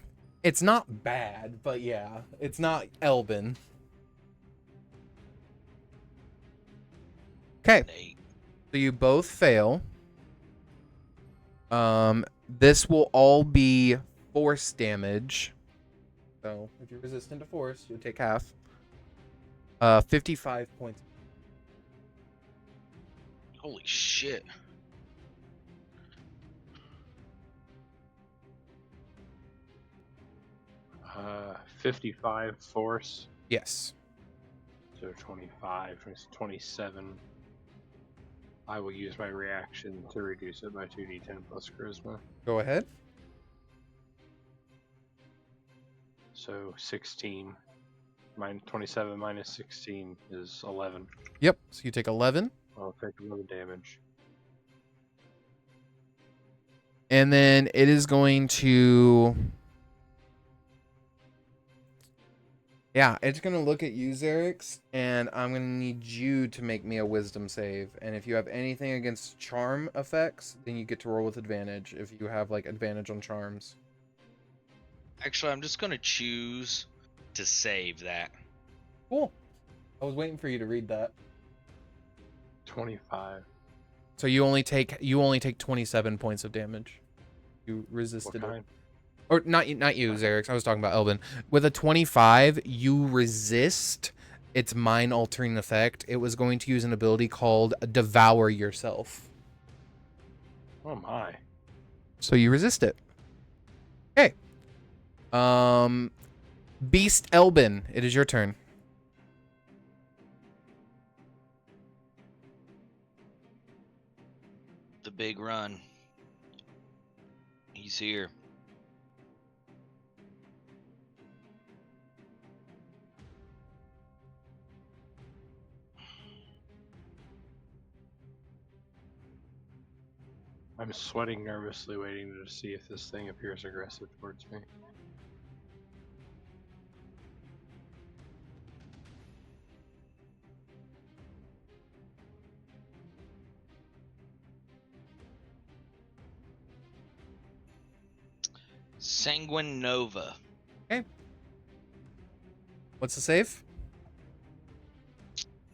[SPEAKER 1] it's not bad, but yeah, it's not Elben. Okay. So you both fail. This will all be force damage. So if you're resistant to force, you'll take half. 55 points.
[SPEAKER 12] Holy shit.
[SPEAKER 3] Uh, 55 force.
[SPEAKER 1] Yes.
[SPEAKER 3] So 25, 27. I will use my reaction to reduce it by 2d10 plus charisma.
[SPEAKER 1] Go ahead.
[SPEAKER 3] So 16. 27 minus 16 is 11.
[SPEAKER 1] Yep. So you take 11.
[SPEAKER 3] I'll take 11 damage.
[SPEAKER 1] And then it is going to... Yeah, it's going to look at you, Xerix, and I'm going to need you to make me a wisdom save. And if you have anything against charm effects, then you get to roll with advantage if you have, like, advantage on charms.
[SPEAKER 4] Actually, I'm just going to choose to save that.
[SPEAKER 1] Cool. I was waiting for you to read that.
[SPEAKER 3] 25.
[SPEAKER 1] So you only take 27 points of damage. You resisted it. Or not you, Xerix. I was talking about Elben. With a 25, you resist its mind-altering effect. It was going to use an ability called Devour Yourself.
[SPEAKER 3] Oh my.
[SPEAKER 1] So you resist it. Okay. Beast Elben, it is your turn.
[SPEAKER 12] The big run. He's here.
[SPEAKER 3] I'm sweating nervously, waiting to see if this thing appears aggressive towards me.
[SPEAKER 12] Sanguine Nova.
[SPEAKER 1] Okay. What's the save?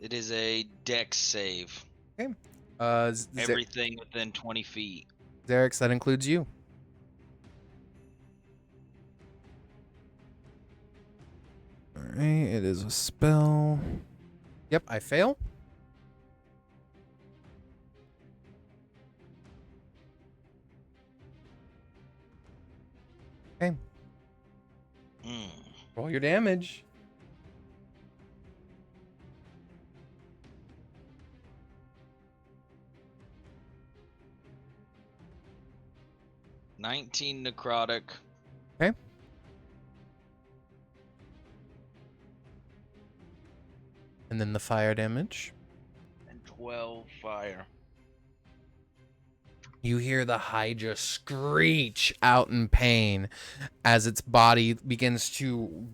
[SPEAKER 12] It is a dex save.
[SPEAKER 1] Okay.
[SPEAKER 12] Everything within 20 feet.
[SPEAKER 1] Xerix, that includes you. Alright, it is a spell. Yep, I fail. Okay. Roll your damage.
[SPEAKER 12] $19 necrotic.
[SPEAKER 1] Okay. And then the fire damage.
[SPEAKER 12] And 12 fire.
[SPEAKER 1] You hear the Hydra screech out in pain as its body begins to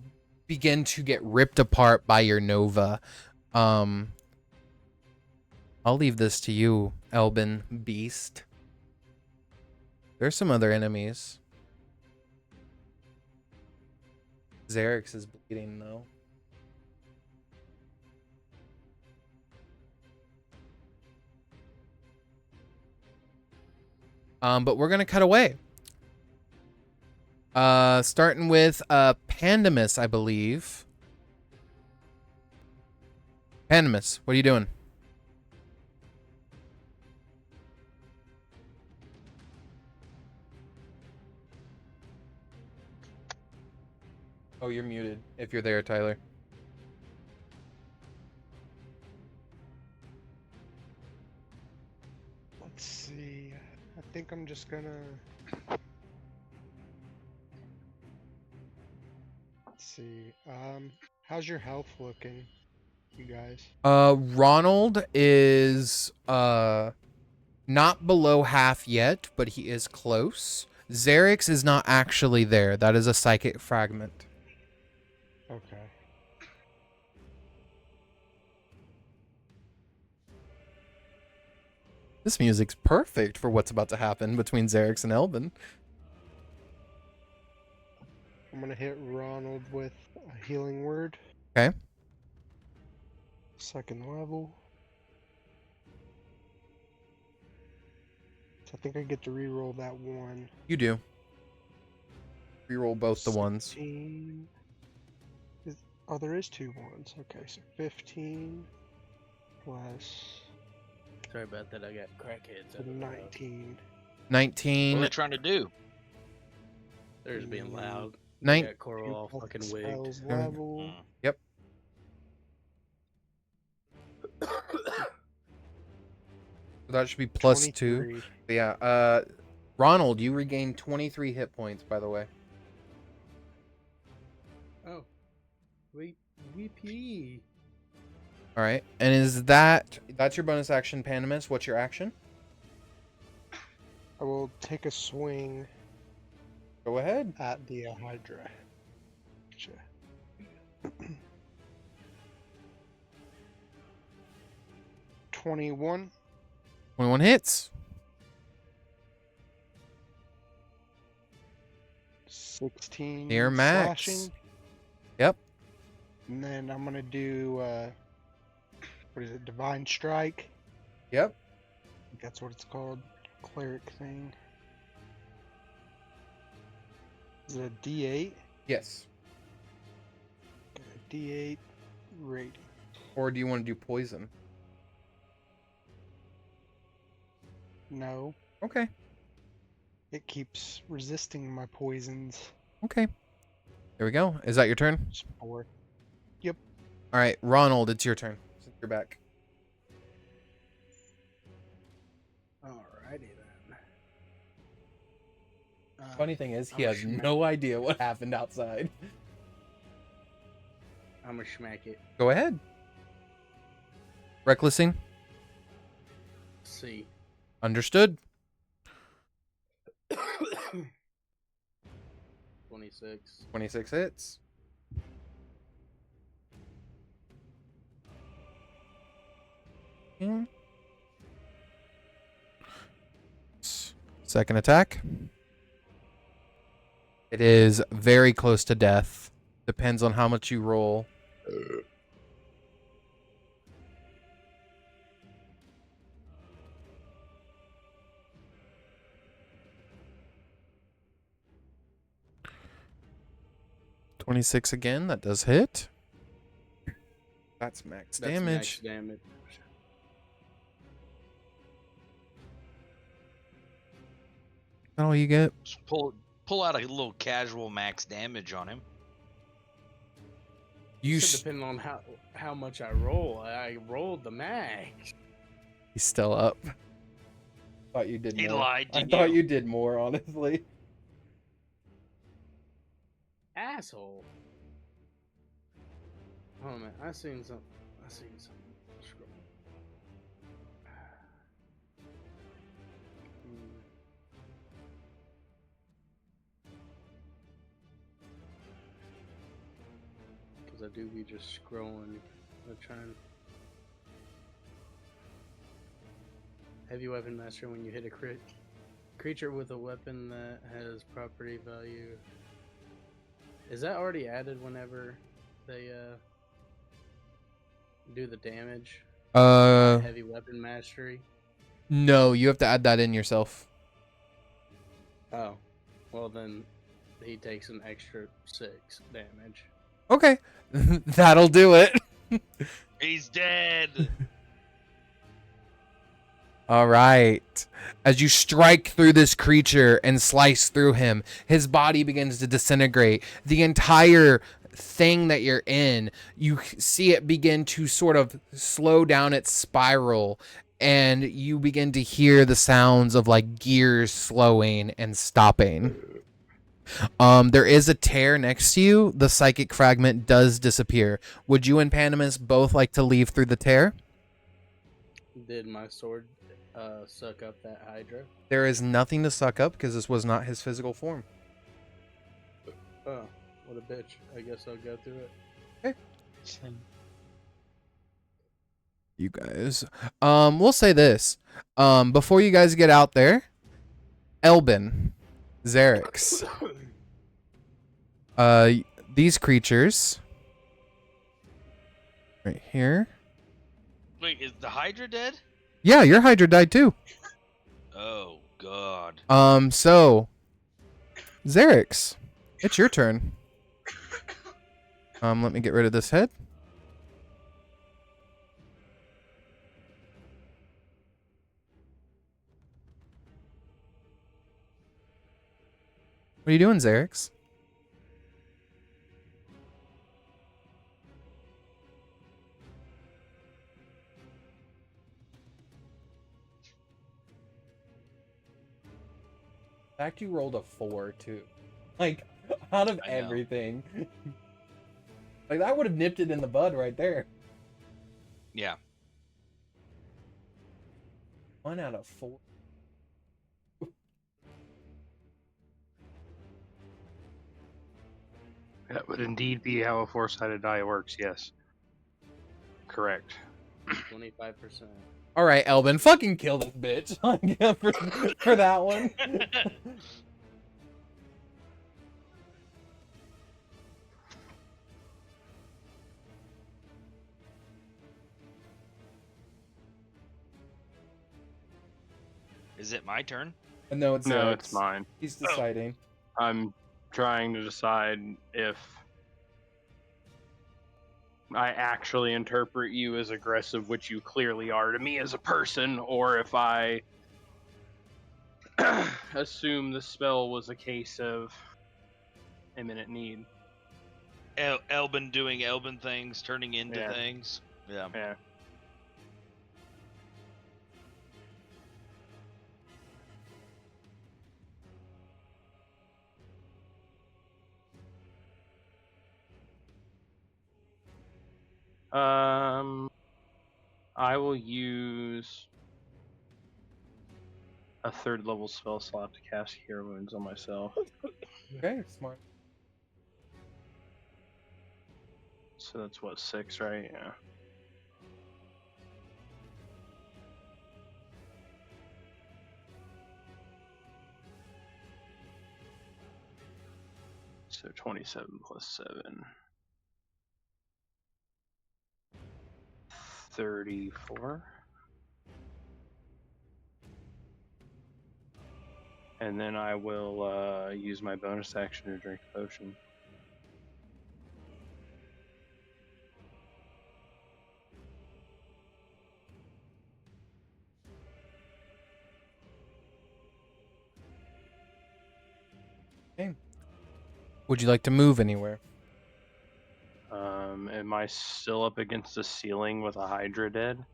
[SPEAKER 1] get ripped apart by your Nova. I'll leave this to you, Elben Beast. There's some other enemies. Xerix is bleeding though. But we're gonna cut away. Starting with Pandemus, I believe. Pandemus, what are you doing? Oh, you're muted. If you're there, Tyler.
[SPEAKER 5] Let's see. I think I'm just gonna... Let's see. How's your health looking, you guys?
[SPEAKER 1] Ronald is not below half yet, but he is close. Xerix is not actually there. That is a psychic fragment.
[SPEAKER 5] Okay.
[SPEAKER 1] This music's perfect for what's about to happen between Xerix and Elben.
[SPEAKER 5] I'm gonna hit Ronald with a healing word.
[SPEAKER 1] Okay.
[SPEAKER 5] Second level. So I think I get to reroll that one.
[SPEAKER 1] You do. Reroll both the ones.
[SPEAKER 5] 16. Oh, there is 2 ones. Okay, so 15 plus...
[SPEAKER 2] Sorry about that, I got crackheads.
[SPEAKER 5] So 19.
[SPEAKER 1] 19.
[SPEAKER 12] What are they trying to do?
[SPEAKER 2] They're just being loud.
[SPEAKER 1] Nine.
[SPEAKER 2] Got Coral all fucking wigged.
[SPEAKER 5] Spells level.
[SPEAKER 1] Yep. That should be plus 2.
[SPEAKER 5] 23.
[SPEAKER 1] Yeah. Ronald, you regained 23 hit points, by the way.
[SPEAKER 2] Oh. Weepy.
[SPEAKER 1] All right. And is that's your bonus action, Pandemus? What's your action?
[SPEAKER 5] I will take a swing
[SPEAKER 1] Go ahead.
[SPEAKER 5] at the Hydra. Gotcha. 21.
[SPEAKER 1] 21 hits.
[SPEAKER 5] 16
[SPEAKER 1] Near max.
[SPEAKER 5] slashing.
[SPEAKER 1] Yep.
[SPEAKER 5] And then I'm gonna do what is it, Divine Strike?
[SPEAKER 1] Yep.
[SPEAKER 5] I think that's what it's called. Cleric thing. Is it a D8?
[SPEAKER 1] Yes.
[SPEAKER 5] Okay, D8 rating.
[SPEAKER 1] Or do you want to do poison?
[SPEAKER 5] No.
[SPEAKER 1] Okay.
[SPEAKER 5] It keeps resisting my poisons.
[SPEAKER 1] Okay. There we go. Is that your turn?
[SPEAKER 5] Spore.
[SPEAKER 1] All right, Ronald, it's your turn. Since you're back.
[SPEAKER 2] Alrighty then.
[SPEAKER 1] Funny thing is, he
[SPEAKER 2] I'ma
[SPEAKER 1] has
[SPEAKER 2] smack-
[SPEAKER 1] no idea what happened outside.
[SPEAKER 2] I'm gonna smack it.
[SPEAKER 1] Go ahead. Recklessing.
[SPEAKER 2] See.
[SPEAKER 1] Understood.
[SPEAKER 2] 26.
[SPEAKER 1] 26 hits. Hmm. Second attack. It is very close to death. Depends on how much you roll. $26 again. That does hit. That's max
[SPEAKER 2] That's
[SPEAKER 1] damage.
[SPEAKER 2] max damage.
[SPEAKER 1] Is that all you get?
[SPEAKER 12] Just pull out a little casual max damage on him.
[SPEAKER 1] You
[SPEAKER 2] So depending on how much I roll, I rolled the max.
[SPEAKER 1] He's still up. Thought you did
[SPEAKER 12] He
[SPEAKER 1] more.
[SPEAKER 12] lied to
[SPEAKER 1] I thought
[SPEAKER 12] you.
[SPEAKER 1] you did more, honestly.
[SPEAKER 2] Asshole. Oh man, I seen some. Scroll. Because I do be just scrolling. I'm trying. Heavy weapon master when you hit a creature with a weapon that has property value. Is that already added whenever they do the damage? Heavy weapon mastery.
[SPEAKER 1] No, you have to add that in yourself.
[SPEAKER 2] Oh, well then he takes an extra 6 damage.
[SPEAKER 1] Okay. That'll do it.
[SPEAKER 12] He's dead.
[SPEAKER 1] All right. As you strike through this creature and slice through him, his body begins to disintegrate. The entire thing that you're in, you see it begin to sort of slow down its spiral, and you begin to hear the sounds of like gears slowing and stopping. There is a tear next to you. The psychic fragment does disappear. Would you and Pandemus both like to leave through the tear?
[SPEAKER 2] Did my sword suck up that Hydra?
[SPEAKER 1] There is nothing to suck up because this was not his physical form.
[SPEAKER 2] Oh, what a bitch. I guess I'll go through it.
[SPEAKER 1] Okay. You guys. We'll say this. Before you guys get out there, Elben, Xerix. These creatures right here.
[SPEAKER 12] Wait, is the Hydra dead?
[SPEAKER 1] Yeah, your Hydra died too.
[SPEAKER 12] Oh God.
[SPEAKER 1] So Xerix, it's your turn. Let me get rid of this head. What are you doing, Xerix? fact, you rolled a 4 too. Like, out of
[SPEAKER 12] I know.
[SPEAKER 1] everything. Like, that would have nipped it in the bud right there.
[SPEAKER 12] Yeah.
[SPEAKER 1] 1 out of 4.
[SPEAKER 3] That would indeed be how a 4-sided die works, yes. Correct.
[SPEAKER 2] 25%.
[SPEAKER 1] All right, Elben, fucking kill this bitch for that one.
[SPEAKER 4] Is it my turn?
[SPEAKER 1] No, it's
[SPEAKER 3] No,
[SPEAKER 1] Eric's.
[SPEAKER 3] it's mine.
[SPEAKER 1] He's deciding.
[SPEAKER 3] I'm trying to decide if I actually interpret you as aggressive, which you clearly are to me as a person, or if I assume the spell was a case of imminent need.
[SPEAKER 4] Elben doing Elben things, turning into
[SPEAKER 3] Yeah.
[SPEAKER 4] things. Yeah.
[SPEAKER 3] Yeah. I will use a 3rd level spell slot to cast Cure Wounds on myself.
[SPEAKER 1] Okay, smart.
[SPEAKER 3] So that's what, 6, right? Yeah. So 27 plus 7. 34. And then I will use my bonus action to drink a potion.
[SPEAKER 1] Okay. Would you like to move anywhere?
[SPEAKER 3] Am I still up against the ceiling with a Hydra dead?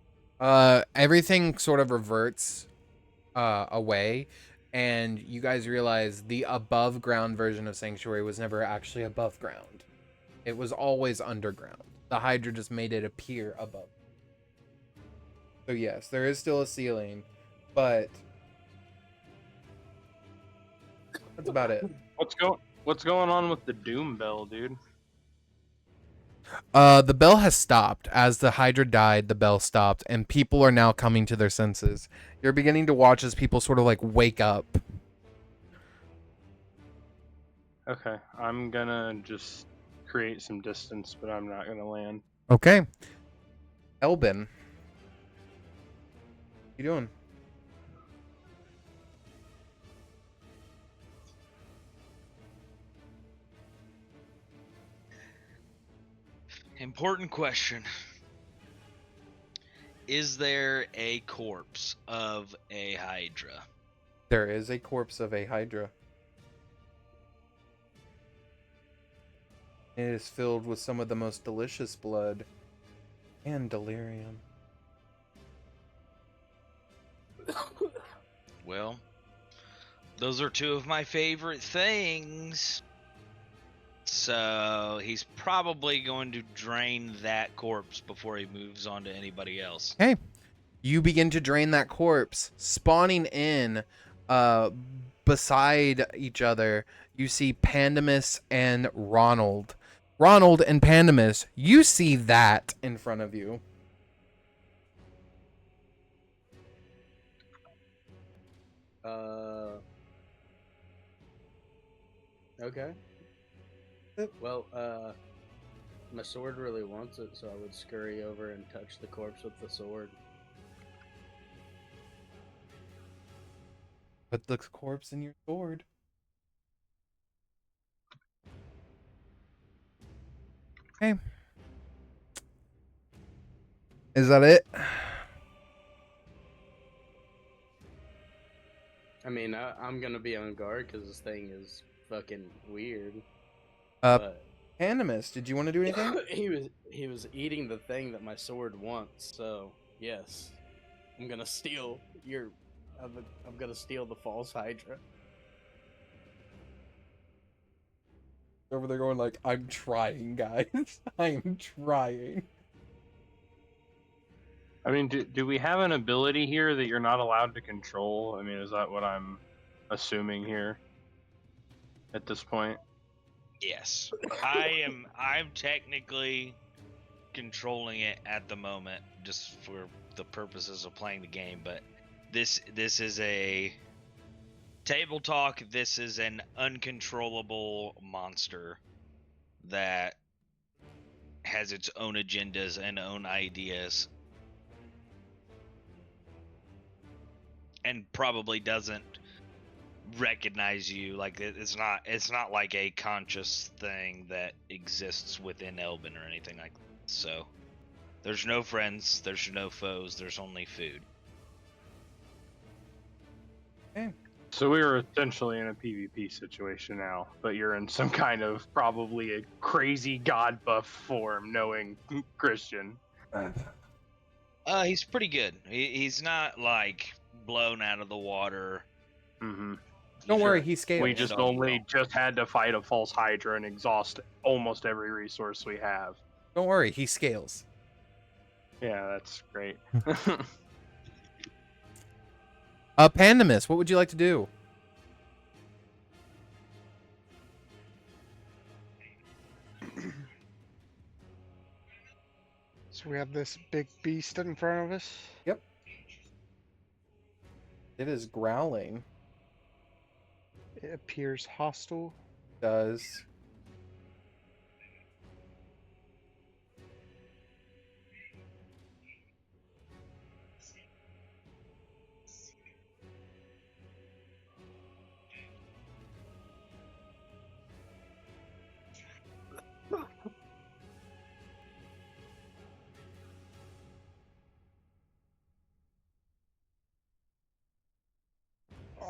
[SPEAKER 1] Everything sort of reverts away, and you guys realize the above ground version of Sanctuary was never actually above ground. It was always underground. The Hydra just made it appear above. So yes, there is still a ceiling, but that's about it.
[SPEAKER 3] What's going on with the Doom Bell, dude?
[SPEAKER 1] The bell has stopped. As the Hydra died, the bell stopped, and people are now coming to their senses. You're beginning to watch as people sort of like wake up.
[SPEAKER 3] Okay, I'm gonna just create some distance, but I'm not gonna land.
[SPEAKER 1] Okay. Elben. What you doing?
[SPEAKER 4] Important question. Is there a corpse of a Hydra?
[SPEAKER 1] There is a corpse of a Hydra. It is filled with some of the most delicious blood and delirium.
[SPEAKER 4] Well, those are two of my favorite things. So he's probably going to drain that corpse before he moves on to anybody else.
[SPEAKER 1] Okay. You begin to drain that corpse, spawning in beside each other. You see Pandemus and Ronald. Ronald and Pandemus, you see that in front of you.
[SPEAKER 2] Okay. Well, my sword really wants it, so I would scurry over and touch the corpse with the sword.
[SPEAKER 1] Put the corpse in your sword. Okay. Is that it?
[SPEAKER 2] I mean, I'm gonna be on guard because this thing is fucking weird.
[SPEAKER 1] Pandemus, did you want to do anything?
[SPEAKER 2] he was eating the thing that my sword wants. So yes, I'm gonna steal your. I'm gonna steal the false Hydra.
[SPEAKER 1] Over there going like, I'm trying, guys. I'm trying.
[SPEAKER 3] I mean, do we have an ability here that you're not allowed to control? I mean, is that what I'm assuming here at this point?
[SPEAKER 4] Yes. I'm technically controlling it at the moment just for the purposes of playing the game, but this is a table talk. This is an uncontrollable monster that has its own agendas and own ideas and probably doesn't recognize you. Like it's not like a conscious thing that exists within Elben or anything like that. So there's no friends, there's no foes, there's only food.
[SPEAKER 1] Okay.
[SPEAKER 3] So we were essentially in a PvP situation now, but you're in some kind of probably a crazy god buff form, knowing Christian.
[SPEAKER 4] He's pretty good. He's not like blown out of the water.
[SPEAKER 3] Mm-hmm.
[SPEAKER 1] Don't worry, he scales.
[SPEAKER 3] We just just had to fight a false Hydra and exhaust almost every resource we have.
[SPEAKER 1] Don't worry, he scales.
[SPEAKER 3] Yeah, that's great.
[SPEAKER 1] Pandemus, what would you like to do?
[SPEAKER 5] So we have this big beast in front of us.
[SPEAKER 1] Yep. It is growling.
[SPEAKER 5] It appears hostile.
[SPEAKER 1] Does.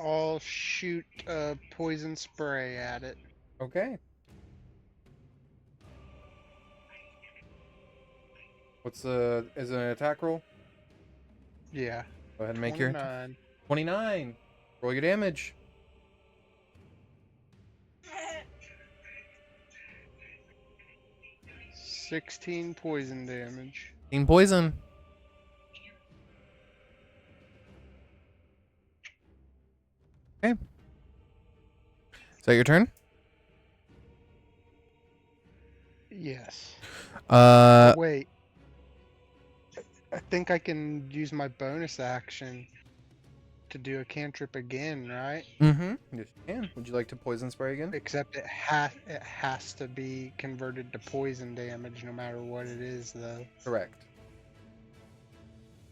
[SPEAKER 5] I'll shoot a poison spray at it.
[SPEAKER 1] Okay. What's is it an attack roll?
[SPEAKER 5] Yeah.
[SPEAKER 1] Go ahead and make your 29. Roll your damage.
[SPEAKER 5] $16 poison damage.
[SPEAKER 1] 16 poison. Okay. Is that your turn?
[SPEAKER 5] Yes.
[SPEAKER 1] Uh.
[SPEAKER 5] Wait. I think I can use my bonus action to do a cantrip again, right?
[SPEAKER 1] Mm-hmm. Yes, you can. Would you like to poison spray again?
[SPEAKER 5] Except it has to be converted to poison damage no matter what it is, though.
[SPEAKER 1] Correct.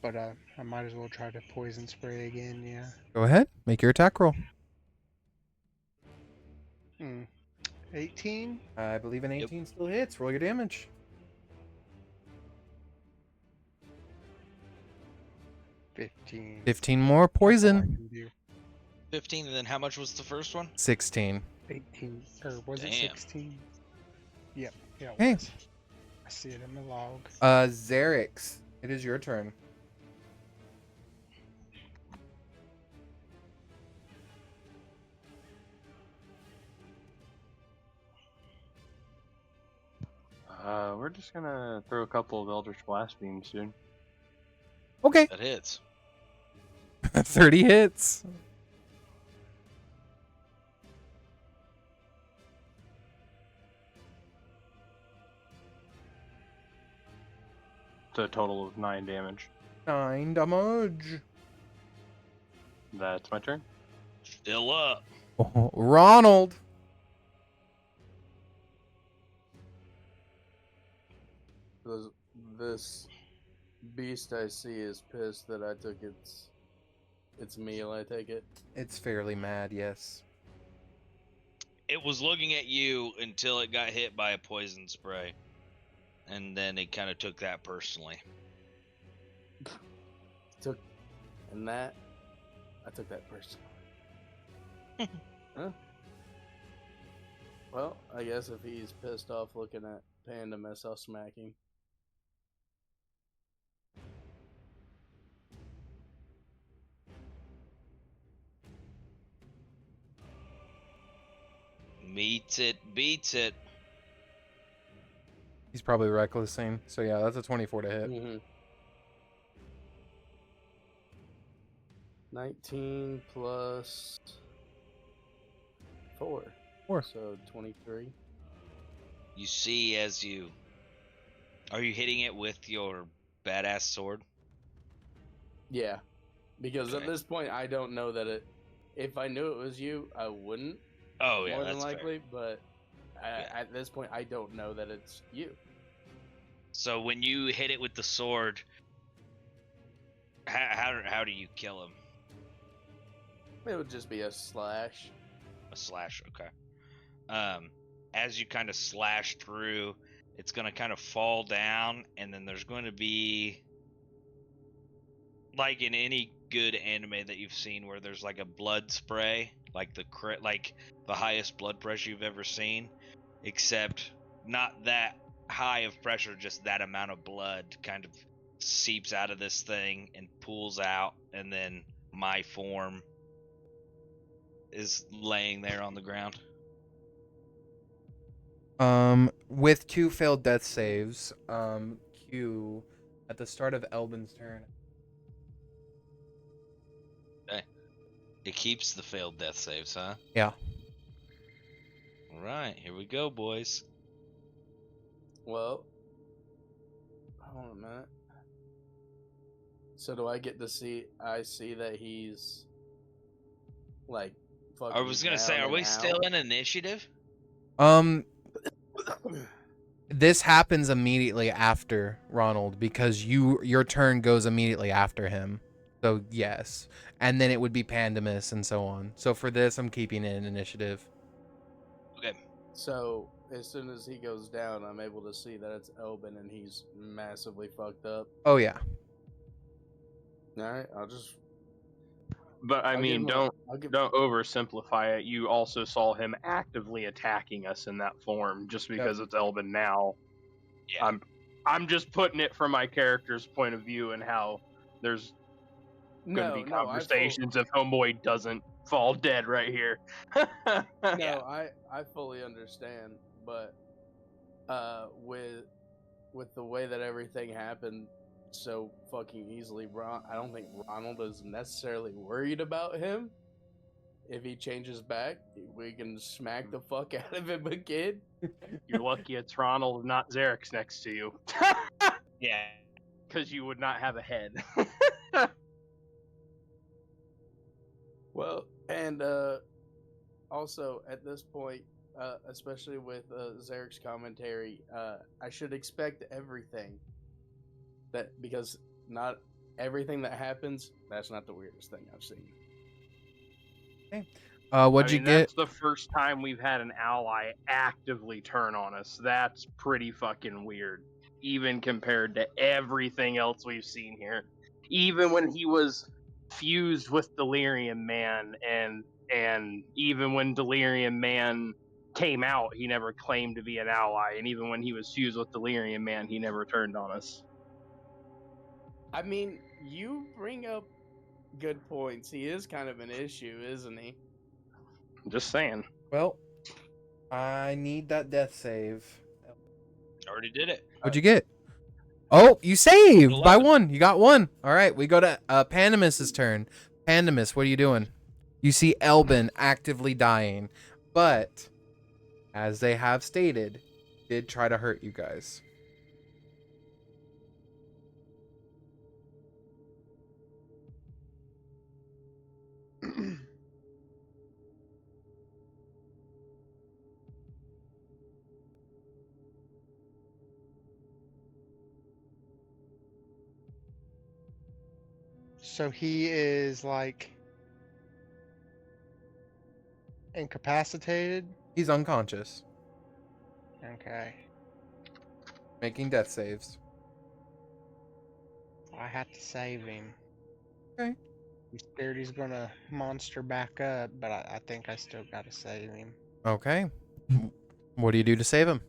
[SPEAKER 5] But I might as well try to poison spray again, yeah.
[SPEAKER 1] Go ahead. Make your attack roll.
[SPEAKER 5] 18?
[SPEAKER 1] I believe an 18 still hits. Roll your damage.
[SPEAKER 5] 15.
[SPEAKER 1] 15 more poison.
[SPEAKER 4] 15, and then how much was the first one?
[SPEAKER 1] 16.
[SPEAKER 5] 18. Or was it 16? Yep. Yeah, it
[SPEAKER 1] Hey.
[SPEAKER 5] was. I see it in the log.
[SPEAKER 1] Xerix, it is your turn.
[SPEAKER 3] We're just gonna throw a couple of Eldritch Blast Beams, dude.
[SPEAKER 1] Okay.
[SPEAKER 12] That hits.
[SPEAKER 1] 30 hits.
[SPEAKER 3] It's a total of 9 damage.
[SPEAKER 1] 9 damage.
[SPEAKER 3] That's my turn.
[SPEAKER 4] Still up.
[SPEAKER 1] Oh, Ronald.
[SPEAKER 2] This beast I see is pissed that I took its meal, I take it.
[SPEAKER 1] It's fairly mad, yes.
[SPEAKER 4] It was looking at you until it got hit by a poison spray. And then it kind of took that personally.
[SPEAKER 2] I took that personally. Huh? Well, I guess if he's pissed off looking at Pandemus, I'll smack him.
[SPEAKER 12] Meets it, beats it.
[SPEAKER 1] He's probably recklessing. So yeah, that's a 24 to hit.
[SPEAKER 2] Mm-hmm. 19 plus 4.
[SPEAKER 1] 4.
[SPEAKER 2] So 23.
[SPEAKER 12] You see as you... Are you hitting it with your badass sword?
[SPEAKER 2] Yeah. Because at
[SPEAKER 12] Okay.
[SPEAKER 2] this point, I don't know that it... If I knew it was you, I wouldn't.
[SPEAKER 12] Oh, yeah,
[SPEAKER 2] more than
[SPEAKER 12] that's
[SPEAKER 2] likely.
[SPEAKER 12] fair.
[SPEAKER 2] But at this point, I don't know that it's you.
[SPEAKER 12] So when you hit it with the sword, how do you kill him?
[SPEAKER 2] It would just be a slash.
[SPEAKER 12] A slash, okay. As you kind of slash through, it's going to kind of fall down, and then there's going to be, like in any good anime that you've seen, where there's like a blood spray, like the highest blood pressure you've ever seen, except not that high of pressure, just that amount of blood kind of seeps out of this thing and pools out, and then my form is laying there on the ground.
[SPEAKER 1] With 2 failed death saves, Q at the start of Elben's turn.
[SPEAKER 12] Okay. It keeps the failed death saves, huh?
[SPEAKER 1] Yeah.
[SPEAKER 12] All right, here we go, boys.
[SPEAKER 2] Well, hold on a minute. So do I get to see? I see that he's like fucking.
[SPEAKER 12] I was gonna say, are we still in initiative?
[SPEAKER 1] This happens immediately after Ronald because your turn goes immediately after him. So yes, and then it would be Pandemus and so on. So for this, I'm keeping it in initiative.
[SPEAKER 12] Okay.
[SPEAKER 2] So as soon as he goes down, I'm able to see that it's Elben and he's massively fucked up.
[SPEAKER 1] Oh yeah.
[SPEAKER 2] All right, I'll just.
[SPEAKER 3] But I
[SPEAKER 2] I'll
[SPEAKER 3] mean,
[SPEAKER 2] give him
[SPEAKER 3] don't oversimplify it. You also saw him actively attacking us in that form, just because it's Elben now.
[SPEAKER 12] Yeah.
[SPEAKER 3] I'm just putting it from my character's point of view and how there's going to be conversations if Homeboy doesn't fall dead right here.
[SPEAKER 2] No, I fully understand, but with the way that everything happened so fucking easily, I don't think Ronald is necessarily worried about him. If he changes back, we can smack the fuck out of him again.
[SPEAKER 3] You're lucky it's Ronald, not Xerix next to you.
[SPEAKER 12] Yeah.
[SPEAKER 3] Because you would not have a head.
[SPEAKER 2] Well, and also at this point, especially with Xerix's commentary, I should expect everything. Because not everything that happens, that's not the weirdest thing I've seen.
[SPEAKER 1] Okay. What'd you get?
[SPEAKER 3] That's the first time we've had an ally actively turn on us. That's pretty fucking weird. Even compared to everything else we've seen here. Even when he was fused with Delirium Man, and even when Delirium Man came out, he never claimed to be an ally. And even when he was fused with Delirium Man, he never turned on us.
[SPEAKER 2] I mean, you bring up good points. He is kind of an issue, isn't he?
[SPEAKER 3] Just saying.
[SPEAKER 1] Well, I need that death save.
[SPEAKER 12] Already did it.
[SPEAKER 1] What'd you get? Oh, you saved by 1. You got 1. All right, we go to Pandemus's turn. Pandemus, what are you doing? You see Elben actively dying, but as they have stated, did try to hurt you guys.
[SPEAKER 5] So he is like incapacitated?
[SPEAKER 1] He's unconscious.
[SPEAKER 5] Okay.
[SPEAKER 1] Making death saves.
[SPEAKER 5] I have to save him.
[SPEAKER 1] Okay.
[SPEAKER 5] He's scared he's gonna monster back up, but I think I still gotta save him.
[SPEAKER 1] Okay. What do you do to save him?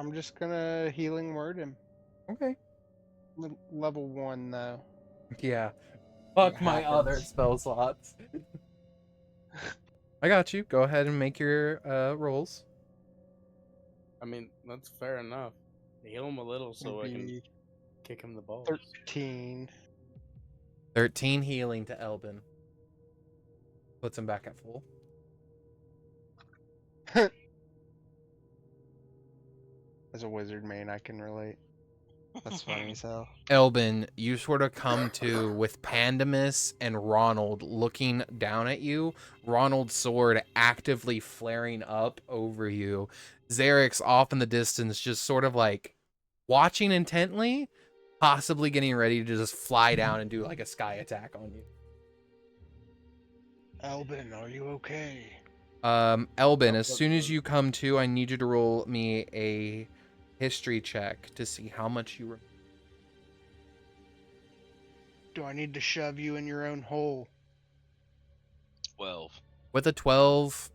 [SPEAKER 5] I'm just gonna healing word him.
[SPEAKER 1] Okay.
[SPEAKER 5] Level 1 though.
[SPEAKER 1] Yeah.
[SPEAKER 5] What
[SPEAKER 1] Fuck my other
[SPEAKER 5] happens?
[SPEAKER 1] spell slots. I got you. Go ahead and make your rolls.
[SPEAKER 2] I mean, that's fair enough. Heal him a little so I can
[SPEAKER 5] Maybe
[SPEAKER 2] kick him the balls.
[SPEAKER 5] 13.
[SPEAKER 1] 13 healing to Elben. Puts him back at full.
[SPEAKER 5] As a wizard main, I can relate. That's funny as hell.
[SPEAKER 1] Elben, you sort of come to with Pandemus and Ronald looking down at you. Ronald's sword actively flaring up over you. Zarek's off in the distance, just sort of like watching intently, possibly getting ready to just fly down and do like a sky attack on you.
[SPEAKER 5] Elben, are you okay?
[SPEAKER 1] Elben, as soon as you come to, I need you to roll me a history check to see how much you remember.
[SPEAKER 5] Do I need to shove you in your own hole?
[SPEAKER 12] 12.
[SPEAKER 1] With a 12,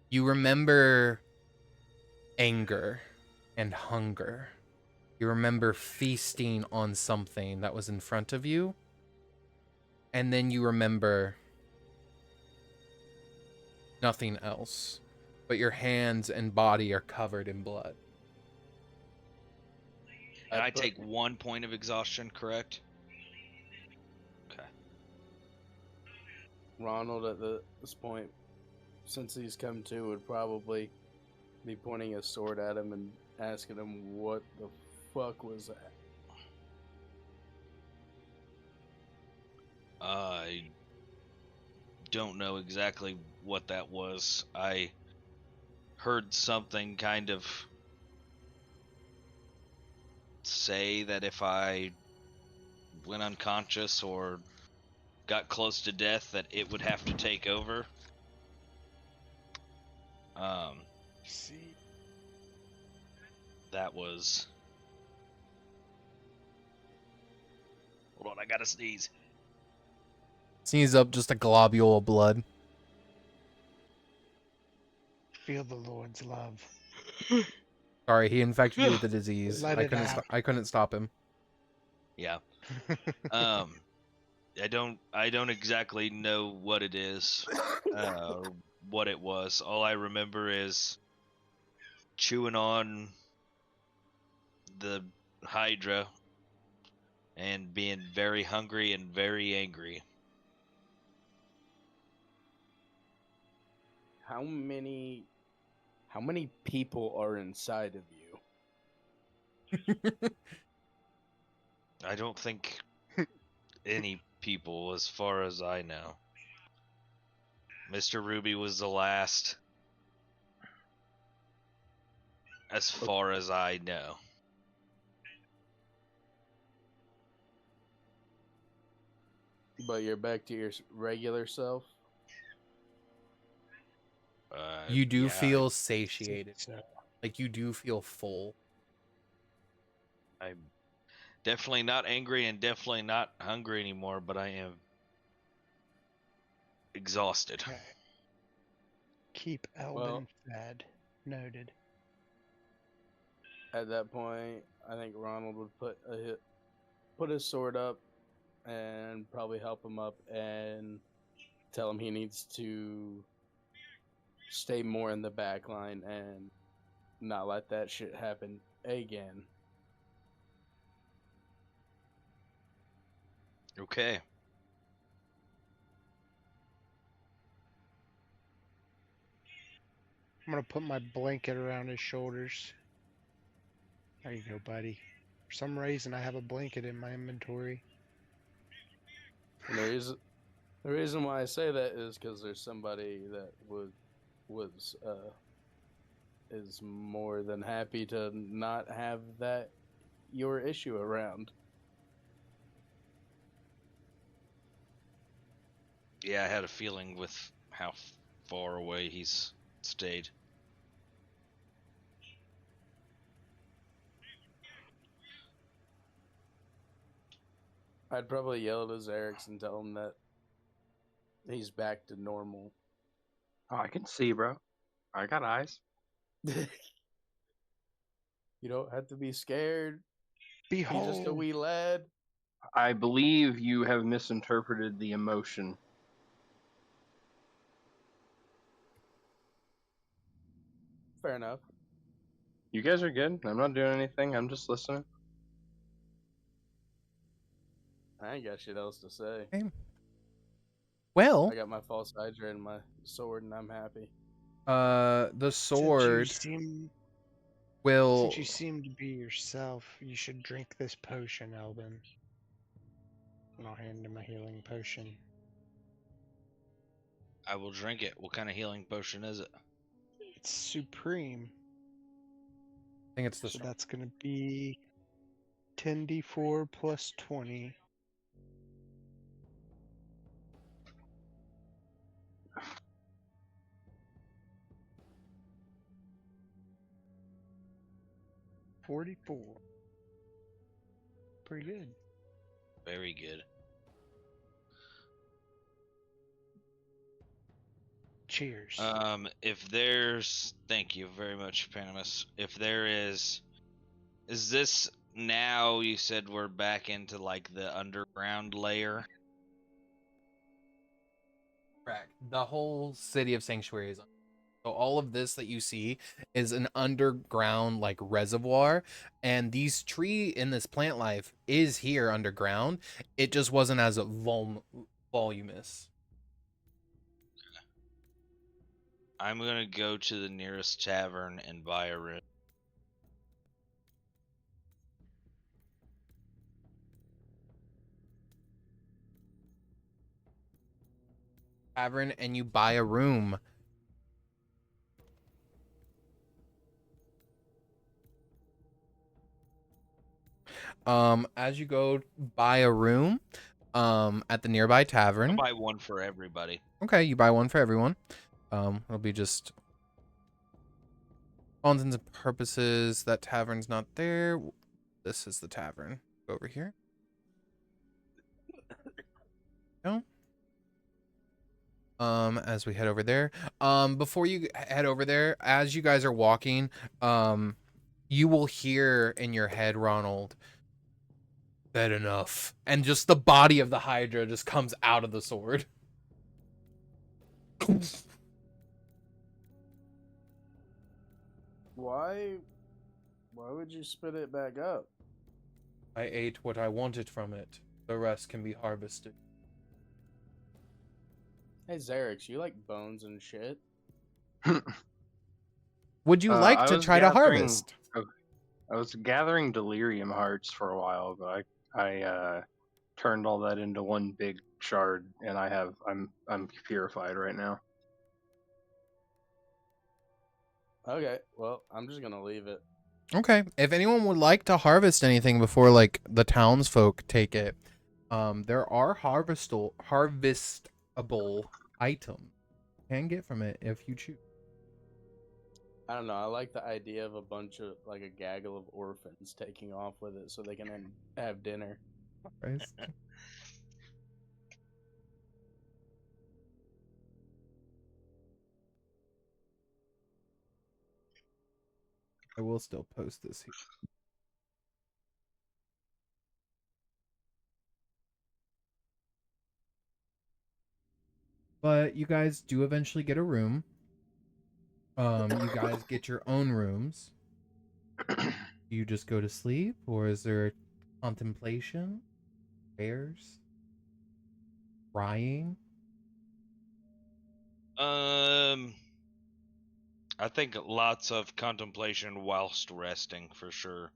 [SPEAKER 1] you remember anger and hunger. You remember feasting on something that was in front of you. And then you remember nothing else. But your hands and body are covered in blood.
[SPEAKER 12] And I take 1 point of exhaustion, correct? Okay.
[SPEAKER 2] Ronald at this point, since he's come to, would probably be pointing his sword at him and asking him what the fuck was that.
[SPEAKER 12] I don't know exactly what that was. I heard something kind of say that if I went unconscious or got close to death that it would have to take over.
[SPEAKER 5] See.
[SPEAKER 12] That was... Hold on, I gotta sneeze.
[SPEAKER 1] Sneeze up just a globule of blood.
[SPEAKER 5] Feel the Lord's love.
[SPEAKER 1] Sorry, he infected you with the disease.
[SPEAKER 5] Let it out.
[SPEAKER 1] I couldn't stop him.
[SPEAKER 12] Yeah. I don't exactly know what it is, or what it was. All I remember is chewing on the Hydra and being very hungry and very angry.
[SPEAKER 2] How many people are inside of you?
[SPEAKER 12] I don't think any people, as far as I know. Mr. Ruby was the last, as far as I know.
[SPEAKER 2] But you're back to your regular self?
[SPEAKER 1] You do
[SPEAKER 12] Yeah,
[SPEAKER 1] feel satiated.
[SPEAKER 5] So,
[SPEAKER 1] Like you do feel full.
[SPEAKER 12] I'm definitely not angry and definitely not hungry anymore, but I am exhausted.
[SPEAKER 5] okay. Keep Elben fed. Noted.
[SPEAKER 2] At that point, I think Ronald would put his sword up and probably help him up and tell him he needs to stay more in the back line and not let that shit happen again.
[SPEAKER 12] Okay.
[SPEAKER 5] I'm gonna put my blanket around his shoulders. There you go, buddy. For some reason, I have a blanket in my inventory.
[SPEAKER 2] And the reason why I say that is because there's somebody that is more than happy to not have that your issue around.
[SPEAKER 12] Yeah, I had a feeling with how far away he's stayed.
[SPEAKER 2] I'd probably yell at his Erics and tell him that he's back to normal.
[SPEAKER 3] Oh, I can see, bro. I got eyes.
[SPEAKER 2] You don't have to be scared.
[SPEAKER 5] Behold.
[SPEAKER 2] He's just a wee lad.
[SPEAKER 3] I believe you have misinterpreted the emotion.
[SPEAKER 2] Fair enough.
[SPEAKER 3] You guys are good. I'm not doing anything. I'm just listening.
[SPEAKER 2] I ain't got shit else to say.
[SPEAKER 1] Okay. Well,
[SPEAKER 2] I got my false hydra and my sword, and I'm happy.
[SPEAKER 1] the sword
[SPEAKER 5] Since
[SPEAKER 1] will.
[SPEAKER 5] you seem to be yourself, you should drink this potion, Elben. And I'll hand him a healing potion.
[SPEAKER 12] I will drink it. What kind of healing potion is it?
[SPEAKER 5] It's supreme.
[SPEAKER 1] I think it's the.
[SPEAKER 5] So that's going to be 10d4 plus 20. $44. Pretty good.
[SPEAKER 12] Very good.
[SPEAKER 5] Cheers.
[SPEAKER 12] Thank you very much, Pandemus. If there is this now? You said we're back into like the underground layer.
[SPEAKER 1] Correct. The whole city of Sanctuary is. So all of this that you see is an underground like reservoir, and these tree in this plant life is here underground. It just wasn't as voluminous.
[SPEAKER 12] I'm gonna go to the nearest tavern and buy a room.
[SPEAKER 1] Tavern, and you buy a room. As you go buy a room, at the nearby tavern.
[SPEAKER 12] I'll buy one for everybody.
[SPEAKER 1] Okay, you buy one for everyone. It'll be just all intents and purposes. That tavern's not there. This is the tavern. Go over here. No. As we head over there. Before you head over there, as you guys are walking, you will hear in your head, Ronald, "Bad enough." And just the body of the Hydra just comes out of the sword.
[SPEAKER 2] Why would you spit it back up?
[SPEAKER 1] I ate what I wanted from it. The rest can be harvested.
[SPEAKER 2] Hey, Xerix, you like bones and shit?
[SPEAKER 1] Would you like to try to harvest?
[SPEAKER 3] I was gathering delirium hearts for a while, but I turned all that into one big shard, and I'm purified right now.
[SPEAKER 2] Okay, well, I'm just gonna leave it.
[SPEAKER 1] Okay. If anyone would like to harvest anything before like the townsfolk take it, there are harvestable items you can get from it if you choose.
[SPEAKER 2] I don't know. I like the idea of a bunch of like a gaggle of orphans taking off with it so they can then have dinner.
[SPEAKER 1] Right. I will still post this here. But you guys do eventually get a room. You guys get your own rooms. You just go to sleep, or is there contemplation, prayers, crying?
[SPEAKER 12] I think lots of contemplation whilst resting for sure.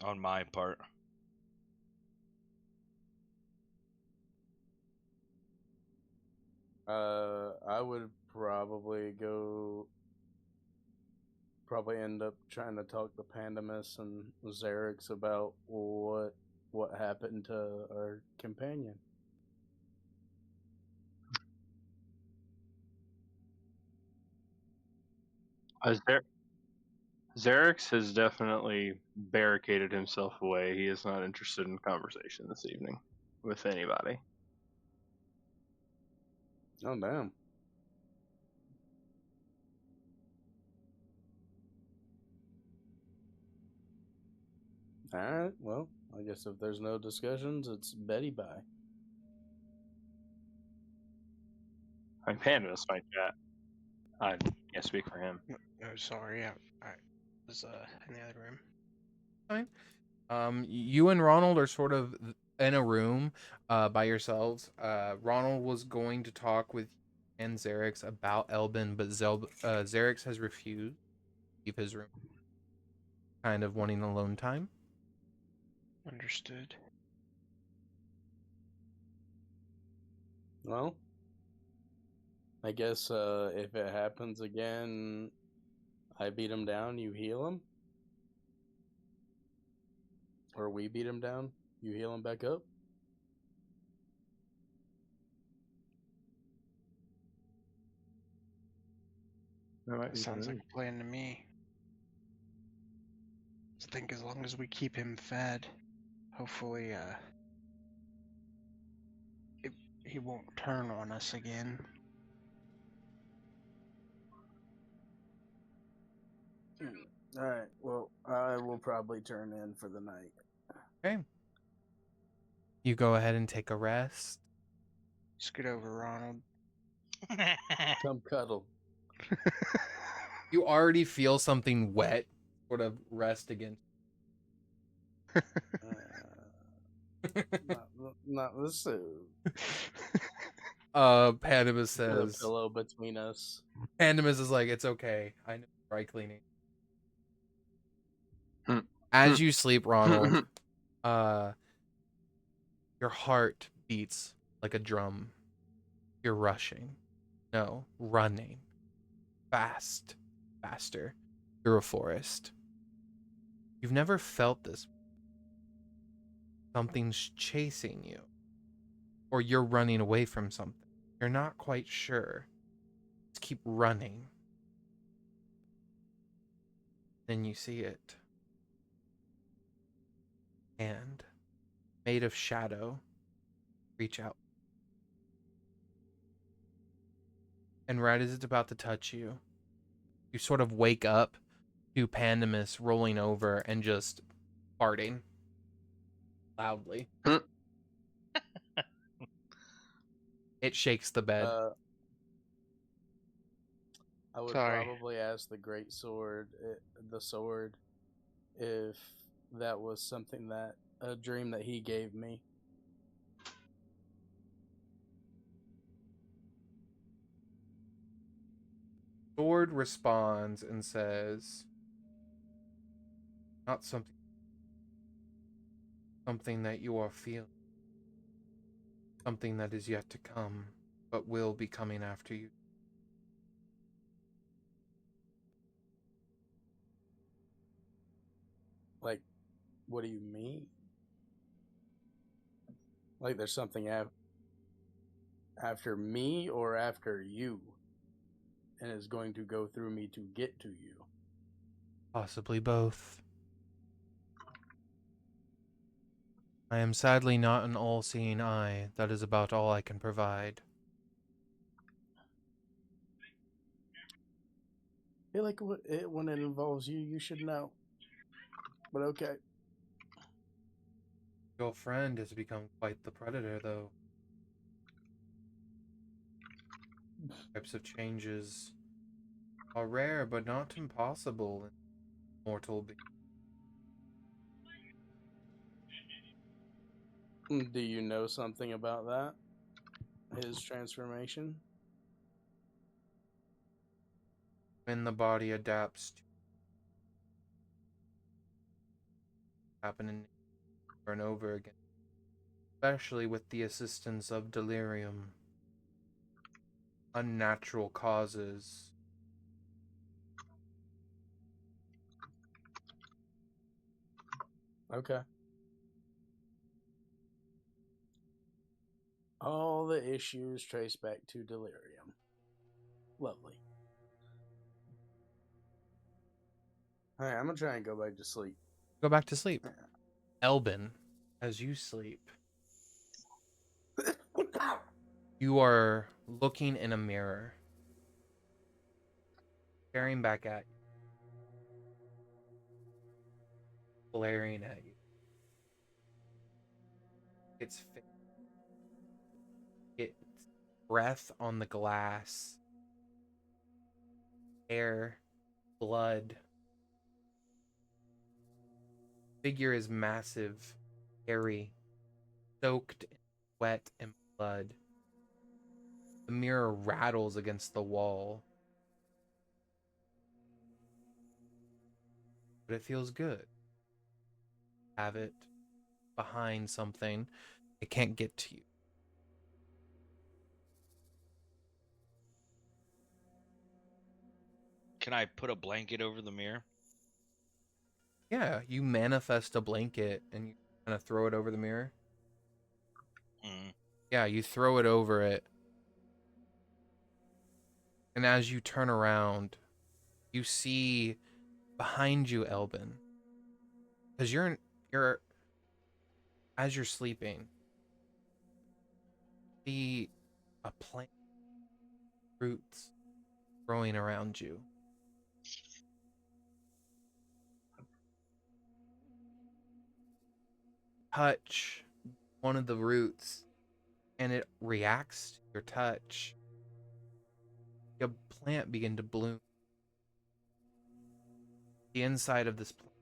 [SPEAKER 12] On my part.
[SPEAKER 2] I would probably end up trying to talk to Pandemus and Xerix about what happened to our companion.
[SPEAKER 3] Xerix has definitely barricaded himself away. He is not interested in conversation this evening with anybody.
[SPEAKER 2] Oh, damn. Alright, well, I guess if there's no discussions, it's Betty bye.
[SPEAKER 3] I mean, Pandemus might chat. I can't speak for him.
[SPEAKER 5] No, sorry, I was in the other room.
[SPEAKER 1] Fine. You and Ronald are sort of in a room by yourselves. Ronald was going to talk with and Xerix about Elben, but Xerix has refused to leave his room, kind of wanting alone time.
[SPEAKER 5] Understood.
[SPEAKER 2] Well, I guess if it happens again, I beat him down, you heal him? Or we beat him down, you heal him back up?
[SPEAKER 5] Sounds like a plan to me. I think as long as we keep him fed, hopefully he won't turn on us again.
[SPEAKER 2] Alright, well, I will probably turn in for the night.
[SPEAKER 1] Okay. You go ahead and take a rest.
[SPEAKER 5] Scoot over, Ronald.
[SPEAKER 2] Come cuddle.
[SPEAKER 1] You already feel something wet sort of rest against.
[SPEAKER 2] Not the suit.
[SPEAKER 1] Pandemus
[SPEAKER 2] Put a
[SPEAKER 1] says.
[SPEAKER 2] pillow between us.
[SPEAKER 1] Pandemus is like, it's okay. I know dry cleaning. As you sleep, Ronald, your heart beats like a drum. You're rushing. No, running. Faster. Through a forest. You've never felt this. Something's chasing you. Or you're running away from something. You're not quite sure. Just keep running. Then you see it. And made of shadow, reach out. And right as it's about to touch you, you sort of wake up to Pandemus rolling over and just farting loudly. It shakes the bed.
[SPEAKER 2] I would
[SPEAKER 5] Sorry.
[SPEAKER 2] probably ask the great sword, the sword, if that was something that a dream that he gave me.
[SPEAKER 1] Sword responds and says, not something that you are feeling. Something that is yet to come, but will be coming after you.
[SPEAKER 2] Like, what do you mean? Like there's something after me or after you, and is going to go through me to get to you.
[SPEAKER 1] Possibly both. I am sadly not an all-seeing eye. That is about all I can provide.
[SPEAKER 2] I feel like when it involves you, you should know. But okay.
[SPEAKER 1] Your friend has become quite the predator, though. Types of changes are rare, but not impossible in mortal beings.
[SPEAKER 2] Do you know something about that? His transformation?
[SPEAKER 1] When the body adapts to happening over and over again, especially with the assistance of delirium, unnatural causes.
[SPEAKER 2] Okay. All the issues trace back to delirium. Lovely. Alright, I'm gonna try and go back to sleep.
[SPEAKER 1] Go back to sleep. Elben, as you sleep, you are looking in a mirror, staring back at you, glaring at you. its its breath on the glass, air, blood. Figure is massive, hairy, soaked in sweat and blood. The mirror rattles against the wall, but it feels good. Have it behind something, it can't get to you.
[SPEAKER 12] Can I put a blanket over the mirror?
[SPEAKER 1] Yeah, you manifest a blanket and you kind of throw it over the mirror.
[SPEAKER 12] Mm.
[SPEAKER 1] Yeah, you throw it over it. And as you turn around, you see behind you, Elben. Because you're as you're sleeping, see a plant, roots growing around you. Touch one of the roots and it reacts to your touch. A plant begin to bloom. The inside of this plant,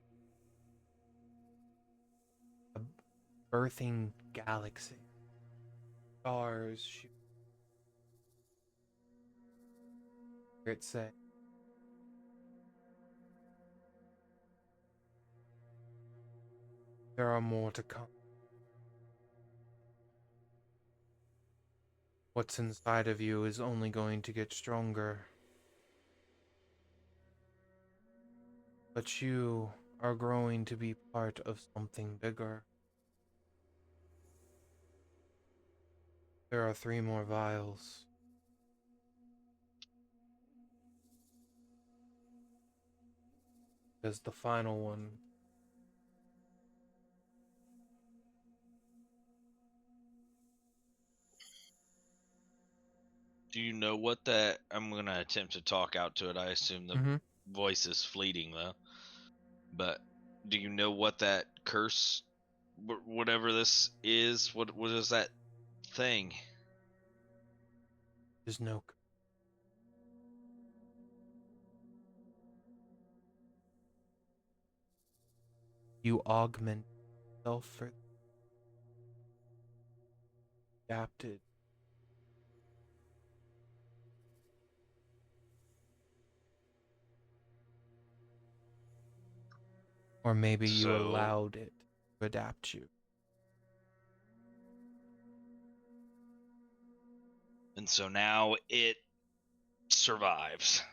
[SPEAKER 1] a birthing galaxy. Stars shoot. Hear it say, there are more to come. What's inside of you is only going to get stronger. But you are growing to be part of something bigger. There are 3 more vials. There's the final one.
[SPEAKER 12] Do you know what that? I'm gonna attempt to talk out to it. I assume the voice is fleeting though. But do you know what that curse, whatever this is? What is that thing?
[SPEAKER 1] There's no. You augment yourself for adapted. Or maybe you allowed it to adapt you.
[SPEAKER 12] And so now it survives.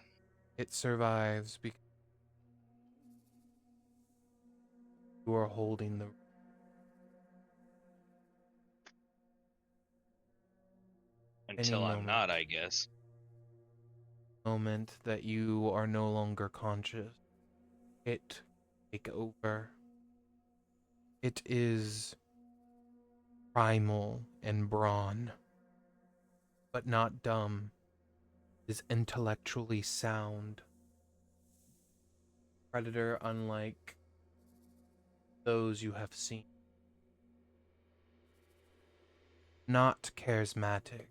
[SPEAKER 1] It survives because you are holding the
[SPEAKER 12] Until I'm not, I guess.
[SPEAKER 1] moment that you are no longer conscious. It take over. It is primal and brawn, but not dumb. It is intellectually sound. Predator unlike those you have seen. Not charismatic,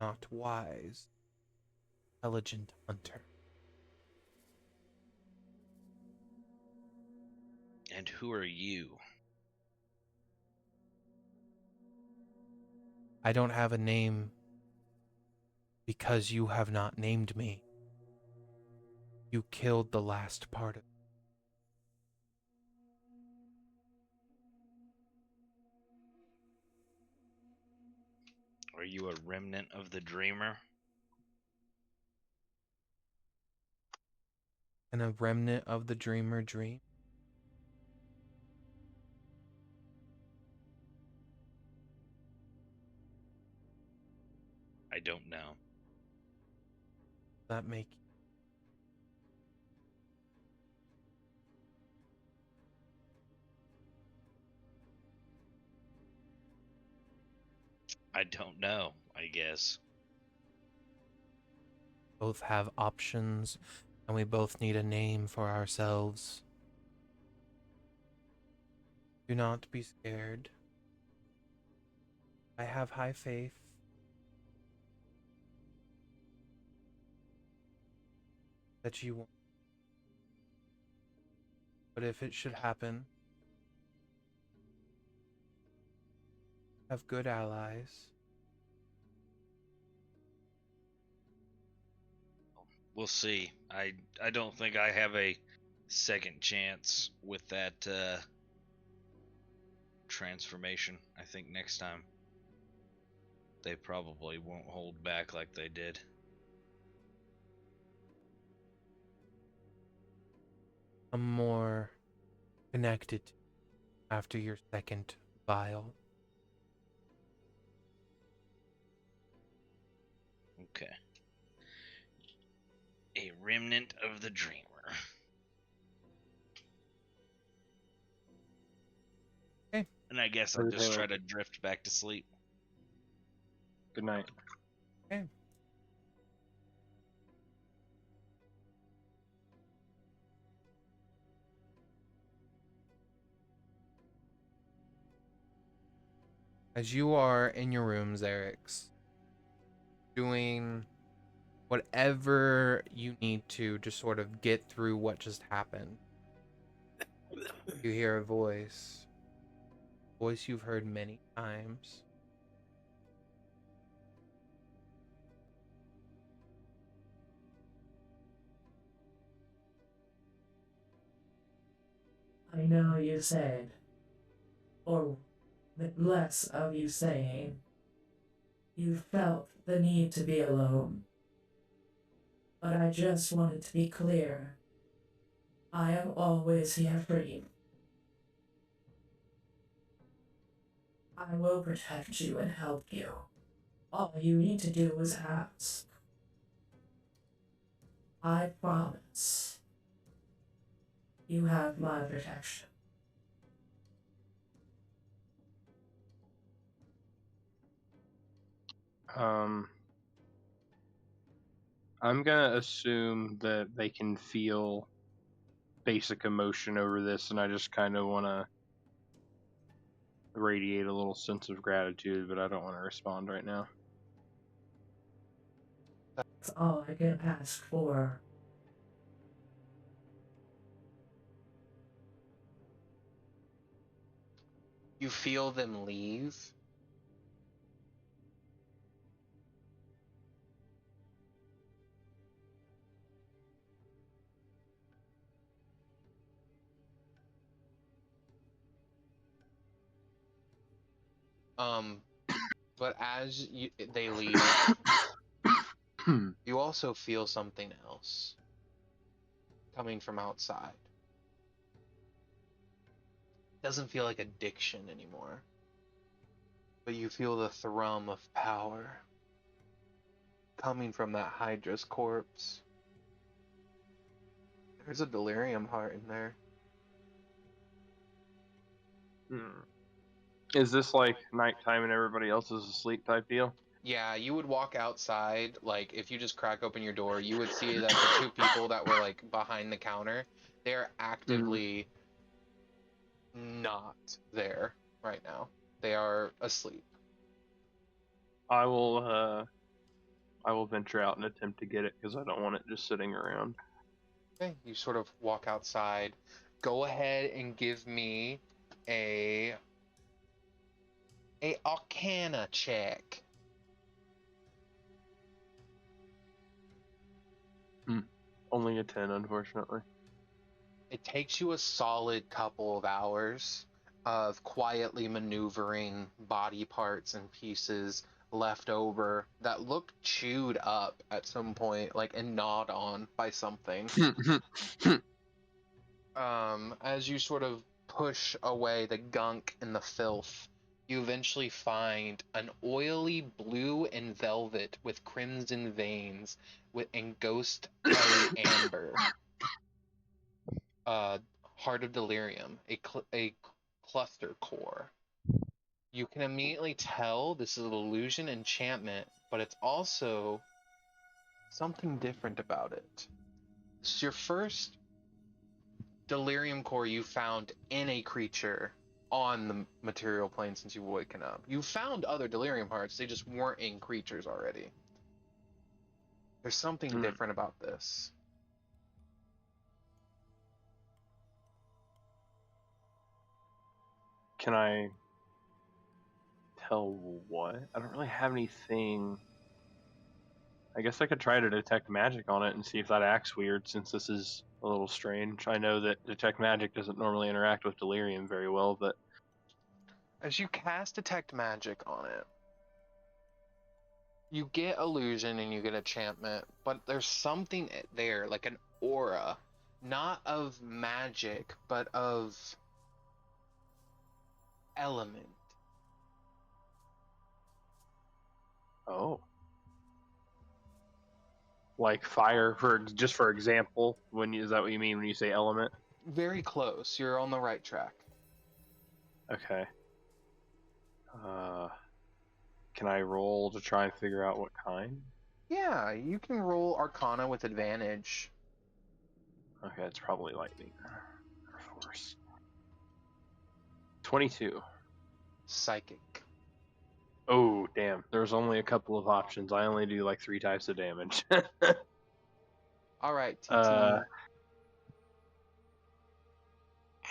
[SPEAKER 1] not wise, intelligent hunter.
[SPEAKER 12] And who are you?
[SPEAKER 1] I don't have a name because you have not named me. You killed the last part of me.
[SPEAKER 12] Are you a remnant of the dreamer?
[SPEAKER 1] And a remnant of the dreamer dream?
[SPEAKER 12] I don't know.
[SPEAKER 1] That make you?
[SPEAKER 12] I don't know, I guess.
[SPEAKER 1] Both have options, and we both need a name for ourselves. Do not be scared. I have high faith. That you won't. But if it should happen, have good allies.
[SPEAKER 12] We'll see. I don't think I have a second chance with that transformation. I think next time they probably won't hold back like they did.
[SPEAKER 1] I'm more connected after your second vial.
[SPEAKER 12] Okay. A remnant of the dreamer.
[SPEAKER 1] Okay.
[SPEAKER 12] And I guess I'll just try to drift back to sleep.
[SPEAKER 3] Good night.
[SPEAKER 1] Okay. As you are in your rooms, Eric's doing whatever you need to sort of get through what just happened. You hear a voice you've heard many times.
[SPEAKER 7] I know you said, or less of you saying, you felt the need to be alone. But I just wanted to be clear. I am always here for you. I will protect you and help you. All you need to do is ask. I promise. You have my protection.
[SPEAKER 3] I'm gonna assume that they can feel basic emotion over this, and I just kind of want to radiate a little sense of gratitude, but I don't want to respond right now.
[SPEAKER 7] That's all I can ask for.
[SPEAKER 13] You feel them leave. But as they leave, you also feel something else coming from outside. Doesn't feel like addiction anymore, but you feel the thrum of power coming from that Hydra's corpse. There's a delirium heart in there.
[SPEAKER 3] Is this like nighttime and everybody else is asleep type deal?
[SPEAKER 13] Yeah, you would walk outside, like, if you just crack open your door, you would see that the two people that were, like, behind the counter, they're actively not there right now. They are asleep.
[SPEAKER 3] I will venture out and attempt to get it because I don't want it just sitting around.
[SPEAKER 13] Okay, you sort of walk outside. Go ahead and give me a Arcana check.
[SPEAKER 3] Only a 10, unfortunately.
[SPEAKER 13] It takes you a solid couple of hours of quietly maneuvering body parts and pieces left over that look chewed up at some point, like, and gnawed on by something. As you sort of push away the gunk and the filth, you eventually find an oily blue and velvet with crimson veins and ghost amber. Heart of Delirium, a cluster core. You can immediately tell this is an illusion enchantment, but it's also something different about it. It's your first Delirium core you found in a creature on the material plane since you've woken up. You found other delirium hearts, they just weren't in creatures already. There's something different about this.
[SPEAKER 3] Can I tell what? I don't really have anything. I guess I could try to detect magic on it and see if that acts weird, since this is a little strange. I know that detect magic doesn't normally interact with delirium very well, but
[SPEAKER 13] As you cast detect magic on it, you get illusion and you get enchantment, but there's something there, like an aura, not of magic, but of element.
[SPEAKER 3] oh. Like fire, for example, is that what you mean when you say element?
[SPEAKER 13] Very close. You're on the right track.
[SPEAKER 3] Okay. Can I roll to try and figure out what kind?
[SPEAKER 13] Yeah, you can roll Arcana with advantage.
[SPEAKER 3] Okay, it's probably lightning or force. 22.
[SPEAKER 13] Psychic.
[SPEAKER 3] Oh, damn. There's only a couple of options. I only do like 3 types of damage.
[SPEAKER 13] Alright, TT.
[SPEAKER 5] I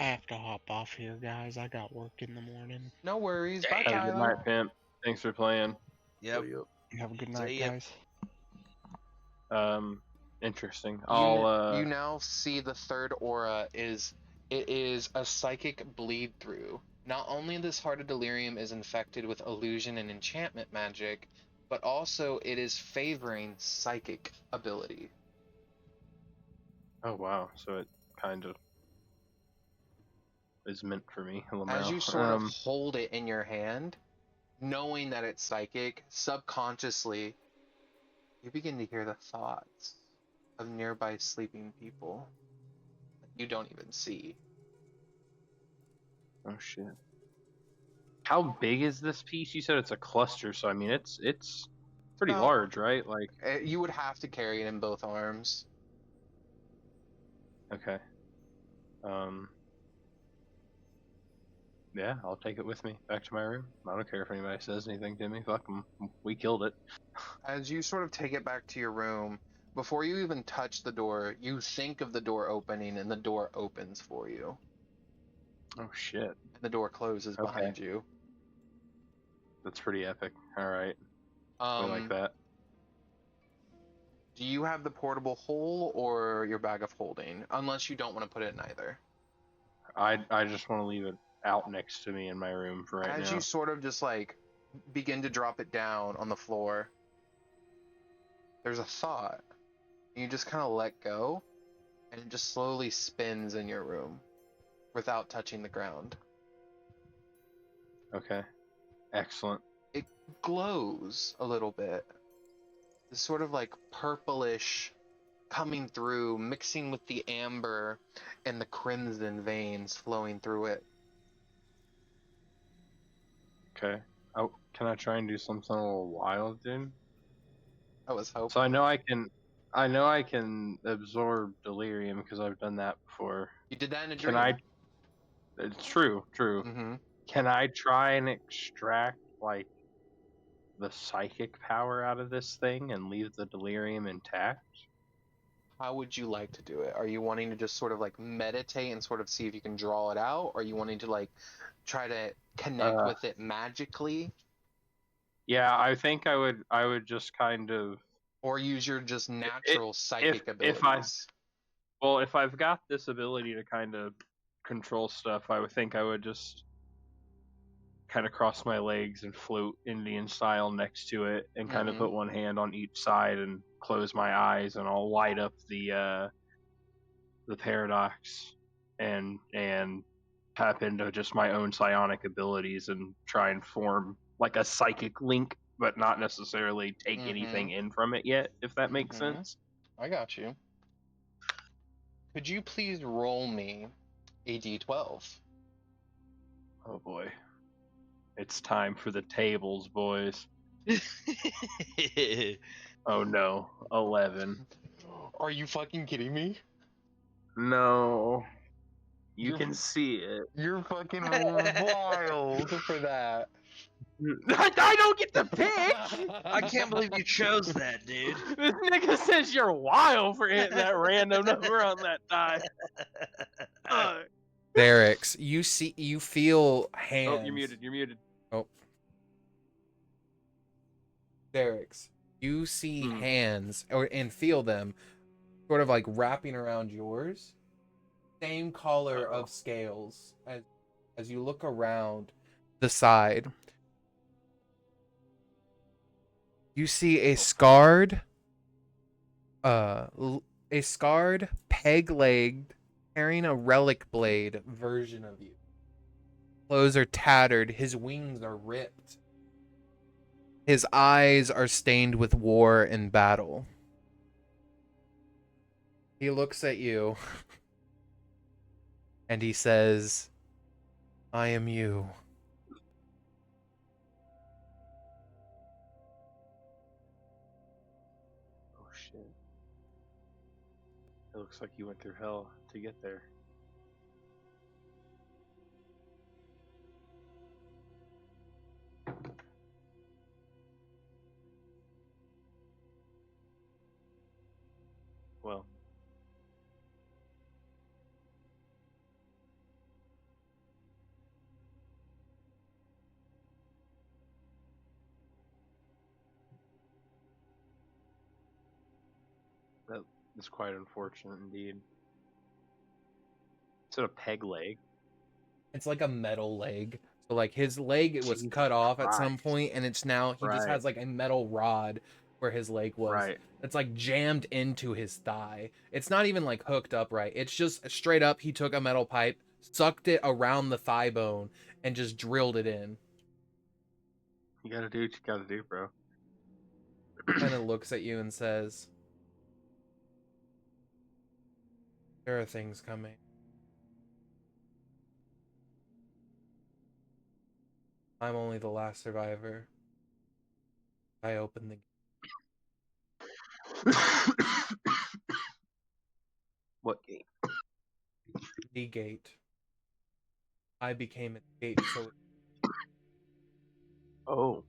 [SPEAKER 5] have to hop off here, guys. I got work in the morning.
[SPEAKER 13] No worries. Bye,
[SPEAKER 3] Have a good
[SPEAKER 13] Tyler.
[SPEAKER 3] night, Pimp. Thanks for playing.
[SPEAKER 4] Yep.
[SPEAKER 5] Have a good night,
[SPEAKER 4] See ya.
[SPEAKER 5] guys.
[SPEAKER 3] Interesting.
[SPEAKER 13] You now see the third aura is a psychic bleed through. Not only this heart of delirium is infected with illusion and enchantment magic, but also it is favoring psychic ability.
[SPEAKER 3] Oh wow, so it kind of is meant for me.
[SPEAKER 13] As you sort of hold it in your hand, knowing that it's psychic, subconsciously you begin to hear the thoughts of nearby sleeping people that you don't even see.
[SPEAKER 3] Oh shit. How big is this piece? You said it's a cluster, so I mean it's pretty large, right? Like
[SPEAKER 13] you would have to carry it in both arms.
[SPEAKER 3] Okay. Yeah, I'll take it with me back to my room. I don't care if anybody says anything to me. Fuck them. We killed it.
[SPEAKER 13] As you sort of take it back to your room, before you even touch the door, you think of the door opening, and the door opens for you.
[SPEAKER 3] Oh shit.
[SPEAKER 13] And the door closes behind you.
[SPEAKER 3] That's pretty epic. Alright. We like that.
[SPEAKER 13] Do you have the portable hole or your bag of holding? Unless you don't want to put it in either.
[SPEAKER 3] I just want to leave it out next to me in my room for right now.
[SPEAKER 13] As you sort of just like begin to drop it down on the floor, there's a thought. You just kind of let go, and it just slowly spins in your room without touching the ground.
[SPEAKER 3] Okay. Excellent.
[SPEAKER 13] It glows a little bit. It's sort of like purplish coming through, mixing with the amber and the crimson veins flowing through it.
[SPEAKER 3] Okay. Oh, can I try and do something a little wild, dude?
[SPEAKER 13] I was hoping.
[SPEAKER 3] So I know I can absorb delirium because I've done that before.
[SPEAKER 13] You did that in a dream.
[SPEAKER 3] It's true.
[SPEAKER 13] Mm-hmm.
[SPEAKER 3] Can I try and extract like the psychic power out of this thing and leave the delirium intact?
[SPEAKER 13] How would you like to do it? Are you wanting to just sort of like meditate and sort of see if you can draw it out? Or are you wanting to like try to connect with it magically?
[SPEAKER 3] Yeah, I think I would just kind of,
[SPEAKER 13] or use your just natural psychic abilities.
[SPEAKER 3] If I've got this ability to kind of control stuff, I would think I would just kind of cross my legs and float Indian style next to it, and kind of put one hand on each side and close my eyes, and I'll light up the paradox and tap into just my own psionic abilities and try and form like a psychic link, but not necessarily take anything in from it yet, if that makes sense.
[SPEAKER 13] I got you. Could you please roll me a d12?
[SPEAKER 3] Oh boy. It's time for the tables, boys. Oh no. 11.
[SPEAKER 13] Are you fucking kidding me?
[SPEAKER 3] No. You can see it.
[SPEAKER 13] You're fucking wild for that.
[SPEAKER 3] I don't get to pick.
[SPEAKER 12] I can't believe you chose that, dude.
[SPEAKER 3] This nigga says you're wild for hitting that random number on that die.
[SPEAKER 1] Dereks, you feel hands.
[SPEAKER 3] Oh, you're muted. You're muted.
[SPEAKER 1] Oh. Dereks, you see hands and feel them sort of like wrapping around yours. Same color of scales as you look around the side. You see a scarred peg-legged, carrying a relic blade version of you. Clothes are tattered, his wings are ripped. His eyes are stained with war and battle. He looks at you and he says, I am you.
[SPEAKER 3] Oh shit. It looks like you went through hell to get there. Well. That is quite unfortunate indeed. Is it a peg leg?
[SPEAKER 1] It's like a metal leg. So like his leg was
[SPEAKER 3] Jesus
[SPEAKER 1] cut off at some
[SPEAKER 3] Christ.
[SPEAKER 1] point, and it's now he just
[SPEAKER 3] Right.
[SPEAKER 1] has like a metal rod where his leg was.
[SPEAKER 3] Right.
[SPEAKER 1] It's like jammed into his thigh. It's not even like hooked up right. It's just straight up he took a metal pipe, sucked it around the thigh bone, and just drilled it in.
[SPEAKER 3] You gotta do what you gotta do, bro.
[SPEAKER 1] Kind of looks at you and says, there are things coming. I'm only the last survivor. I opened the
[SPEAKER 3] What gate?
[SPEAKER 1] gate. I became its gate, so
[SPEAKER 3] Oh,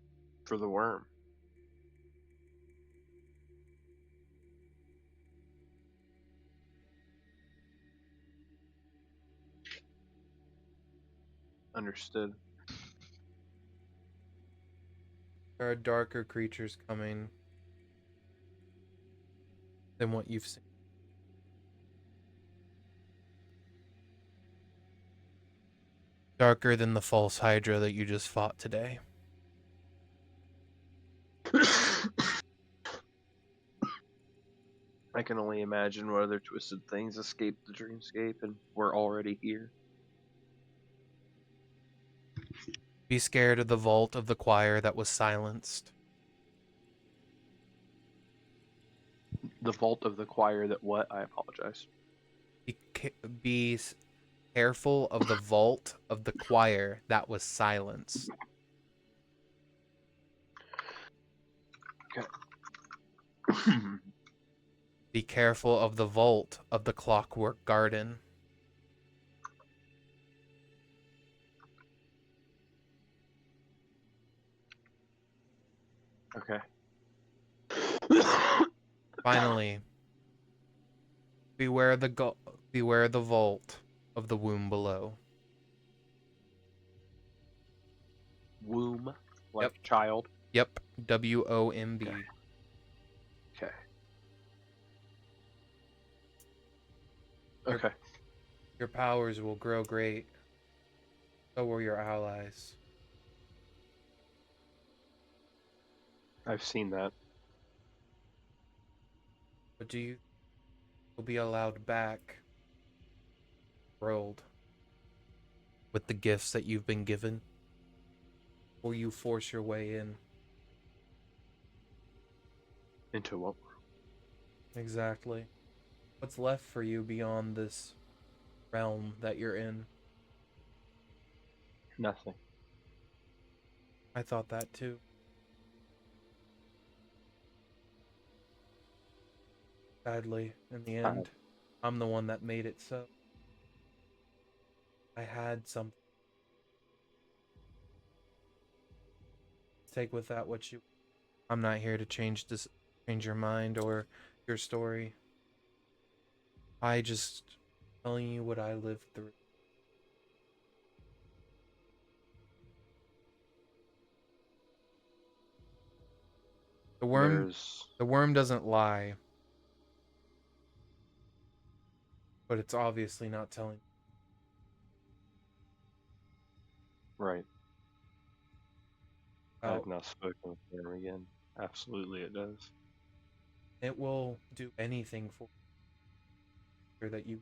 [SPEAKER 3] for the worm. Understood.
[SPEAKER 1] there are darker creatures coming than what you've seen. Darker than the false Hydra that you just fought today.
[SPEAKER 3] I can only imagine what other twisted things escaped the dreamscape and we're already here.
[SPEAKER 1] Be scared of the vault of the choir that was silenced.
[SPEAKER 3] The vault of the choir that what? I apologize.
[SPEAKER 1] Be careful of the vault of the choir that was silenced.
[SPEAKER 3] Okay.
[SPEAKER 1] Be careful of the vault of the clockwork garden.
[SPEAKER 3] Okay.
[SPEAKER 1] Finally, beware the vault of the womb below.
[SPEAKER 3] Womb, like
[SPEAKER 1] Yep.
[SPEAKER 3] child.
[SPEAKER 1] Yep, WOMB.
[SPEAKER 3] Okay. Okay.
[SPEAKER 1] Your powers will grow great. So will your allies.
[SPEAKER 3] I've seen that.
[SPEAKER 1] But do you will be allowed back world with the gifts that you've been given? Or you force your way in?
[SPEAKER 3] Into what?
[SPEAKER 1] Exactly. What's left for you beyond this realm that you're in?
[SPEAKER 3] Nothing.
[SPEAKER 1] I thought that too. Sadly, in the end, I'm the one that made it so. I had something. Take with that what you. I'm not here to change your mind or your story. I just telling you what I lived through. The worm doesn't lie. But it's obviously not telling.
[SPEAKER 3] Right. I
[SPEAKER 1] Oh,
[SPEAKER 3] have not spoken with him again. Absolutely, it does.
[SPEAKER 1] it will do anything for you that you.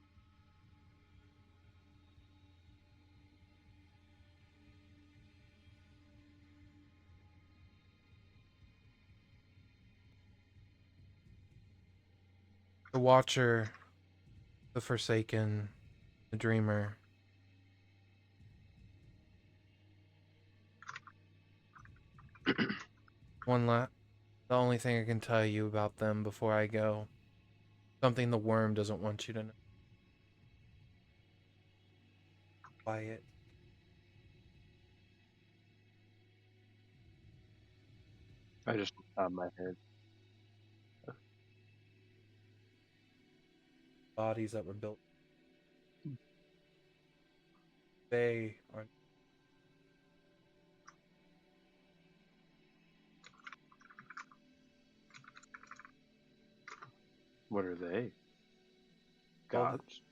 [SPEAKER 1] The Watcher, the Forsaken, the Dreamer. The only thing I can tell you about them before I go. Something the worm doesn't want you to know. Quiet.
[SPEAKER 3] I just nod my head.
[SPEAKER 1] Bodies that were built. They are.
[SPEAKER 3] What are they?
[SPEAKER 1] All
[SPEAKER 3] Gods.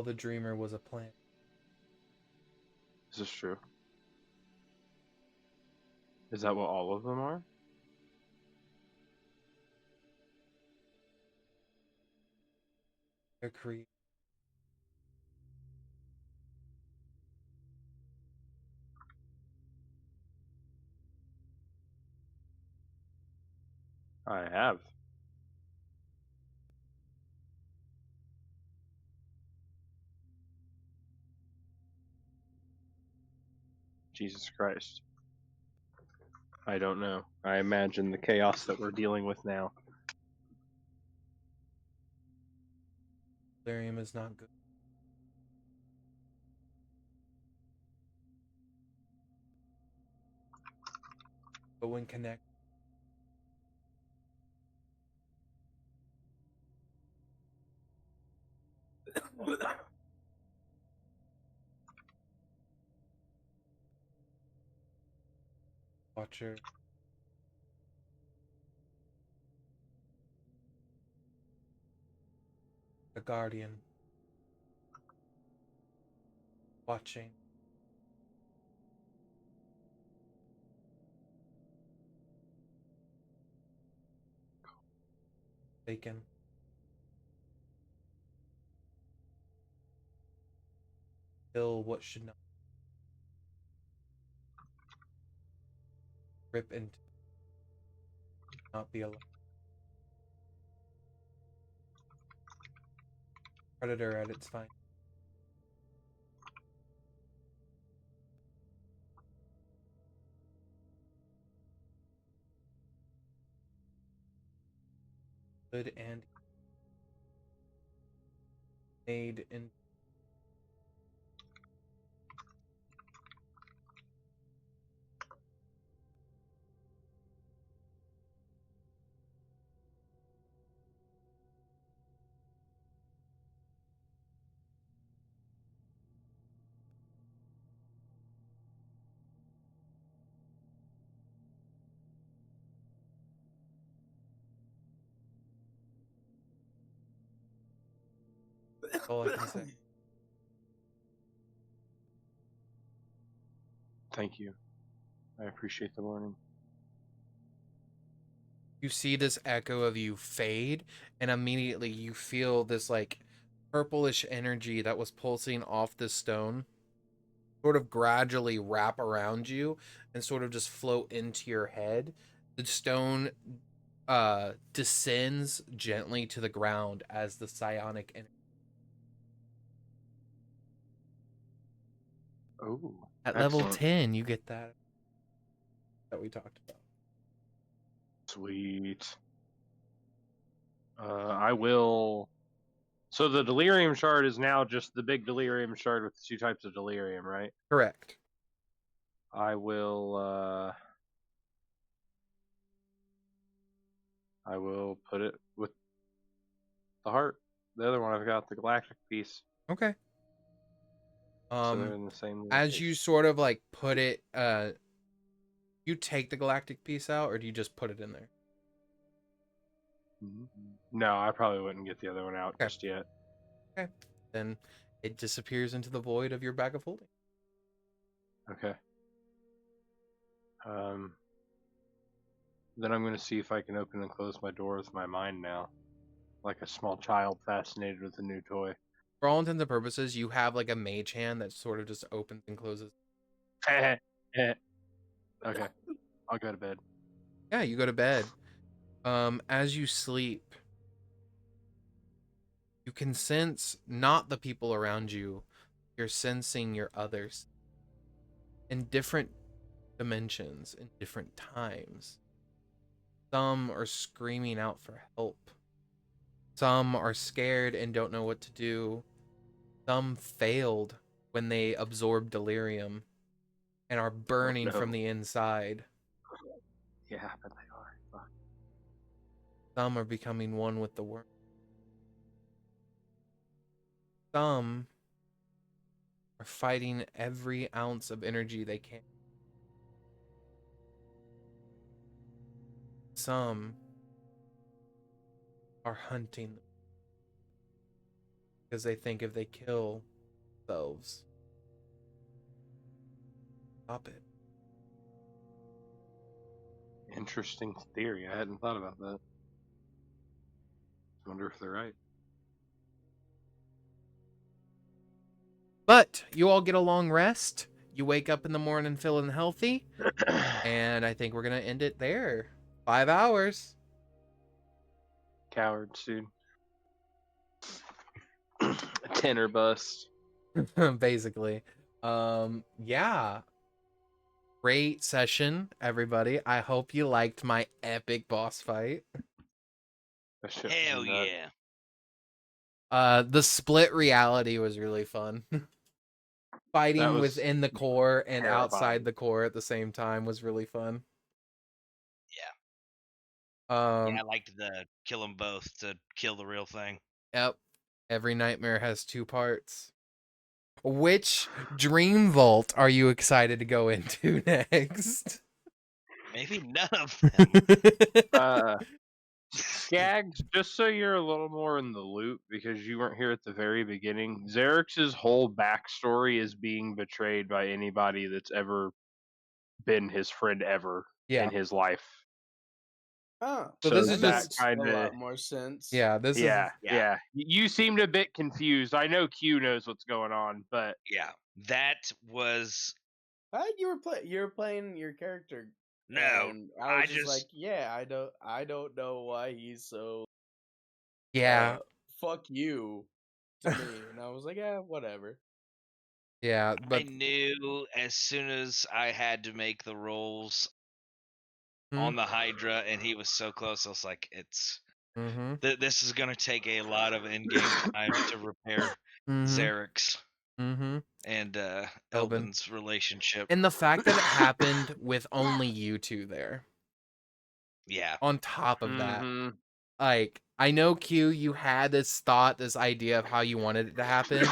[SPEAKER 1] the Dreamer was a plant.
[SPEAKER 3] Is this true? Is that what all of them are?
[SPEAKER 1] They're created.
[SPEAKER 3] I have. Jesus Christ. I don't know. I imagine the chaos that we're dealing with now.
[SPEAKER 1] Delirium is not good. But when connected. Watcher. The Guardian. Watching. Taken. Kill what should rip into. Not be alone. Predator at its finest. Good and made in. That's all I can say.
[SPEAKER 3] Thank you. I appreciate the warning.
[SPEAKER 1] You see this echo of you fade, and immediately you feel this like purplish energy that was pulsing off this stone sort of gradually wrap around you and sort of just float into your head. The stone descends gently to the ground as the psionic energy.
[SPEAKER 3] Oh,
[SPEAKER 1] At level
[SPEAKER 3] excellent.
[SPEAKER 1] 10, you get that we talked about.
[SPEAKER 3] Sweet. I will So the delirium shard is now just the big delirium shard with 2 types of delirium, right?
[SPEAKER 1] Correct.
[SPEAKER 3] I will put it with the heart. The other one I've got the galactic piece.
[SPEAKER 1] Okay.
[SPEAKER 3] So they're in the same
[SPEAKER 1] As you
[SPEAKER 3] location.
[SPEAKER 1] sort of like put it, you take the galactic piece out, or do you just put it in there?
[SPEAKER 3] No, I probably wouldn't get the other one out just yet.
[SPEAKER 1] Okay. Then it disappears into the void of your bag of holding.
[SPEAKER 3] Okay. Then I'm going to see if I can open and close my door with my mind now. Like a small child fascinated with a new toy.
[SPEAKER 1] For all intents and purposes, you have like a mage hand that sort of just opens and closes.
[SPEAKER 3] Okay. I'll go to bed.
[SPEAKER 1] Yeah, you go to bed. As you sleep, you can sense not the people around you. You're sensing your others in different dimensions, in different times. Some are screaming out for help. Some are scared and don't know what to do. Some failed when they absorbed delirium and are burning from the inside.
[SPEAKER 3] Yeah, but they are. Fuck.
[SPEAKER 1] Some are becoming one with the worm. Some are fighting every ounce of energy they can. Some are hunting because they think if they kill themselves, stop it.
[SPEAKER 3] Interesting theory. I hadn't thought about that. I wonder if they're right.
[SPEAKER 1] But you all get a long rest. You wake up in the morning feeling healthy. And I think we're going to end it there. 5 hours.
[SPEAKER 3] Cowards, dude. Tenor bust.
[SPEAKER 1] Basically. Yeah. Great session, everybody. I hope you liked my epic boss fight.
[SPEAKER 12] Hell yeah.
[SPEAKER 1] The split reality was really fun. Fighting within the core and outside the core at the same time was really fun.
[SPEAKER 12] Yeah. Yeah, I liked the kill them both to kill the real thing.
[SPEAKER 1] Yep. Every nightmare has 2 parts. Which dream vault are you excited to go into next?
[SPEAKER 12] Maybe none of them.
[SPEAKER 3] Skags, just so you're a little more in the loop, because you weren't here at the very beginning, Xerx's whole backstory is being betrayed by anybody that's ever been his friend ever in his life.
[SPEAKER 2] Oh,
[SPEAKER 1] so this is
[SPEAKER 2] that
[SPEAKER 1] just
[SPEAKER 2] makes a lot more sense.
[SPEAKER 1] Yeah, this is
[SPEAKER 3] yeah. You seemed a bit confused. I know Q knows what's going on, but
[SPEAKER 12] yeah, that was.
[SPEAKER 2] You were playing your character.
[SPEAKER 12] No,
[SPEAKER 2] and I was just like, yeah, I don't know why he's so.
[SPEAKER 1] Yeah.
[SPEAKER 2] Fuck you, to me, and I was like, yeah, whatever.
[SPEAKER 1] Yeah, but
[SPEAKER 12] I knew as soon as I had to make the rolls on the Hydra, and he was so close. I was like, "It's this is gonna take a lot of in-game time to repair Xerix and Elben's relationship."
[SPEAKER 1] And the fact that it happened with only you two there.
[SPEAKER 12] Yeah.
[SPEAKER 1] On top of that, like, I know Q, you had this thought, this idea of how you wanted it to happen,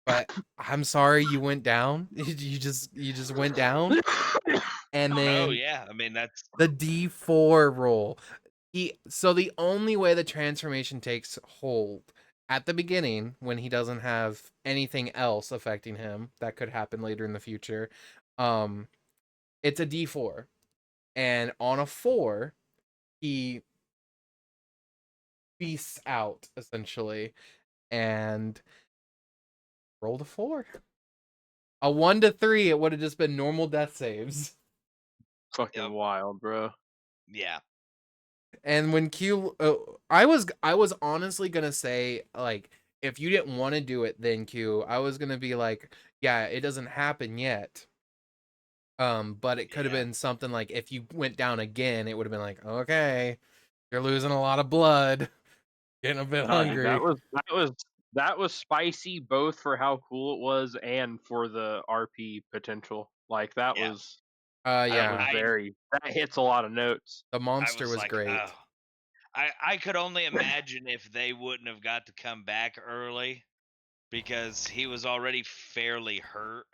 [SPEAKER 1] but I'm sorry you went down. You just went down. And then
[SPEAKER 12] yeah, I mean that's
[SPEAKER 1] the D4 roll. So the only way the transformation takes hold at the beginning, when he doesn't have anything else affecting him that could happen later in the future, it's a D4, and on a 4, he beasts out essentially, and rolled a 4. A 1 to 3, it would have just been normal death saves.
[SPEAKER 3] Fucking wild, bro.
[SPEAKER 12] Yeah.
[SPEAKER 1] And when Q, I was honestly gonna say, like, if you didn't want to do it, then Q, I was gonna be like, yeah, it doesn't happen yet. But it could have been something like, if you went down again, it would have been like, okay, you're losing a lot of blood, getting a bit hungry.
[SPEAKER 3] That was spicy, both for how cool it was and for the RP potential. Like that
[SPEAKER 12] Yeah.
[SPEAKER 3] was
[SPEAKER 1] Yeah.
[SPEAKER 3] that hits a lot of notes.
[SPEAKER 1] The
[SPEAKER 12] I
[SPEAKER 1] monster
[SPEAKER 12] was
[SPEAKER 1] was
[SPEAKER 12] like,
[SPEAKER 1] great.
[SPEAKER 12] oh. I could only imagine if they wouldn't have got to come back early because he was already fairly hurt.